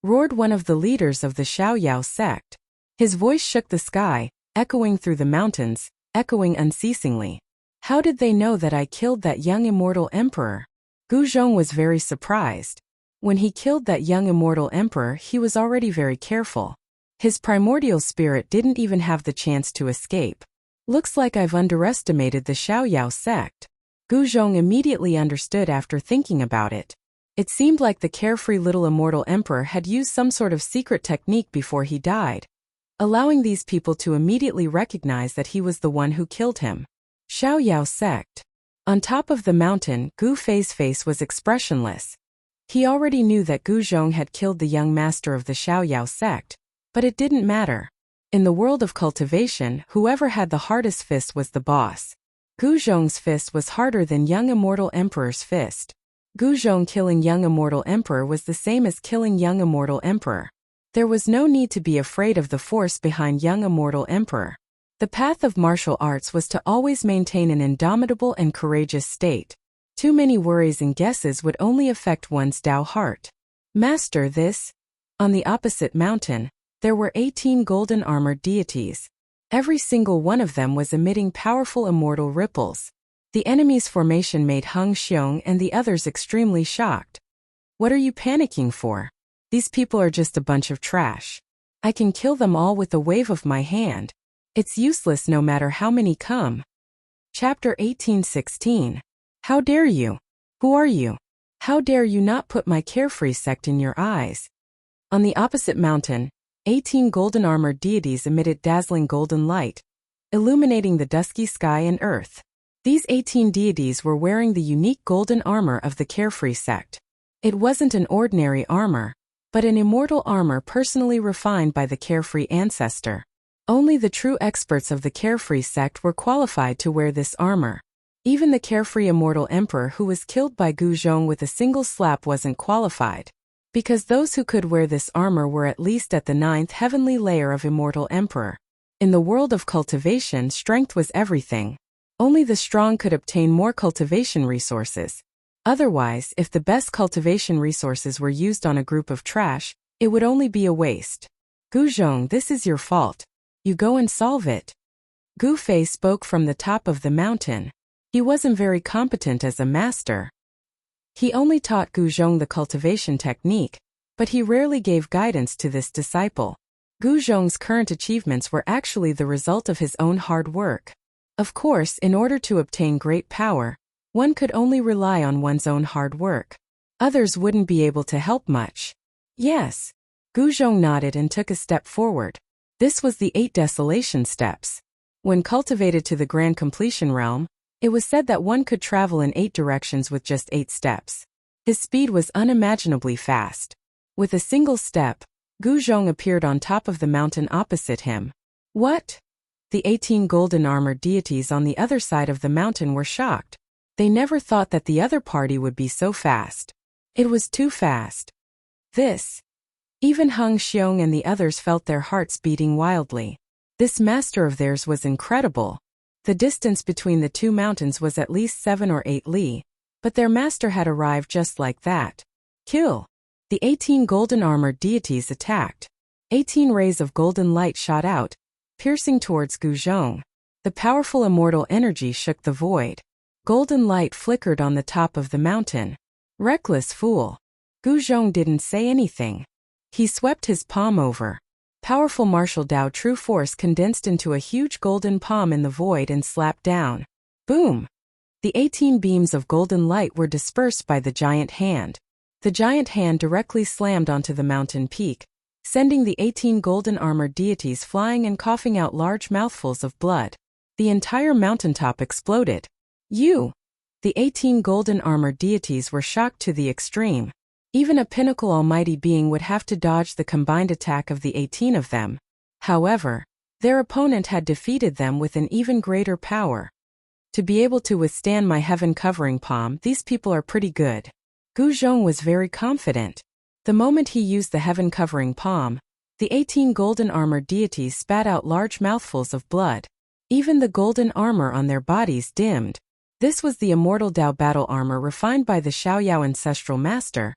roared one of the leaders of the Xiaoyao sect. His voice shook the sky, echoing through the mountains, echoing unceasingly. How did they know that I killed that young immortal emperor? Gu Zhong was very surprised. When he killed that young immortal emperor, he was already very careful. His primordial spirit didn't even have the chance to escape. Looks like I've underestimated the Xiaoyao sect. Gu Zhong immediately understood after thinking about it. It seemed like the carefree little immortal emperor had used some sort of secret technique before he died, allowing these people to immediately recognize that he was the one who killed him. Xiaoyao sect. On top of the mountain, Gu Fei's face was expressionless. He already knew that Gu Zhong had killed the young master of the Xiaoyao sect, but it didn't matter. In the world of cultivation, whoever had the hardest fist was the boss. Gu Zhong's fist was harder than young immortal emperor's fist. Gu Zhong killing young immortal emperor was the same as killing young immortal emperor. There was no need to be afraid of the force behind young immortal emperor. The path of martial arts was to always maintain an indomitable and courageous state. Too many worries and guesses would only affect one's Tao heart. Master this. On the opposite mountain, there were 18 golden armored deities. Every single one of them was emitting powerful immortal ripples. The enemy's formation made Hung Xiong and the others extremely shocked. What are you panicking for? These people are just a bunch of trash. I can kill them all with a wave of my hand. It's useless no matter how many come. Chapter 18:16. How dare you? Who are you? How dare you not put my carefree sect in your eyes? On the opposite mountain, 18 golden armored deities emitted dazzling golden light, illuminating the dusky sky and earth. These 18 deities were wearing the unique golden armor of the Carefree sect. It wasn't an ordinary armor, but an immortal armor personally refined by the Carefree ancestor. Only the true experts of the Carefree sect were qualified to wear this armor. Even the Carefree immortal emperor who was killed by Gu Zhong with a single slap wasn't qualified. Because those who could wear this armor were at least at the 9th heavenly layer of immortal emperor. In the world of cultivation, strength was everything. Only the strong could obtain more cultivation resources. Otherwise, if the best cultivation resources were used on a group of trash, it would only be a waste. Gu Zhong, this is your fault. You go and solve it. Gu Fei spoke from the top of the mountain. He wasn't very competent as a master. He only taught Gu Zhong the cultivation technique, but he rarely gave guidance to this disciple. Gu Zhong's current achievements were actually the result of his own hard work. Of course, in order to obtain great power, one could only rely on one's own hard work. Others wouldn't be able to help much. Yes. Gu Zhong nodded and took a step forward. This was the 8 desolation steps. When cultivated to the grand completion realm, it was said that one could travel in 8 directions with just 8 steps. His speed was unimaginably fast. With a single step, Gu Zhong appeared on top of the mountain opposite him. What? The 18 golden armored deities on the other side of the mountain were shocked. They never thought that the other party would be so fast. It was too fast. This. Even Hung Xiong and the others felt their hearts beating wildly. This master of theirs was incredible. The distance between the 2 mountains was at least 7 or 8 li, but their master had arrived just like that. Kill! The 18 golden armored deities attacked. 18 rays of golden light shot out, piercing towards Gu Zhong. The powerful immortal energy shook the void. Golden light flickered on the top of the mountain. Reckless fool. Gu Zhong didn't say anything. He swept his palm over. Powerful martial Dao true force condensed into a huge golden palm in the void and slapped down. Boom! The 18 beams of golden light were dispersed by the giant hand. The giant hand directly slammed onto the mountain peak, sending the 18 golden armored deities flying and coughing out large mouthfuls of blood. The entire mountaintop exploded. The 18 golden armored deities were shocked to the extreme. Even a pinnacle almighty being would have to dodge the combined attack of the 18 of them. However, their opponent had defeated them with an even greater power. To be able to withstand my heaven-covering palm, these people are pretty good. Gu Zhong was very confident. The moment he used the heaven-covering palm, the 18 golden armored deities spat out large mouthfuls of blood. Even the golden armor on their bodies dimmed. This was the immortal Dao battle armor refined by the Xiaoyao ancestral master,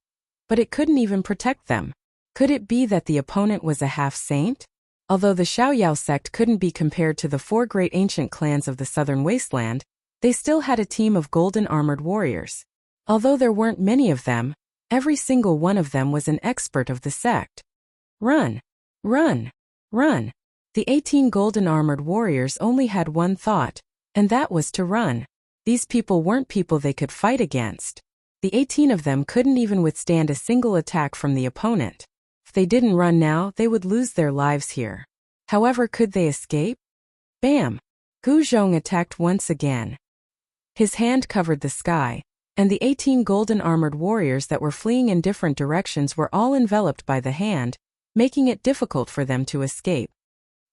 but it couldn't even protect them. Could it be that the opponent was a half-saint? Although the Xiaoyao sect couldn't be compared to the 4 great ancient clans of the southern wasteland, they still had a team of golden armored warriors. Although there weren't many of them, every single one of them was an expert of the sect. Run! Run! Run! The 18 golden armored warriors only had one thought, and that was to run. These people weren't people they could fight against. The 18 of them couldn't even withstand a single attack from the opponent. If they didn't run now, they would lose their lives here. However, could they escape? Bam! Gu Zhong attacked once again. His hand covered the sky, and the 18 golden armored warriors that were fleeing in different directions were all enveloped by the hand, making it difficult for them to escape.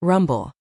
Rumble.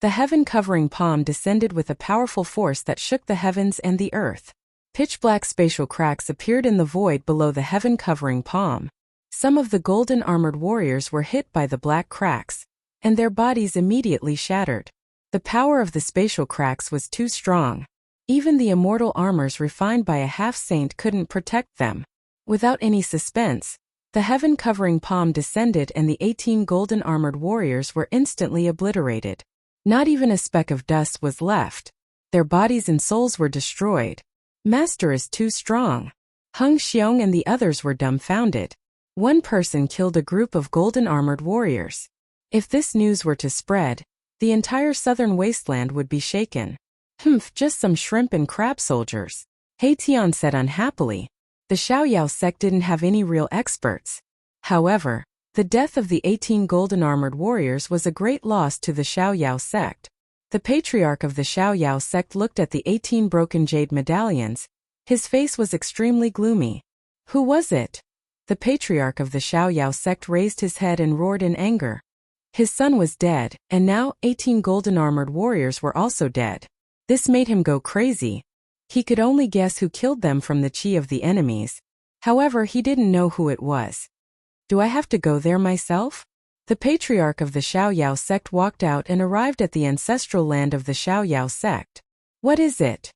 The heaven-covering palm descended with a powerful force that shook the heavens and the earth. Pitch-black spatial cracks appeared in the void below the heaven-covering palm. Some of the golden armored warriors were hit by the black cracks, and their bodies immediately shattered. The power of the spatial cracks was too strong. Even the immortal armors refined by a half-saint couldn't protect them. Without any suspense, the heaven-covering palm descended and the 18 golden armored warriors were instantly obliterated. Not even a speck of dust was left. Their bodies and souls were destroyed. Master is too strong. Hung Xiong and the others were dumbfounded. One person killed a group of golden armored warriors. If this news were to spread, the entire southern wasteland would be shaken. Just some shrimp and crab soldiers. He Tian said unhappily. The Xiaoyao sect didn't have any real experts. However, the death of the 18 golden armored warriors was a great loss to the Xiaoyao sect. The patriarch of the Xiaoyao sect looked at the 18 broken jade medallions. His face was extremely gloomy. Who was it? The patriarch of the Xiaoyao sect raised his head and roared in anger. His son was dead, and now 18 golden-armored warriors were also dead. This made him go crazy. He could only guess who killed them from the chi of the enemies. However, he didn't know who it was. Do I have to go there myself? The patriarch of the Xiaoyao sect walked out and arrived at the ancestral land of the Xiaoyao sect. What is it?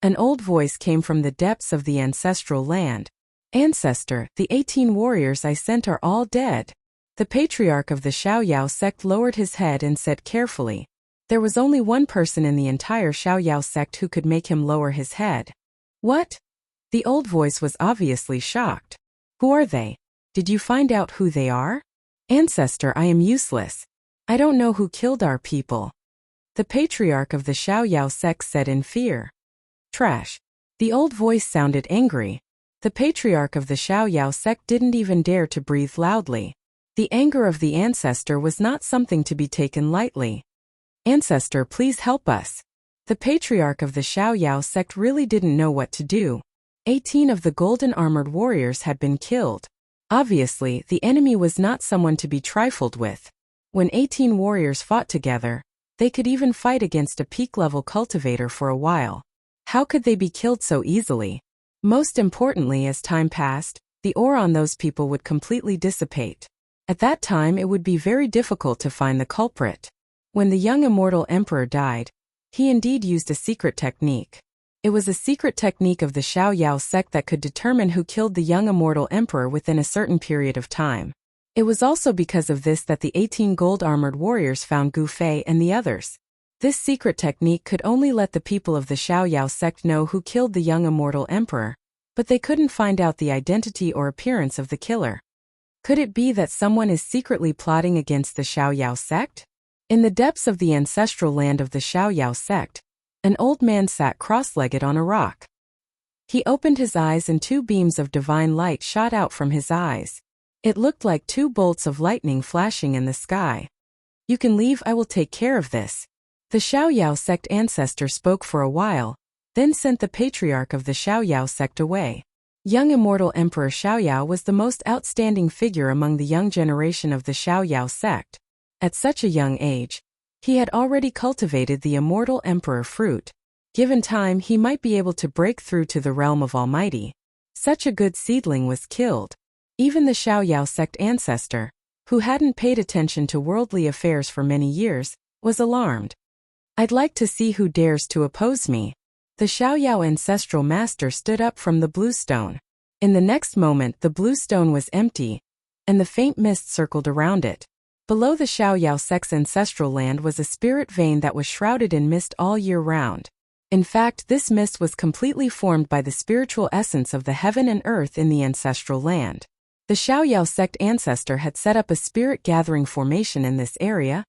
An old voice came from the depths of the ancestral land. Ancestor, the 18 warriors I sent are all dead. The patriarch of the Xiaoyao sect lowered his head and said carefully. There was only one person in the entire Xiaoyao sect who could make him lower his head. What? The old voice was obviously shocked. Who are they? Did you find out who they are? Ancestor, I am useless. I don't know who killed our people. The patriarch of the Xiaoyao sect said in fear. Trash. The old voice sounded angry. The patriarch of the Xiaoyao sect didn't even dare to breathe loudly. The anger of the ancestor was not something to be taken lightly. Ancestor, please help us. The patriarch of the Xiaoyao sect really didn't know what to do. 18 of the golden-armored warriors had been killed. Obviously, the enemy was not someone to be trifled with. When 18 warriors fought together, they could even fight against a peak-level cultivator for a while. How could they be killed so easily? Most importantly, as time passed, the aura on those people would completely dissipate. At that time, it would be very difficult to find the culprit. When the young immortal emperor died, he indeed used a secret technique. It was a secret technique of the Xiaoyao sect that could determine who killed the young immortal emperor within a certain period of time. It was also because of this that the 18 gold-armored warriors found Gu Fei and the others. This secret technique could only let the people of the Xiaoyao sect know who killed the young immortal emperor, but they couldn't find out the identity or appearance of the killer. Could it be that someone is secretly plotting against the Xiaoyao sect? In the depths of the ancestral land of the Xiaoyao sect, an old man sat cross-legged on a rock. He opened his eyes and 2 beams of divine light shot out from his eyes. It looked like 2 bolts of lightning flashing in the sky. You can leave, I will take care of this. The Xiaoyao sect ancestor spoke for a while, then sent the patriarch of the Xiaoyao sect away. Young immortal Emperor Xiaoyao was the most outstanding figure among the young generation of the Xiaoyao sect. At such a young age, he had already cultivated the immortal emperor fruit. Given time, he might be able to break through to the realm of Almighty. Such a good seedling was killed. Even the Xiaoyao sect ancestor, who hadn't paid attention to worldly affairs for many years, was alarmed. I'd like to see who dares to oppose me. The Xiaoyao ancestral master stood up from the blue stone. In the next moment, the blue stone was empty, and the faint mist circled around it. Below the Xiaoyao sect's ancestral land was a spirit vein that was shrouded in mist all year round. In fact, this mist was completely formed by the spiritual essence of the heaven and earth in the ancestral land. The Xiaoyao sect ancestor had set up a spirit gathering formation in this area,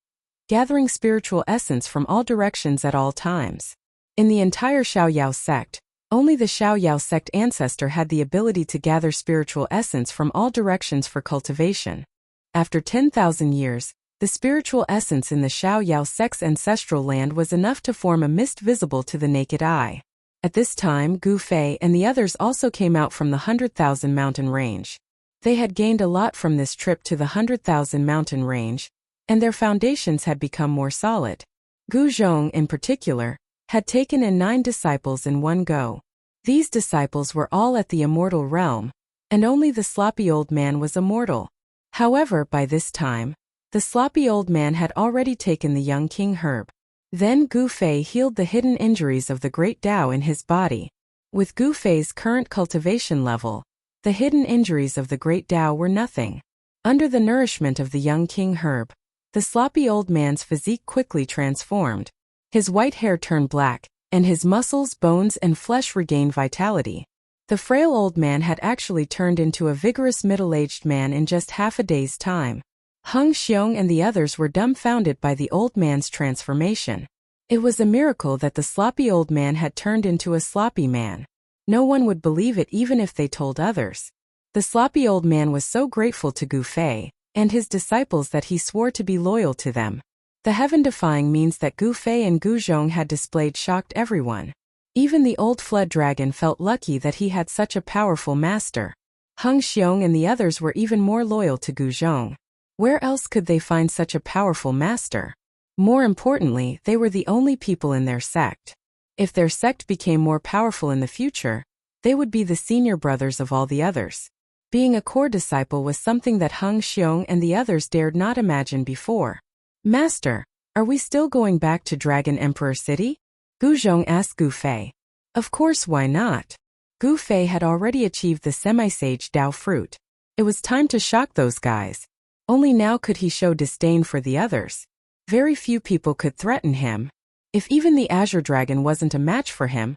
gathering spiritual essence from all directions at all times. In the entire Xiaoyao sect, only the Xiaoyao sect ancestor had the ability to gather spiritual essence from all directions for cultivation. After 10,000 years, the spiritual essence in the Xiaoyao sect's ancestral land was enough to form a mist visible to the naked eye. At this time, Gu Fei and the others also came out from the 100,000 mountain range. They had gained a lot from this trip to the 100,000 mountain range, and their foundations had become more solid. Gu Zhong, in particular, had taken in 9 disciples in one go. These disciples were all at the immortal realm, and only the sloppy old man was immortal. However, by this time, the sloppy old man had already taken the young king herb. Then Gu Fei healed the hidden injuries of the great Tao in his body. With Gu Fei's current cultivation level, the hidden injuries of the great Tao were nothing. Under the nourishment of the young king herb, the sloppy old man's physique quickly transformed. His white hair turned black, and his muscles, bones, and flesh regained vitality. The frail old man had actually turned into a vigorous middle-aged man in just half a day's time. Heng Xiong and the others were dumbfounded by the old man's transformation. It was a miracle that the sloppy old man had turned into a sloppy man. No one would believe it even if they told others. The sloppy old man was so grateful to Gu Fei and his disciples that he swore to be loyal to them. The heaven-defying means that Gu Fei and Gu Zhong had displayed shocked everyone. Even the old flood dragon felt lucky that he had such a powerful master. Heng Xiong and the others were even more loyal to Gu Zhong. Where else could they find such a powerful master? More importantly, they were the only people in their sect. If their sect became more powerful in the future, they would be the senior brothers of all the others. Being a core disciple was something that Heng Xiong and the others dared not imagine before. Master, are we still going back to Dragon Emperor City? Gu Zhong asked Gu Fei. Of course, why not? Gu Fei had already achieved the semi-sage Dao fruit. It was time to shock those guys. Only now could he show disdain for the others. Very few people could threaten him. If even the Azure Dragon wasn't a match for him,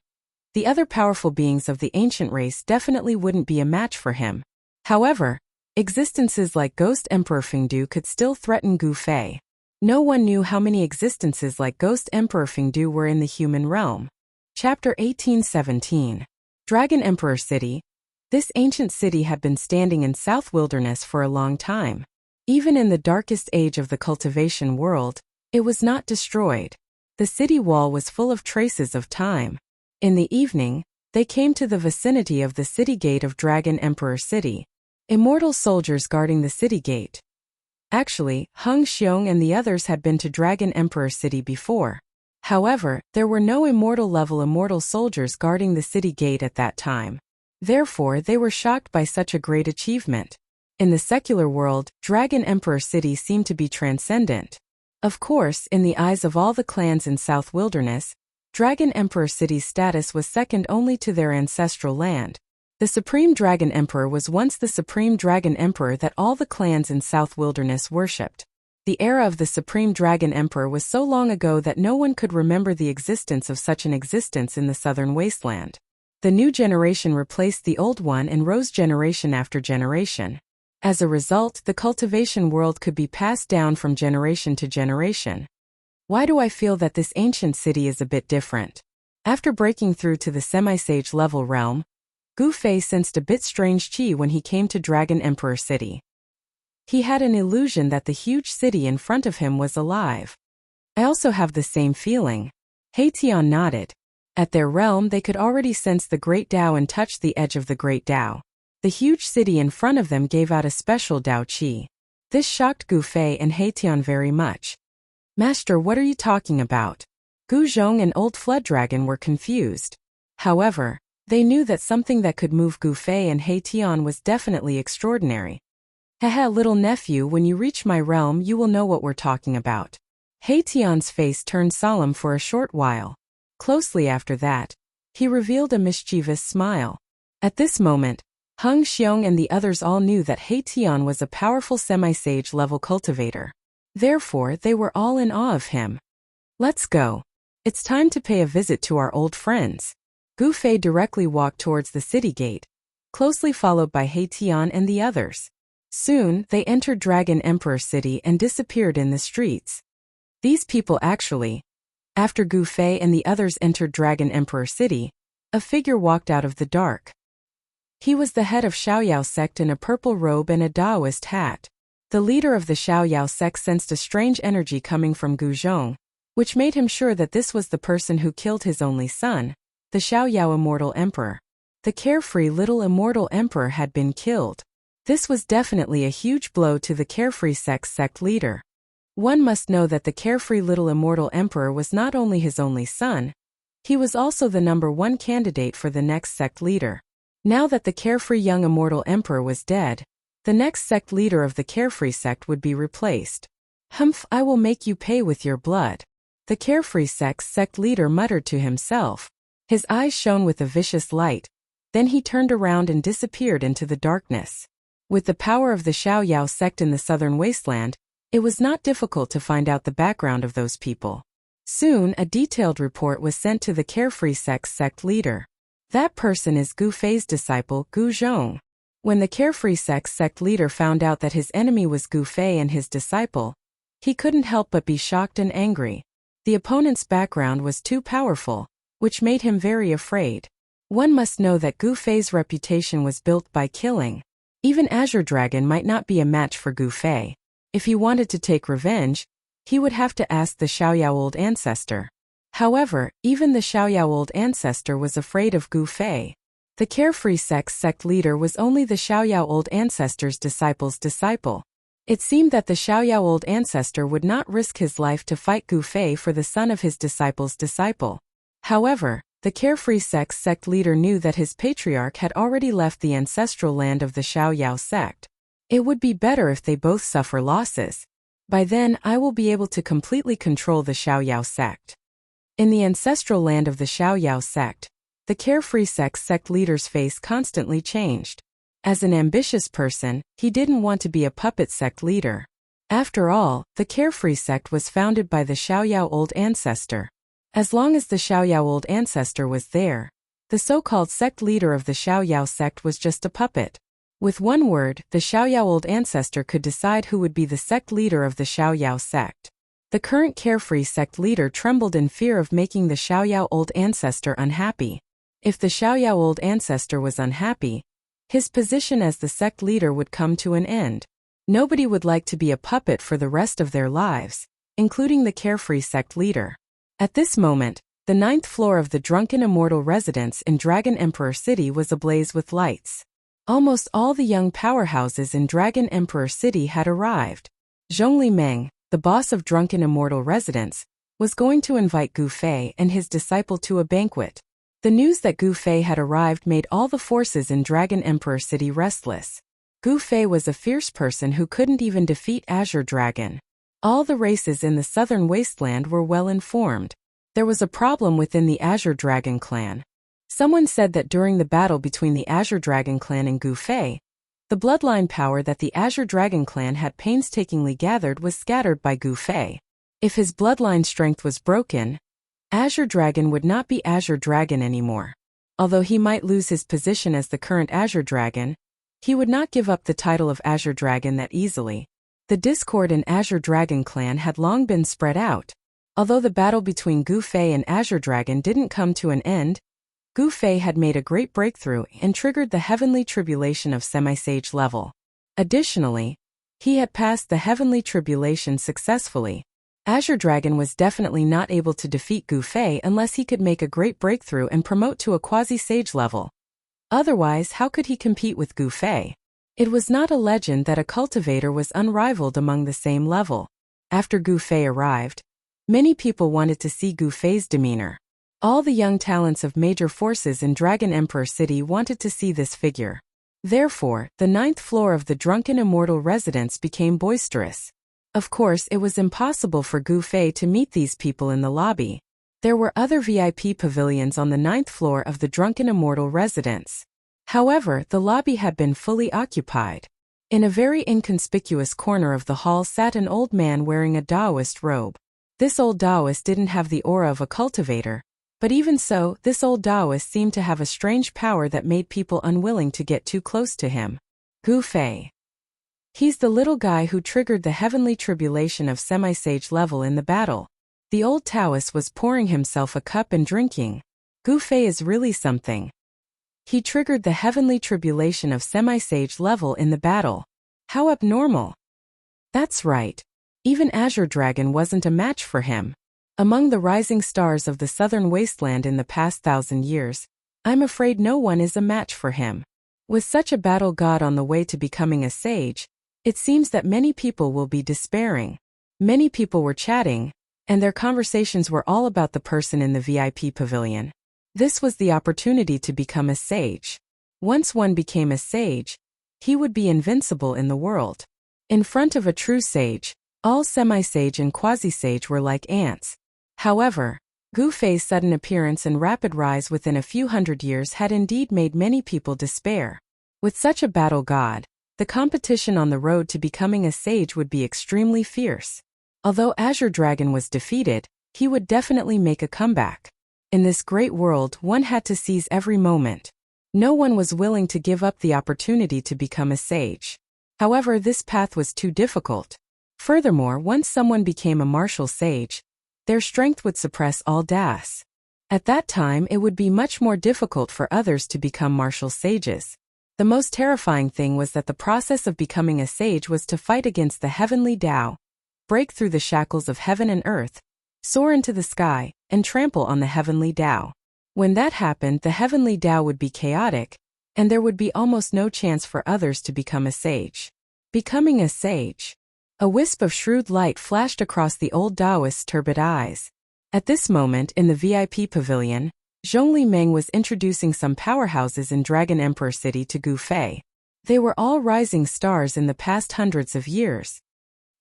the other powerful beings of the ancient race definitely wouldn't be a match for him. However, existences like Ghost Emperor Fengdu could still threaten Gu Fei. No one knew how many existences like Ghost Emperor Fengdu were in the human realm. Chapter 1817. Dragon Emperor City. This ancient city had been standing in South Wilderness for a long time. Even in the darkest age of the cultivation world, it was not destroyed. The city wall was full of traces of time. In the evening, they came to the vicinity of the city gate of Dragon Emperor City. Immortal soldiers guarding the city gate. Actually, Heng Xiong and the others had been to Dragon Emperor City before. However, there were no immortal-level immortal soldiers guarding the city gate at that time. Therefore, they were shocked by such a great achievement. In the secular world, Dragon Emperor City seemed to be transcendent. Of course, in the eyes of all the clans in South Wilderness, Dragon Emperor City's status was second only to their ancestral land. The Supreme Dragon Emperor was once the Supreme Dragon Emperor that all the clans in South Wilderness worshipped. The era of the Supreme Dragon Emperor was so long ago that no one could remember the existence of such an existence in the southern wasteland. The new generation replaced the old one and rose generation after generation. As a result, the cultivation world could be passed down from generation to generation. Why do I feel that this ancient city is a bit different? After breaking through to the semi-sage level realm, Gu Fei sensed a bit strange qi when he came to Dragon Emperor City. He had an illusion that the huge city in front of him was alive. I also have the same feeling. Tian nodded. At their realm they could already sense the Great Dao and touch the edge of the Great Dao. The huge city in front of them gave out a special Dao qi. This shocked Gu Fei and Tian very much. Master, what are you talking about? Gu Zhong and Old Flood Dragon were confused. However, they knew that something that could move Gu Fei and Tian was definitely extraordinary. Haha, little nephew, when you reach my realm you will know what we're talking about. Tian's face turned solemn for a short while. Closely after that, he revealed a mischievous smile. At this moment, Heng Xiong and the others all knew that Tian was a powerful semi-sage level cultivator. Therefore, they were all in awe of him. Let's go. It's time to pay a visit to our old friends. Gu Fei directly walked towards the city gate, closely followed by Tian and the others. Soon, they entered Dragon Emperor City and disappeared in the streets. These people actually. After Gu Fei and the others entered Dragon Emperor City, a figure walked out of the dark. He was the head of Xiaoyao sect in a purple robe and a Daoist hat. The leader of the Xiaoyao sect sensed a strange energy coming from Gu Zhong, which made him sure that this was the person who killed his only son, the Xiaoyao Immortal Emperor. The carefree little Immortal Emperor had been killed. This was definitely a huge blow to the carefree sect leader. One must know that the carefree little Immortal Emperor was not only his only son, he was also the #1 candidate for the next sect leader. Now that the carefree young Immortal Emperor was dead, the next sect leader of the carefree sect would be replaced. Humph, I will make you pay with your blood. The carefree sect leader muttered to himself. His eyes shone with a vicious light. Then he turned around and disappeared into the darkness. With the power of the Xiaoyao sect in the southern wasteland, it was not difficult to find out the background of those people. Soon, a detailed report was sent to the carefree sect leader. That person is Gu Fei's disciple, Gu Zhong. When the carefree sect leader found out that his enemy was Gu Fei and his disciple, he couldn't help but be shocked and angry. The opponent's background was too powerful, which made him very afraid. One must know that Gu Fei's reputation was built by killing. Even Azure Dragon might not be a match for Gu Fei. If he wanted to take revenge, he would have to ask the Xiaoyao old ancestor. However, even the Xiaoyao old ancestor was afraid of Gu Fei. The carefree sect leader was only the Xiaoyao old ancestor's disciple's disciple. It seemed that the Xiaoyao old ancestor would not risk his life to fight Gu Fei for the son of his disciple's disciple. However, the carefree sect leader knew that his patriarch had already left the ancestral land of the Xiaoyao sect. It would be better if they both suffer losses. By then, I will be able to completely control the Xiaoyao sect. In the ancestral land of the Xiaoyao sect, the carefree sect leader's face constantly changed. As an ambitious person, he didn't want to be a puppet sect leader. After all, the carefree sect was founded by the Xiaoyao old ancestor. As long as the Xiaoyao old ancestor was there, the so-called sect leader of the Xiaoyao sect was just a puppet. With one word, the Xiaoyao old ancestor could decide who would be the sect leader of the Xiaoyao sect. The current carefree sect leader trembled in fear of making the Xiaoyao old ancestor unhappy. If the Xiaoyao old ancestor was unhappy, his position as the sect leader would come to an end. Nobody would like to be a puppet for the rest of their lives, including the carefree sect leader. At this moment, the 9th floor of the drunken immortal residence in Dragon Emperor City was ablaze with lights. Almost all the young powerhouses in Dragon Emperor City had arrived. Zhongli Meng, the boss of Drunken Immortal Residence, was going to invite Gu Fei and his disciple to a banquet. The news that Gu Fei had arrived made all the forces in Dragon Emperor City restless. Gu Fei was a fierce person who couldn't even defeat Azure Dragon. All the races in the southern wasteland were well informed. There was a problem within the Azure Dragon clan. Someone said that during the battle between the Azure Dragon clan and Gu Fei, the bloodline power that the Azure Dragon clan had painstakingly gathered was scattered by Gu Fei. If his bloodline strength was broken, Azure Dragon would not be Azure Dragon anymore. Although he might lose his position as the current Azure Dragon, he would not give up the title of Azure Dragon that easily. The discord in Azure Dragon clan had long been spread out. Although the battle between Gu Fei and Azure Dragon didn't come to an end, Gu Fei had made a great breakthrough and triggered the heavenly tribulation of semi-sage level. Additionally, he had passed the heavenly tribulation successfully. Azure Dragon was definitely not able to defeat Gu Fei unless he could make a great breakthrough and promote to a quasi-sage level. Otherwise, how could he compete with Gu Fei? It was not a legend that a cultivator was unrivaled among the same level. After Gu Fei arrived, many people wanted to see Gu Fei's demeanor. All the young talents of major forces in Dragon Emperor City wanted to see this figure. Therefore, the 9th floor of the Drunken Immortal Residence became boisterous. Of course, it was impossible for Gu Fei to meet these people in the lobby. There were other VIP pavilions on the 9th floor of the Drunken Immortal Residence. However, the lobby had been fully occupied. In a very inconspicuous corner of the hall sat an old man wearing a Taoist robe. This old Taoist didn't have the aura of a cultivator, but even so, this old Taoist seemed to have a strange power that made people unwilling to get too close to him. Gu Fei. He's the little guy who triggered the heavenly tribulation of semi-sage level in the battle. The old Taoist was pouring himself a cup and drinking. Gu Fei is really something. He triggered the heavenly tribulation of semi-sage level in the battle. How abnormal. That's right. Even Azure Dragon wasn't a match for him. Among the rising stars of the southern wasteland in the past 1,000 years, I'm afraid no one is a match for him. With such a battle god on the way to becoming a sage, it seems that many people will be despairing. Many people were chatting, and their conversations were all about the person in the VIP pavilion. This was the opportunity to become a sage. Once one became a sage, he would be invincible in the world. In front of a true sage, all semi-sage and quasi-sage were like ants. However, Gu Fei's sudden appearance and rapid rise within a few hundred years had indeed made many people despair. With such a battle god, the competition on the road to becoming a sage would be extremely fierce. Although Azure Dragon was defeated, he would definitely make a comeback. In this great world, one had to seize every moment. No one was willing to give up the opportunity to become a sage. However, this path was too difficult. Furthermore, once someone became a martial sage, their strength would suppress all das. At that time, it would be much more difficult for others to become martial sages. The most terrifying thing was that the process of becoming a sage was to fight against the heavenly Tao. break through the shackles of heaven and earth, soar into the sky, and trample on the heavenly Tao. When that happened, the heavenly Tao would be chaotic, and there would be almost no chance for others to become a sage. Becoming a sage. A wisp of shrewd light flashed across the old Taoist's turbid eyes. At this moment, in the VIP pavilion, Zhongli Meng was introducing some powerhouses in Dragon Emperor City to Gu Fei. They were all rising stars in the past hundreds of years.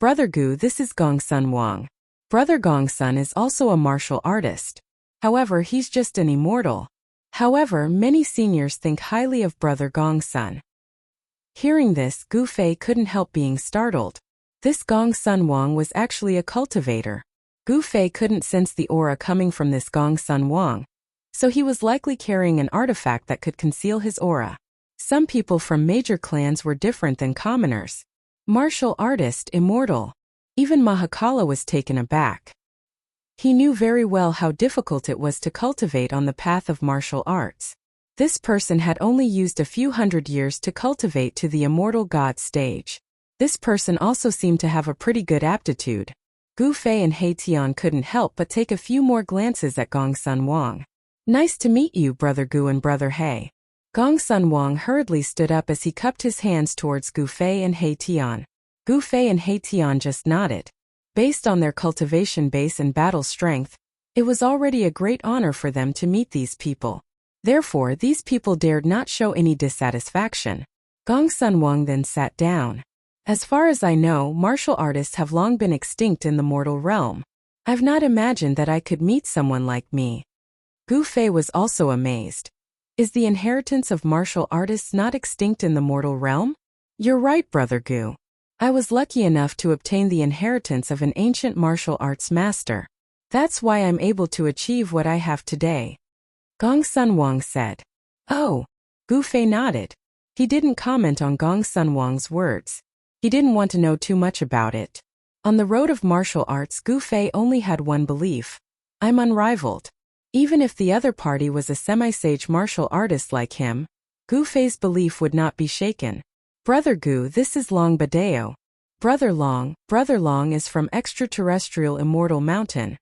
Brother Gu, this is Gongsun Wang. Brother Gongsun is also a martial artist. However, he's just an immortal. However, many seniors think highly of Brother Gongsun. Hearing this, Gu Fei couldn't help being startled. This Gongsun Wang was actually a cultivator. Gu Fei couldn't sense the aura coming from this Gongsun Wang, so he was likely carrying an artifact that could conceal his aura. Some people from major clans were different than commoners. Martial artist, immortal. Even Mahakala was taken aback. He knew very well how difficult it was to cultivate on the path of martial arts. This person had only used a few hundred years to cultivate to the immortal god stage. This person also seemed to have a pretty good aptitude. Gu Fei and He Tian couldn't help but take a few more glances at Gongsun Wang. Nice to meet you, Brother Gu and Brother He. Gongsun Wang hurriedly stood up as he cupped his hands towards Gu Fei and He Tian. Gu Fei and He Tian just nodded. Based on their cultivation base and battle strength, it was already a great honor for them to meet these people. Therefore, these people dared not show any dissatisfaction. Gongsun Wang then sat down. As far as I know, martial artists have long been extinct in the mortal realm. I've not imagined that I could meet someone like me. Gu Fei was also amazed. Is the inheritance of martial artists not extinct in the mortal realm? You're right, Brother Gu. I was lucky enough to obtain the inheritance of an ancient martial arts master. That's why I'm able to achieve what I have today. Gongsun Wang said. Oh. Gu Fei nodded. He didn't comment on Gongsun Wang's words. He didn't want to know too much about it. On the road of martial arts, Gu Fei only had one belief. I'm unrivaled. Even if the other party was a semi-sage martial artist like him, Gu Fei's belief would not be shaken. Brother Gu, this is Long Badeo. Brother Long is from extraterrestrial immortal mountain.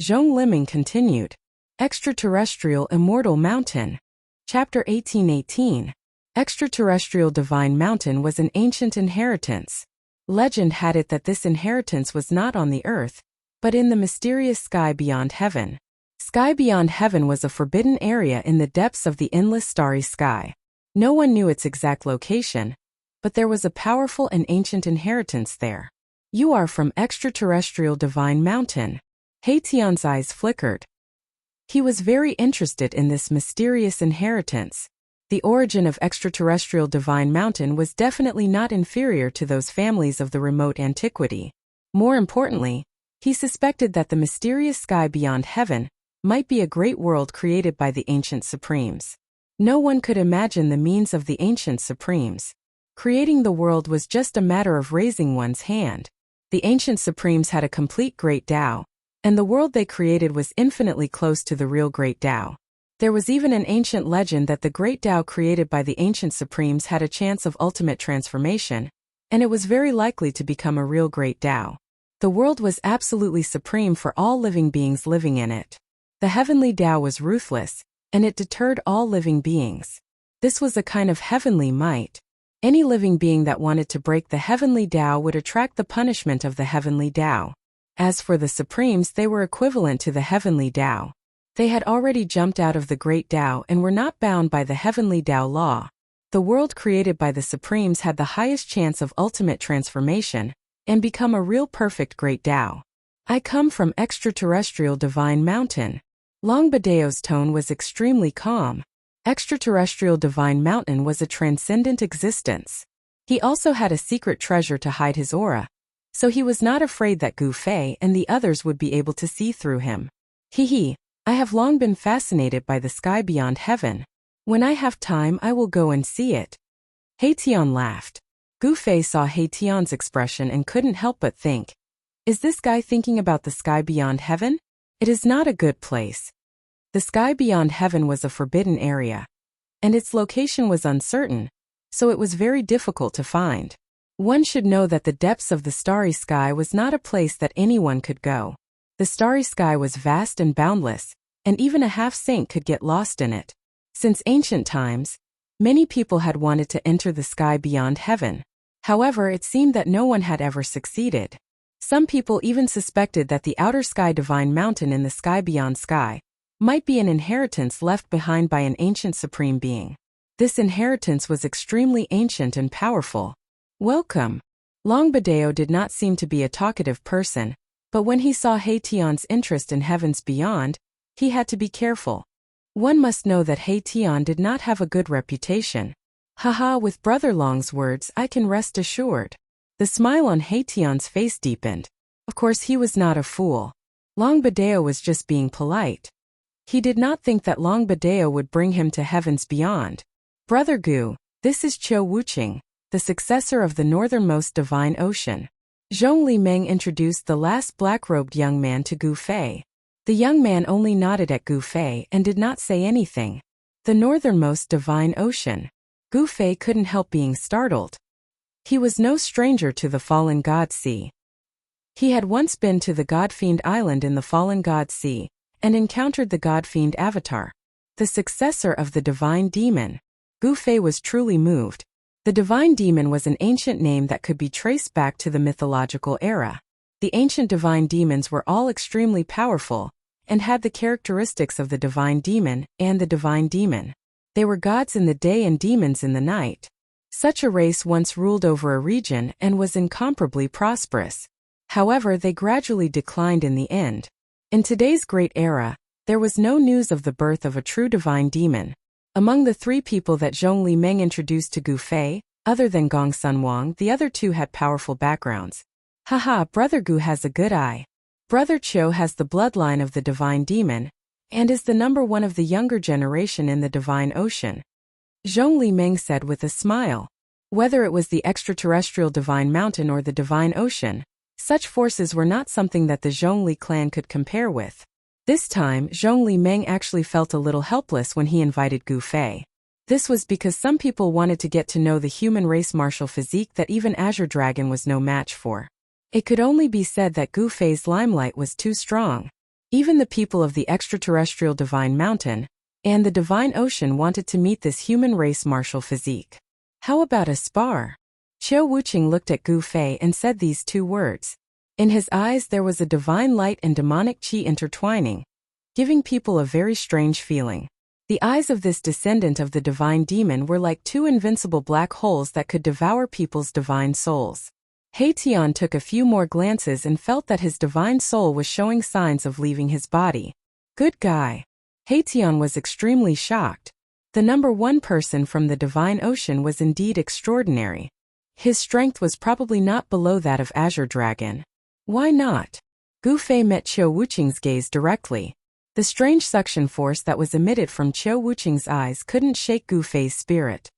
Zhong Liming continued. Extraterrestrial immortal mountain. Chapter 1818. Extraterrestrial divine mountain was an ancient inheritance. Legend had it that this inheritance was not on the earth, but in the mysterious sky beyond heaven. Sky beyond heaven was a forbidden area in the depths of the endless starry sky. No one knew its exact location, but there was a powerful and ancient inheritance there. You are from extraterrestrial divine mountain. He Tian's eyes flickered. He was very interested in this mysterious inheritance. The origin of extraterrestrial divine mountain was definitely not inferior to those families of the remote antiquity. More importantly, he suspected that the mysterious sky beyond heaven might be a great world created by the ancient supremes. No one could imagine the means of the ancient supremes. Creating the world was just a matter of raising one's hand. The ancient supremes had a complete great Tao, and the world they created was infinitely close to the real great Tao. There was even an ancient legend that the great Tao created by the ancient supremes had a chance of ultimate transformation, and it was very likely to become a real great Tao. The world was absolutely supreme for all living beings living in it. The heavenly Tao was ruthless, and it deterred all living beings. This was a kind of heavenly might. Any living being that wanted to break the heavenly Tao would attract the punishment of the heavenly Tao. As for the supremes, they were equivalent to the heavenly Tao. They had already jumped out of the great Tao and were not bound by the heavenly Tao law. The world created by the supremes had the highest chance of ultimate transformation and become a real perfect great Tao. I come from extraterrestrial divine mountain. Long Badeo's tone was extremely calm. Extraterrestrial divine mountain was a transcendent existence. He also had a secret treasure to hide his aura, so he was not afraid that Gu Fei and the others would be able to see through him. I have long been fascinated by the sky beyond heaven. When I have time, I will go and see it. He Tian laughed. Gu Fei saw He Tian's expression and couldn't help but think, is this guy thinking about the sky beyond heaven? It is not a good place. The sky beyond heaven was a forbidden area, and its location was uncertain, so it was very difficult to find. One should know that the depths of the starry sky was not a place that anyone could go. The starry sky was vast and boundless, and even a half-saint could get lost in it. Since ancient times, many people had wanted to enter the sky beyond heaven. However, it seemed that no one had ever succeeded. Some people even suspected that the outer sky divine mountain in the sky beyond sky might be an inheritance left behind by an ancient supreme being. This inheritance was extremely ancient and powerful. Welcome. Longbadeo did not seem to be a talkative person, but when he saw Heition's interest in heavens beyond, he had to be careful. One must know that Heition did not have a good reputation. Haha, with Brother Long's words I can rest assured. The smile on Heition's face deepened. Of course he was not a fool. Longbadeo was just being polite. He did not think that Longbadeo would bring him to heavens beyond. Brother Gu, this is Qiu Wuqing, the successor of the northernmost divine ocean. Zhongli Meng introduced the last black-robed young man to Gu Fei. The young man only nodded at Gu Fei and did not say anything. The northernmost divine ocean. Gu Fei couldn't help being startled. He was no stranger to the fallen god sea. He had once been to the God-Fiend Island in the fallen god sea, and encountered the God-Fiend Avatar, the successor of the divine demon. Gu Fei was truly moved. The divine demon was an ancient name that could be traced back to the mythological era. The ancient divine demons were all extremely powerful, and had the characteristics of the divine demon and the divine demon. They were gods in the day and demons in the night. Such a race once ruled over a region and was incomparably prosperous. However, they gradually declined in the end. In today's great era, there was no news of the birth of a true divine demon. Among the three people that Zhongli Meng introduced to Gu Fei, other than Gong Sunwang, the other two had powerful backgrounds. Haha, Brother Gu has a good eye. Brother Qiu has the bloodline of the divine demon, and is the number one of the younger generation in the divine ocean. Zhongli Meng said with a smile. Whether it was the extraterrestrial divine mountain or the divine ocean, such forces were not something that the Zhongli clan could compare with. This time, Zhongli Meng actually felt a little helpless when he invited Gu Fei. This was because some people wanted to get to know the human race martial physique that even Azure Dragon was no match for. It could only be said that Gu Fei's limelight was too strong. Even the people of the extraterrestrial divine mountain and the divine ocean wanted to meet this human race martial physique. How about a spar? Qiu Wuqing looked at Gu Fei and said these two words. In his eyes there was a divine light and demonic qi intertwining, giving people a very strange feeling. The eyes of this descendant of the divine demon were like two invincible black holes that could devour people's divine souls. Heition took a few more glances and felt that his divine soul was showing signs of leaving his body. Good guy. Heition was extremely shocked. The number one person from the divine ocean was indeed extraordinary. His strength was probably not below that of Azure Dragon. Why not? Gu Fei met Qiu Wuqing's gaze directly. The strange suction force that was emitted from Qiu Wuqing's eyes couldn't shake Gu Fei's spirit.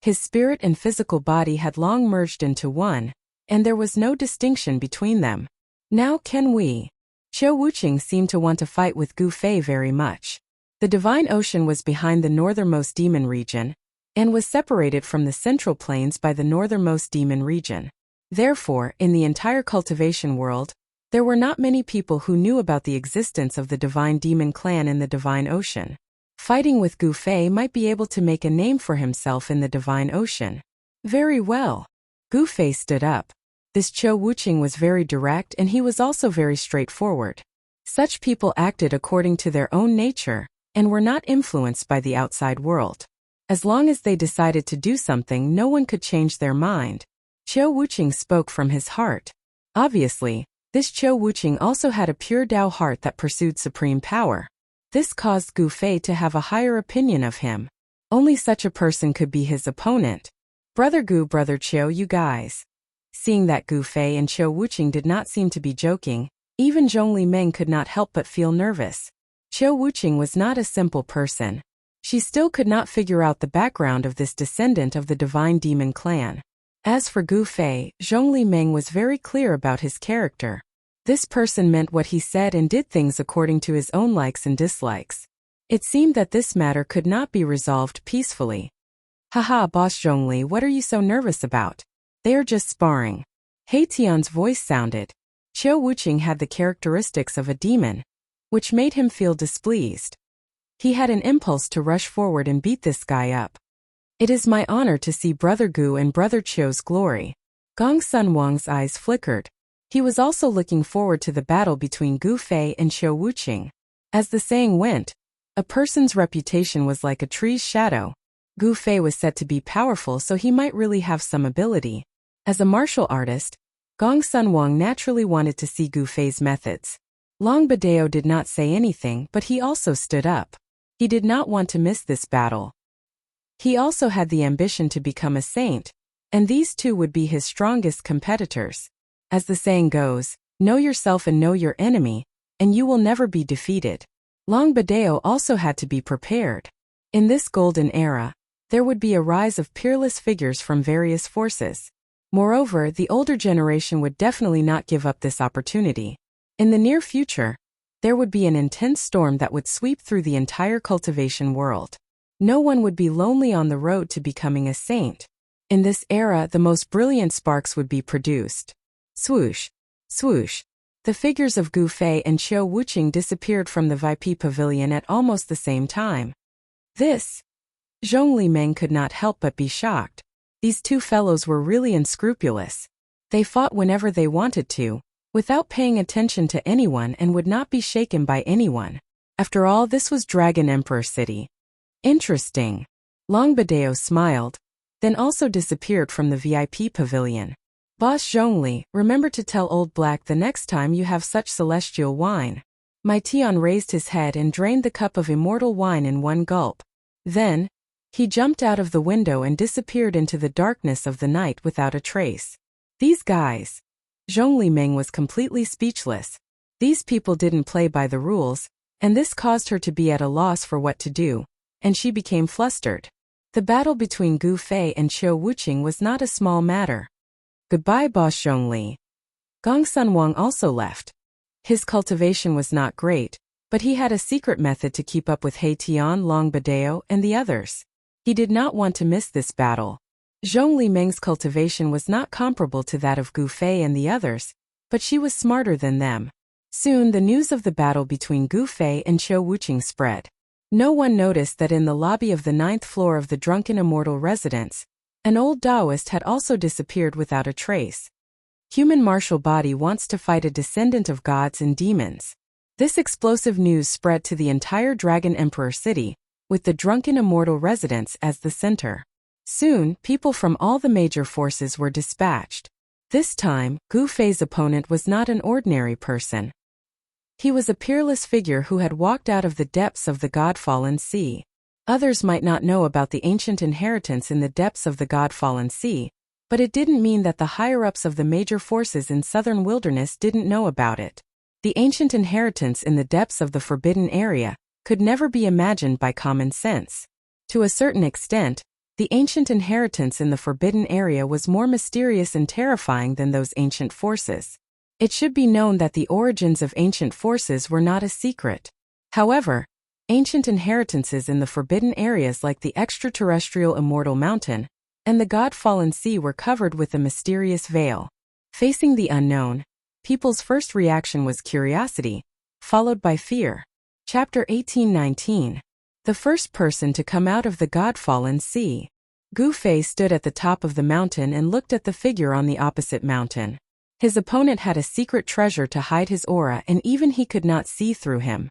His spirit and physical body had long merged into one, and there was no distinction between them. Now can we? Qiu Wuqing seemed to want to fight with Gu Fei very much. The divine ocean was behind the northernmost demon region, and was separated from the central plains by the northernmost demon region. Therefore, in the entire cultivation world, there were not many people who knew about the existence of the divine demon clan in the divine ocean. Fighting with Gu Fei might be able to make a name for himself in the divine ocean. Very well. Gu Fei stood up. This Qiu Wuqing was very direct and he was also very straightforward. Such people acted according to their own nature, and were not influenced by the outside world. As long as they decided to do something, no one could change their mind. Qiu Wuqing spoke from his heart. Obviously, this Qiu Wuqing also had a pure Dao heart that pursued supreme power. This caused Gu Fei to have a higher opinion of him. Only such a person could be his opponent. Brother Gu, Brother Qiu, you guys. Seeing that Gu Fei and Qiu Wuqing did not seem to be joking, even Zhongli Meng could not help but feel nervous. Qiu Wuqing was not a simple person. She still could not figure out the background of this descendant of the divine demon clan. As for Gu Fei, Zhongli Meng was very clear about his character. This person meant what he said and did things according to his own likes and dislikes. It seemed that this matter could not be resolved peacefully. Haha, Boss Zhongli, what are you so nervous about? They are just sparring. He Tian's voice sounded. Qiu Wuqing had the characteristics of a demon, which made him feel displeased. He had an impulse to rush forward and beat this guy up. It is my honor to see Brother Gu and Brother Qiu's glory. Gong Sun Wang's eyes flickered. He was also looking forward to the battle between Gu Fei and Qiu Wuqing. As the saying went, a person's reputation was like a tree's shadow. Gu Fei was said to be powerful, so he might really have some ability. As a martial artist, Gong Sun Wang naturally wanted to see Gu Fei's methods. Long Badeo did not say anything, but he also stood up. He did not want to miss this battle. He also had the ambition to become a saint, and these two would be his strongest competitors. As the saying goes, know yourself and know your enemy, and you will never be defeated. Long Badeo also had to be prepared. In this golden era, there would be a rise of peerless figures from various forces. Moreover, the older generation would definitely not give up this opportunity. In the near future, there would be an intense storm that would sweep through the entire cultivation world. No one would be lonely on the road to becoming a saint. In this era, the most brilliant sparks would be produced. Swoosh, swoosh. The figures of Gu Fei and Qiu Wuqing disappeared from the VIP pavilion at almost the same time. This? Zhongli Meng could not help but be shocked. These two fellows were really unscrupulous. They fought whenever they wanted to, without paying attention to anyone, and would not be shaken by anyone. After all, this was Dragon Emperor City. Interesting. Long Badeo smiled, then also disappeared from the VIP pavilion. Boss Zhongli, remember to tell Old Black the next time you have such celestial wine. Mai Tian raised his head and drained the cup of immortal wine in one gulp. Then, he jumped out of the window and disappeared into the darkness of the night without a trace. These guys. Zhongli Meng was completely speechless. These people didn't play by the rules, and this caused her to be at a loss for what to do, and she became flustered. The battle between Gu Fei and Qiu Wuqing was not a small matter. Goodbye, Boss Zhongli. Gong Sun Wang also left. His cultivation was not great, but he had a secret method to keep up with He Tian, Long Badeo, and the others. He did not want to miss this battle. Zhongli Meng's cultivation was not comparable to that of Gu Fei and the others, but she was smarter than them. Soon the news of the battle between Gu Fei and Qiu Wuqing spread. No one noticed that in the lobby of the 9th floor of the Drunken Immortal residence, an old Taoist had also disappeared without a trace. Human martial body wants to fight a descendant of gods and demons. This explosive news spread to the entire Dragon Emperor City, with the Drunken Immortal residence as the center. Soon, people from all the major forces were dispatched. This time, Gu Fei's opponent was not an ordinary person. He was a peerless figure who had walked out of the depths of the God-fallen sea. Others might not know about the ancient inheritance in the depths of the God-fallen sea, but it didn't mean that the higher-ups of the major forces in southern wilderness didn't know about it. The ancient inheritance in the depths of the forbidden area could never be imagined by common sense. To a certain extent, the ancient inheritance in the forbidden area was more mysterious and terrifying than those ancient forces. It should be known that the origins of ancient forces were not a secret. However, ancient inheritances in the forbidden areas like the extraterrestrial Immortal Mountain and the God-fallen sea were covered with a mysterious veil. Facing the unknown, people's first reaction was curiosity, followed by fear. Chapter 1819. The first person to come out of the God-fallen sea. Gu Fei stood at the top of the mountain and looked at the figure on the opposite mountain. His opponent had a secret treasure to hide his aura, and even he could not see through him.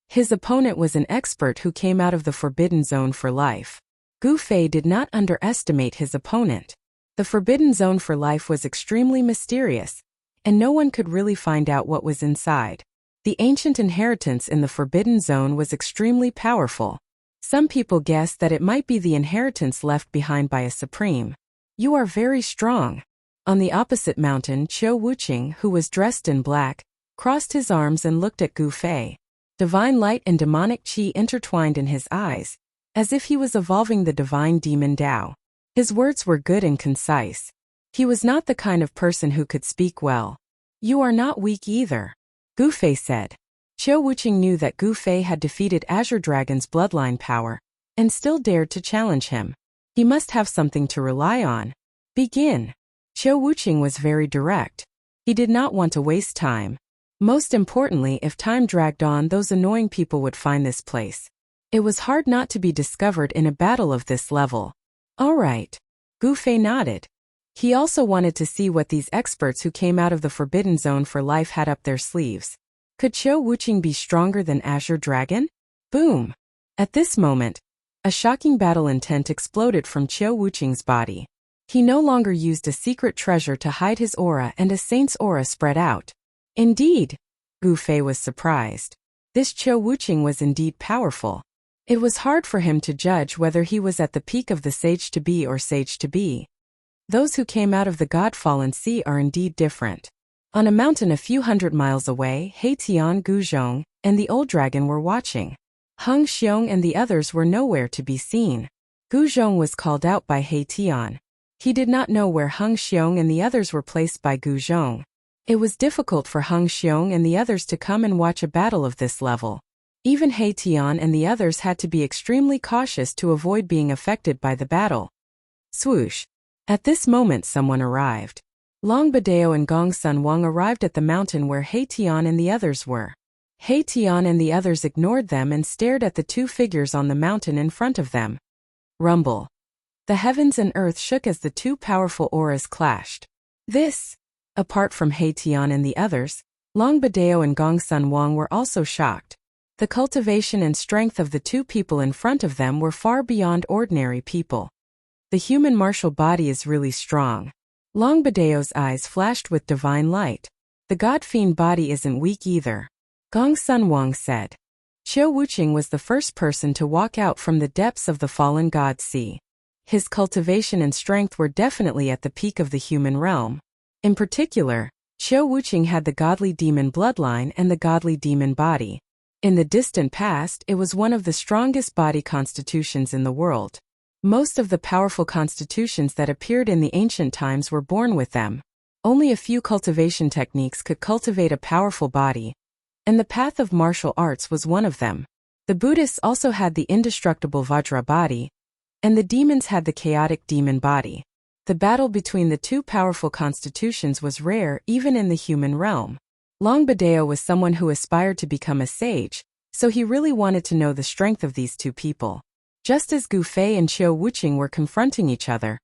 His opponent was an expert who came out of the forbidden zone for life. Gu Fei did not underestimate his opponent. The forbidden zone for life was extremely mysterious, and no one could really find out what was inside. The ancient inheritance in the forbidden zone was extremely powerful. Some people guessed that it might be the inheritance left behind by a supreme. You are very strong. On the opposite mountain, Qiu Wuqing, who was dressed in black, crossed his arms and looked at Gu Fei. Divine light and demonic qi intertwined in his eyes, as if he was evolving the divine demon Tao. His words were good and concise. He was not the kind of person who could speak well. You are not weak either, Gu Fei said. Qiu Wuqing knew that Gu Fei had defeated Azure Dragon's bloodline power, and still dared to challenge him. He must have something to rely on. Begin. Qiu Wuqing was very direct. He did not want to waste time. Most importantly, if time dragged on, those annoying people would find this place. It was hard not to be discovered in a battle of this level. All right. Gu Fei nodded. He also wanted to see what these experts who came out of the Forbidden Zone for life had up their sleeves. Could Qiu Wuqing be stronger than Azure Dragon? Boom! At this moment, a shocking battle intent exploded from Qiu Wuqing's body. He no longer used a secret treasure to hide his aura, and a saint's aura spread out. Indeed, Gu Fei was surprised. This Qiu Wuqing was indeed powerful. It was hard for him to judge whether he was at the peak of the sage-to-be or sage-to-be. Those who came out of the God-fallen sea are indeed different. On a mountain a few hundred miles away, He Tian, Gu Zhong, and the old dragon were watching. Heng Xiong and the others were nowhere to be seen. Gu Zhong was called out by He Tian. He did not know where Heng Xiong and the others were placed by Gu Zhong. It was difficult for Heng Xiong and the others to come and watch a battle of this level. Even He Tian and the others had to be extremely cautious to avoid being affected by the battle. Swoosh! At this moment someone arrived. Long Badao and Gong Sun Wang arrived at the mountain where He Tian and the others were. He Tian and the others ignored them and stared at the two figures on the mountain in front of them. Rumble. The heavens and earth shook as the two powerful auras clashed. This, apart from He Tian and the others, Long Badao and Gong Sun Wang were also shocked. The cultivation and strength of the two people in front of them were far beyond ordinary people. The human martial body is really strong. Long Badao's eyes flashed with divine light. The god-fiend body isn't weak either. Gong Sun Wang said. Qiu Wuqing was the first person to walk out from the depths of the fallen god sea. His cultivation and strength were definitely at the peak of the human realm. In particular, Qiu Wuqing had the godly demon bloodline and the godly demon body. In the distant past, it was one of the strongest body constitutions in the world. Most of the powerful constitutions that appeared in the ancient times were born with them. Only a few cultivation techniques could cultivate a powerful body, and the path of martial arts was one of them. The Buddhists also had the indestructible Vajra body, and the demons had the chaotic demon body. The battle between the two powerful constitutions was rare even in the human realm. Long Badao was someone who aspired to become a sage, so he really wanted to know the strength of these two people. Just as Gu Fei and Qiu Wuqing were confronting each other,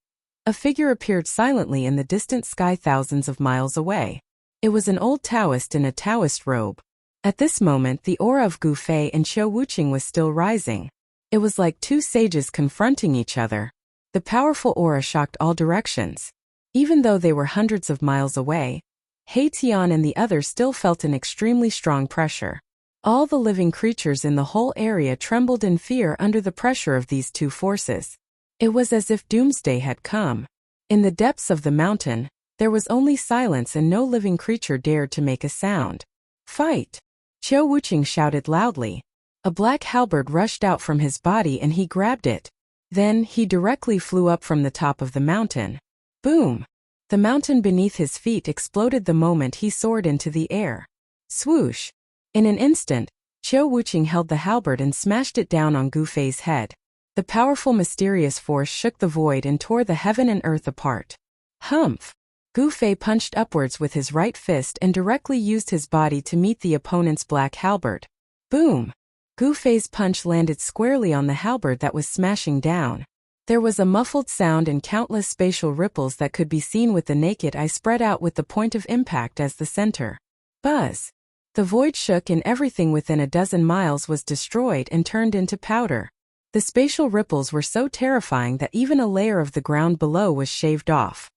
a figure appeared silently in the distant sky thousands of miles away. It was an old Taoist in a Taoist robe. At this moment, the aura of Gu Fei and Qiu Wuqing was still rising. It was like two sages confronting each other. The powerful aura shocked all directions. Even though they were hundreds of miles away, He Tian and the others still felt an extremely strong pressure. All the living creatures in the whole area trembled in fear under the pressure of these two forces. It was as if doomsday had come. In the depths of the mountain, there was only silence and no living creature dared to make a sound. Fight! Qiu Wuqing shouted loudly. A black halberd rushed out from his body and he grabbed it. Then, he directly flew up from the top of the mountain. Boom! The mountain beneath his feet exploded the moment he soared into the air. Swoosh! In an instant, Qiu Wuqing held the halberd and smashed it down on Gu Fei's head. The powerful mysterious force shook the void and tore the heaven and earth apart. Humph! Gu Fei punched upwards with his right fist and directly used his body to meet the opponent's black halberd. Boom! Gu Fei's punch landed squarely on the halberd that was smashing down. There was a muffled sound and countless spatial ripples that could be seen with the naked eye spread out with the point of impact as the center. Buzz! The void shook and everything within a dozen miles was destroyed and turned into powder. The spatial ripples were so terrifying that even a layer of the ground below was shaved off.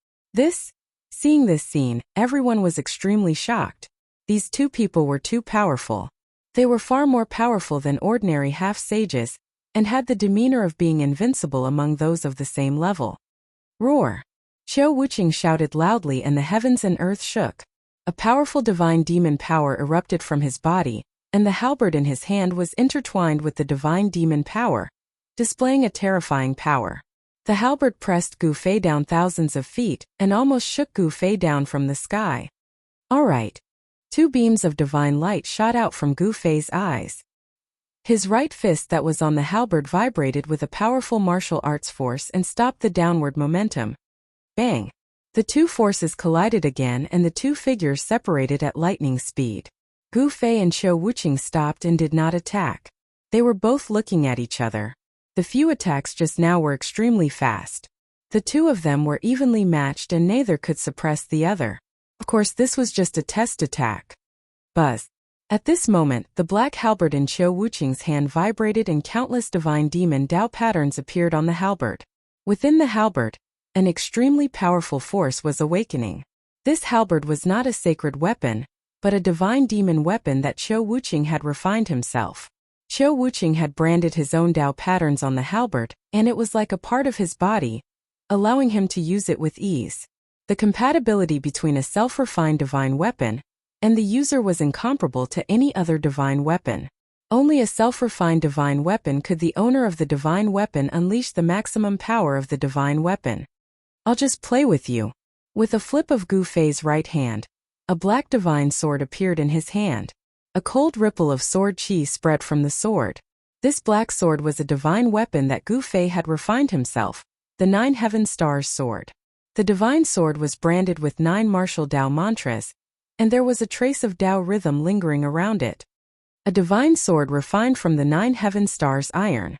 Seeing this scene, everyone was extremely shocked. These two people were too powerful. They were far more powerful than ordinary half-sages, and had the demeanor of being invincible among those of the same level. Roar! Qiu Wuqing shouted loudly and the heavens and earth shook. A powerful divine demon power erupted from his body, and the halberd in his hand was intertwined with the divine demon power, displaying a terrifying power. The halberd pressed Gu Fei down thousands of feet and almost shook Gu Fei down from the sky. Alright. Two beams of divine light shot out from Gu Fei's eyes. His right fist that was on the halberd vibrated with a powerful martial arts force and stopped the downward momentum. Bang! The two forces collided again and the two figures separated at lightning speed. Gu Fei and Qiu Wuqing stopped and did not attack. They were both looking at each other. The few attacks just now were extremely fast. The two of them were evenly matched and neither could suppress the other. Of course, this was just a test attack. Buzz. At this moment, the black halberd in Qiu Wuqing's hand vibrated and countless divine demon Dao patterns appeared on the halberd. Within the halberd, an extremely powerful force was awakening. This halberd was not a sacred weapon, but a divine demon weapon that Qiu Wuqing had refined himself. Qiu Wuqing had branded his own Dao patterns on the halberd, and it was like a part of his body, allowing him to use it with ease. The compatibility between a self-refined divine weapon and the user was incomparable to any other divine weapon. Only a self-refined divine weapon could the owner of the divine weapon unleash the maximum power of the divine weapon. I'll just play with you. With a flip of Gu Fei's right hand, a black divine sword appeared in his hand. A cold ripple of sword qi spread from the sword. This black sword was a divine weapon that Gu Fei had refined himself, the 9 Heaven Stars sword. The divine sword was branded with 9 martial Dao mantras, and there was a trace of Dao rhythm lingering around it. A divine sword refined from the 9 Heaven Stars iron.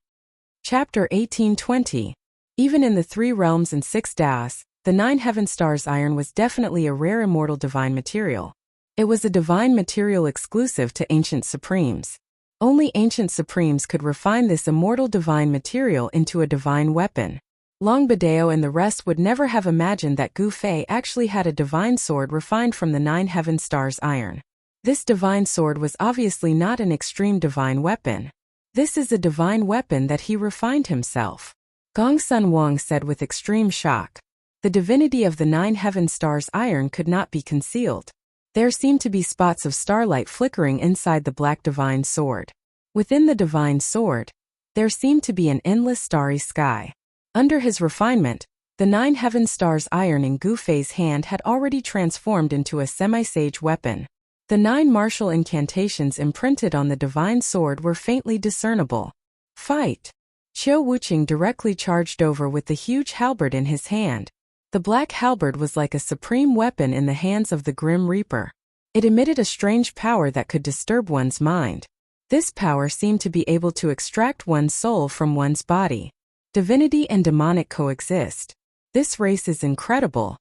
Chapter 1820. Even in the 3 realms and 6 Daos, the 9 Heaven Stars iron was definitely a rare immortal divine material. It was a divine material exclusive to ancient supremes. Only ancient supremes could refine this immortal divine material into a divine weapon. Long Badeo and the rest would never have imagined that Gu Fei actually had a divine sword refined from the 9 Heaven Stars iron. This divine sword was obviously not an extreme divine weapon. This is a divine weapon that he refined himself. Gong Sun Wang said with extreme shock. The divinity of the 9 Heaven Stars iron could not be concealed. There seemed to be spots of starlight flickering inside the black divine sword. Within the divine sword, there seemed to be an endless starry sky. Under his refinement, the 9 Heaven Stars iron in Gu Fei's hand had already transformed into a semi-sage weapon. The 9 martial incantations imprinted on the divine sword were faintly discernible. Fight! Qiu Wuqing directly charged over with the huge halberd in his hand. The black halberd was like a supreme weapon in the hands of the Grim Reaper. It emitted a strange power that could disturb one's mind. This power seemed to be able to extract one's soul from one's body. Divinity and demonic coexist. This race is incredible.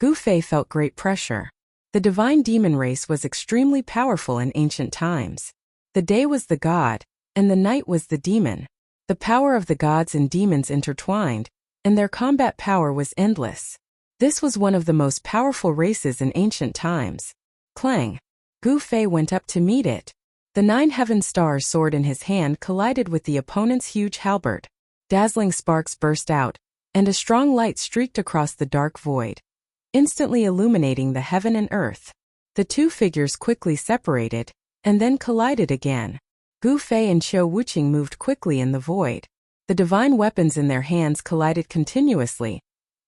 Gu Fei felt great pressure. The divine demon race was extremely powerful in ancient times. The day was the god, and the night was the demon. The power of the gods and demons intertwined, and their combat power was endless. This was one of the most powerful races in ancient times. Clang! Gu Fei went up to meet it. The 9 Heaven Stars sword in his hand collided with the opponent's huge halberd. Dazzling sparks burst out, and a strong light streaked across the dark void, instantly illuminating the heaven and earth. The two figures quickly separated, and then collided again. Gu Fei and Qiu Wuqing moved quickly in the void. The divine weapons in their hands collided continuously,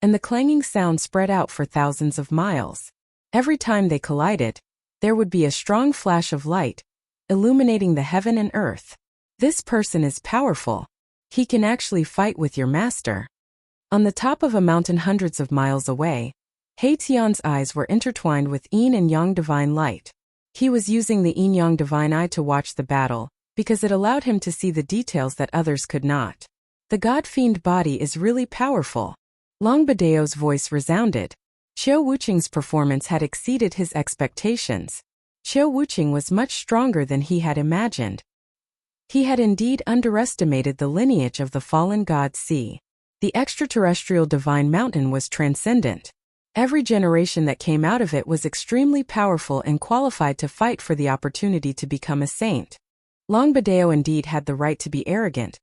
and the clanging sound spread out for thousands of miles. Every time they collided, there would be a strong flash of light, illuminating the heaven and earth. This person is powerful. He can actually fight with your master. On the top of a mountain hundreds of miles away, He Tian's eyes were intertwined with Yin and Yang divine light. He was using the Yin Yang divine eye to watch the battle, because it allowed him to see the details that others could not. The god-fiend body is really powerful. Long Badeo's voice resounded. Qiu Wuqing's performance had exceeded his expectations. Qiu Wuqing was much stronger than he had imagined. He had indeed underestimated the lineage of the fallen god Si. The extraterrestrial divine mountain was transcendent. Every generation that came out of it was extremely powerful and qualified to fight for the opportunity to become a saint. Long Badeo indeed had the right to be arrogant,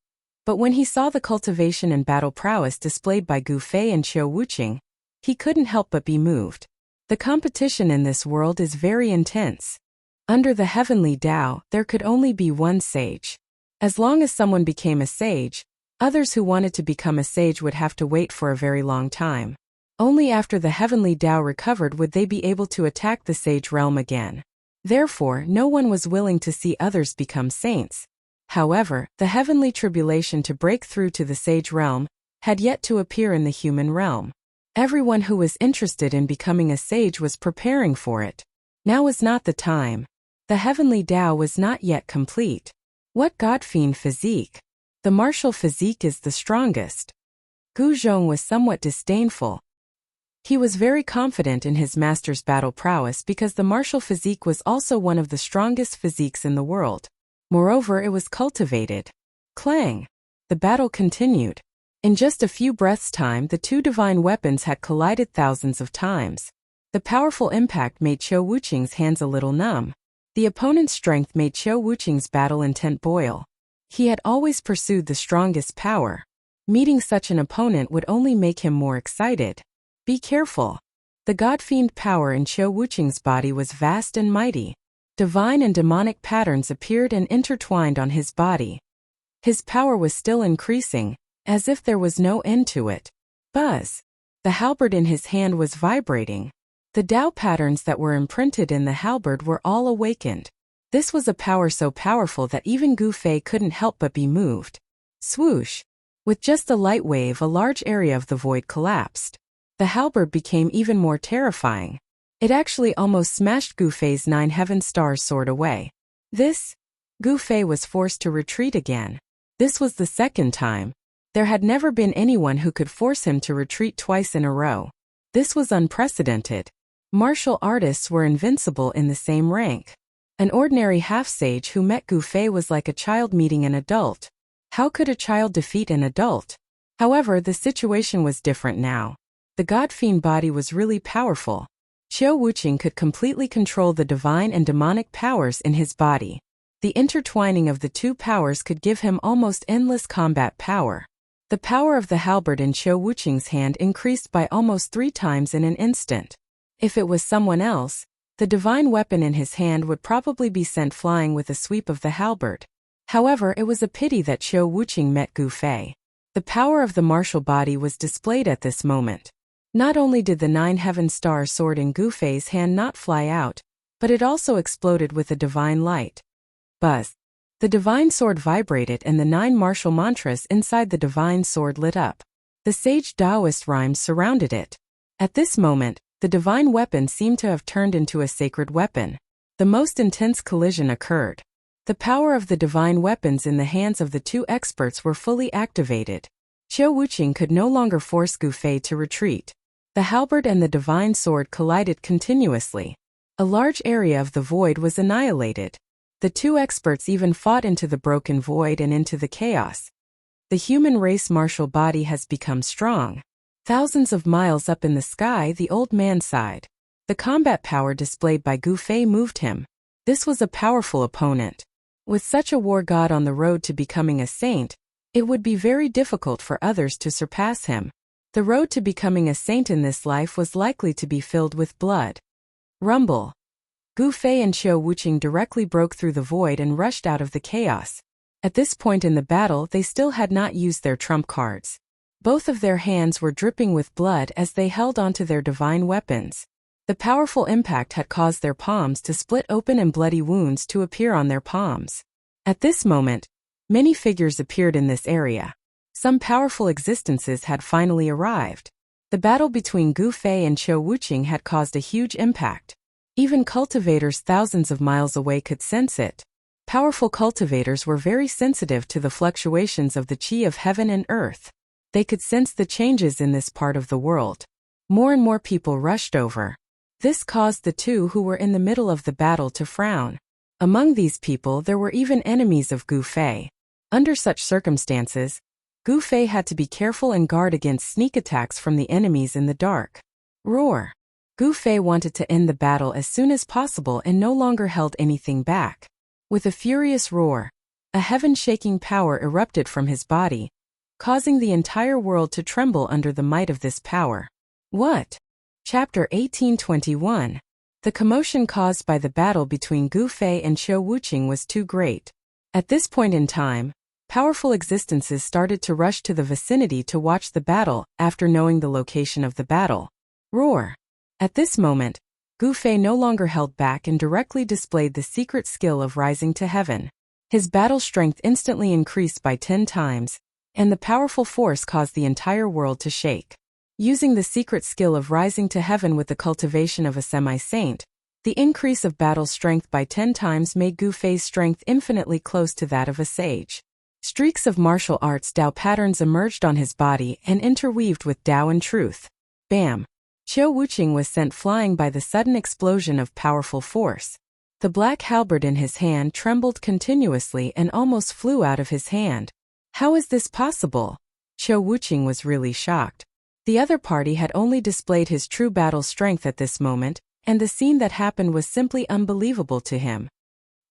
but when he saw the cultivation and battle prowess displayed by Gu Fei and Qiu Wuqing, he couldn't help but be moved. The competition in this world is very intense. Under the heavenly Tao, there could only be one sage. As long as someone became a sage, others who wanted to become a sage would have to wait for a very long time. Only after the heavenly Tao recovered would they be able to attack the sage realm again. Therefore, no one was willing to see others become saints. However, the heavenly tribulation to break through to the sage realm had yet to appear in the human realm. Everyone who was interested in becoming a sage was preparing for it. Now was not the time. The heavenly Tao was not yet complete. What God-fiend physique? The martial physique is the strongest. Gu Zhong was somewhat disdainful. He was very confident in his master's battle prowess because the martial physique was also one of the strongest physiques in the world. Moreover, it was cultivated. Clang! The battle continued. In just a few breaths' time, the two divine weapons had collided thousands of times. The powerful impact made Qiu Wuqing's hands a little numb. The opponent's strength made Qiu Wuqing's battle intent boil. He had always pursued the strongest power. Meeting such an opponent would only make him more excited. Be careful. The God-fiend power in Qiu Wuqing's body was vast and mighty. Divine and demonic patterns appeared and intertwined on his body. His power was still increasing, as if there was no end to it. Buzz! The halberd in his hand was vibrating. The Tao patterns that were imprinted in the halberd were all awakened. This was a power so powerful that even Gu Fei couldn't help but be moved. Swoosh! With just a light wave, a large area of the void collapsed. The halberd became even more terrifying. It actually almost smashed Gu Fei's 9 heaven stars sword away. Gu Fei was forced to retreat again. This was the second time. There had never been anyone who could force him to retreat twice in a row. This was unprecedented. Martial artists were invincible in the same rank. An ordinary half-sage who met Gu Fei was like a child meeting an adult. How could a child defeat an adult? However, the situation was different now. The God-fiend body was really powerful. Qiu Wuqing could completely control the divine and demonic powers in his body. The intertwining of the two powers could give him almost endless combat power. The power of the halberd in Qiu Wuqing's hand increased by almost 3 times in an instant. If it was someone else, the divine weapon in his hand would probably be sent flying with a sweep of the halberd. However, it was a pity that Qiu Wuqing met Gu Fei. The power of the martial body was displayed at this moment. Not only did the 9 heaven star sword in Gu Fei's hand not fly out, but it also exploded with a divine light. Buzz! The divine sword vibrated and the 9 martial mantras inside the divine sword lit up. The sage Taoist rhymes surrounded it. At this moment, the divine weapon seemed to have turned into a sacred weapon. The most intense collision occurred. The power of the divine weapons in the hands of the two experts were fully activated. Qiu Wuqing could no longer force Gu Fei to retreat. The halberd and the divine sword collided continuously. A large area of the void was annihilated. The two experts even fought into the broken void and into the chaos. The human race martial body has become strong. Thousands of miles up in the sky, the old man sighed. The combat power displayed by Gu Fei moved him. This was a powerful opponent. With such a war god on the road to becoming a saint, it would be very difficult for others to surpass him. The road to becoming a saint in this life was likely to be filled with blood. Rumble! Gu Fei and Qiu Wuqing directly broke through the void and rushed out of the chaos. At this point in the battle, they still had not used their trump cards. Both of their hands were dripping with blood as they held onto their divine weapons. The powerful impact had caused their palms to split open and bloody wounds to appear on their palms. At this moment, many figures appeared in this area. Some powerful existences had finally arrived. The battle between Gu Fei and Qiu Wuqing had caused a huge impact. Even cultivators thousands of miles away could sense it. Powerful cultivators were very sensitive to the fluctuations of the qi of heaven and earth. They could sense the changes in this part of the world. More and more people rushed over. This caused the two who were in the middle of the battle to frown. Among these people there were even enemies of Gu Fei. Under such circumstances, Gu Fei had to be careful and guard against sneak attacks from the enemies in the dark. Roar! Gu Fei wanted to end the battle as soon as possible and no longer held anything back. With a furious roar, a heaven-shaking power erupted from his body, causing the entire world to tremble under the might of this power. What? Chapter 1821. The commotion caused by the battle between Gu Fei and Qiu Wuqing was too great. At this point in time, powerful existences started to rush to the vicinity to watch the battle after knowing the location of the battle. Roar! At this moment, Gu Fei no longer held back and directly displayed the secret skill of rising to heaven. His battle strength instantly increased by 10 times, and the powerful force caused the entire world to shake. Using the secret skill of rising to heaven with the cultivation of a semi-saint, the increase of battle strength by 10 times made Gu Fei's strength infinitely close to that of a sage. Streaks of martial arts Dao patterns emerged on his body and interweaved with Dao and truth. Bam! Qiu Wuqing was sent flying by the sudden explosion of powerful force. The black halberd in his hand trembled continuously and almost flew out of his hand. How is this possible? Qiu Wuqing was really shocked. The other party had only displayed his true battle strength at this moment, and the scene that happened was simply unbelievable to him.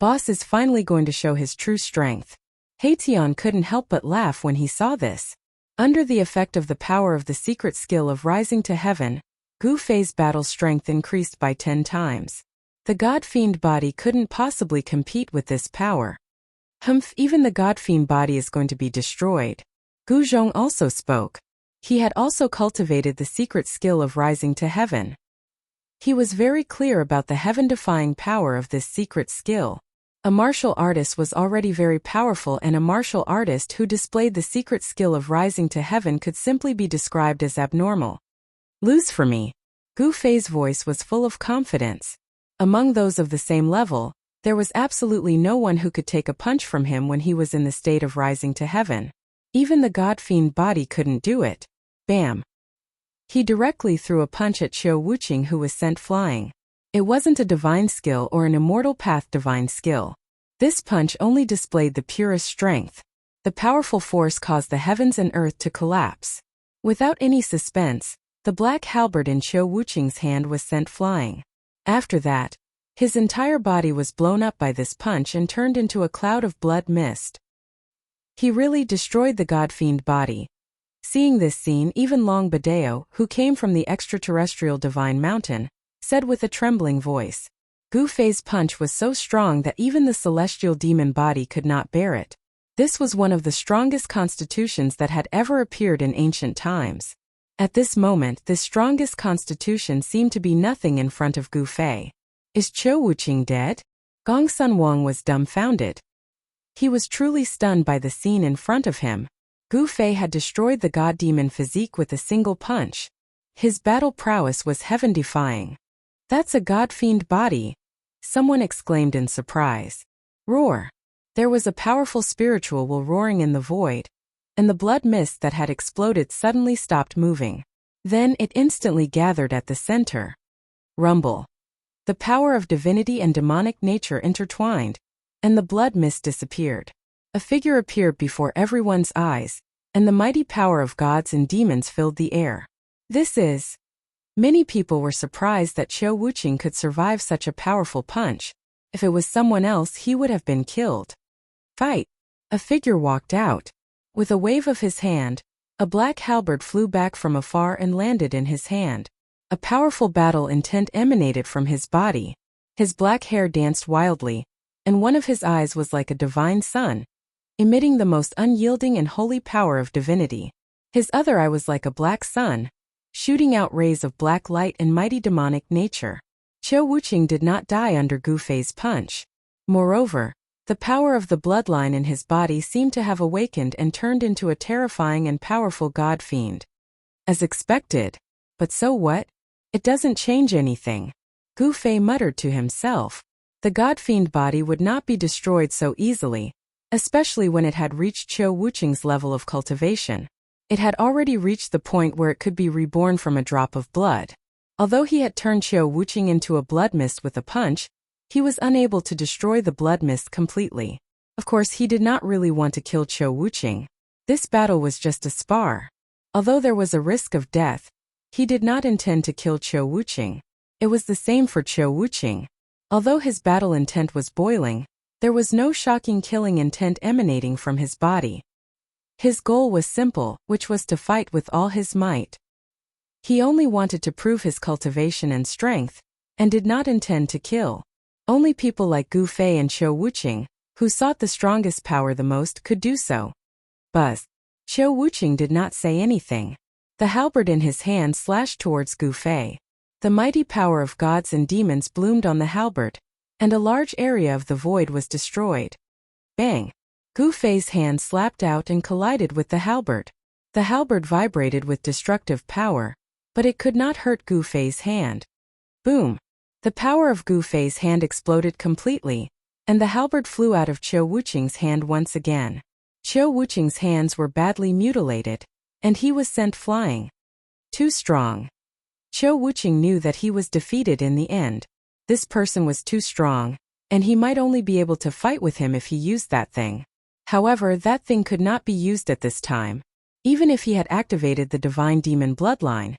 Boss is finally going to show his true strength. Haitian couldn't help but laugh when he saw this. Under the effect of the power of the secret skill of rising to heaven, Gu Fei's battle strength increased by 10 times. The God-fiend body couldn't possibly compete with this power. Humph, even the God-fiend body is going to be destroyed. Gu Zhong also spoke. He had also cultivated the secret skill of rising to heaven. He was very clear about the heaven-defying power of this secret skill. A martial artist was already very powerful, and a martial artist who displayed the secret skill of rising to heaven could simply be described as abnormal. Lose for me. Gu Fei's voice was full of confidence. Among those of the same level, there was absolutely no one who could take a punch from him when he was in the state of rising to heaven. Even the God-fiend body couldn't do it. Bam! He directly threw a punch at Qiu Wuqing, who was sent flying. It wasn't a divine skill or an immortal path divine skill. This punch only displayed the purest strength. The powerful force caused the heavens and earth to collapse. Without any suspense, the black halberd in Qiu Wuqing's hand was sent flying. After that, his entire body was blown up by this punch and turned into a cloud of blood mist. He really destroyed the God-fiend body. Seeing this scene, even Long Badeo, who came from the extraterrestrial divine mountain, said with a trembling voice, Gu Fei's punch was so strong that even the celestial demon body could not bear it. This was one of the strongest constitutions that had ever appeared in ancient times. At this moment, this strongest constitution seemed to be nothing in front of Gu Fei. Is Qiu Wuqing dead? Gong Sun Wang was dumbfounded. He was truly stunned by the scene in front of him. Gu Fei had destroyed the god-demon physique with a single punch. His battle prowess was heaven-defying. That's a god-fiend body, someone exclaimed in surprise. Roar! There was a powerful spiritual will roaring in the void, and the blood mist that had exploded suddenly stopped moving. Then it instantly gathered at the center. Rumble! The power of divinity and demonic nature intertwined, and the blood mist disappeared. A figure appeared before everyone's eyes, and the mighty power of gods and demons filled the air. This is... Many people were surprised that Qiu Wuqing could survive such a powerful punch. If it was someone else, he would have been killed. Fight! A figure walked out. With a wave of his hand, a black halberd flew back from afar and landed in his hand. A powerful battle intent emanated from his body. His black hair danced wildly, and one of his eyes was like a divine sun, emitting the most unyielding and holy power of divinity. His other eye was like a black sun, shooting out rays of black light and mighty demonic nature. Qiu Wuqing did not die under Gu Fei's punch. Moreover, the power of the bloodline in his body seemed to have awakened and turned into a terrifying and powerful god-fiend. As expected. But so what? It doesn't change anything. Gu Fei muttered to himself. The god-fiend body would not be destroyed so easily, especially when it had reached Qiu Wuqing's level of cultivation. It had already reached the point where it could be reborn from a drop of blood. Although he had turned Qiu Wuqing into a blood mist with a punch, he was unable to destroy the blood mist completely. Of course, he did not really want to kill Qiu Wuqing. This battle was just a spar. Although there was a risk of death, he did not intend to kill Qiu Wuqing. It was the same for Qiu Wuqing. Although his battle intent was boiling, there was no shocking killing intent emanating from his body. His goal was simple, which was to fight with all his might. He only wanted to prove his cultivation and strength, and did not intend to kill. Only people like Gu Fei and Qiu Wuqing, who sought the strongest power the most, could do so. Buzz. Qiu Wuqing did not say anything. The halberd in his hand slashed towards Gu Fei. The mighty power of gods and demons bloomed on the halberd, and a large area of the void was destroyed. Bang! Gu Fei's hand slapped out and collided with the halberd. The halberd vibrated with destructive power, but it could not hurt Gu Fei's hand. Boom! The power of Gu Fei's hand exploded completely, and the halberd flew out of Qiu Wuqing's hand once again. Qiu Wuqing's hands were badly mutilated, and he was sent flying. Too strong. Qiu Wuqing knew that he was defeated in the end. This person was too strong, and he might only be able to fight with him if he used that thing. However, that thing could not be used at this time. Even if he had activated the divine demon bloodline,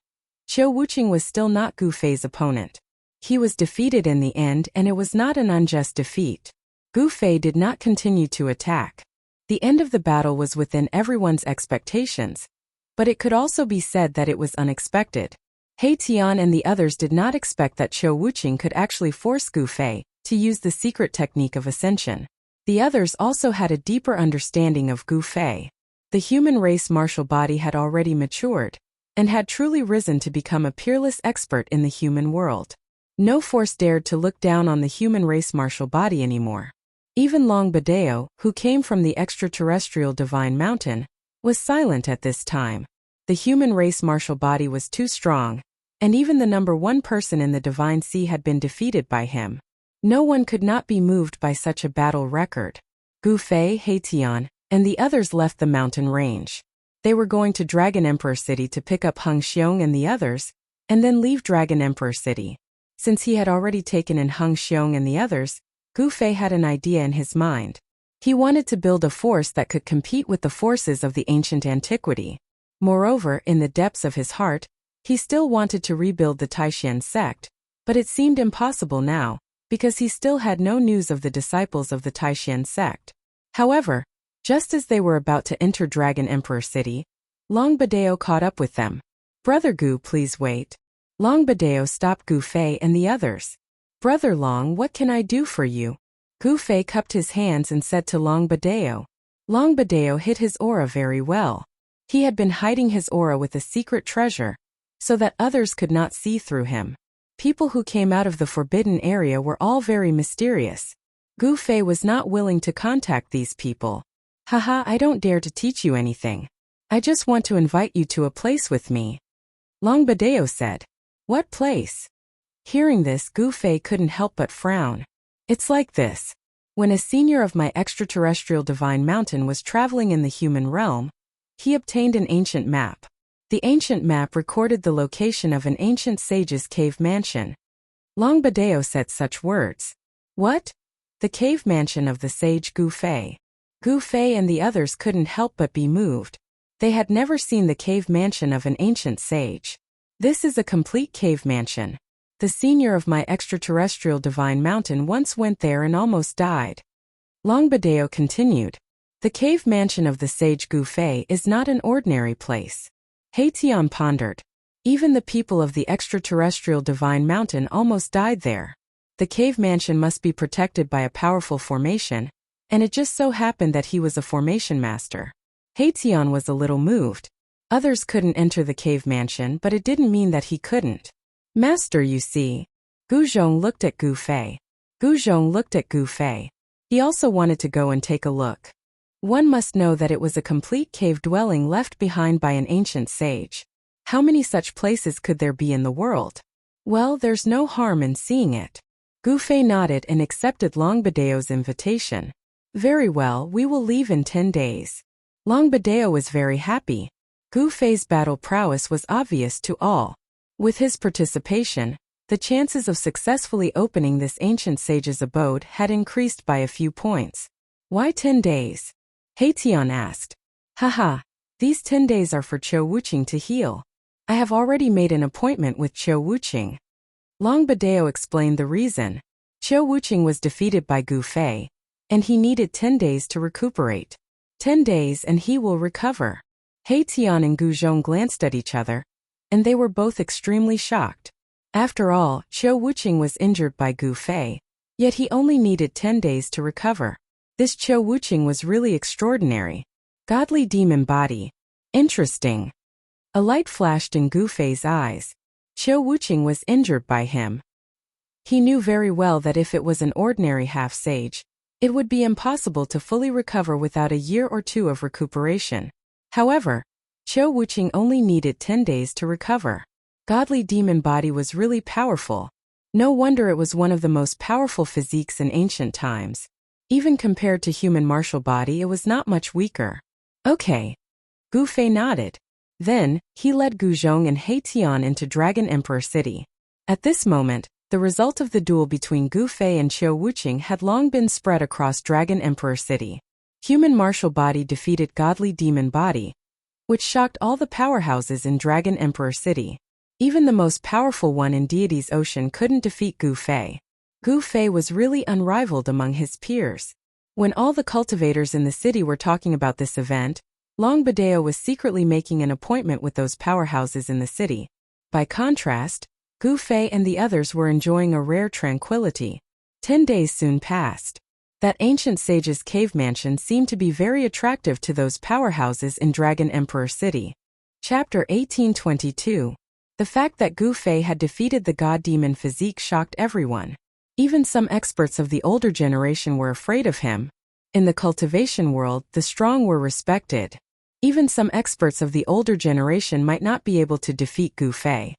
Qiu Wuqing was still not Gu Fei's opponent. He was defeated in the end, and it was not an unjust defeat. Gu Fei did not continue to attack. The end of the battle was within everyone's expectations, but it could also be said that it was unexpected. He Tian and the others did not expect that Qiu Wuqing could actually force Gu Fei to use the secret technique of ascension. The others also had a deeper understanding of Gu Fei. The human race martial body had already matured, and had truly risen to become a peerless expert in the human world. No force dared to look down on the human race martial body anymore. Even Long Badeo, who came from the extraterrestrial divine mountain, was silent at this time. The human race martial body was too strong, and even the number one person in the divine sea had been defeated by him. No one could not be moved by such a battle record. Gu Fei, He Tian, and the others left the mountain range. They were going to Dragon Emperor City to pick up Heng Xiong and the others, and then leave Dragon Emperor City. Since he had already taken in Heng Xiong and the others, Gu Fei had an idea in his mind. He wanted to build a force that could compete with the forces of the ancient antiquity. Moreover, in the depths of his heart, he still wanted to rebuild the Taishan sect, but it seemed impossible now, because he still had no news of the disciples of the Taishan sect. However, just as they were about to enter Dragon Emperor City, Long Badeo caught up with them. "Brother Gu, please wait." Long Badeo stopped Gu Fei and the others. "Brother Long, what can I do for you?" Gu Fei cupped his hands and said to Long Badeo. Long Badeo hid his aura very well. He had been hiding his aura with a secret treasure, so that others could not see through him. People who came out of the forbidden area were all very mysterious. Gu Fei was not willing to contact these people. "Haha, I don't dare to teach you anything. I just want to invite you to a place with me." Long Badeo said. "What place?" Hearing this, Gu Fei couldn't help but frown. "It's like this. When a senior of my extraterrestrial divine mountain was traveling in the human realm, he obtained an ancient map. The ancient map recorded the location of an ancient sage's cave mansion." Long Badeo said such words. "What? The cave mansion of the sage Gu Fei?" Gu Fei and the others couldn't help but be moved. They had never seen the cave mansion of an ancient sage. "This is a complete cave mansion. The senior of my extraterrestrial divine mountain once went there and almost died." Long Badeo continued. "The cave mansion of the sage Gu Fei is not an ordinary place." He Tian pondered. Even the people of the extraterrestrial divine mountain almost died there. The cave mansion must be protected by a powerful formation, and it just so happened that he was a formation master. He Tian was a little moved. Others couldn't enter the cave mansion, but it didn't mean that he couldn't. "Master, you see." Gu Zhong looked at Gu Fei. Gu Zhong looked at Gu Fei. He also wanted to go and take a look. One must know that it was a complete cave dwelling left behind by an ancient sage. How many such places could there be in the world? Well, there's no harm in seeing it. Gu Fei nodded and accepted Long Badeo's invitation. "Very well, we will leave in 10 days. Long Badeo was very happy. Gu Fei's battle prowess was obvious to all. With his participation, the chances of successfully opening this ancient sage's abode had increased by a few points. "Why 10 days? He Tian asked. "Haha, these 10 days are for Qiu Wuqing to heal. I have already made an appointment with Qiu Wuqing." Long Badeo explained the reason. Qiu Wuqing was defeated by Gu Fei, and he needed 10 days to recuperate. 10 days and he will recover. He Tian and Gu Zhong glanced at each other, and they were both extremely shocked. After all, Qiu Wuqing was injured by Gu Fei, yet he only needed 10 days to recover. This Qiu Wuqing was really extraordinary. Godly demon body. Interesting. A light flashed in Gu Fei's eyes. Qiu Wuqing was injured by him. He knew very well that if it was an ordinary half-sage, it would be impossible to fully recover without a year or two of recuperation. However, Qiu Wuqing only needed 10 days to recover. Godly demon body was really powerful. No wonder it was one of the most powerful physiques in ancient times. Even compared to human martial body, it was not much weaker. Okay. Gu Fei nodded. Then, he led Gu Zhong and He Tian into Dragon Emperor City. At this moment, the result of the duel between Gu Fei and Qiu Wuqing had long been spread across Dragon Emperor City. Human martial body defeated godly demon body, which shocked all the powerhouses in Dragon Emperor City. Even the most powerful one in Deity's Ocean couldn't defeat Gu Fei. Gu Fei was really unrivaled among his peers. When all the cultivators in the city were talking about this event, Long Badeo was secretly making an appointment with those powerhouses in the city. By contrast, Gu Fei and the others were enjoying a rare tranquility. 10 days soon passed. That ancient sage's cave mansion seemed to be very attractive to those powerhouses in Dragon Emperor City. Chapter 1822. The fact that Gu Fei had defeated the god-demon physique shocked everyone. Even some experts of the older generation were afraid of him. In the cultivation world, the strong were respected. Even some experts of the older generation might not be able to defeat Gu Fei.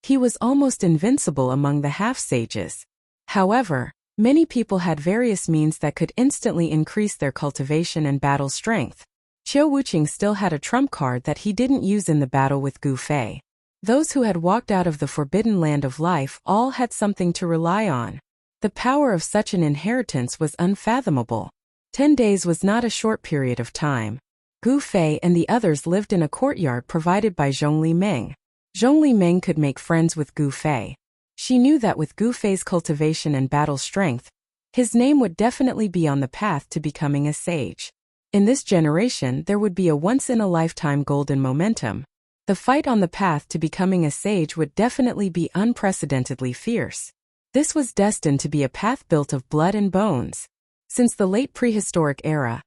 He was almost invincible among the half-sages. However, many people had various means that could instantly increase their cultivation and battle strength. Qiu Wuqing still had a trump card that he didn't use in the battle with Gu Fei. Those who had walked out of the forbidden land of life all had something to rely on. The power of such an inheritance was unfathomable. 10 days was not a short period of time. Gu Fei and the others lived in a courtyard provided by Zhongli Meng. Zhongli Meng could make friends with Gu Fei. She knew that with Gu Fei's cultivation and battle strength, his name would definitely be on the path to becoming a sage. In this generation, there would be a once-in-a-lifetime golden momentum. The fight on the path to becoming a sage would definitely be unprecedentedly fierce. This was destined to be a path built of blood and bones. Since the late prehistoric era,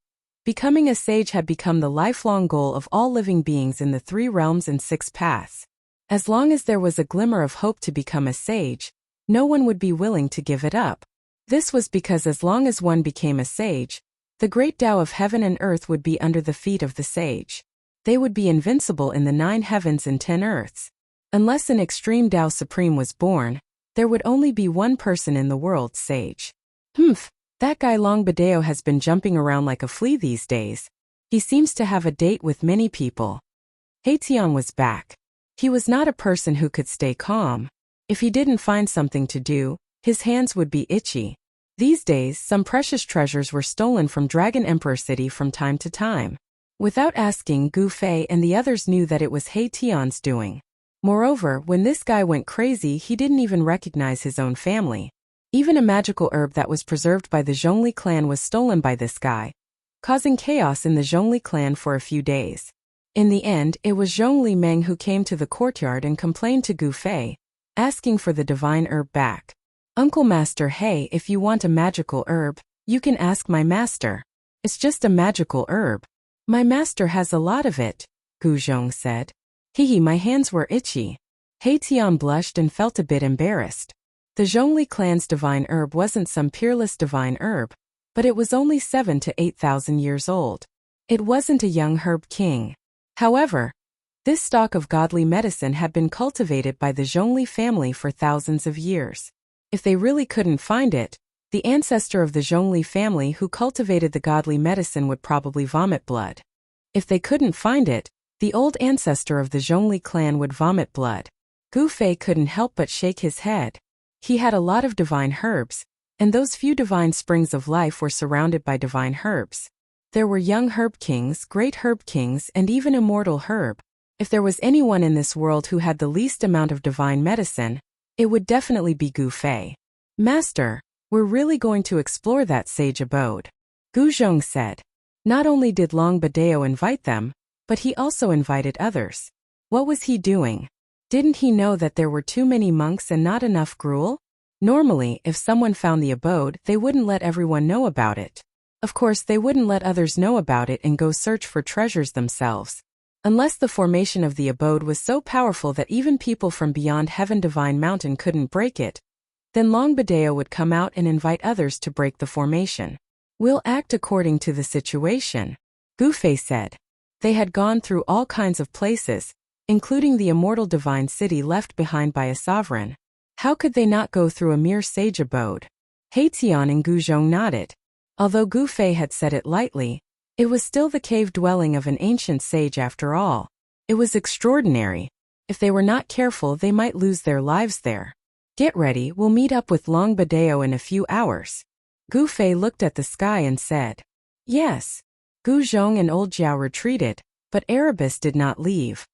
becoming a sage had become the lifelong goal of all living beings in the 3 realms and 6 paths. As long as there was a glimmer of hope to become a sage, no one would be willing to give it up. This was because as long as one became a sage, the great Tao of heaven and earth would be under the feet of the sage. They would be invincible in the 9 heavens and 10 earths. Unless an extreme Tao Supreme was born, there would only be one person in the world sage. That guy Long Badeo has been jumping around like a flea these days. He seems to have a date with many people. He Tian was back. He was not a person who could stay calm. If he didn't find something to do, his hands would be itchy. These days, some precious treasures were stolen from Dragon Emperor City from time to time. Without asking, Gu Fei and the others knew that it was He Tian's doing. Moreover, when this guy went crazy, he didn't even recognize his own family. Even a magical herb that was preserved by the Zhongli clan was stolen by this guy, causing chaos in the Zhongli clan for a few days. In the end, it was Zhongli Meng who came to the courtyard and complained to Gu Fei, asking for the divine herb back. Uncle Master, hey, if you want a magical herb, you can ask my master. It's just a magical herb. My master has a lot of it, Gu Zhong said. My hands were itchy. He Tian blushed and felt a bit embarrassed. The Zhongli clan's divine herb wasn't some peerless divine herb, but it was only 7,000 to 8,000 years old. It wasn't a young herb king. However, this stock of godly medicine had been cultivated by the Zhongli family for thousands of years. If they really couldn't find it, the ancestor of the Zhongli family who cultivated the godly medicine would probably vomit blood. If they couldn't find it, the old ancestor of the Zhongli clan would vomit blood. Gu Fei couldn't help but shake his head. He had a lot of divine herbs, and those few divine springs of life were surrounded by divine herbs. There were young herb kings, great herb kings, and even immortal herb. If there was anyone in this world who had the least amount of divine medicine, it would definitely be Gu Fei. Master, we're really going to explore that sage abode, Gu Zhong said. Not only did Long Badeo invite them, but he also invited others. What was he doing? Didn't he know that there were too many monks and not enough gruel? Normally, if someone found the abode, they wouldn't let everyone know about it. Of course, they wouldn't let others know about it and go search for treasures themselves. Unless the formation of the abode was so powerful that even people from beyond Heaven Divine Mountain couldn't break it, then Long Badeo would come out and invite others to break the formation. We'll act according to the situation, Gu Fei said. They had gone through all kinds of places, including the immortal divine city left behind by a sovereign. How could they not go through a mere sage abode? Haitian and Gu Zhong nodded. Although Gu Fei had said it lightly, it was still the cave dwelling of an ancient sage after all. It was extraordinary. If they were not careful, they might lose their lives there. Get ready, we'll meet up with Long Badeo in a few hours. Gu Fei looked at the sky and said. Yes. Gu Zhong and Old Jiao retreated, but Erebus did not leave.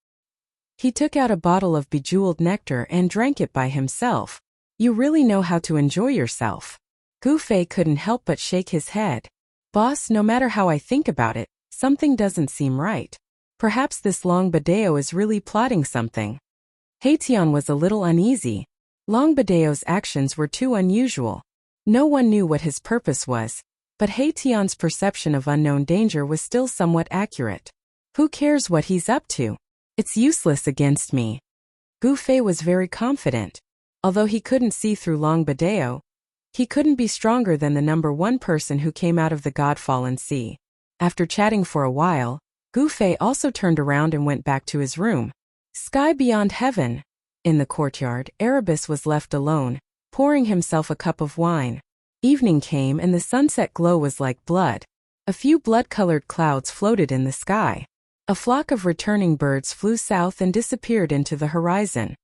He took out a bottle of bejeweled nectar and drank it by himself. You really know how to enjoy yourself. Gu Fei couldn't help but shake his head. Boss, no matter how I think about it, something doesn't seem right. Perhaps this Long Badeo is really plotting something. Haitian was a little uneasy. Long Badeo's actions were too unusual. No one knew what his purpose was, but Haitian's perception of unknown danger was still somewhat accurate. Who cares what he's up to? It's useless against me. Gu Fei was very confident. Although he couldn't see through Long Badeo, he couldn't be stronger than the number one person who came out of the God-fallen sea. After chatting for a while, Gu Fei also turned around and went back to his room. Sky beyond heaven. In the courtyard, Erebus was left alone, pouring himself a cup of wine. Evening came and the sunset glow was like blood. A few blood-colored clouds floated in the sky. A flock of returning birds flew south and disappeared into the horizon.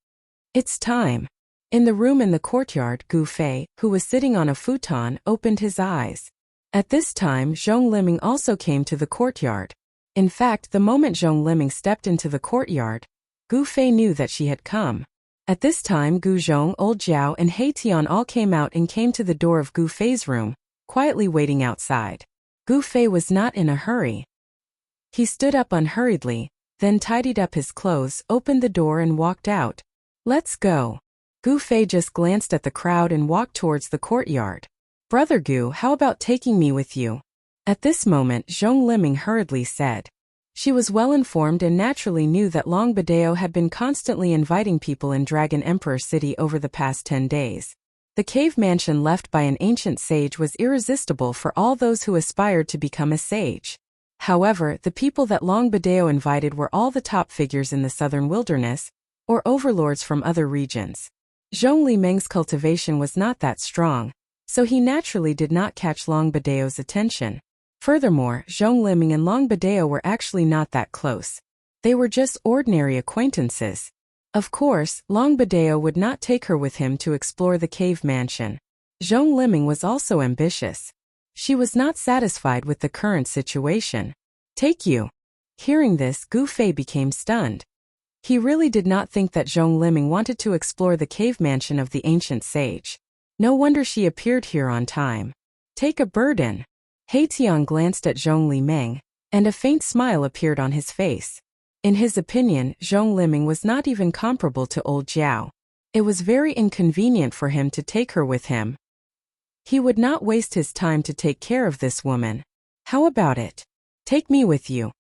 It's time. In the room in the courtyard, Gu Fei, who was sitting on a futon, opened his eyes. At this time, Zhong Liming also came to the courtyard. In fact, the moment Zhong Liming stepped into the courtyard, Gu Fei knew that she had come. At this time, Gu Zhong, Old Jiao, and Haitian all came out and came to the door of Gu Fei's room, quietly waiting outside. Gu Fei was not in a hurry. He stood up unhurriedly, then tidied up his clothes, opened the door and walked out. Let's go. Gu Fei just glanced at the crowd and walked towards the courtyard. Brother Gu, how about taking me with you? At this moment, Zhong Liming hurriedly said. She was well informed and naturally knew that Long Badeo had been constantly inviting people in Dragon Emperor City over the past 10 days. The cave mansion left by an ancient sage was irresistible for all those who aspired to become a sage. However, the people that Long Badeo invited were all the top figures in the southern wilderness, or overlords from other regions. Zhong Liming's cultivation was not that strong, so he naturally did not catch Long Badeo's attention. Furthermore, Zhong Liming and Long Badeo were actually not that close. They were just ordinary acquaintances. Of course, Long Badeo would not take her with him to explore the cave mansion. Zhong Liming was also ambitious. She was not satisfied with the current situation. Take you. Hearing this, Gu Fei became stunned. He really did not think that Zhong Liming wanted to explore the cave mansion of the ancient sage. No wonder she appeared here on time. Take a burden. Haitian glanced at Zhong Liming, and a faint smile appeared on his face. In his opinion, Zhong Liming was not even comparable to Old Jiao. It was very inconvenient for him to take her with him. He would not waste his time to take care of this woman. How about it? Take me with you.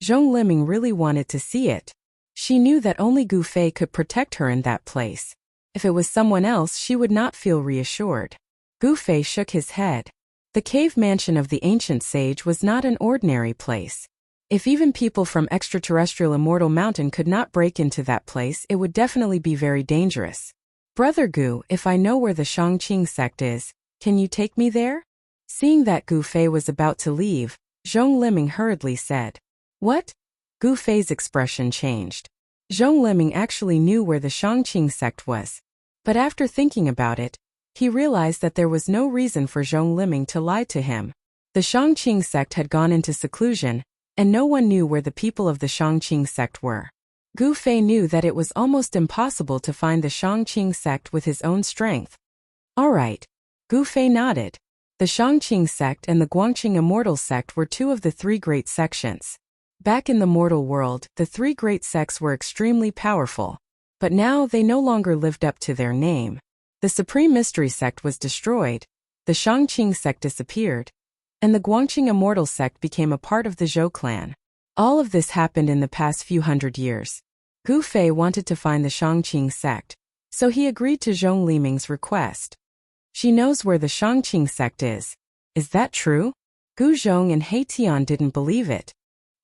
Zhong Liming really wanted to see it. She knew that only Gu Fei could protect her in that place. If it was someone else, she would not feel reassured. Gu Fei shook his head. The cave mansion of the ancient sage was not an ordinary place. If even people from extraterrestrial Immortal Mountain could not break into that place, it would definitely be very dangerous. Brother Gu, if I know where the Shangqing sect is, can you take me there? Seeing that Gu Fei was about to leave, Zhong Liming hurriedly said. What? Gu Fei's expression changed. Zhong Liming actually knew where the Shangqing sect was. But after thinking about it, he realized that there was no reason for Zhong Liming to lie to him. The Shangqing sect had gone into seclusion, and no one knew where the people of the Shangqing sect were. Gu Fei knew that it was almost impossible to find the Shangqing sect with his own strength. All right. Gu Fei nodded. The Shangqing sect and the Guangqing Immortal sect were two of the three great sections. Back in the mortal world, the three great sects were extremely powerful. But now they no longer lived up to their name. The Supreme Mystery sect was destroyed, the Shangqing sect disappeared, and the Guangqing Immortal sect became a part of the Zhou clan. All of this happened in the past few hundred years. Gu Fei wanted to find the Shangqing sect, so he agreed to Zhong Liming's request. She knows where the Shangqing sect is. Is that true? Gu Zhong and Haitian didn't believe it.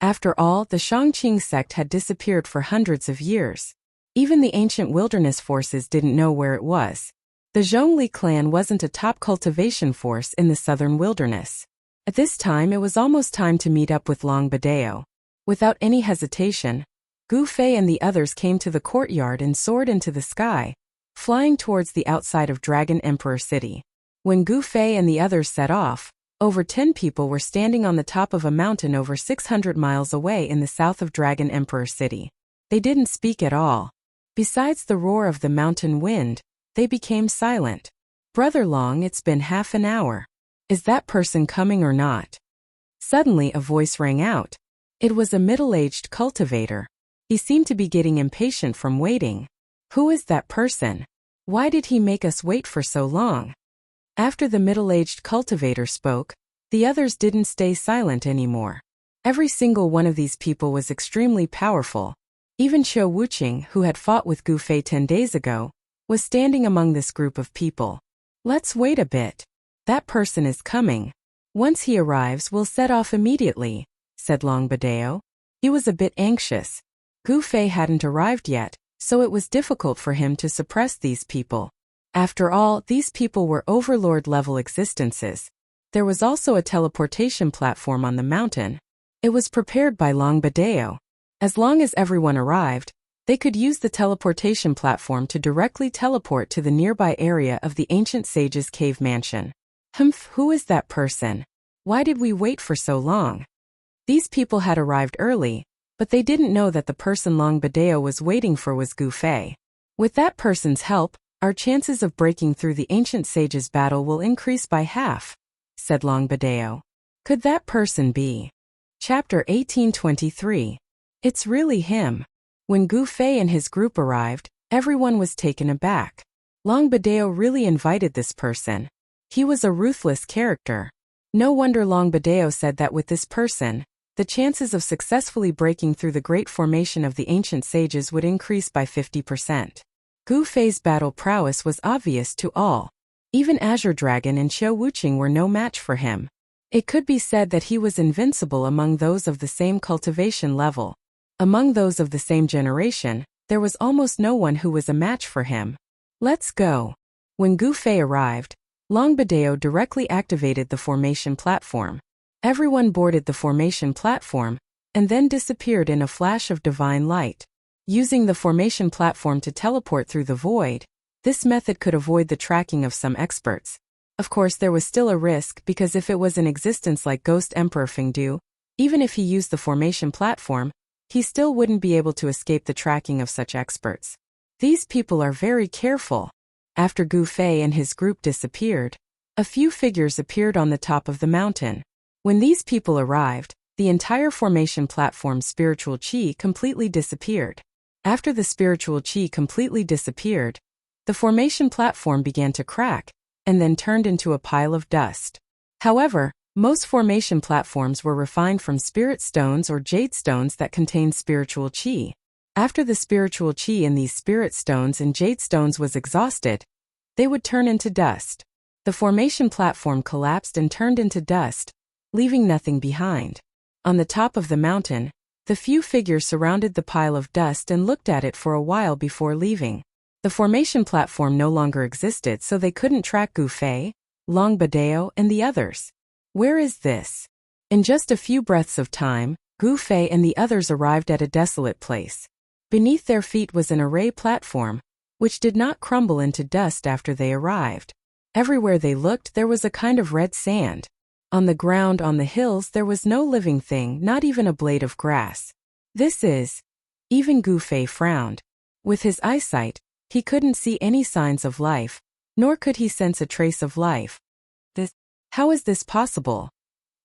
After all, the Shangqing sect had disappeared for hundreds of years. Even the ancient wilderness forces didn't know where it was. The Zhongli clan wasn't a top cultivation force in the southern wilderness. At this time it was almost time to meet up with Long Badeo. Without any hesitation, Gu Fei and the others came to the courtyard and soared into the sky, flying towards the outside of Dragon Emperor City. When Gu Fei and the others set off, over 10 people were standing on the top of a mountain over 600 miles away in the south of Dragon Emperor City. They didn't speak at all. Besides the roar of the mountain wind, they became silent. "Brother Long, it's been half an hour. Is that person coming or not?" Suddenly a voice rang out. It was a middle-aged cultivator. He seemed to be getting impatient from waiting. "Who is that person? Why did he make us wait for so long?" After the middle-aged cultivator spoke, the others didn't stay silent anymore. Every single one of these people was extremely powerful. Even Qiu Wuqing, who had fought with Gu Fei 10 days ago, was standing among this group of people. "Let's wait a bit. That person is coming. Once he arrives, we'll set off immediately," said Long Badeo. He was a bit anxious. Gu Fei hadn't arrived yet, so it was difficult for him to suppress these people. After all, these people were overlord-level existences. There was also a teleportation platform on the mountain. It was prepared by Long Badeo. As long as everyone arrived, they could use the teleportation platform to directly teleport to the nearby area of the ancient sage's cave mansion. Who is that person? Why did we wait for so long?" These people had arrived early, but they didn't know that the person Long Badeo was waiting for was Gu Fei. "With that person's help, our chances of breaking through the ancient sage's battle will increase by half," said Long Badeo. "Could that person be?" Chapter 1823. It's really him. When Gu Fei and his group arrived, everyone was taken aback. Long Badeo really invited this person. He was a ruthless character. No wonder Long Badeo said that with this person, the chances of successfully breaking through the great formation of the ancient sages would increase by 50%. Gu Fei's battle prowess was obvious to all. Even Azure Dragon and Qiu Wuqing were no match for him. It could be said that he was invincible among those of the same cultivation level. Among those of the same generation, there was almost no one who was a match for him. "Let's go." When Gu Fei arrived, Long Badeo directly activated the formation platform. Everyone boarded the formation platform, and then disappeared in a flash of divine light. Using the formation platform to teleport through the void, this method could avoid the tracking of some experts. Of course, there was still a risk because if it was in existence like Ghost Emperor Fengdu, even if he used the formation platform, he still wouldn't be able to escape the tracking of such experts. These people are very careful. After Gu Fei and his group disappeared, a few figures appeared on the top of the mountain. When these people arrived, the entire formation platform's spiritual qi completely disappeared. After the spiritual qi completely disappeared, the formation platform began to crack, and then turned into a pile of dust. However, most formation platforms were refined from spirit stones or jade stones that contained spiritual qi. After the spiritual qi in these spirit stones and jade stones was exhausted, they would turn into dust. The formation platform collapsed and turned into dust, leaving nothing behind. On the top of the mountain, the few figures surrounded the pile of dust and looked at it for a while before leaving. The formation platform no longer existed, so they couldn't track Gu Fei, Long Badeo, and the others. Where is this? In just a few breaths of time, Gu Fei and the others arrived at a desolate place. Beneath their feet was an array platform, which did not crumble into dust after they arrived. Everywhere they looked, there was a kind of red sand. On the ground on the hills there was no living thing, not even a blade of grass. This is... Even Gu Fei frowned. With his eyesight, he couldn't see any signs of life, nor could he sense a trace of life. How is this possible?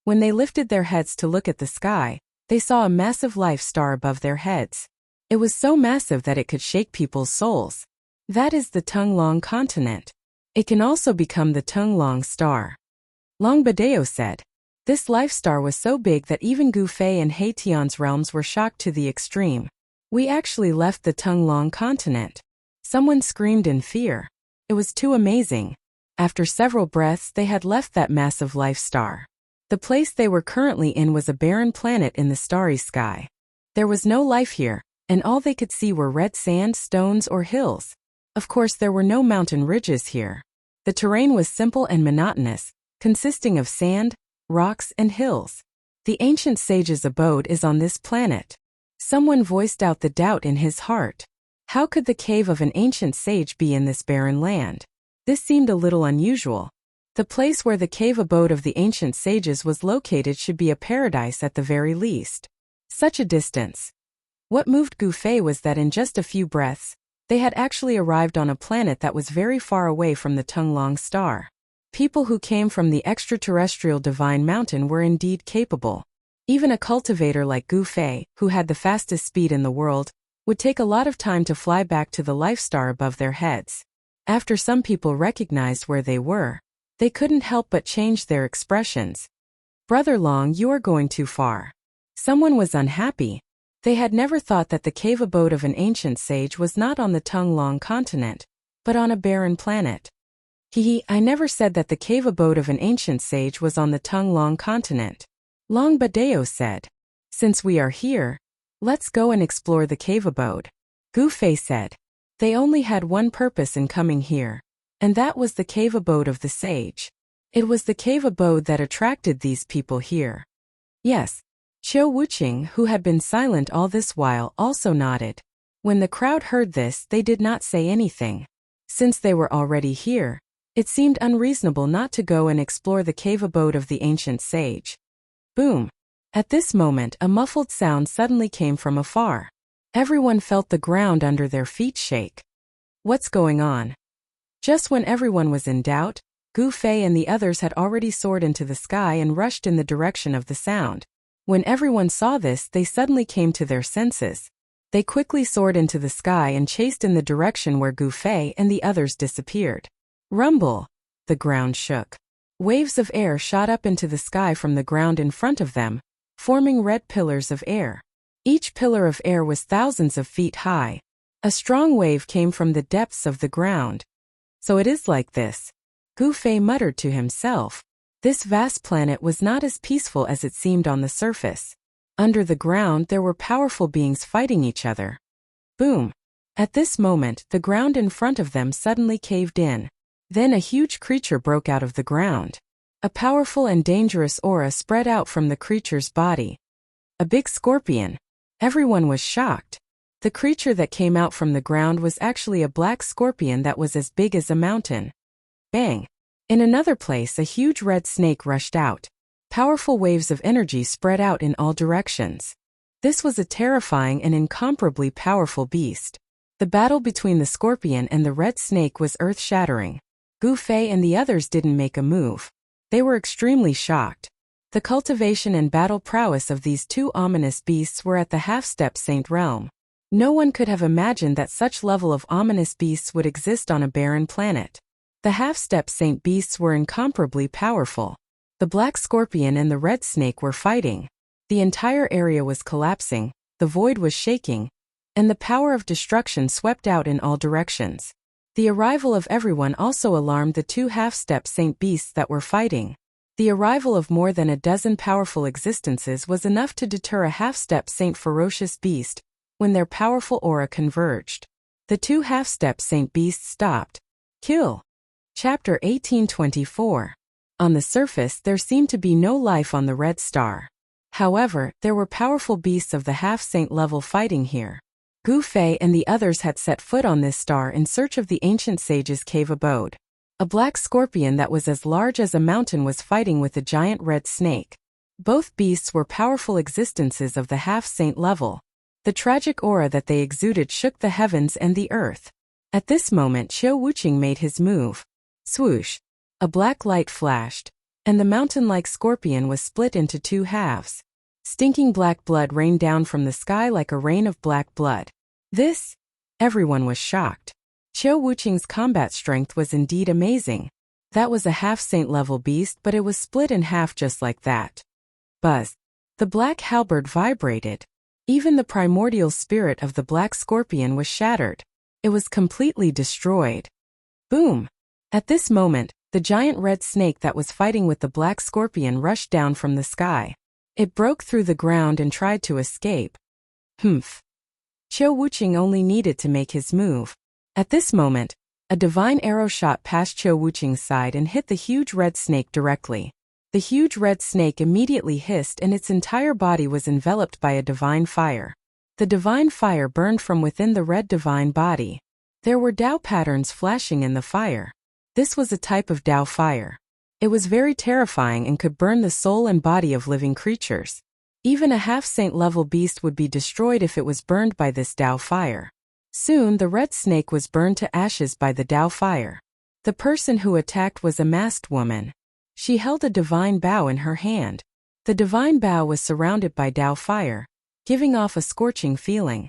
When they lifted their heads to look at the sky, they saw a massive life star above their heads. It was so massive that it could shake people's souls. That is the Tunglong continent. It can also become the Tunglong star. Long Badeo said. This life star was so big that even Gu Fei and He Tian's realms were shocked to the extreme. "We actually left the Tunglong continent." Someone screamed in fear. It was too amazing. After several breaths, they had left that massive life star. The place they were currently in was a barren planet in the starry sky. There was no life here, and all they could see were red sand, stones, or hills. Of course, there were no mountain ridges here. The terrain was simple and monotonous, consisting of sand, rocks, and hills. The ancient sage's abode is on this planet. Someone voiced out the doubt in his heart. How could the cave of an ancient sage be in this barren land? This seemed a little unusual. The place where the cave abode of the ancient sages was located should be a paradise at the very least. Such a distance. What moved Gu Fei was that in just a few breaths, they had actually arrived on a planet that was very far away from the Tunglong star. People who came from the extraterrestrial divine mountain were indeed capable. Even a cultivator like Gu Fei, who had the fastest speed in the world, would take a lot of time to fly back to the life star above their heads. After some people recognized where they were, they couldn't help but change their expressions. Brother Long, you are going too far. Someone was unhappy. They had never thought that the cave abode of an ancient sage was not on the Tunglong continent, but on a barren planet. I never said that the cave abode of an ancient sage was on the Tunglong continent. Long Badeo said. Since we are here, let's go and explore the cave abode. Gu Fei said. They only had one purpose in coming here, and that was the cave abode of the sage. It was the cave abode that attracted these people here. Yes. Qiu Wuqing, who had been silent all this while, also nodded. When the crowd heard this, they did not say anything. Since they were already here, it seemed unreasonable not to go and explore the cave abode of the ancient sage. Boom! At this moment, a muffled sound suddenly came from afar. Everyone felt the ground under their feet shake. What's going on? Just when everyone was in doubt, Gu Fei and the others had already soared into the sky and rushed in the direction of the sound. When everyone saw this, they suddenly came to their senses. They quickly soared into the sky and chased in the direction where Gu Fei and the others disappeared. Rumble! The ground shook. Waves of air shot up into the sky from the ground in front of them, forming red pillars of air. Each pillar of air was thousands of feet high. A strong wave came from the depths of the ground. So it is like this. Gu Fei muttered to himself. This vast planet was not as peaceful as it seemed on the surface. Under the ground there were powerful beings fighting each other. Boom! At this moment, the ground in front of them suddenly caved in. Then a huge creature broke out of the ground. A powerful and dangerous aura spread out from the creature's body. A big scorpion. Everyone was shocked. The creature that came out from the ground was actually a black scorpion that was as big as a mountain. Bang! In another place, a huge red snake rushed out. Powerful waves of energy spread out in all directions. This was a terrifying and incomparably powerful beast. The battle between the scorpion and the red snake was earth-shattering. Gu Fei and the others didn't make a move. They were extremely shocked. The cultivation and battle prowess of these two ominous beasts were at the half-step saint realm. No one could have imagined that such level of ominous beasts would exist on a barren planet. The half-step saint beasts were incomparably powerful. The black scorpion and the red snake were fighting. The entire area was collapsing, the void was shaking, and the power of destruction swept out in all directions. The arrival of everyone also alarmed the two half-step saint beasts that were fighting. The arrival of more than a dozen powerful existences was enough to deter a half-step saint ferocious beast. When their powerful aura converged, the two half-step saint beasts stopped. Kill. Chapter 1824. On the surface there seemed to be no life on the red star. However, there were powerful beasts of the half-saint level fighting here. Gu Fei and the others had set foot on this star in search of the ancient sage's cave abode. A black scorpion that was as large as a mountain was fighting with a giant red snake. Both beasts were powerful existences of the half-saint level. The tragic aura that they exuded shook the heavens and the earth. At this moment Qiu Wuqing made his move. Swoosh! A black light flashed, and the mountain-like scorpion was split into two halves. Stinking black blood rained down from the sky like a rain of black blood. This? Everyone was shocked. Qiu Wuqing's combat strength was indeed amazing. That was a half-saint level beast, but it was split in half just like that. Buzz! The black halberd vibrated. Even the primordial spirit of the black scorpion was shattered. It was completely destroyed. Boom! At this moment, The giant red snake that was fighting with the black scorpion rushed down from the sky. It broke through the ground and tried to escape. Humph. Qiu Wuqing only needed to make his move. At this moment, a divine arrow shot past Qiu Wuqing's side and hit the huge red snake directly. The huge red snake immediately hissed and its entire body was enveloped by a divine fire. The divine fire burned from within the red divine body. There were Dao patterns flashing in the fire. This was a type of Dao fire. It was very terrifying and could burn the soul and body of living creatures. Even a half-saint level beast would be destroyed if it was burned by this Dao fire. Soon the red snake was burned to ashes by the Dao fire. The person who attacked was a masked woman. She held a divine bow in her hand. The divine bow was surrounded by Dao fire, giving off a scorching feeling.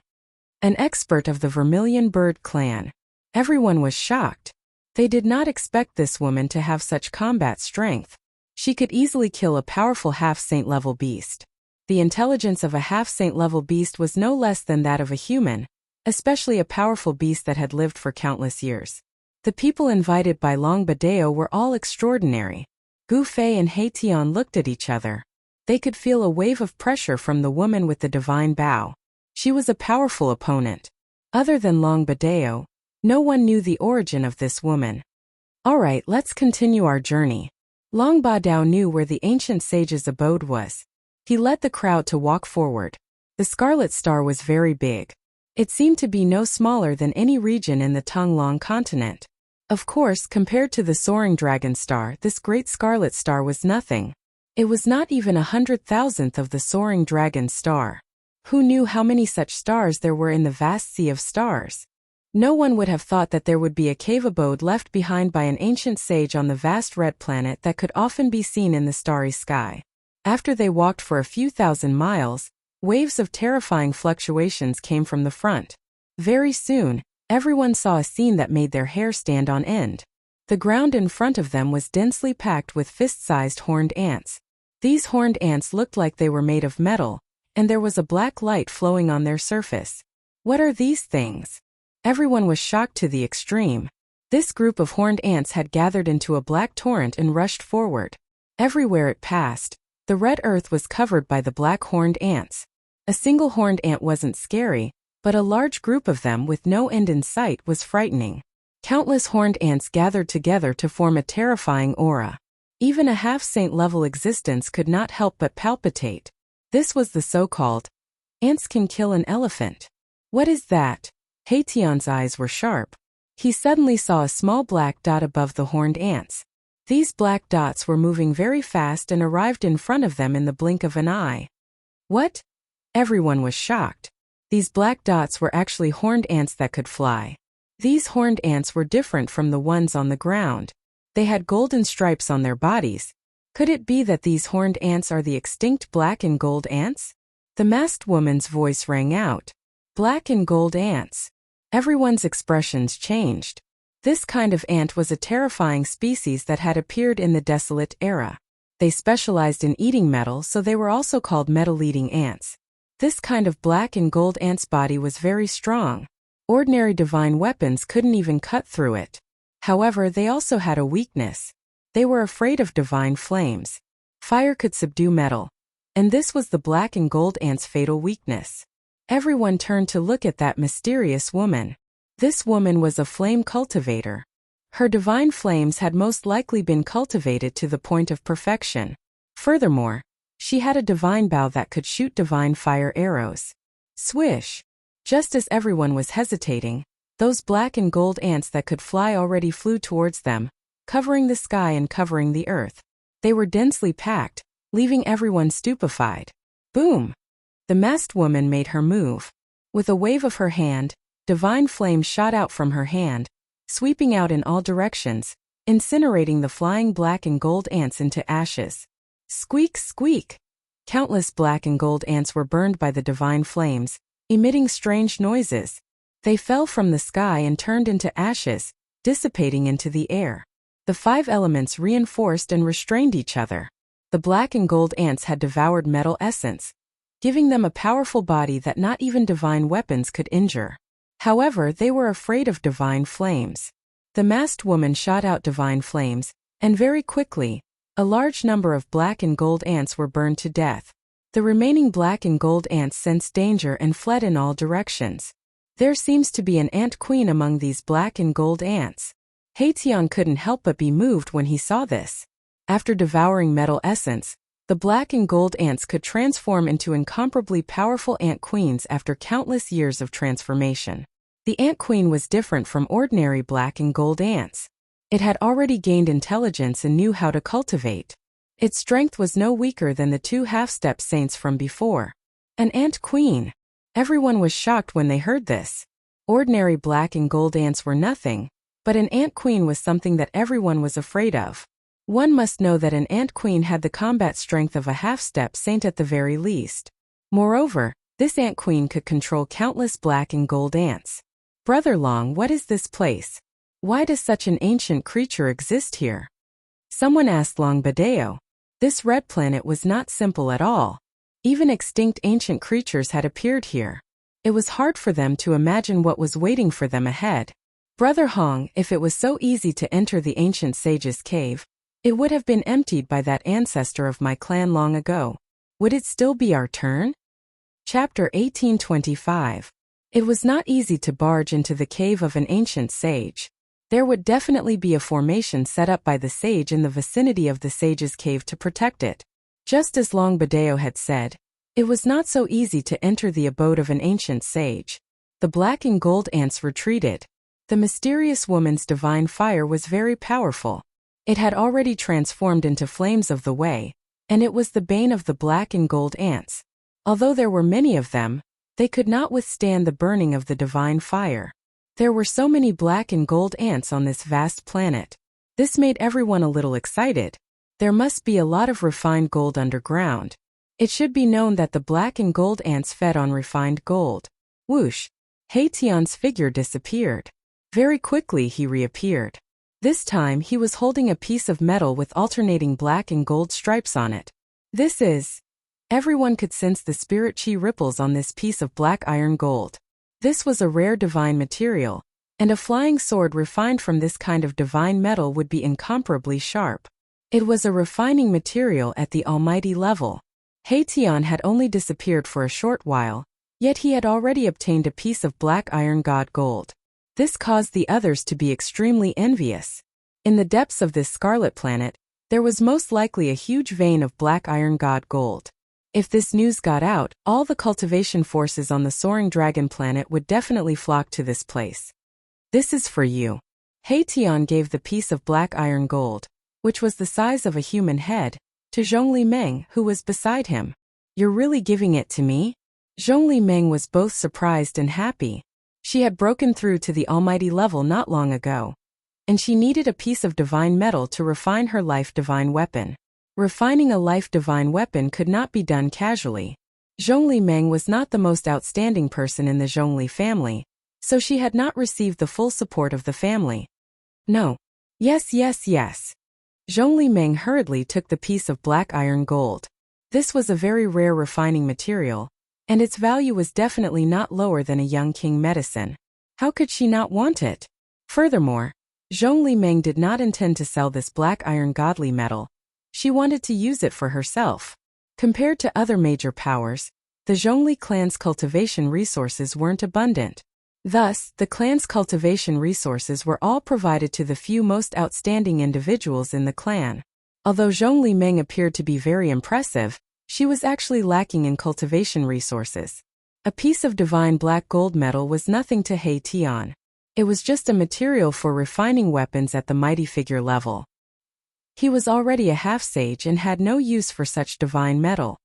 An expert of the Vermilion Bird clan. Everyone was shocked. They did not expect this woman to have such combat strength. She could easily kill a powerful half-saint level beast. The intelligence of a half-saint level beast was no less than that of a human, especially a powerful beast that had lived for countless years. The people invited by Long Badeo were all extraordinary. Gu Fei and He Tian looked at each other. They could feel a wave of pressure from the woman with the divine bow. She was a powerful opponent. Other than Long Badeo, no one knew the origin of this woman. Alright, let's continue our journey. Long Badao knew where the ancient sage's abode was. He led the crowd to walk forward. The Scarlet Star was very big. It seemed to be no smaller than any region in the Tonglong continent. Of course, compared to the Soaring Dragon Star, this great Scarlet Star was nothing. It was not even 100,000th of the Soaring Dragon Star. Who knew how many such stars there were in the vast sea of stars? No one would have thought that there would be a cave abode left behind by an ancient sage on the vast red planet that could often be seen in the starry sky. After they walked for a few thousand miles, waves of terrifying fluctuations came from the front. Very soon, everyone saw a scene that made their hair stand on end. The ground in front of them was densely packed with fist-sized horned ants. These horned ants looked like they were made of metal, and there was a black light flowing on their surface. What are these things? Everyone was shocked to the extreme. This group of horned ants had gathered into a black torrent and rushed forward. Everywhere it passed, the red earth was covered by the black horned ants. A single horned ant wasn't scary, but a large group of them with no end in sight was frightening. Countless horned ants gathered together to form a terrifying aura. Even a half-saint level existence could not help but palpitate. This was the so-called ants can kill an elephant. What is that? He Tian's eyes were sharp. He suddenly saw a small black dot above the horned ants. These black dots were moving very fast and arrived in front of them in the blink of an eye. What? Everyone was shocked. These black dots were actually horned ants that could fly. These horned ants were different from the ones on the ground. They had golden stripes on their bodies. Could it be that these horned ants are the extinct black and gold ants? The masked woman's voice rang out. Black and gold ants. Everyone's expressions changed. This kind of ant was a terrifying species that had appeared in the Desolate era. They specialized in eating metal, so they were also called metal-eating ants. This kind of black and gold ant's body was very strong. Ordinary divine weapons couldn't even cut through it. However, they also had a weakness. They were afraid of divine flames. Fire could subdue metal. And this was the black and gold ant's fatal weakness. Everyone turned to look at that mysterious woman. This woman was a flame cultivator. Her divine flames had most likely been cultivated to the point of perfection. Furthermore, she had a divine bow that could shoot divine fire arrows. Swish! Just as everyone was hesitating, those black and gold ants that could fly already flew towards them, covering the sky and covering the earth. They were densely packed, leaving everyone stupefied. Boom! The masked woman made her move. With a wave of her hand, divine flame shot out from her hand, sweeping out in all directions, incinerating the flying black and gold ants into ashes. Squeak, squeak! Countless black and gold ants were burned by the divine flames, emitting strange noises. They fell from the sky and turned into ashes, dissipating into the air. The 5 elements reinforced and restrained each other. The black and gold ants had devoured metal essence, giving them a powerful body that not even divine weapons could injure. However, they were afraid of divine flames. The masked woman shot out divine flames, And very quickly, a large number of black and gold ants were burned to death. The remaining black and gold ants sensed danger and fled in all directions. There seems to be an ant queen among these black and gold ants. Haetion couldn't help but be moved when he saw this. After devouring metal essence, the black and gold ants could transform into incomparably powerful ant queens after countless years of transformation. The ant queen was different from ordinary black and gold ants. It had already gained intelligence and knew how to cultivate. Its strength was no weaker than the two half-step saints from before. An ant queen! Everyone was shocked when they heard this. Ordinary black and gold ants were nothing, but an ant queen was something that everyone was afraid of. One must know that an ant queen had the combat strength of a half-step saint at the very least. Moreover, this ant queen could control countless black and gold ants. Brother Long, what is this place? Why does such an ancient creature exist here? Someone asked Long Badeo. This red planet was not simple at all. Even extinct ancient creatures had appeared here. It was hard for them to imagine what was waiting for them ahead. Brother Hong, if it was so easy to enter the ancient sage's cave, it would have been emptied by that ancestor of my clan long ago. Would it still be our turn? Chapter 1825. It was not easy to barge into the cave of an ancient sage. There would definitely be a formation set up by the sage in the vicinity of the sage's cave to protect it. Just as Long Badeo had said, it was not so easy to enter the abode of an ancient sage. The black and gold ants retreated. The mysterious woman's divine fire was very powerful. It had already transformed into flames of the way, and it was the bane of the black and gold ants. Although there were many of them, they could not withstand the burning of the divine fire. There were so many black and gold ants on this vast planet. This made everyone a little excited. There must be a lot of refined gold underground. It should be known that the black and gold ants fed on refined gold. Whoosh! Haetion's figure disappeared. Very quickly he reappeared. This time he was holding a piece of metal with alternating black and gold stripes on it. This is... Everyone could sense the spirit chi ripples on this piece of black iron gold. This was a rare divine material, and a flying sword refined from this kind of divine metal would be incomparably sharp. It was a refining material at the almighty level. Haetion had only disappeared for a short while, yet he had already obtained a piece of black iron god gold. This caused the others to be extremely envious. In the depths of this scarlet planet, there was most likely a huge vein of black iron god gold. If this news got out, all the cultivation forces on the soaring dragon planet would definitely flock to this place. This is for you. Haetion gave the piece of black iron gold, which was the size of a human head, to Zhongli Meng, who was beside him. You're really giving it to me? Zhongli Meng was both surprised and happy. She had broken through to the almighty level not long ago, and she needed a piece of divine metal to refine her life divine weapon. Refining a life divine weapon could not be done casually. Zhongli Meng was not the most outstanding person in the Zhongli family, so she had not received the full support of the family. No. Yes. Zhongli Meng hurriedly took the piece of black iron gold. This was a very rare refining material, and its value was definitely not lower than a young king medicine. How could she not want it? Furthermore, Zhongli Meng did not intend to sell this black iron godly metal. She wanted to use it for herself. Compared to other major powers, the Zhongli clan's cultivation resources weren't abundant. Thus, the clan's cultivation resources were all provided to the few most outstanding individuals in the clan. Although Zhongli Meng appeared to be very impressive, she was actually lacking in cultivation resources. A piece of divine black gold metal was nothing to Haetion. It was just a material for refining weapons at the mighty figure level. He was already a half-sage and had no use for such divine metal.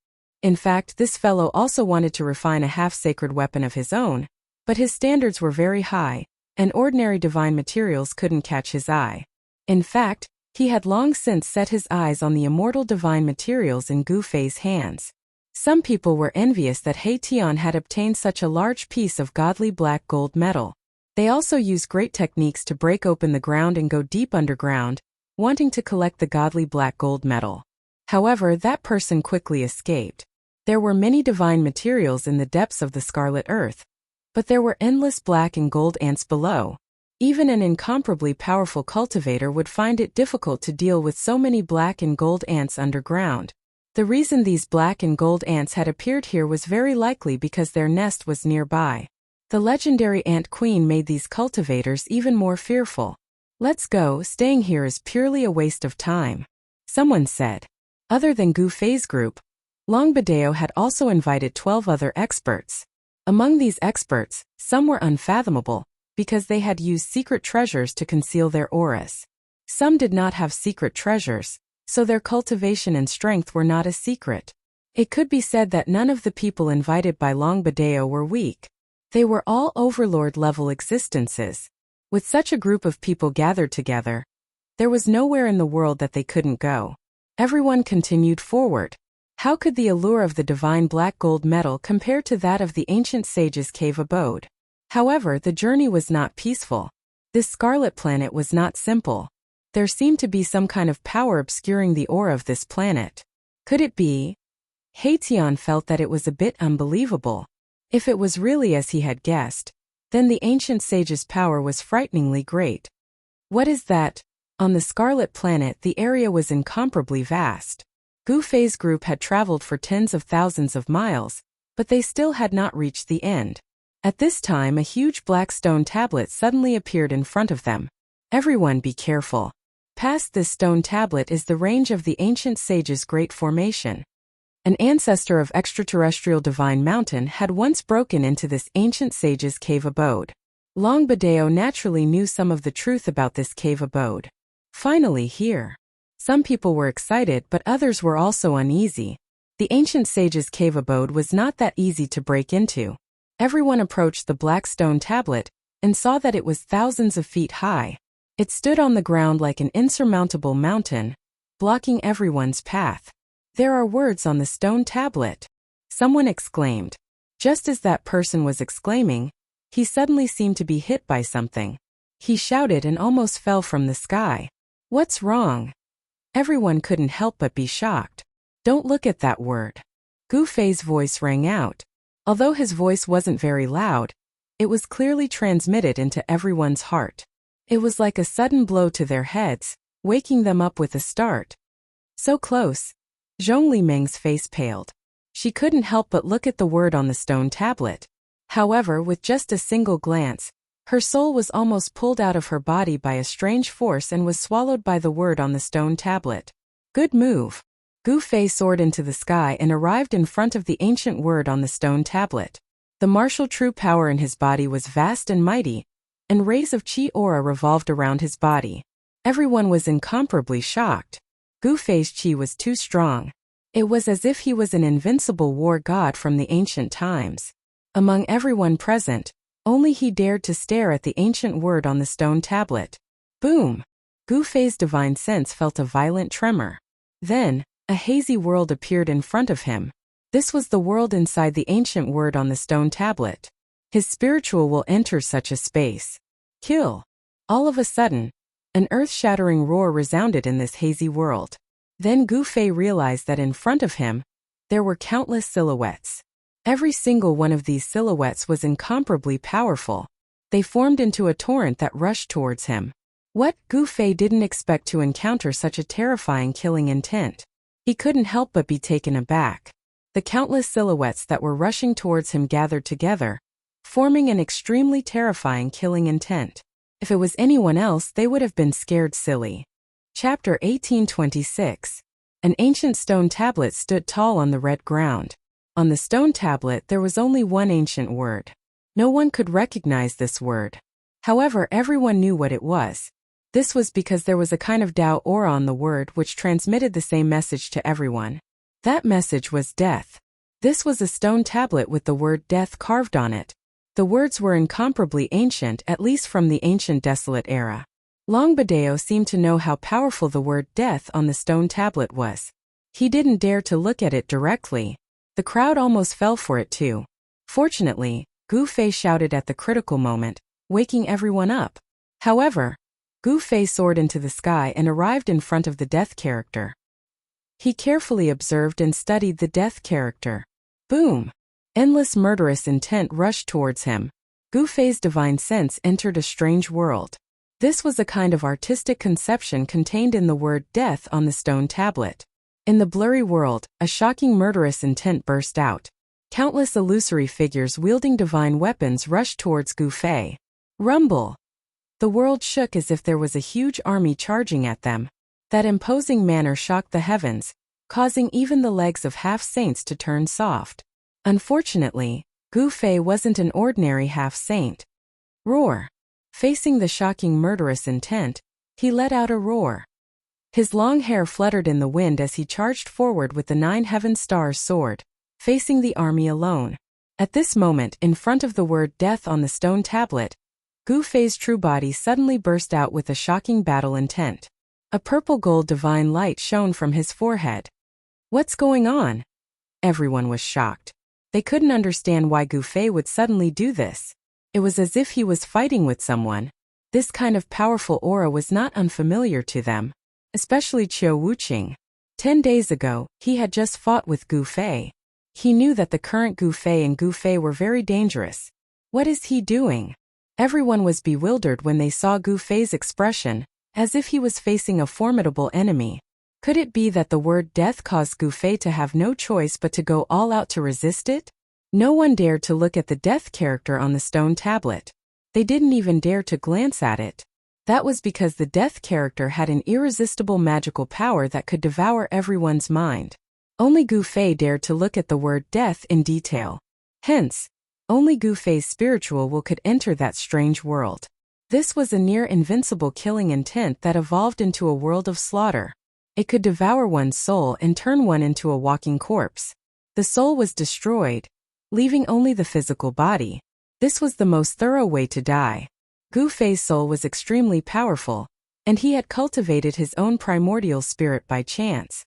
In fact, this fellow also wanted to refine a half-sacred weapon of his own, but his standards were very high, and ordinary divine materials couldn't catch his eye. In fact, he had long since set his eyes on the immortal divine materials in Gu Fei's hands. Some people were envious that Haetion had obtained such a large piece of godly black gold metal. They also used great techniques to break open the ground and go deep underground, wanting to collect the godly black gold metal. However, that person quickly escaped. There were many divine materials in the depths of the scarlet earth, but there were endless black and gold ants below. Even an incomparably powerful cultivator would find it difficult to deal with so many black and gold ants underground. The reason these black and gold ants had appeared here was very likely because their nest was nearby. The legendary ant queen made these cultivators even more fearful. "Let's go, staying here is purely a waste of time," someone said. Other than Gu Fei's group, Longbadeo had also invited 12 other experts. Among these experts, some were unfathomable, because they had used secret treasures to conceal their auras. Some did not have secret treasures, so their cultivation and strength were not a secret. It could be said that none of the people invited by Longbadeo were weak. They were all overlord-level existences. With such a group of people gathered together, there was nowhere in the world that they couldn't go. Everyone continued forward. How could the allure of the divine black gold metal compare to that of the ancient sage's cave abode? However, the journey was not peaceful. This scarlet planet was not simple. There seemed to be some kind of power obscuring the aura of this planet. Could it be? Haitian felt that it was a bit unbelievable. If it was really as he had guessed, then the ancient sage's power was frighteningly great. What is that? On the scarlet planet, the area was incomparably vast. Gu Fei's group had traveled for tens of thousands of miles, but they still had not reached the end. At this time, a huge black stone tablet suddenly appeared in front of them. "Everyone be careful. Past this stone tablet is the range of the ancient sage's great formation." An ancestor of extraterrestrial divine mountain had once broken into this ancient sage's cave abode. Longbadeo naturally knew some of the truth about this cave abode. Finally here. Some people were excited, but others were also uneasy. The ancient sage's cave abode was not that easy to break into. Everyone approached the black stone tablet and saw that it was thousands of feet high. It stood on the ground like an insurmountable mountain, blocking everyone's path. "There are words on the stone tablet," someone exclaimed. Just as that person was exclaiming, he suddenly seemed to be hit by something. He shouted and almost fell from the sky. "What's wrong?" Everyone couldn't help but be shocked. "Don't look at that word." Gu Fei's voice rang out. Although his voice wasn't very loud, it was clearly transmitted into everyone's heart. It was like a sudden blow to their heads, waking them up with a start. So close. Zhong Limeng's face paled. She couldn't help but look at the word on the stone tablet. However, with just a single glance, her soul was almost pulled out of her body by a strange force and was swallowed by the word on the stone tablet. "Good move." Gu Fei soared into the sky and arrived in front of the ancient word on the stone tablet. The martial true power in his body was vast and mighty, and rays of chi aura revolved around his body. Everyone was incomparably shocked. Gu Fei's chi was too strong. It was as if he was an invincible war god from the ancient times. Among everyone present, only he dared to stare at the ancient word on the stone tablet. Boom! Gu Fei's divine sense felt a violent tremor. Then, a hazy world appeared in front of him. This was the world inside the ancient word on the stone tablet. His spiritual will enter such a space. Kill! All of a sudden, an earth-shattering roar resounded in this hazy world. Then Gu Fei realized that in front of him, there were countless silhouettes. Every single one of these silhouettes was incomparably powerful. They formed into a torrent that rushed towards him. What? Gu Fei didn't expect to encounter such a terrifying killing intent. He couldn't help but be taken aback. The countless silhouettes that were rushing towards him gathered together, forming an extremely terrifying killing intent. If it was anyone else, they would have been scared silly. Chapter 1826. An ancient stone tablet stood tall on the red ground. On the stone tablet there was only one ancient word. No one could recognize this word. However, everyone knew what it was. This was because there was a kind of Tao aura on the word which transmitted the same message to everyone. That message was death. This was a stone tablet with the word death carved on it. The words were incomparably ancient, at least from the ancient desolate era. Longbadeo seemed to know how powerful the word death on the stone tablet was. He didn't dare to look at it directly. The crowd almost fell for it too. Fortunately, Gu Fei shouted at the critical moment, waking everyone up. However, Gu Fei soared into the sky and arrived in front of the death character. He carefully observed and studied the death character. Boom! Endless murderous intent rushed towards him. Gu Fei's divine sense entered a strange world. This was a kind of artistic conception contained in the word death on the stone tablet. In the blurry world, a shocking murderous intent burst out. Countless illusory figures wielding divine weapons rushed towards Gu Fei. Rumble! The world shook as if there was a huge army charging at them. That imposing manner shocked the heavens, causing even the legs of half-saints to turn soft. Unfortunately, Gu Fei wasn't an ordinary half-saint. Roar! Facing the shocking murderous intent, he let out a roar. His long hair fluttered in the wind as he charged forward with the 9 heaven stars sword, facing the army alone. At this moment, in front of the word death on the stone tablet, Gu Fei's true body suddenly burst out with a shocking battle intent. A purple-gold divine light shone from his forehead. What's going on? Everyone was shocked. They couldn't understand why Gu Fei would suddenly do this. It was as if he was fighting with someone. This kind of powerful aura was not unfamiliar to them, especially Qiu Wuqing. 10 days ago, he had just fought with Gu Fei. He knew that the current Gu Fei and Gu Fei were very dangerous. What is he doing? Everyone was bewildered when they saw Gu Fei's expression, as if he was facing a formidable enemy. Could it be that the word death caused Gu Fei to have no choice but to go all out to resist it? No one dared to look at the death character on the stone tablet. They didn't even dare to glance at it. That was because the death character had an irresistible magical power that could devour everyone's mind. Only Gu Fei dared to look at the word death in detail. Hence, only Gu Fei's spiritual will could enter that strange world. This was a near-invincible killing intent that evolved into a world of slaughter. It could devour one's soul and turn one into a walking corpse. The soul was destroyed, leaving only the physical body. This was the most thorough way to die. Gu Fei's soul was extremely powerful, and he had cultivated his own primordial spirit by chance.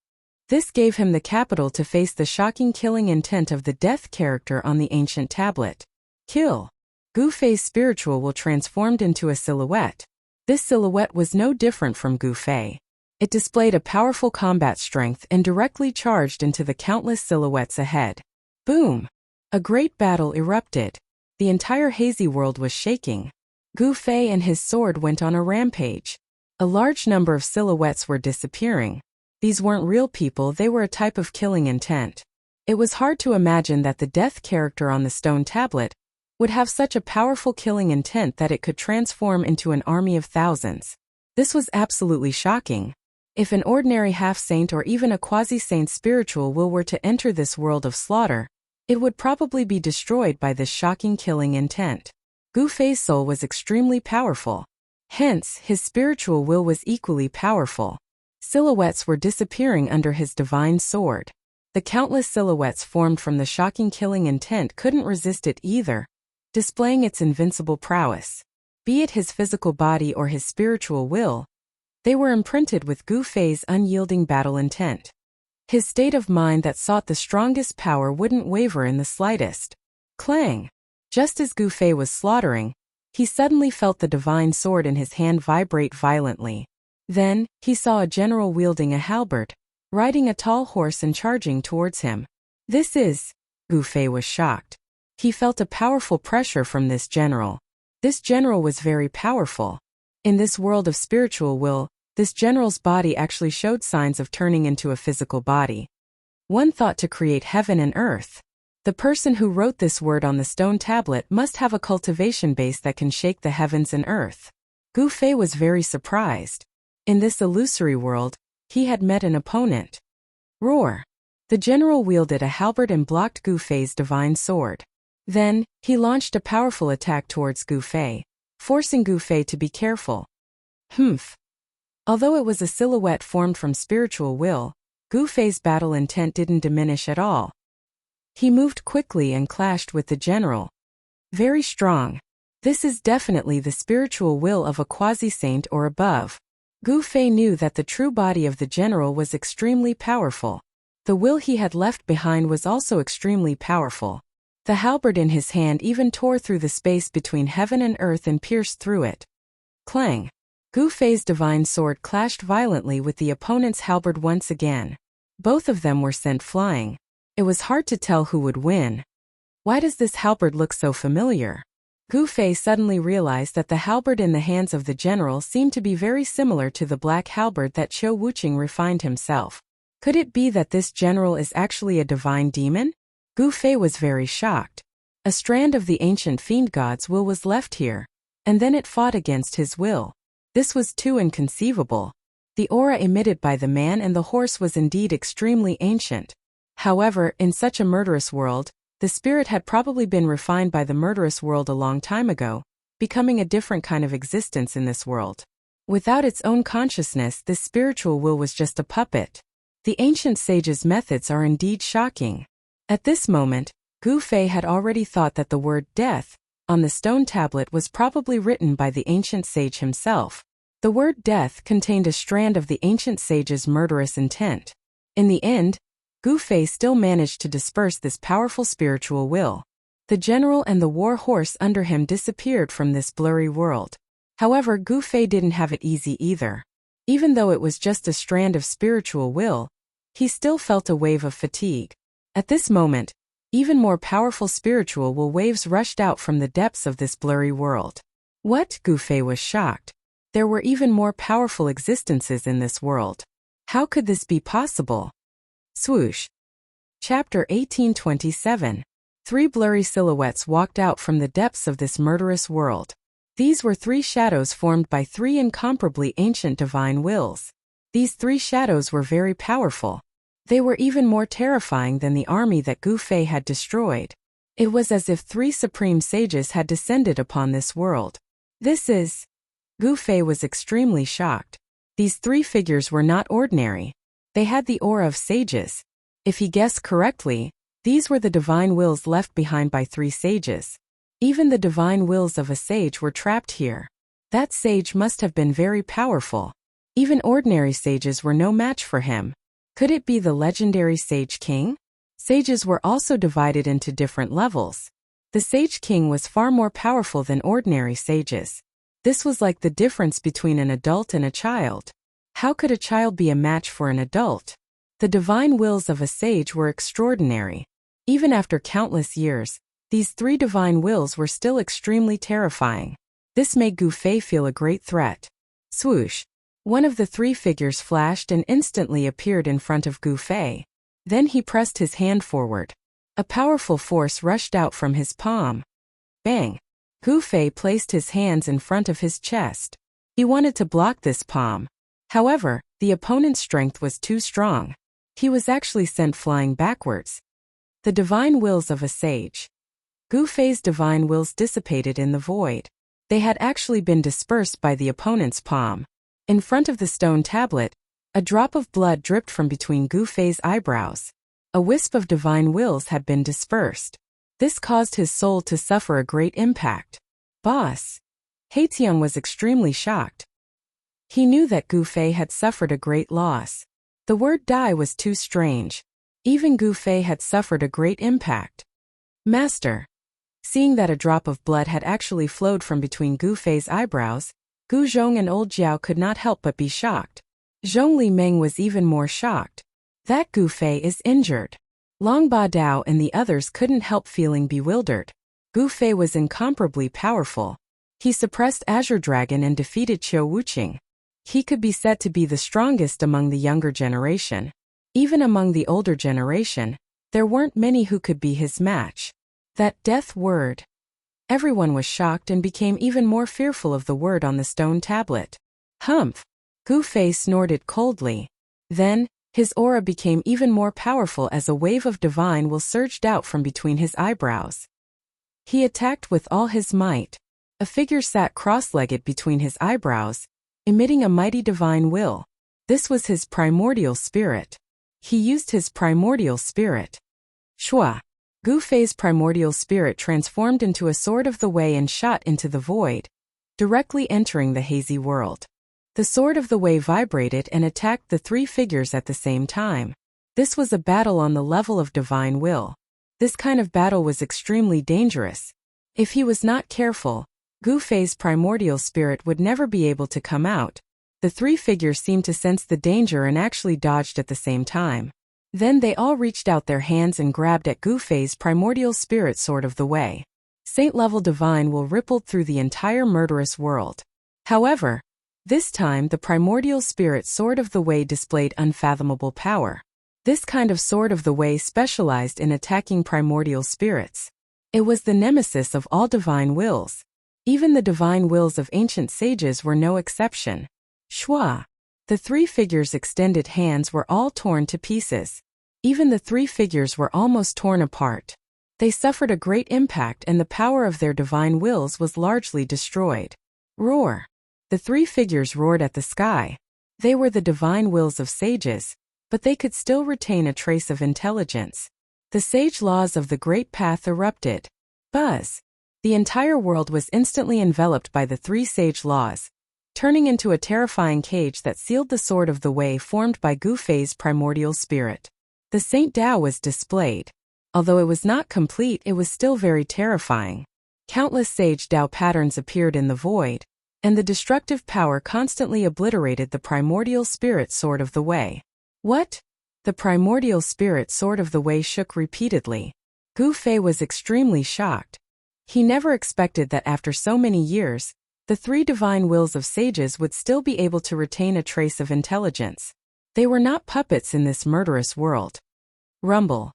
This gave him the capital to face the shocking killing intent of the death character on the ancient tablet. Kill! Gu Fei's spiritual will transformed into a silhouette. This silhouette was no different from Gu Fei. It displayed a powerful combat strength and directly charged into the countless silhouettes ahead. Boom! A great battle erupted. The entire hazy world was shaking. Gu Fei and his sword went on a rampage. A large number of silhouettes were disappearing. These weren't real people, they were a type of killing intent. It was hard to imagine that the death character on the stone tablet would have such a powerful killing intent that it could transform into an army of thousands. This was absolutely shocking. If an ordinary half-saint or even a quasi-saint spiritual will were to enter this world of slaughter, it would probably be destroyed by this shocking killing intent. Gu Fei's soul was extremely powerful. Hence, his spiritual will was equally powerful. Silhouettes were disappearing under his divine sword. The countless silhouettes formed from the shocking killing intent couldn't resist it either, displaying its invincible prowess. Be it his physical body or his spiritual will, they were imprinted with Gu Fei's unyielding battle intent. His state of mind that sought the strongest power wouldn't waver in the slightest. Clang! Just as Gu Fei was slaughtering, he suddenly felt the divine sword in his hand vibrate violently. Then, he saw a general wielding a halberd, riding a tall horse and charging towards him. This is... Gu Fei was shocked. He felt a powerful pressure from this general. This general was very powerful. In this world of spiritual will, this general's body actually showed signs of turning into a physical body. One thought to create heaven and earth. The person who wrote this word on the stone tablet must have a cultivation base that can shake the heavens and earth. Gu Fei was very surprised. In this illusory world, he had met an opponent. Roar! The general wielded a halberd and blocked Gu Fei's divine sword. Then, he launched a powerful attack towards Gu Fei, forcing Gu Fei to be careful. Humph! Although it was a silhouette formed from spiritual will, Gu Fei's battle intent didn't diminish at all. He moved quickly and clashed with the general. Very strong. This is definitely the spiritual will of a quasi-saint or above. Gu Fei knew that the true body of the general was extremely powerful. The will he had left behind was also extremely powerful. The halberd in his hand even tore through the space between heaven and earth and pierced through it. Clang! Gu Fei's divine sword clashed violently with the opponent's halberd once again. Both of them were sent flying. It was hard to tell who would win. Why does this halberd look so familiar? Gu Fei suddenly realized that the halberd in the hands of the general seemed to be very similar to the black halberd that Qiu Wuqing refined himself. Could it be that this general is actually a divine demon? Gu Fei was very shocked. A strand of the ancient fiend god's will was left here, and then it fought against his will. This was too inconceivable. The aura emitted by the man and the horse was indeed extremely ancient. However, in such a murderous world, the spirit had probably been refined by the murderous world a long time ago, becoming a different kind of existence in this world. Without its own consciousness, this spiritual will was just a puppet. The ancient sage's methods are indeed shocking. At this moment, Gu Fei had already thought that the word death on the stone tablet was probably written by the ancient sage himself. The word death contained a strand of the ancient sage's murderous intent. In the end, Gu Fei still managed to disperse this powerful spiritual will. The general and the war horse under him disappeared from this blurry world. However, Gu Fei didn't have it easy either. Even though it was just a strand of spiritual will, he still felt a wave of fatigue. At this moment, even more powerful spiritual will waves rushed out from the depths of this blurry world. What? Gu Fei was shocked. There were even more powerful existences in this world. How could this be possible? Swoosh. Chapter 1827. Three blurry silhouettes walked out from the depths of this murderous world. These were three shadows formed by three incomparably ancient divine wills. These three shadows were very powerful. They were even more terrifying than the army that Gu Fei had destroyed. It was as if three supreme sages had descended upon this world. This is... Gu Fei was extremely shocked. These three figures were not ordinary. They had the aura of sages. If he guessed correctly, these were the divine wills left behind by three sages. Even the divine wills of a sage were trapped here. That sage must have been very powerful. Even ordinary sages were no match for him. Could it be the legendary Sage King? Sages were also divided into different levels. The Sage King was far more powerful than ordinary sages. This was like the difference between an adult and a child. How could a child be a match for an adult? The divine wills of a sage were extraordinary. Even after countless years, these three divine wills were still extremely terrifying. This made Gu Fei feel a great threat. Swoosh. One of the three figures flashed and instantly appeared in front of Gu Fei. Then he pressed his hand forward. A powerful force rushed out from his palm. Bang! Gu Fei placed his hands in front of his chest. He wanted to block this palm. However, the opponent's strength was too strong. He was actually sent flying backwards. The divine wills of a sage. Gu Fei's divine wills dissipated in the void. They had actually been dispersed by the opponent's palm. In front of the stone tablet, a drop of blood dripped from between Gu Fei's eyebrows. A wisp of divine wills had been dispersed. This caused his soul to suffer a great impact. Boss. Haitian was extremely shocked. He knew that Gu Fei had suffered a great loss. The word die was too strange. Even Gu Fei had suffered a great impact. Master. Seeing that a drop of blood had actually flowed from between Gu Fei's eyebrows, Gu Zhong and Old Jiao could not help but be shocked. Zhong Li Meng was even more shocked. That Gu Fei is injured. Long Ba Dao and the others couldn't help feeling bewildered. Gu Fei was incomparably powerful. He suppressed Azure Dragon and defeated Qiu Wuqing. He could be said to be the strongest among the younger generation. Even among the older generation, there weren't many who could be his match. That death word. Everyone was shocked and became even more fearful of the word on the stone tablet. Humph! Gu Fei snorted coldly. Then, his aura became even more powerful as a wave of divine will surged out from between his eyebrows. He attacked with all his might. A figure sat cross-legged between his eyebrows, emitting a mighty divine will. This was his primordial spirit. He used his primordial spirit. Shua. Gu Fei's primordial spirit transformed into a sword of the way and shot into the void, directly entering the hazy world. The sword of the way vibrated and attacked the three figures at the same time. This was a battle on the level of divine will. This kind of battle was extremely dangerous. If he was not careful, Gu Fei's primordial spirit would never be able to come out. The three figures seemed to sense the danger and actually dodged at the same time. Then they all reached out their hands and grabbed at Gu Fei's primordial spirit sword of the way. Saint-level divine will rippled through the entire murderous world. However, this time the primordial spirit Sword of the Way displayed unfathomable power. This kind of Sword of the Way specialized in attacking primordial spirits. It was the nemesis of all divine wills. Even the divine wills of ancient sages were no exception. Shwa! The three figures' extended hands were all torn to pieces. Even the three figures were almost torn apart. They suffered a great impact and the power of their divine wills was largely destroyed. Roar! The three figures roared at the sky. They were the divine wills of sages, but they could still retain a trace of intelligence. The sage laws of the great path erupted. Buzz! The entire world was instantly enveloped by the three sage laws, turning into a terrifying cage that sealed the Sword of the Way formed by Gu Fei's primordial spirit. The Saint Tao was displayed. Although it was not complete, it was still very terrifying. Countless sage Tao patterns appeared in the void, and the destructive power constantly obliterated the primordial spirit Sword of the Way. What? The primordial spirit Sword of the Way shook repeatedly. Gu Fei was extremely shocked. He never expected that after so many years, the three divine wills of sages would still be able to retain a trace of intelligence. They were not puppets in this murderous world. Rumble.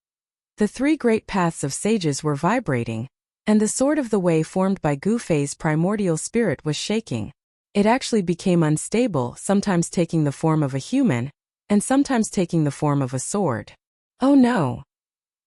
The three great paths of sages were vibrating, and the Sword of the Way formed by Gu Fei's primordial spirit was shaking. It actually became unstable, sometimes taking the form of a human, and sometimes taking the form of a sword. Oh no!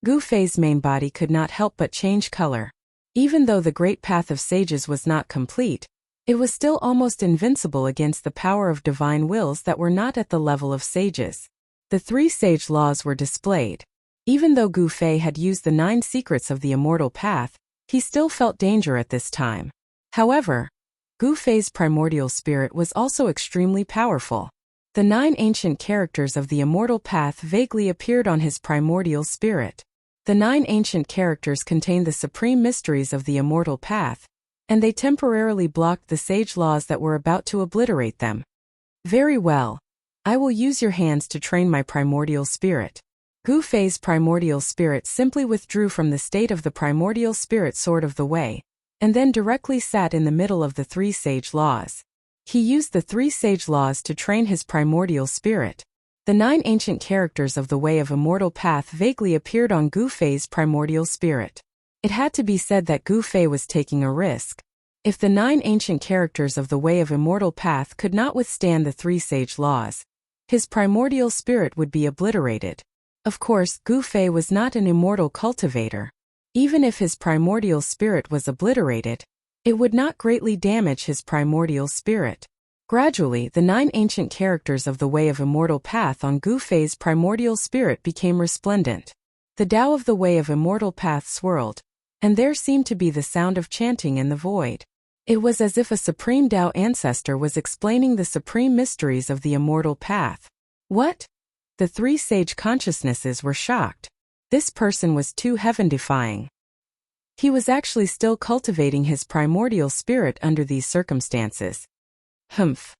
Gu Fei's main body could not help but change color. Even though the great path of sages was not complete, it was still almost invincible against the power of divine wills that were not at the level of sages. The three sage laws were displayed. Even though Gu Fei had used the 9 secrets of the immortal path, he still felt danger at this time. However, Gu Fei's primordial spirit was also extremely powerful. The 9 ancient characters of the immortal path vaguely appeared on his primordial spirit. The 9 ancient characters contained the supreme mysteries of the immortal path, and they temporarily blocked the sage laws that were about to obliterate them. Very well. I will use your hands to train my primordial spirit. Gu Fei's primordial spirit simply withdrew from the state of the primordial spirit Sword of the Way, and then directly sat in the middle of the 3 sage laws. He used the 3 sage laws to train his primordial spirit. The 9 ancient characters of the Way of Immortal Path vaguely appeared on Gu Fei's primordial spirit. It had to be said that Gu Fei was taking a risk. If the 9 ancient characters of the Way of Immortal Path could not withstand the 3 sage laws, his primordial spirit would be obliterated. Of course, Gu Fei was not an immortal cultivator. Even if his primordial spirit was obliterated, it would not greatly damage his primordial spirit. Gradually, the 9 ancient characters of the Way of Immortal Path on Gu Fei's primordial spirit became resplendent. The Tao of the Way of Immortal Path swirled, and there seemed to be the sound of chanting in the void. It was as if a supreme Tao ancestor was explaining the supreme mysteries of the immortal path. What? The 3 sage consciousnesses were shocked. This person was too heaven-defying. He was actually still cultivating his primordial spirit under these circumstances. Humph.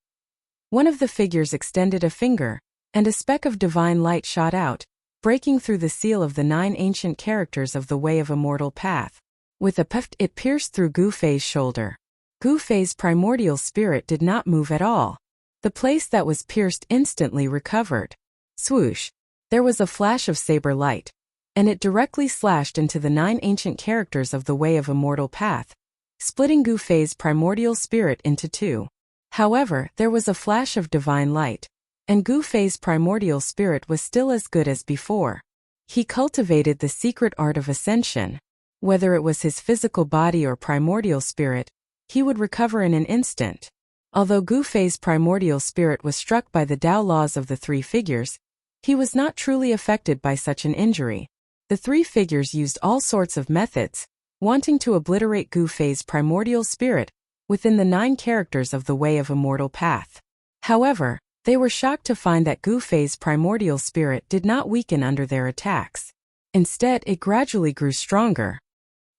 One of the figures extended a finger, and a speck of divine light shot out, breaking through the seal of the 9 ancient characters of the Way of Immortal Path. With a puff, it pierced through Gu Fei's shoulder. Gu Fei's primordial spirit did not move at all. The place that was pierced instantly recovered. Swoosh! There was a flash of saber light, and it directly slashed into the 9 ancient characters of the Way of Immortal Path, splitting Gu Fei's primordial spirit into 2. However, there was a flash of divine light, and Gu Fei's primordial spirit was still as good as before. He cultivated the secret art of ascension. Whether it was his physical body or primordial spirit, he would recover in an instant. Although Gu Fei's primordial spirit was struck by the Tao laws of the 3 figures, he was not truly affected by such an injury. The 3 figures used all sorts of methods, wanting to obliterate Gu Fei's primordial spirit within the 9 characters of the Way of Immortal Path. However, they were shocked to find that Gu Fei's primordial spirit did not weaken under their attacks. Instead, it gradually grew stronger.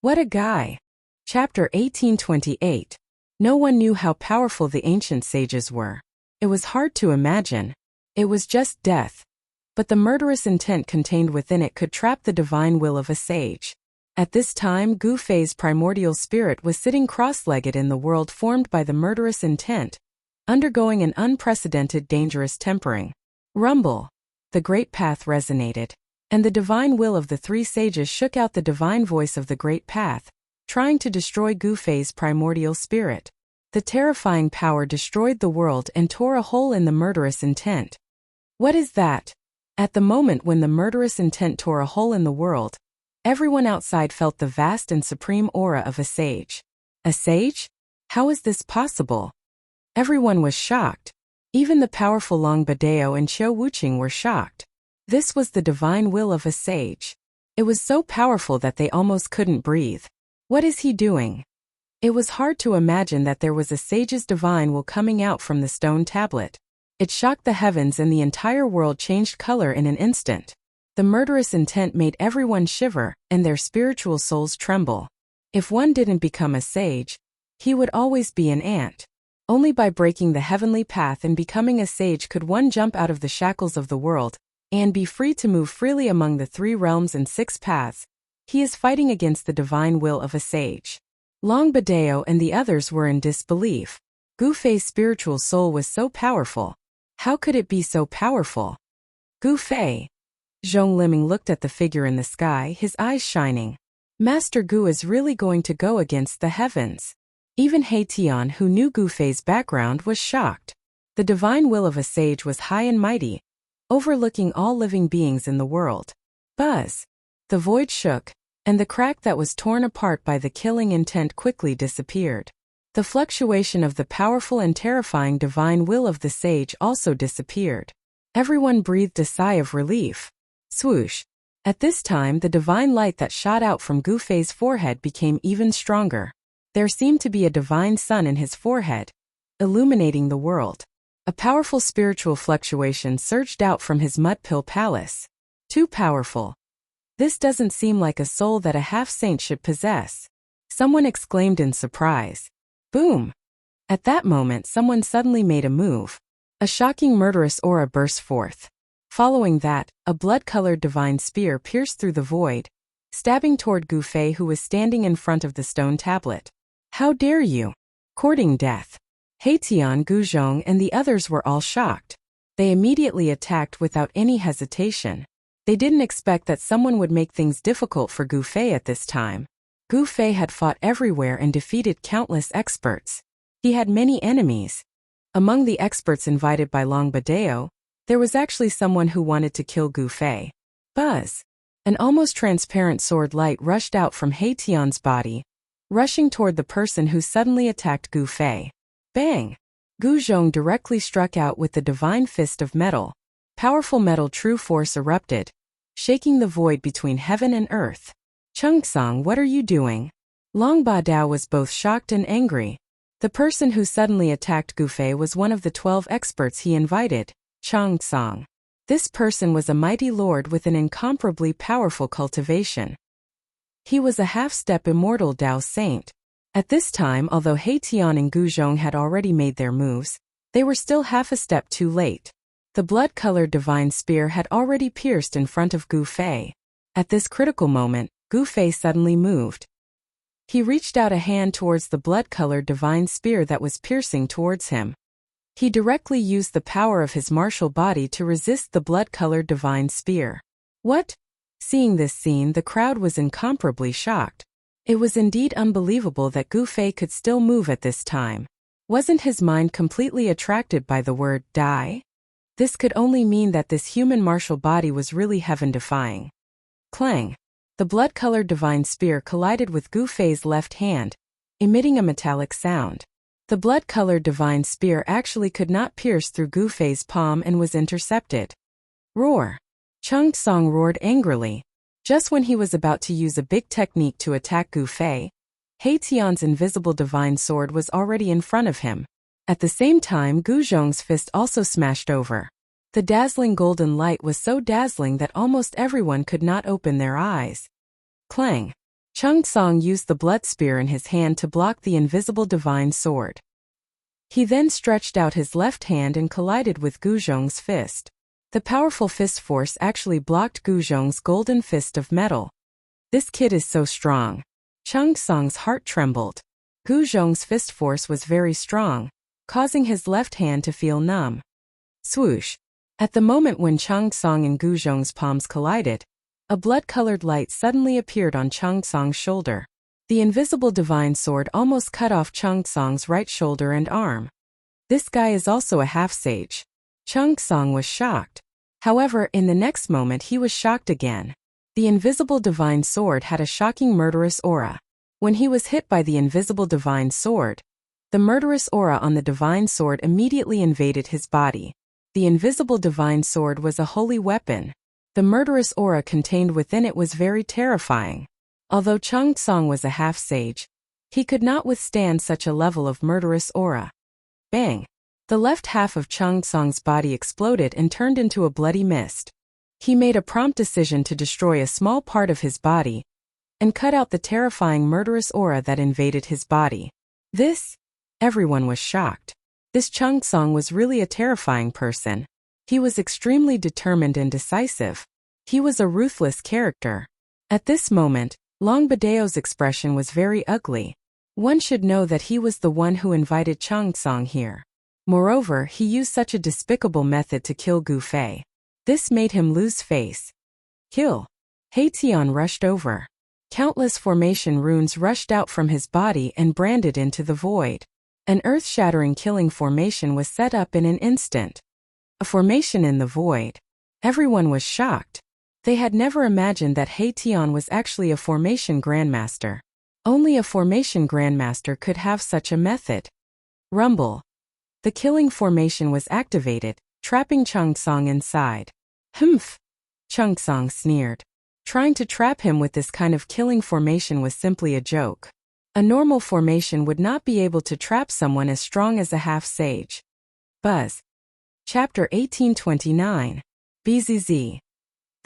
What a guy! Chapter 1828. No one knew how powerful the ancient sages were. It was hard to imagine. It was just death. But the murderous intent contained within it could trap the divine will of a sage. At this time, Gu Fei's primordial spirit was sitting cross-legged in the world formed by the murderous intent, undergoing an unprecedented dangerous tempering. Rumble. The great path resonated, and the divine will of the three sages shook out the divine voice of the great path, trying to destroy Gu Fei's primordial spirit. The terrifying power destroyed the world and tore a hole in the murderous intent. What is that? At the moment when the murderous intent tore a hole in the world, everyone outside felt the vast and supreme aura of a sage. A sage? How is this possible? Everyone was shocked. Even the powerful Long Badeo and Qiu Wuqing were shocked. This was the divine will of a sage. It was so powerful that they almost couldn't breathe. What is he doing? It was hard to imagine that there was a sage's divine will coming out from the stone tablet. It shocked the heavens and the entire world changed color in an instant. The murderous intent made everyone shiver and their spiritual souls tremble. If one didn't become a sage, he would always be an ant. Only by breaking the heavenly path and becoming a sage could one jump out of the shackles of the world and be free to move freely among the 3 realms and 6 paths. He is fighting against the divine will of a sage. Long Badeo and the others were in disbelief. Gu Fei's spiritual soul was so powerful. How could it be so powerful? Gu Fei. Zhong Liming looked at the figure in the sky, his eyes shining. Master Gu is really going to go against the heavens. Even He Tian, who knew Gu Fei's background, was shocked. The divine will of a sage was high and mighty, overlooking all living beings in the world. Buzz. The void shook, and the crack that was torn apart by the killing intent quickly disappeared. The fluctuation of the powerful and terrifying divine will of the sage also disappeared. Everyone breathed a sigh of relief. Swoosh. At this time, the divine light that shot out from Gu Fei's forehead became even stronger. There seemed to be a divine sun in his forehead, illuminating the world. A powerful spiritual fluctuation surged out from his mud-pill palace. Too powerful. This doesn't seem like a soul that a half-saint should possess. Someone exclaimed in surprise. Boom! At that moment, someone suddenly made a move. A shocking murderous aura burst forth. Following that, a blood-colored divine spear pierced through the void, stabbing toward Gu Fei, who was standing in front of the stone tablet. How dare you! Courting death. He Tian, Gu Zhong, and the others were all shocked. They immediately attacked without any hesitation. They didn't expect that someone would make things difficult for Gu Fei at this time. Gu Fei had fought everywhere and defeated countless experts. He had many enemies. Among the experts invited by Long Badeo, there was actually someone who wanted to kill Gu Fei. Buzz. An almost transparent sword light rushed out from He Tian's body, rushing toward the person who suddenly attacked Gu Fei. Bang! Gu Zhong directly struck out with the divine fist of metal. Powerful metal true force erupted, shaking the void between heaven and earth. Chungsong, what are you doing? Long Badao was both shocked and angry. The person who suddenly attacked Gu Fei was one of the 12 experts he invited, Chungsong. This person was a mighty lord with an incomparably powerful cultivation. He was a half-step immortal Dao saint. At this time, although He Tian and Gu Zhong had already made their moves, they were still half a step too late. The blood-colored divine spear had already pierced in front of Gu Fei. At this critical moment, Gu Fei suddenly moved. He reached out a hand towards the blood-colored divine spear that was piercing towards him. He directly used the power of his martial body to resist the blood-colored divine spear. What? Seeing this scene, the crowd was incomparably shocked. It was indeed unbelievable that Gu Fei could still move at this time. Wasn't his mind completely attracted by the word die? This could only mean that this human martial body was really heaven-defying. Clang! The blood-colored divine spear collided with Gu Fei's left hand, emitting a metallic sound. The blood-colored divine spear actually could not pierce through Gu Fei's palm and was intercepted. Roar! Chungsong roared angrily. Just when he was about to use a big technique to attack Gu Fei, He Tian's invisible divine sword was already in front of him. At the same time, Gu Zhong's fist also smashed over. The dazzling golden light was so dazzling that almost everyone could not open their eyes. Clang! Chungsong used the blood spear in his hand to block the invisible divine sword. He then stretched out his left hand and collided with Gu Zhong's fist. The powerful fist force actually blocked Gu Zhong's golden fist of metal. This kid is so strong. Chung Song's heart trembled. Gu Zhong's fist force was very strong, causing his left hand to feel numb. Swoosh. At the moment when Chung Song and Gu Zhong's palms collided, a blood-colored light suddenly appeared on Chung Song's shoulder. The invisible divine sword almost cut off Chung Song's right shoulder and arm. This guy is also a half-sage. Chung Song was shocked. However, in the next moment he was shocked again. The invisible divine sword had a shocking murderous aura. When he was hit by the invisible divine sword, the murderous aura on the divine sword immediately invaded his body. The invisible divine sword was a holy weapon. The murderous aura contained within it was very terrifying. Although Chung Song was a half-sage, he could not withstand such a level of murderous aura. Bang! The left half of Chung Song's body exploded and turned into a bloody mist. He made a prompt decision to destroy a small part of his body and cut out the terrifying murderous aura that invaded his body. Everyone was shocked. This Chung Song was really a terrifying person. He was extremely determined and decisive. He was a ruthless character. At this moment, Long Badeo's expression was very ugly. One should know that he was the one who invited Chung Song here. Moreover, he used such a despicable method to kill Gu Fei. This made him lose face. Kill. He Tian rushed over. Countless formation runes rushed out from his body and branded into the void. An earth-shattering killing formation was set up in an instant. A formation in the void. Everyone was shocked. They had never imagined that He Tian was actually a formation grandmaster. Only a formation grandmaster could have such a method. Rumble. The killing formation was activated, trapping Chung Song inside. Humph! Chung Song sneered. Trying to trap him with this kind of killing formation was simply a joke. A normal formation would not be able to trap someone as strong as a half-sage. Buzz. Chapter 1829. BZZ.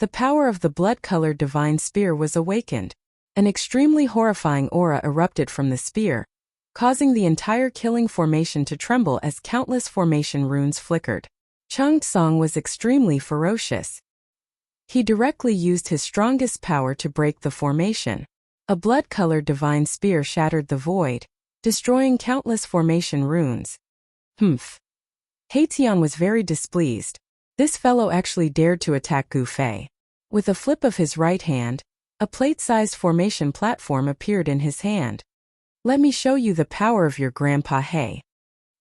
The power of the blood-colored divine spear was awakened. An extremely horrifying aura erupted from the spear, causing the entire killing formation to tremble as countless formation runes flickered. Chung Song was extremely ferocious. He directly used his strongest power to break the formation. A blood-colored divine spear shattered the void, destroying countless formation runes. Humph. He Tian was very displeased. This fellow actually dared to attack Gu Fei. With a flip of his right hand, a plate-sized formation platform appeared in his hand. Let me show you the power of your grandpa He.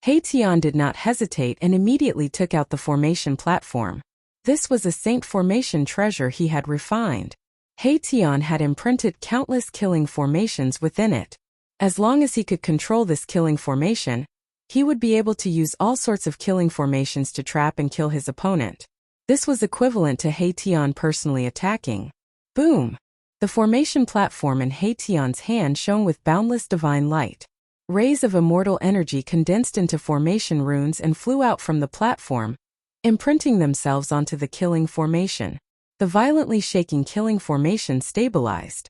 He Tian did not hesitate and immediately took out the formation platform. This was a saint formation treasure he had refined. He Tian had imprinted countless killing formations within it. As long as he could control this killing formation, he would be able to use all sorts of killing formations to trap and kill his opponent. This was equivalent to He Tian personally attacking. Boom! The formation platform in He Tian's hand shone with boundless divine light. Rays of immortal energy condensed into formation runes and flew out from the platform, imprinting themselves onto the killing formation. The violently shaking killing formation stabilized.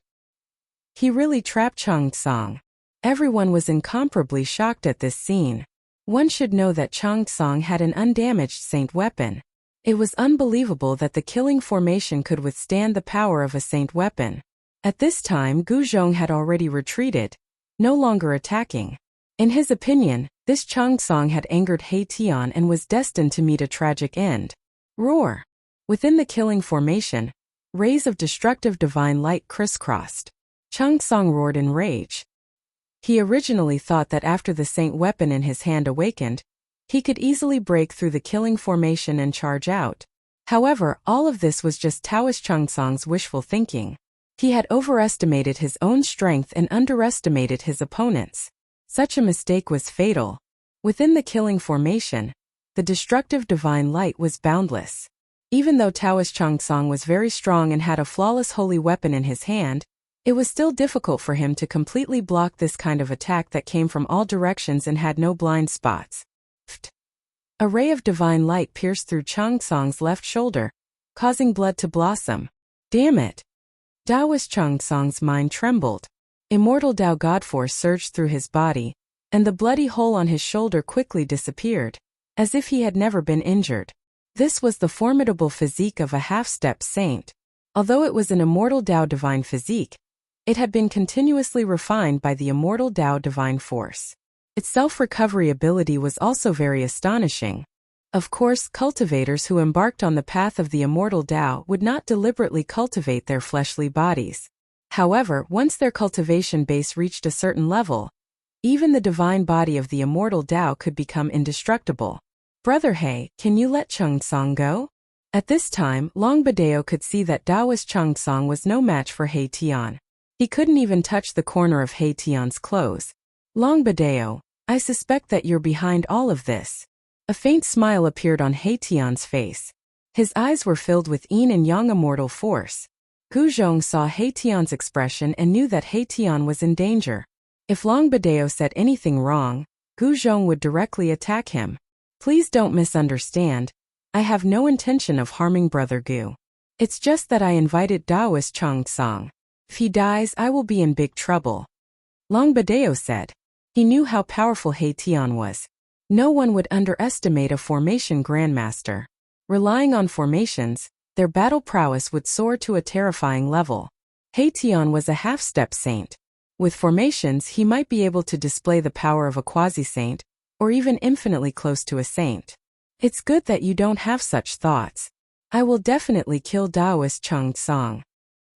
He really trapped Chung Song. Everyone was incomparably shocked at this scene. One should know that Chung Song had an undamaged saint weapon. It was unbelievable that the killing formation could withstand the power of a saint weapon. At this time, Gu Zhong had already retreated, no longer attacking. In his opinion, this Chung Song had angered He Tian and was destined to meet a tragic end. Roar! Within the killing formation, rays of destructive divine light crisscrossed. Chung Song roared in rage. He originally thought that after the saint weapon in his hand awakened, he could easily break through the killing formation and charge out. However, all of this was just Taoist Chung Song's wishful thinking. He had overestimated his own strength and underestimated his opponent's. Such a mistake was fatal. Within the killing formation, the destructive divine light was boundless. Even though Taoist Chung Song was very strong and had a flawless holy weapon in his hand, it was still difficult for him to completely block this kind of attack that came from all directions and had no blind spots. A ray of divine light pierced through Chung Song's left shoulder, causing blood to blossom. Damn it! Taoist Chung Song's mind trembled. Immortal Tao God Force surged through his body, and the bloody hole on his shoulder quickly disappeared, as if he had never been injured. This was the formidable physique of a half-step saint. Although it was an immortal Tao divine physique, It had been continuously refined by the immortal Tao divine force. Its self-recovery ability was also very astonishing. Of course, cultivators who embarked on the path of the immortal Tao would not deliberately cultivate their fleshly bodies. However, once their cultivation base reached a certain level, even the divine body of the immortal Tao could become indestructible. Brother He, can you let Changcang go? At this time, Long Badeo could see that Taoist Changcang was no match for He Tian. He couldn't even touch the corner of He Tian's clothes. Long Badeo, I suspect that you're behind all of this. A faint smile appeared on He Tian's face. His eyes were filled with yin and yang immortal force. Gu Zhong saw He Tian's expression and knew that He Tian was in danger. If Long Badeo said anything wrong, Gu Zhong would directly attack him. Please don't misunderstand. I have no intention of harming Brother Gu. It's just that I invited Taoist Changcang. If he dies, I will be in big trouble. Long Badeo said. He knew how powerful He Tian was. No one would underestimate a formation grandmaster. Relying on formations, their battle prowess would soar to a terrifying level. He Tian was a half-step saint. With formations, he might be able to display the power of a quasi-saint, or even infinitely close to a saint. It's good that you don't have such thoughts. I will definitely kill Taoist Changcang.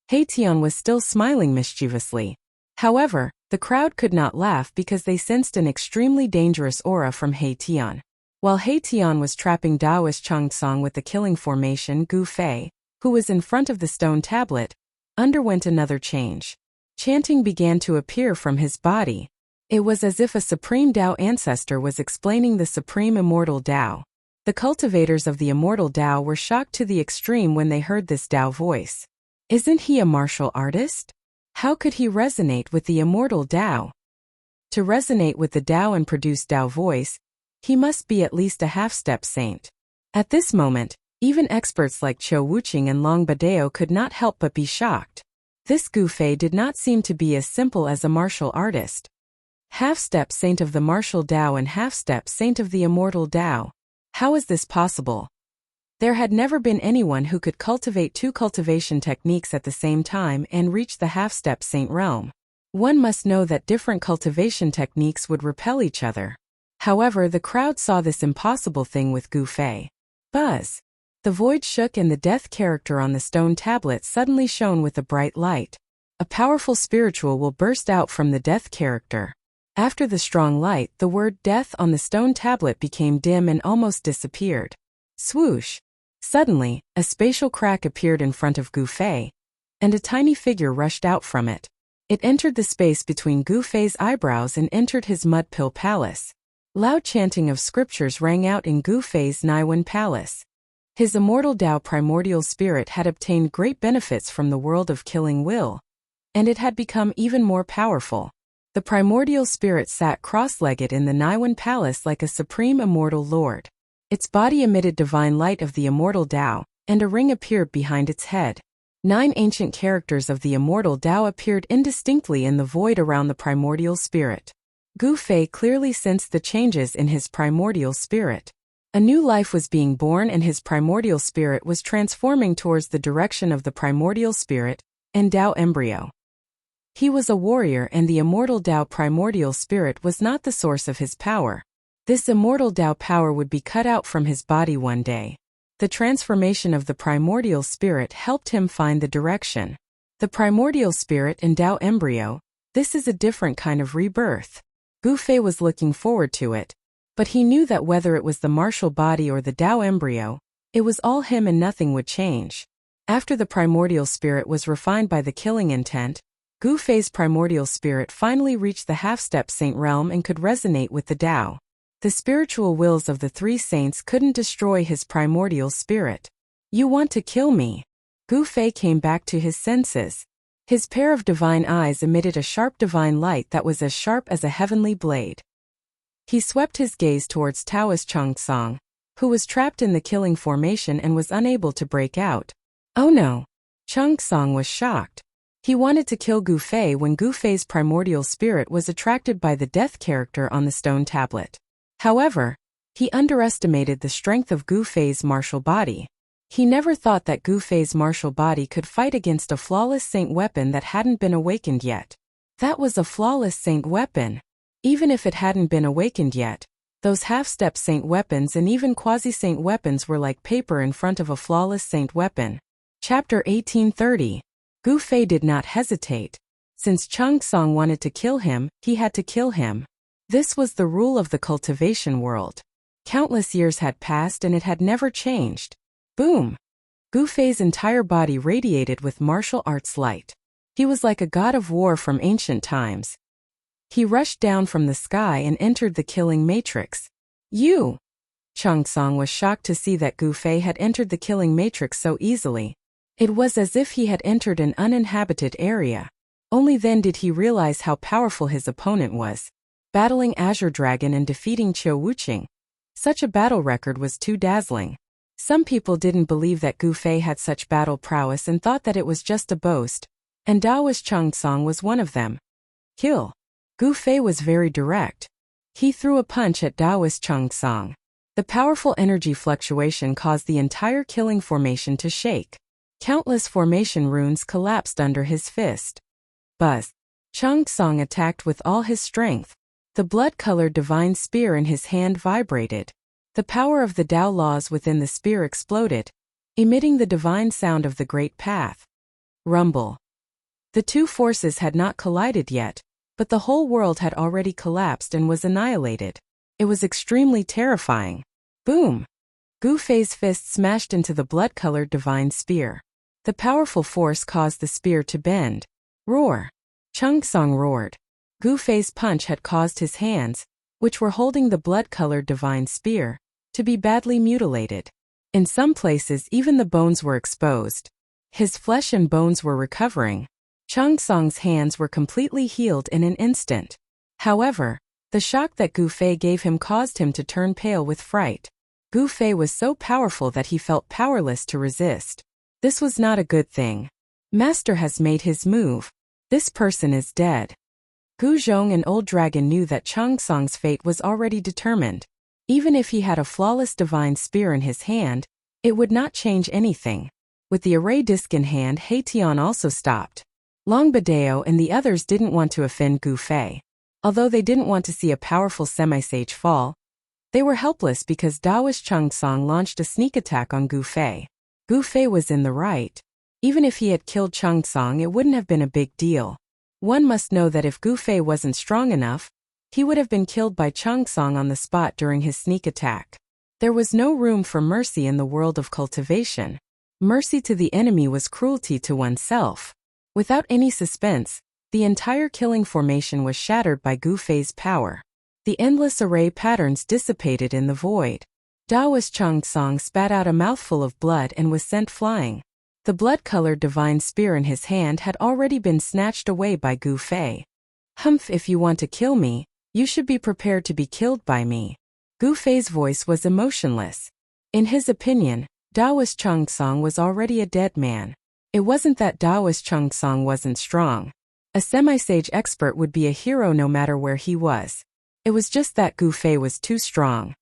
He Tian was still smiling mischievously. However, the crowd could not laugh because they sensed an extremely dangerous aura from He Tian. While He Tian was trapping Taoist Changcang with the killing formation, Gu Fei, who was in front of the stone tablet, underwent another change. Chanting began to appear from his body. It was as if a supreme Tao ancestor was explaining the supreme immortal Tao. The cultivators of the immortal Tao were shocked to the extreme when they heard this Tao voice. Isn't he a martial artist? How could he resonate with the immortal Tao? To resonate with the Tao and produce Tao voice, he must be at least a half-step saint. At this moment, even experts like Chou Wuqing and Long Badeo could not help but be shocked. This Gu Fei did not seem to be as simple as a martial artist. Half-step saint of the martial Tao and half-step saint of the immortal Tao. How is this possible? There had never been anyone who could cultivate two cultivation techniques at the same time and reach the half-step saint realm. One must know that different cultivation techniques would repel each other. However, the crowd saw this impossible thing with Gu Fei. Buzz! The void shook and the death character on the stone tablet suddenly shone with a bright light. A powerful spiritual will burst out from the death character. After the strong light, the word death on the stone tablet became dim and almost disappeared. Swoosh! Suddenly, a spatial crack appeared in front of Gu Fei, and a tiny figure rushed out from it. It entered the space between Gu Fei's eyebrows and entered his mud pill palace. Loud chanting of scriptures rang out in Gu Fei's Naiwen palace. His immortal Tao primordial spirit had obtained great benefits from the world of killing will, and it had become even more powerful. The primordial spirit sat cross-legged in the Naiwen palace like a supreme immortal lord. Its body emitted divine light of the immortal Tao, and a ring appeared behind its head. 9 ancient characters of the immortal Tao appeared indistinctly in the void around the primordial spirit. Gu Fei clearly sensed the changes in his primordial spirit. A new life was being born and his primordial spirit was transforming towards the direction of the primordial spirit and Tao embryo. He was a warrior and the immortal Tao primordial spirit was not the source of his power. This immortal Tao power would be cut out from his body one day. The transformation of the primordial spirit helped him find the direction. The primordial spirit and Tao embryo, this is a different kind of rebirth. Gu Fei was looking forward to it. But he knew that whether it was the martial body or the Tao embryo, it was all him and nothing would change. After the primordial spirit was refined by the killing intent, Gu Fei's primordial spirit finally reached the half-step saint realm and could resonate with the Tao. The spiritual wills of the 3 saints couldn't destroy his primordial spirit. You want to kill me? Gu Fei came back to his senses. His pair of divine eyes emitted a sharp divine light that was as sharp as a heavenly blade. He swept his gaze towards Taoist Changcang, who was trapped in the killing formation and was unable to break out. Oh no! Changcang was shocked. He wanted to kill Gu Fei when Gu Fei's primordial spirit was attracted by the death character on the stone tablet. However, he underestimated the strength of Gu Fei's martial body. He never thought that Gu Fei's martial body could fight against a flawless saint weapon that hadn't been awakened yet. That was a flawless saint weapon. Even if it hadn't been awakened yet, those half-step saint weapons and even quasi-saint weapons were like paper in front of a flawless saint weapon. Chapter 1830. Gu Fei did not hesitate. Since Chang Song wanted to kill him, he had to kill him. This was the rule of the cultivation world. Countless years had passed and it had never changed. Boom! Gu Fei's entire body radiated with martial arts light. He was like a god of war from ancient times. He rushed down from the sky and entered the killing matrix. You! Chang Song was shocked to see that Gu Fei had entered the killing matrix so easily. It was as if he had entered an uninhabited area. Only then did he realize how powerful his opponent was. Battling Azure Dragon and defeating Qiu Wuqing. Such a battle record was too dazzling. Some people didn't believe that Gu Fei had such battle prowess and thought that it was just a boast, and Daoist Chang Song was one of them. Kill. Gu Fei was very direct. He threw a punch at Daoist Chang Song. The powerful energy fluctuation caused the entire killing formation to shake. Countless formation runes collapsed under his fist. Buzz. Chang Song attacked with all his strength. The blood-colored divine spear in his hand vibrated. The power of the Tao laws within the spear exploded, emitting the divine sound of the Great Path. Rumble. The two forces had not collided yet, but the whole world had already collapsed and was annihilated. It was extremely terrifying. Boom! Gu Fei's fist smashed into the blood-colored divine spear. The powerful force caused the spear to bend. Roar! Chang Song roared. Gu Fei's punch had caused his hands, which were holding the blood-colored divine spear, to be badly mutilated. In some places even the bones were exposed. His flesh and bones were recovering. Chang Song's hands were completely healed in an instant. However, the shock that Gu Fei gave him caused him to turn pale with fright. Gu Fei was so powerful that he felt powerless to resist. This was not a good thing. Master has made his move. This person is dead. Gu Zhong and Old Dragon knew that Chang Song's fate was already determined. Even if he had a flawless divine spear in his hand, it would not change anything. With the array disc in hand, Tian also stopped. Long Badeo and the others didn't want to offend Gu Fei. Although they didn't want to see a powerful semi-sage fall, they were helpless because Daoist Chang Song launched a sneak attack on Gu Fei. Gu Fei was in the right. Even if he had killed Chang Song, it wouldn't have been a big deal. One must know that if Gu Fei wasn't strong enough, he would have been killed by Chang Song on the spot during his sneak attack. There was no room for mercy in the world of cultivation. Mercy to the enemy was cruelty to oneself. Without any suspense, the entire killing formation was shattered by Gu Fei's power. The endless array patterns dissipated in the void. Daoist Chang Song spat out a mouthful of blood and was sent flying. The blood-colored divine spear in his hand had already been snatched away by Gu Fei. Humph, if you want to kill me, you should be prepared to be killed by me. Gu Fei's voice was emotionless. In his opinion, Daoist Chang Song was already a dead man. It wasn't that Daoist Chang Song wasn't strong. A semi-sage expert would be a hero no matter where he was. It was just that Gu Fei was too strong.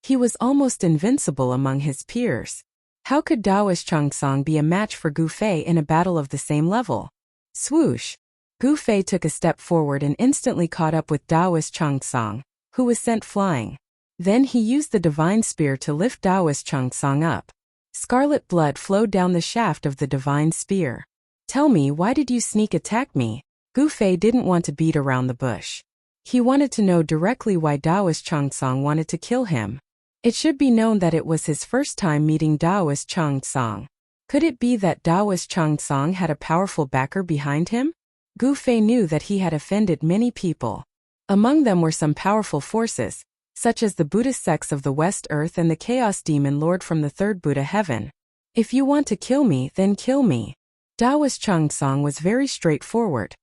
He was almost invincible among his peers. How could Daoist Chang Song be a match for Gu Fei in a battle of the same level? Swoosh! Gu Fei took a step forward and instantly caught up with Daoist Chang Song, who was sent flying. Then he used the divine spear to lift Daoist Chang Song up. Scarlet blood flowed down the shaft of the divine spear. Tell me, why did you sneak attack me? Gu Fei didn't want to beat around the bush. He wanted to know directly why Daoist Chang Song wanted to kill him. It should be known that it was his first time meeting Daoist Chang Song. Could it be that Daoist Chang Song had a powerful backer behind him? Gu Fei knew that he had offended many people. Among them were some powerful forces, such as the Buddhist sects of the West Earth and the Chaos Demon Lord from the Third Buddha Heaven. If you want to kill me, then kill me. Daoist Chang Song was very straightforward.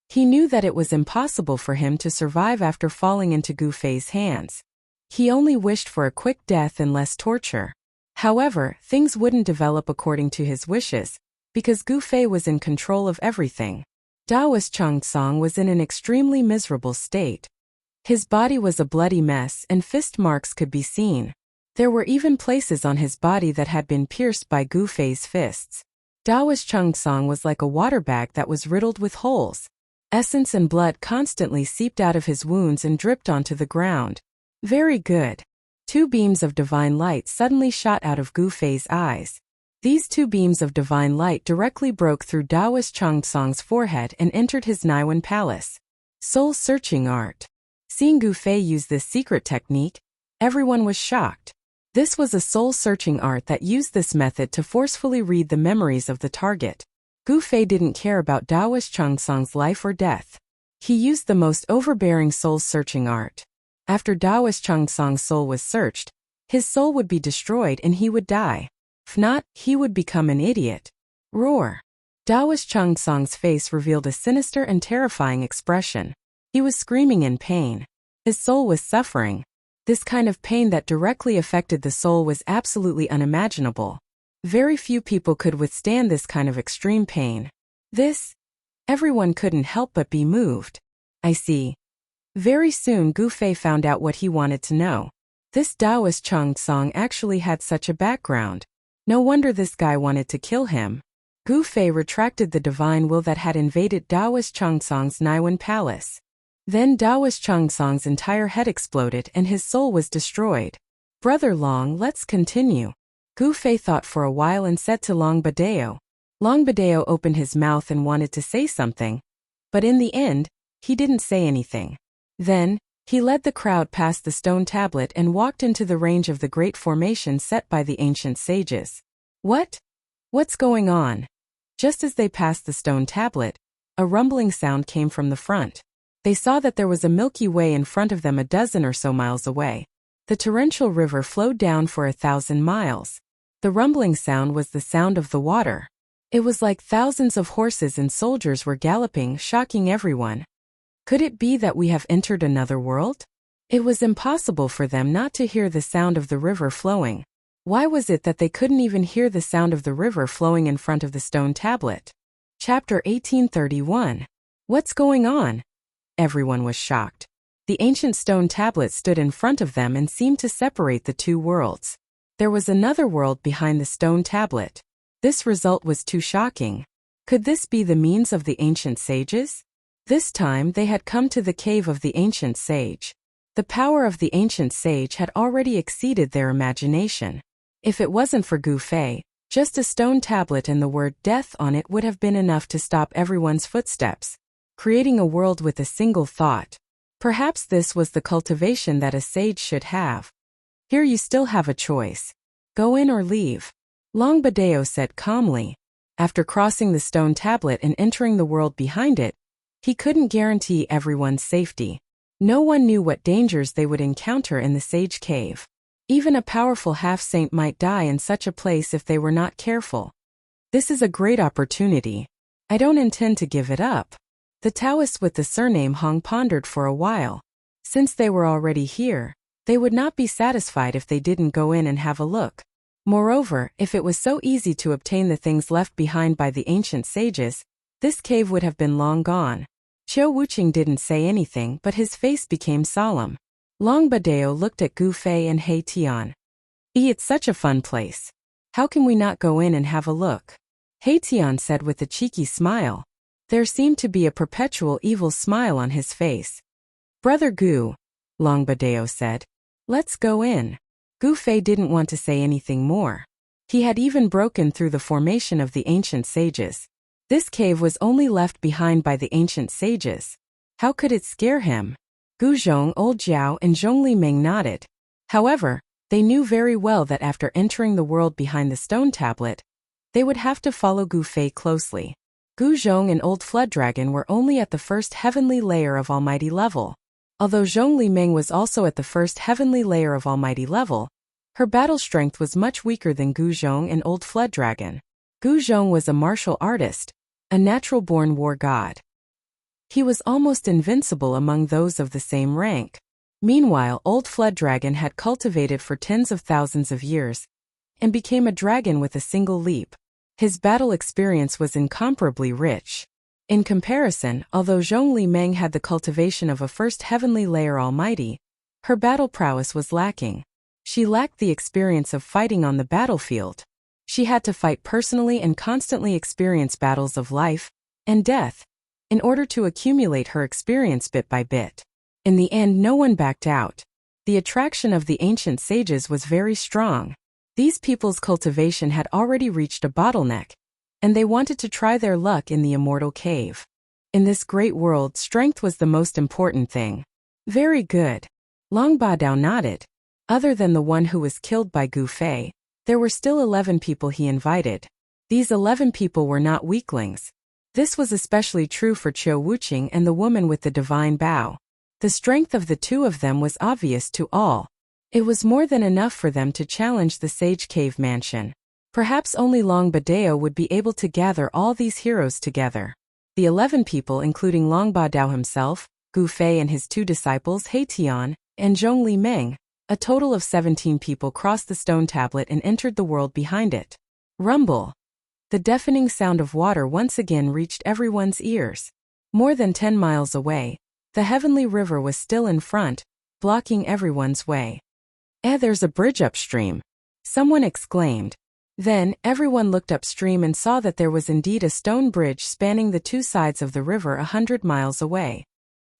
He knew that it was impossible for him to survive after falling into Gu Fei's hands. He only wished for a quick death and less torture. However, things wouldn't develop according to his wishes, because Gu Fei was in control of everything. Daoist Chang Song was in an extremely miserable state. His body was a bloody mess and fist marks could be seen. There were even places on his body that had been pierced by Gu Fei's fists. Dao's Chengsong was like a water bag that was riddled with holes. Essence and blood constantly seeped out of his wounds and dripped onto the ground. Very good. 2 beams of divine light suddenly shot out of Gu Fei's eyes. These 2 beams of divine light directly broke through Daoist Chengsong's forehead and entered his Naiwan palace. Soul-searching art. Seeing Gu Fei use this secret technique, everyone was shocked. This was a soul-searching art that used this method to forcefully read the memories of the target. Gu Fei didn't care about Daoist Chengsong's life or death. He used the most overbearing soul-searching art. After Daoist Chengsong's soul was searched, his soul would be destroyed and he would die. If not, he would become an idiot. Roar. Daoist Chengsong's face revealed a sinister and terrifying expression. He was screaming in pain. His soul was suffering. This kind of pain that directly affected the soul was absolutely unimaginable. Very few people could withstand this kind of extreme pain. Everyone couldn't help but be moved. I see. Very soon Gu Fei found out what he wanted to know. This Daoist Chengsong actually had such a background. No wonder this guy wanted to kill him. Gu Fei retracted the divine will that had invaded Daoist Chengsong's Naiwan palace. Then Daoist Chengsong's entire head exploded and his soul was destroyed. Brother Long, let's continue. Gu Fei thought for a while and said to Long Badeo. Long Badeo opened his mouth and wanted to say something, but in the end, he didn't say anything. Then, he led the crowd past the stone tablet and walked into the range of the great formation set by the ancient sages. What? What's going on? Just as they passed the stone tablet, a rumbling sound came from the front. They saw that there was a Milky Way in front of them a dozen or so miles away. The torrential river flowed down for 1,000 miles. The rumbling sound was the sound of the water. It was like thousands of horses and soldiers were galloping, shocking everyone. Could it be that we have entered another world? It was impossible for them not to hear the sound of the river flowing. Why was it that they couldn't even hear the sound of the river flowing in front of the stone tablet? Chapter 1831. What's going on? Everyone was shocked. The ancient stone tablet stood in front of them and seemed to separate the 2 worlds. There was another world behind the stone tablet. This result was too shocking. Could this be the means of the ancient sages? This time they had come to the cave of the ancient sage. The power of the ancient sage had already exceeded their imagination. If it wasn't for Gu Fei, just a stone tablet and the word death on it would have been enough to stop everyone's footsteps, creating a world with a single thought. Perhaps this was the cultivation that a sage should have. Here you still have a choice. Go in or leave. Long Badeo said calmly. After crossing the stone tablet and entering the world behind it, he couldn't guarantee everyone's safety. No one knew what dangers they would encounter in the sage cave. Even a powerful half-saint might die in such a place if they were not careful. This is a great opportunity. I don't intend to give it up. The Taoists with the surname Hong pondered for a while. Since they were already here, they would not be satisfied if they didn't go in and have a look. Moreover, if it was so easy to obtain the things left behind by the ancient sages, this cave would have been long gone. Qiu Wuqing didn't say anything, but his face became solemn. Long Badeo looked at Gu Fei and He Tian. It's such a fun place. How can we not go in and have a look? He Tian said with a cheeky smile. There seemed to be a perpetual evil smile on his face. Brother Gu, Long Badeo said. Let's go in. Gu Fei didn't want to say anything more. He had even broken through the formation of the ancient sages. This cave was only left behind by the ancient sages. How could it scare him? Gu Zhong, Old Jiao, and Zhongli Meng nodded. However, they knew very well that after entering the world behind the stone tablet, they would have to follow Gu Fei closely. Gu Zhong and Old Flood Dragon were only at the first heavenly layer of Almighty level. Although Zhongli Meng was also at the first heavenly layer of Almighty level, her battle strength was much weaker than Gu Zhong and Old Flood Dragon. Gu Zhong was a martial artist, a natural-born war god. He was almost invincible among those of the same rank. Meanwhile, Old Flood Dragon had cultivated for tens of thousands of years and became a dragon with a single leap. His battle experience was incomparably rich. In comparison, although Zhongli Meng had the cultivation of a first heavenly layer almighty, her battle prowess was lacking. She lacked the experience of fighting on the battlefield. She had to fight personally and constantly experience battles of life and death in order to accumulate her experience bit by bit. In the end, no one backed out. The attraction of the ancient sages was very strong. These people's cultivation had already reached a bottleneck, and they wanted to try their luck in the immortal cave. In this great world, strength was the most important thing. Very good. Long Ba Dao nodded. Other than the one who was killed by Gu Fei, there were still 11 people he invited. These 11 people were not weaklings. This was especially true for Qiu Wuqing and the woman with the divine bow. The strength of the two of them was obvious to all. It was more than enough for them to challenge the Sage Cave Mansion. Perhaps only Long Ba Dao would be able to gather all these heroes together. The 11 people, including Long Ba Dao himself, Gu Fei and his 2 disciples He Tian and Zhong Li Meng, a total of 17 people crossed the stone tablet and entered the world behind it. Rumble. The deafening sound of water once again reached everyone's ears. More than 10 miles away, the heavenly river was still in front, blocking everyone's way. There's a bridge upstream," someone exclaimed. Then, everyone looked upstream and saw that there was indeed a stone bridge spanning the 2 sides of the river 100 miles away.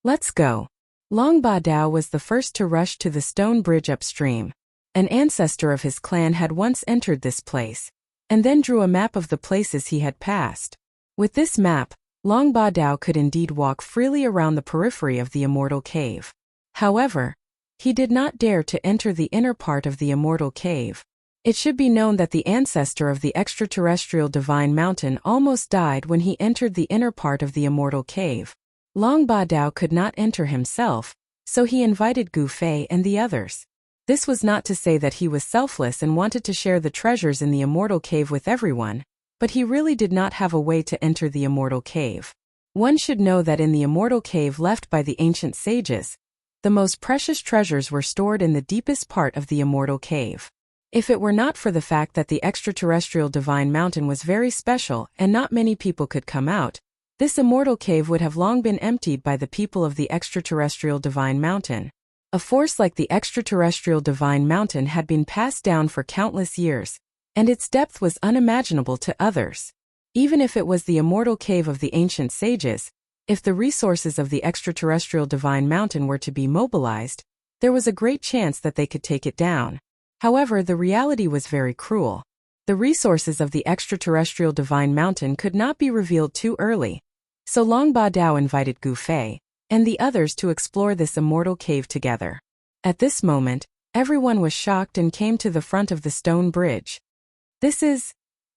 "Let's go." Long Ba Dao was the first to rush to the stone bridge upstream. An ancestor of his clan had once entered this place, and then drew a map of the places he had passed. With this map, Long Ba Dao could indeed walk freely around the periphery of the immortal cave. However, he did not dare to enter the inner part of the immortal cave. It should be known that the ancestor of the extraterrestrial divine mountain almost died when he entered the inner part of the immortal cave. Long Ba Dao could not enter himself, so he invited Gu Fei and the others. This was not to say that he was selfless and wanted to share the treasures in the immortal cave with everyone, but he really did not have a way to enter the immortal cave. One should know that in the immortal cave left by the ancient sages, the most precious treasures were stored in the deepest part of the immortal cave. If it were not for the fact that the extraterrestrial divine mountain was very special and not many people could come out, this immortal cave would have long been emptied by the people of the extraterrestrial divine mountain. A force like the extraterrestrial divine mountain had been passed down for countless years, and its depth was unimaginable to others. Even if it was the immortal cave of the ancient sages, if the resources of the extraterrestrial divine mountain were to be mobilized, there was a great chance that they could take it down. However, the reality was very cruel. The resources of the extraterrestrial divine mountain could not be revealed too early, so Long Ba Dao invited Gu Fei and the others to explore this immortal cave together. At this moment, everyone was shocked and came to the front of the stone bridge.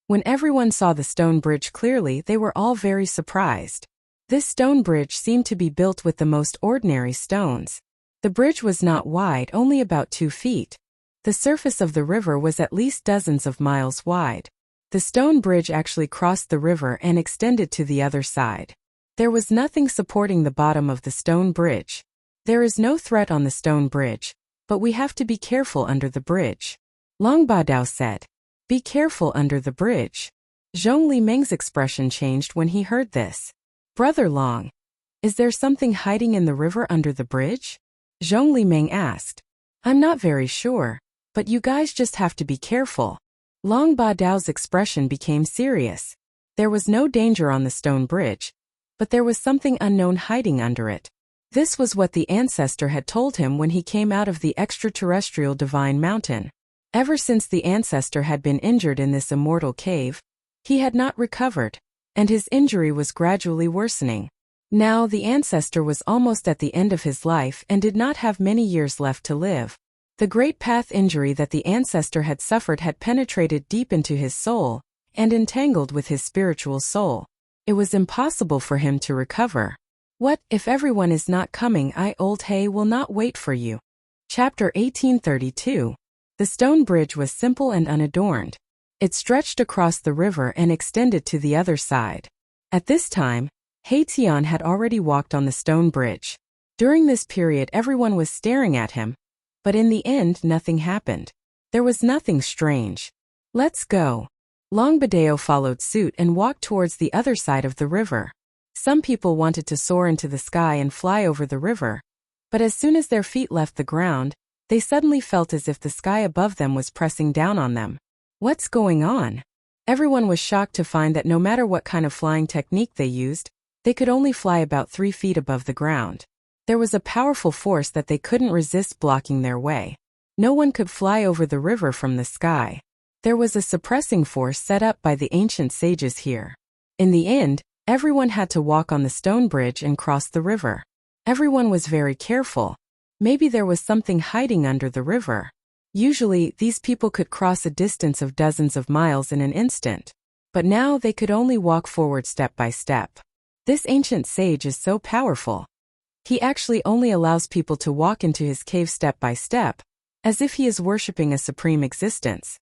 When everyone saw the stone bridge clearly, they were all very surprised. This stone bridge seemed to be built with the most ordinary stones. The bridge was not wide, only about 2 feet. The surface of the river was at least dozens of miles wide. The stone bridge actually crossed the river and extended to the other side. There was nothing supporting the bottom of the stone bridge. There is no threat on the stone bridge, but we have to be careful under the bridge. Long Ba Dao said. Be careful under the bridge. Zhong Li Meng's expression changed when he heard this. Brother Long, is there something hiding in the river under the bridge? Zhong Li Meng asked. I'm not very sure, but you guys just have to be careful. Long Ba Dao's expression became serious. There was no danger on the stone bridge, but there was something unknown hiding under it. This was what the ancestor had told him when he came out of the extraterrestrial divine mountain. Ever since the ancestor had been injured in this immortal cave, he had not recovered, and his injury was gradually worsening. Now the ancestor was almost at the end of his life and did not have many years left to live. The great path injury that the ancestor had suffered had penetrated deep into his soul and entangled with his spiritual soul. It was impossible for him to recover. What if everyone is not coming? Old Hay will not wait for you. Chapter 1832. The stone bridge was simple and unadorned. It stretched across the river and extended to the other side. At this time, He Tian had already walked on the stone bridge. During this period, everyone was staring at him, but in the end, nothing happened. There was nothing strange. Let's go. Long Ba Dao followed suit and walked towards the other side of the river. Some people wanted to soar into the sky and fly over the river, but as soon as their feet left the ground, They suddenly felt as if the sky above them was pressing down on them. What's going on? Everyone was shocked to find that no matter what kind of flying technique they used, they could only fly about 3 feet above the ground. There was a powerful force that they couldn't resist blocking their way. No one could fly over the river from the sky. There was a suppressing force set up by the ancient sages here. In the end, everyone had to walk on the stone bridge and cross the river. Everyone was very careful. Maybe there was something hiding under the river. Usually, these people could cross a distance of dozens of miles in an instant. But now they could only walk forward step by step. This ancient sage is so powerful. He actually only allows people to walk into his cave step by step, as if he is worshipping a supreme existence.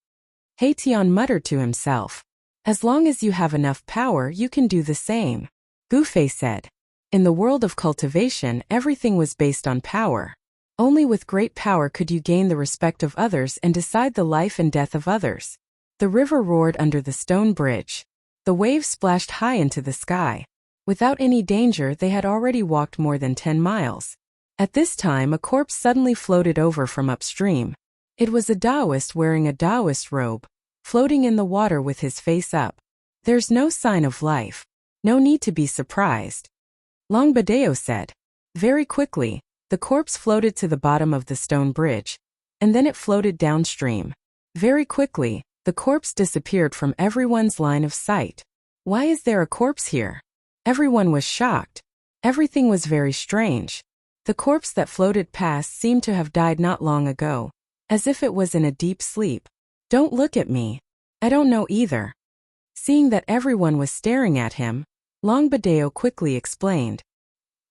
Haitian muttered to himself. As long as you have enough power, you can do the same. Gufei said. In the world of cultivation, everything was based on power. Only with great power could you gain the respect of others and decide the life and death of others. The river roared under the stone bridge. The waves splashed high into the sky. Without any danger, they had already walked more than 10 miles. At this time, a corpse suddenly floated over from upstream. It was a Taoist wearing a Taoist robe, floating in the water with his face up. There's no sign of life. No need to be surprised. Longbadeo said. Very quickly, the corpse floated to the bottom of the stone bridge, and then it floated downstream. Very quickly, the corpse disappeared from everyone's line of sight. Why is there a corpse here? Everyone was shocked. Everything was very strange. The corpse that floated past seemed to have died not long ago, as if it was in a deep sleep. Don't look at me. I don't know either. Seeing that everyone was staring at him, Longbadeo quickly explained.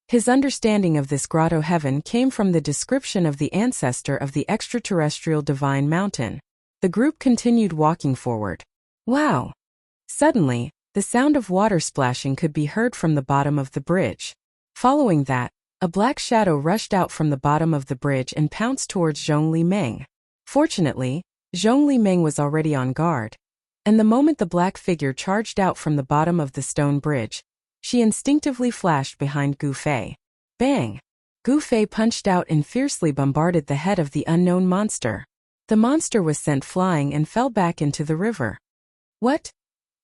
His understanding of this grotto heaven came from the description of the ancestor of the extraterrestrial divine mountain. The group continued walking forward. Wow! Suddenly, the sound of water splashing could be heard from the bottom of the bridge. Following that, a black shadow rushed out from the bottom of the bridge and pounced towards Zhong Li Meng. Fortunately, Zhong Li Meng was already on guard. And the moment the black figure charged out from the bottom of the stone bridge, she instinctively flashed behind Gufei. Bang! Gufei punched out and fiercely bombarded the head of the unknown monster. The monster was sent flying and fell back into the river. What?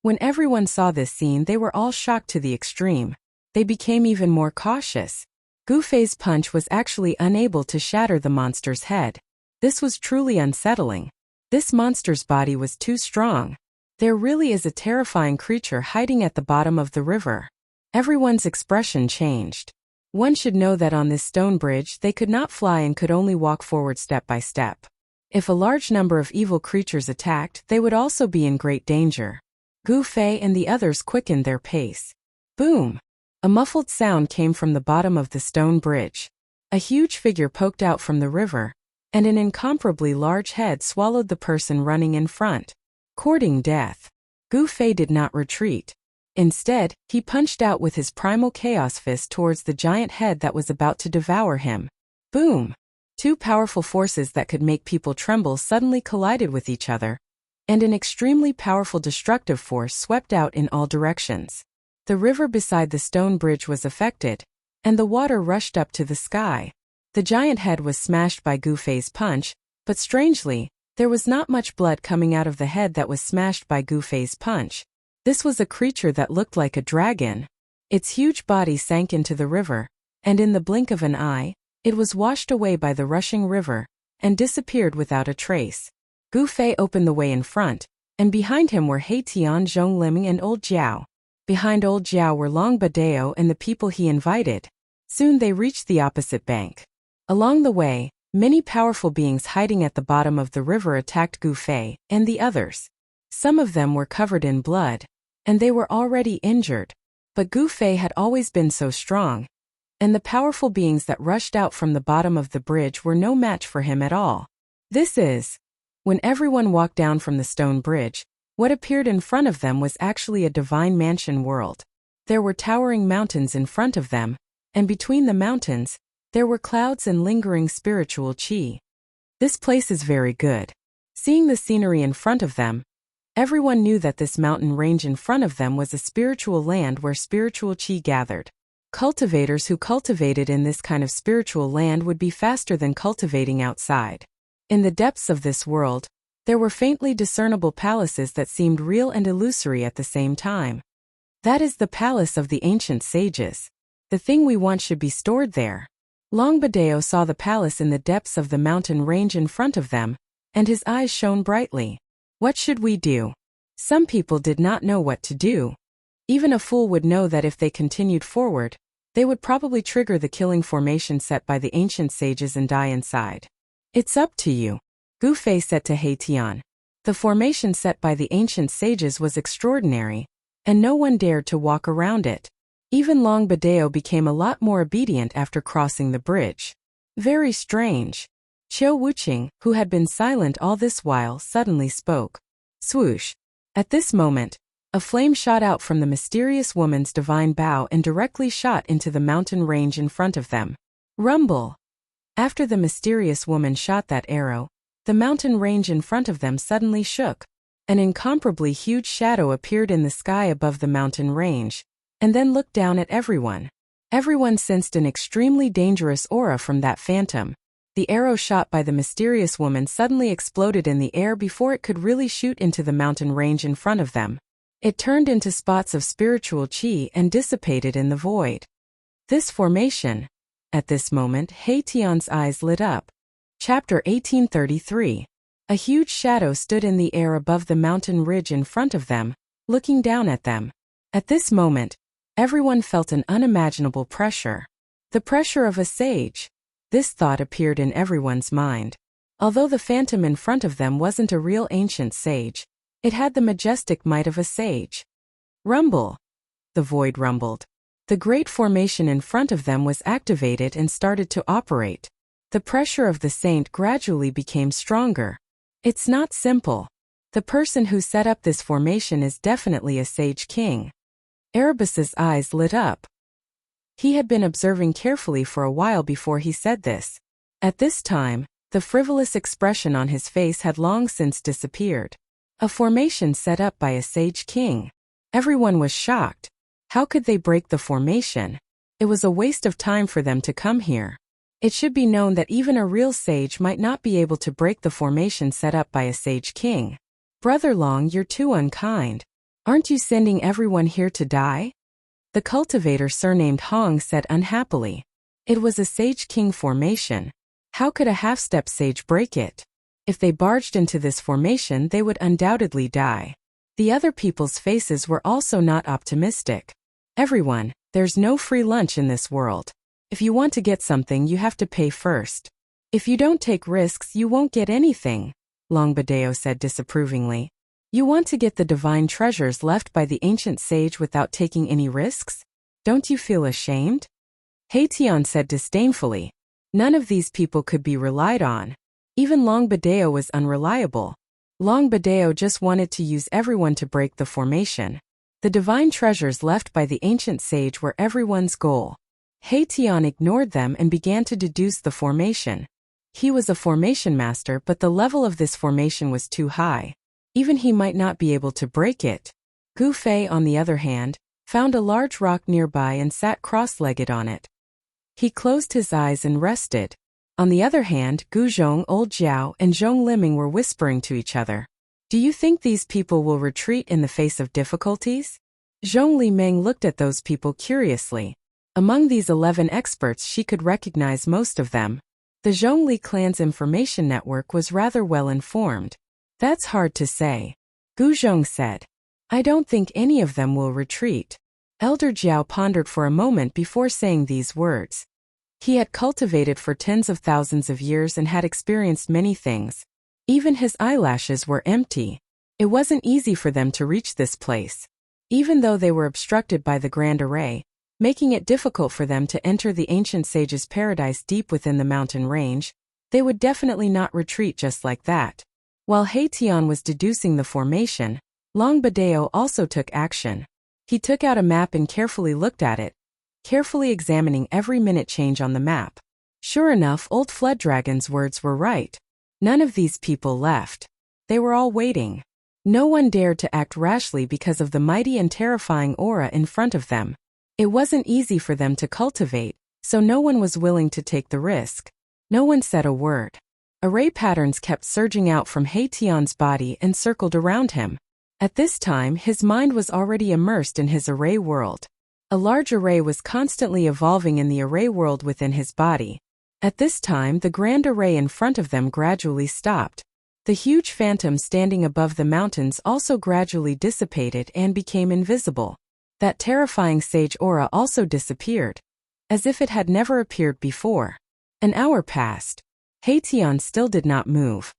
When everyone saw this scene, they were all shocked to the extreme. They became even more cautious. Gufei's punch was actually unable to shatter the monster's head. This was truly unsettling. This monster's body was too strong. There really is a terrifying creature hiding at the bottom of the river. Everyone's expression changed. One should know that on this stone bridge they could not fly and could only walk forward step by step. If a large number of evil creatures attacked, they would also be in great danger. Gufei and the others quickened their pace. Boom! A muffled sound came from the bottom of the stone bridge. A huge figure poked out from the river, and an incomparably large head swallowed the person running in front. Courting death. Gufei did not retreat. Instead, he punched out with his primal chaos fist towards the giant head that was about to devour him. Boom! Two powerful forces that could make people tremble suddenly collided with each other, and an extremely powerful destructive force swept out in all directions. The river beside the stone bridge was affected, and the water rushed up to the sky. The giant head was smashed by Gufei's punch, but strangely, there was not much blood coming out of the head that was smashed by Gufei's punch. This was a creature that looked like a dragon. Its huge body sank into the river, and in the blink of an eye, it was washed away by the rushing river, and disappeared without a trace. Gufei opened the way in front, and behind him were Haitian, Zhong Liming and Old Jiao. Behind Old Jiao were Longbadeo and the people he invited. Soon they reached the opposite bank. Along the way, many powerful beings hiding at the bottom of the river attacked Gufei and the others. Some of them were covered in blood, and they were already injured. But Gufei had always been so strong, and the powerful beings that rushed out from the bottom of the bridge were no match for him at all. When everyone walked down from the stone bridge, what appeared in front of them was actually a divine mansion world. There were towering mountains in front of them, and between the mountains, there were clouds and lingering spiritual chi. This place is very good. Seeing the scenery in front of them, everyone knew that this mountain range in front of them was a spiritual land where spiritual chi gathered. Cultivators who cultivated in this kind of spiritual land would be faster than cultivating outside. In the depths of this world, there were faintly discernible palaces that seemed real and illusory at the same time. That is the palace of the ancient sages. The thing we want should be stored there. Longbadeo saw the palace in the depths of the mountain range in front of them, and his eyes shone brightly. What should we do? Some people did not know what to do. Even a fool would know that if they continued forward, they would probably trigger the killing formation set by the ancient sages and die inside. It's up to you, Gu Fei said to He Tian. The formation set by the ancient sages was extraordinary, and no one dared to walk around it. Even Longbadeo became a lot more obedient after crossing the bridge. Very strange. Qiu Wuqing, who had been silent all this while, suddenly spoke. Swoosh. At this moment, a flame shot out from the mysterious woman's divine bow and directly shot into the mountain range in front of them. Rumble. After the mysterious woman shot that arrow, the mountain range in front of them suddenly shook. An incomparably huge shadow appeared in the sky above the mountain range, and then looked down at everyone. Everyone sensed an extremely dangerous aura from that phantom. The arrow shot by the mysterious woman suddenly exploded in the air before it could really shoot into the mountain range in front of them. It turned into spots of spiritual qi and dissipated in the void. This formation. At this moment, He Tian's eyes lit up. Chapter 1833. A huge shadow stood in the air above the mountain ridge in front of them, looking down at them. At this moment, everyone felt an unimaginable pressure. The pressure of a sage. This thought appeared in everyone's mind. Although the phantom in front of them wasn't a real ancient sage, it had the majestic might of a sage. Rumble. The void rumbled. The great formation in front of them was activated and started to operate. The pressure of the saint gradually became stronger. It's not simple. The person who set up this formation is definitely a sage king. Erebus's eyes lit up. He had been observing carefully for a while before he said this. At this time, the frivolous expression on his face had long since disappeared. A formation set up by a sage king. Everyone was shocked. How could they break the formation? It was a waste of time for them to come here. It should be known that even a real sage might not be able to break the formation set up by a sage king. Brother Long, you're too unkind. Aren't you sending everyone here to die? The cultivator surnamed Hong said unhappily. It was a sage king formation. How could a half-step sage break it? If they barged into this formation, they would undoubtedly die. The other people's faces were also not optimistic. Everyone, there's no free lunch in this world. If you want to get something, you have to pay first. If you don't take risks, you won't get anything, Longbadeo said disapprovingly. You want to get the divine treasures left by the ancient sage without taking any risks? Don't you feel ashamed? He Tian said disdainfully. None of these people could be relied on. Even Longbadeo was unreliable. Longbadeo just wanted to use everyone to break the formation. The divine treasures left by the ancient sage were everyone's goal. He Tian ignored them and began to deduce the formation. He was a formation master, but the level of this formation was too high. Even he might not be able to break it. Gu Fei, on the other hand, found a large rock nearby and sat cross-legged on it. He closed his eyes and rested. On the other hand, Gu Zhong, Old Jiao, and Zhong Liming were whispering to each other. Do you think these people will retreat in the face of difficulties? Zhong Liming looked at those people curiously. Among these 11 experts, she could recognize most of them. The Zhongli clan's information network was rather well informed. That's hard to say. Gu Zhong said. I don't think any of them will retreat. Elder Jiao pondered for a moment before saying these words. He had cultivated for tens of thousands of years and had experienced many things. Even his eyelashes were empty. It wasn't easy for them to reach this place. Even though they were obstructed by the Grand Array, making it difficult for them to enter the ancient sage's paradise deep within the mountain range, they would definitely not retreat just like that. While He Tian was deducing the formation, Longbadeo also took action. He took out a map and carefully looked at it, carefully examining every minute change on the map. Sure enough, Old Flood Dragon's words were right. None of these people left. They were all waiting. No one dared to act rashly because of the mighty and terrifying aura in front of them. It wasn't easy for them to cultivate, so no one was willing to take the risk. No one said a word. Array patterns kept surging out from Haetion's body and circled around him. At this time, his mind was already immersed in his array world. A large array was constantly evolving in the array world within his body. At this time, the grand array in front of them gradually stopped. The huge phantom standing above the mountains also gradually dissipated and became invisible. That terrifying sage aura also disappeared, as if it had never appeared before. An hour passed. Haetion still did not move.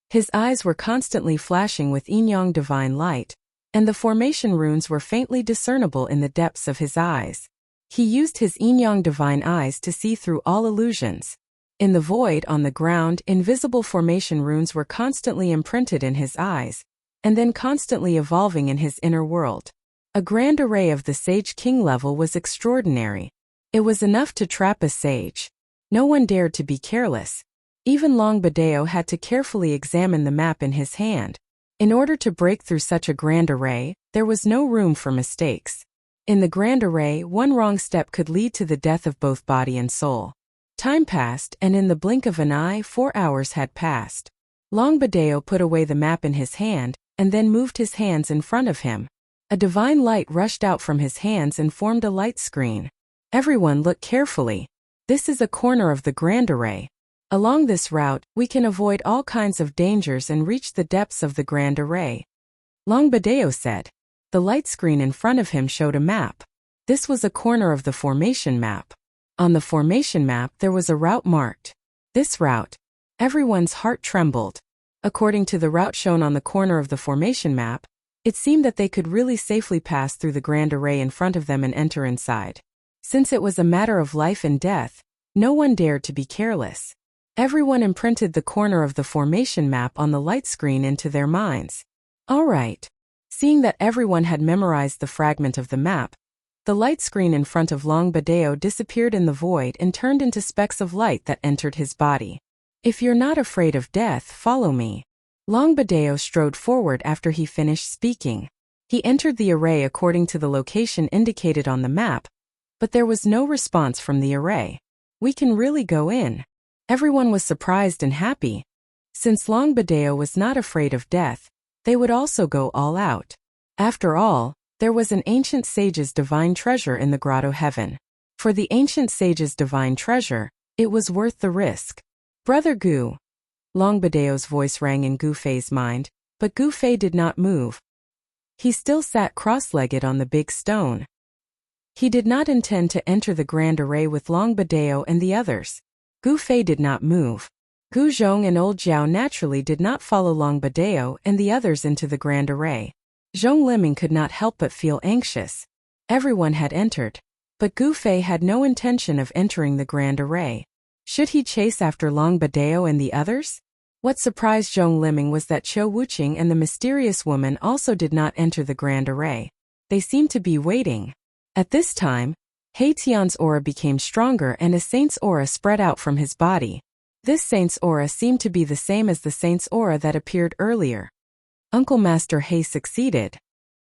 His eyes were constantly flashing with yin-yang divine light, and the formation runes were faintly discernible in the depths of his eyes. He used his yin-yang divine eyes to see through all illusions. In the void on the ground, invisible formation runes were constantly imprinted in his eyes, and then constantly evolving in his inner world. A grand array of the Sage King level was extraordinary. It was enough to trap a sage. No one dared to be careless. Even Long Badeo had to carefully examine the map in his hand. In order to break through such a grand array, there was no room for mistakes. In the grand array, one wrong step could lead to the death of both body and soul. Time passed, and in the blink of an eye, 4 hours had passed. Long Badeo put away the map in his hand, and then moved his hands in front of him. A divine light rushed out from his hands and formed a light screen. Everyone look carefully. This is a corner of the grand array. Along this route, we can avoid all kinds of dangers and reach the depths of the grand array. Long Badeo said. The light screen in front of him showed a map. This was a corner of the formation map. On the formation map there was a route marked. This route. Everyone's heart trembled. According to the route shown on the corner of the formation map, it seemed that they could really safely pass through the grand array in front of them and enter inside. Since it was a matter of life and death, no one dared to be careless. Everyone imprinted the corner of the formation map on the light screen into their minds. All right. Seeing that everyone had memorized the fragment of the map, the light screen in front of Long Badeo disappeared in the void and turned into specks of light that entered his body. If you're not afraid of death, follow me. Long Badeo strode forward after he finished speaking. He entered the array according to the location indicated on the map, but there was no response from the array. We can really go in. Everyone was surprised and happy. Since Long Badeo was not afraid of death, they would also go all out. After all, there was an ancient sage's divine treasure in the grotto heaven. For the ancient sage's divine treasure, it was worth the risk. Brother Gu. Long Badeo's voice rang in Gu Fei's mind, but Gu Fei did not move. He still sat cross-legged on the big stone. He did not intend to enter the grand array with Long Badeo and the others. Gu Fei did not move. Gu Zhong and Old Jiao naturally did not follow Long Badeo and the others into the grand array. Zhong Liming could not help but feel anxious. Everyone had entered, but Gu Fei had no intention of entering the grand array. Should he chase after Long Badeo and the others? What surprised Zhong Liming was that Qiu Wuqing and the mysterious woman also did not enter the grand array. They seemed to be waiting. At this time, Haetion's aura became stronger and a saint's aura spread out from his body. This saint's aura seemed to be the same as the saint's aura that appeared earlier. Uncle Master He succeeded.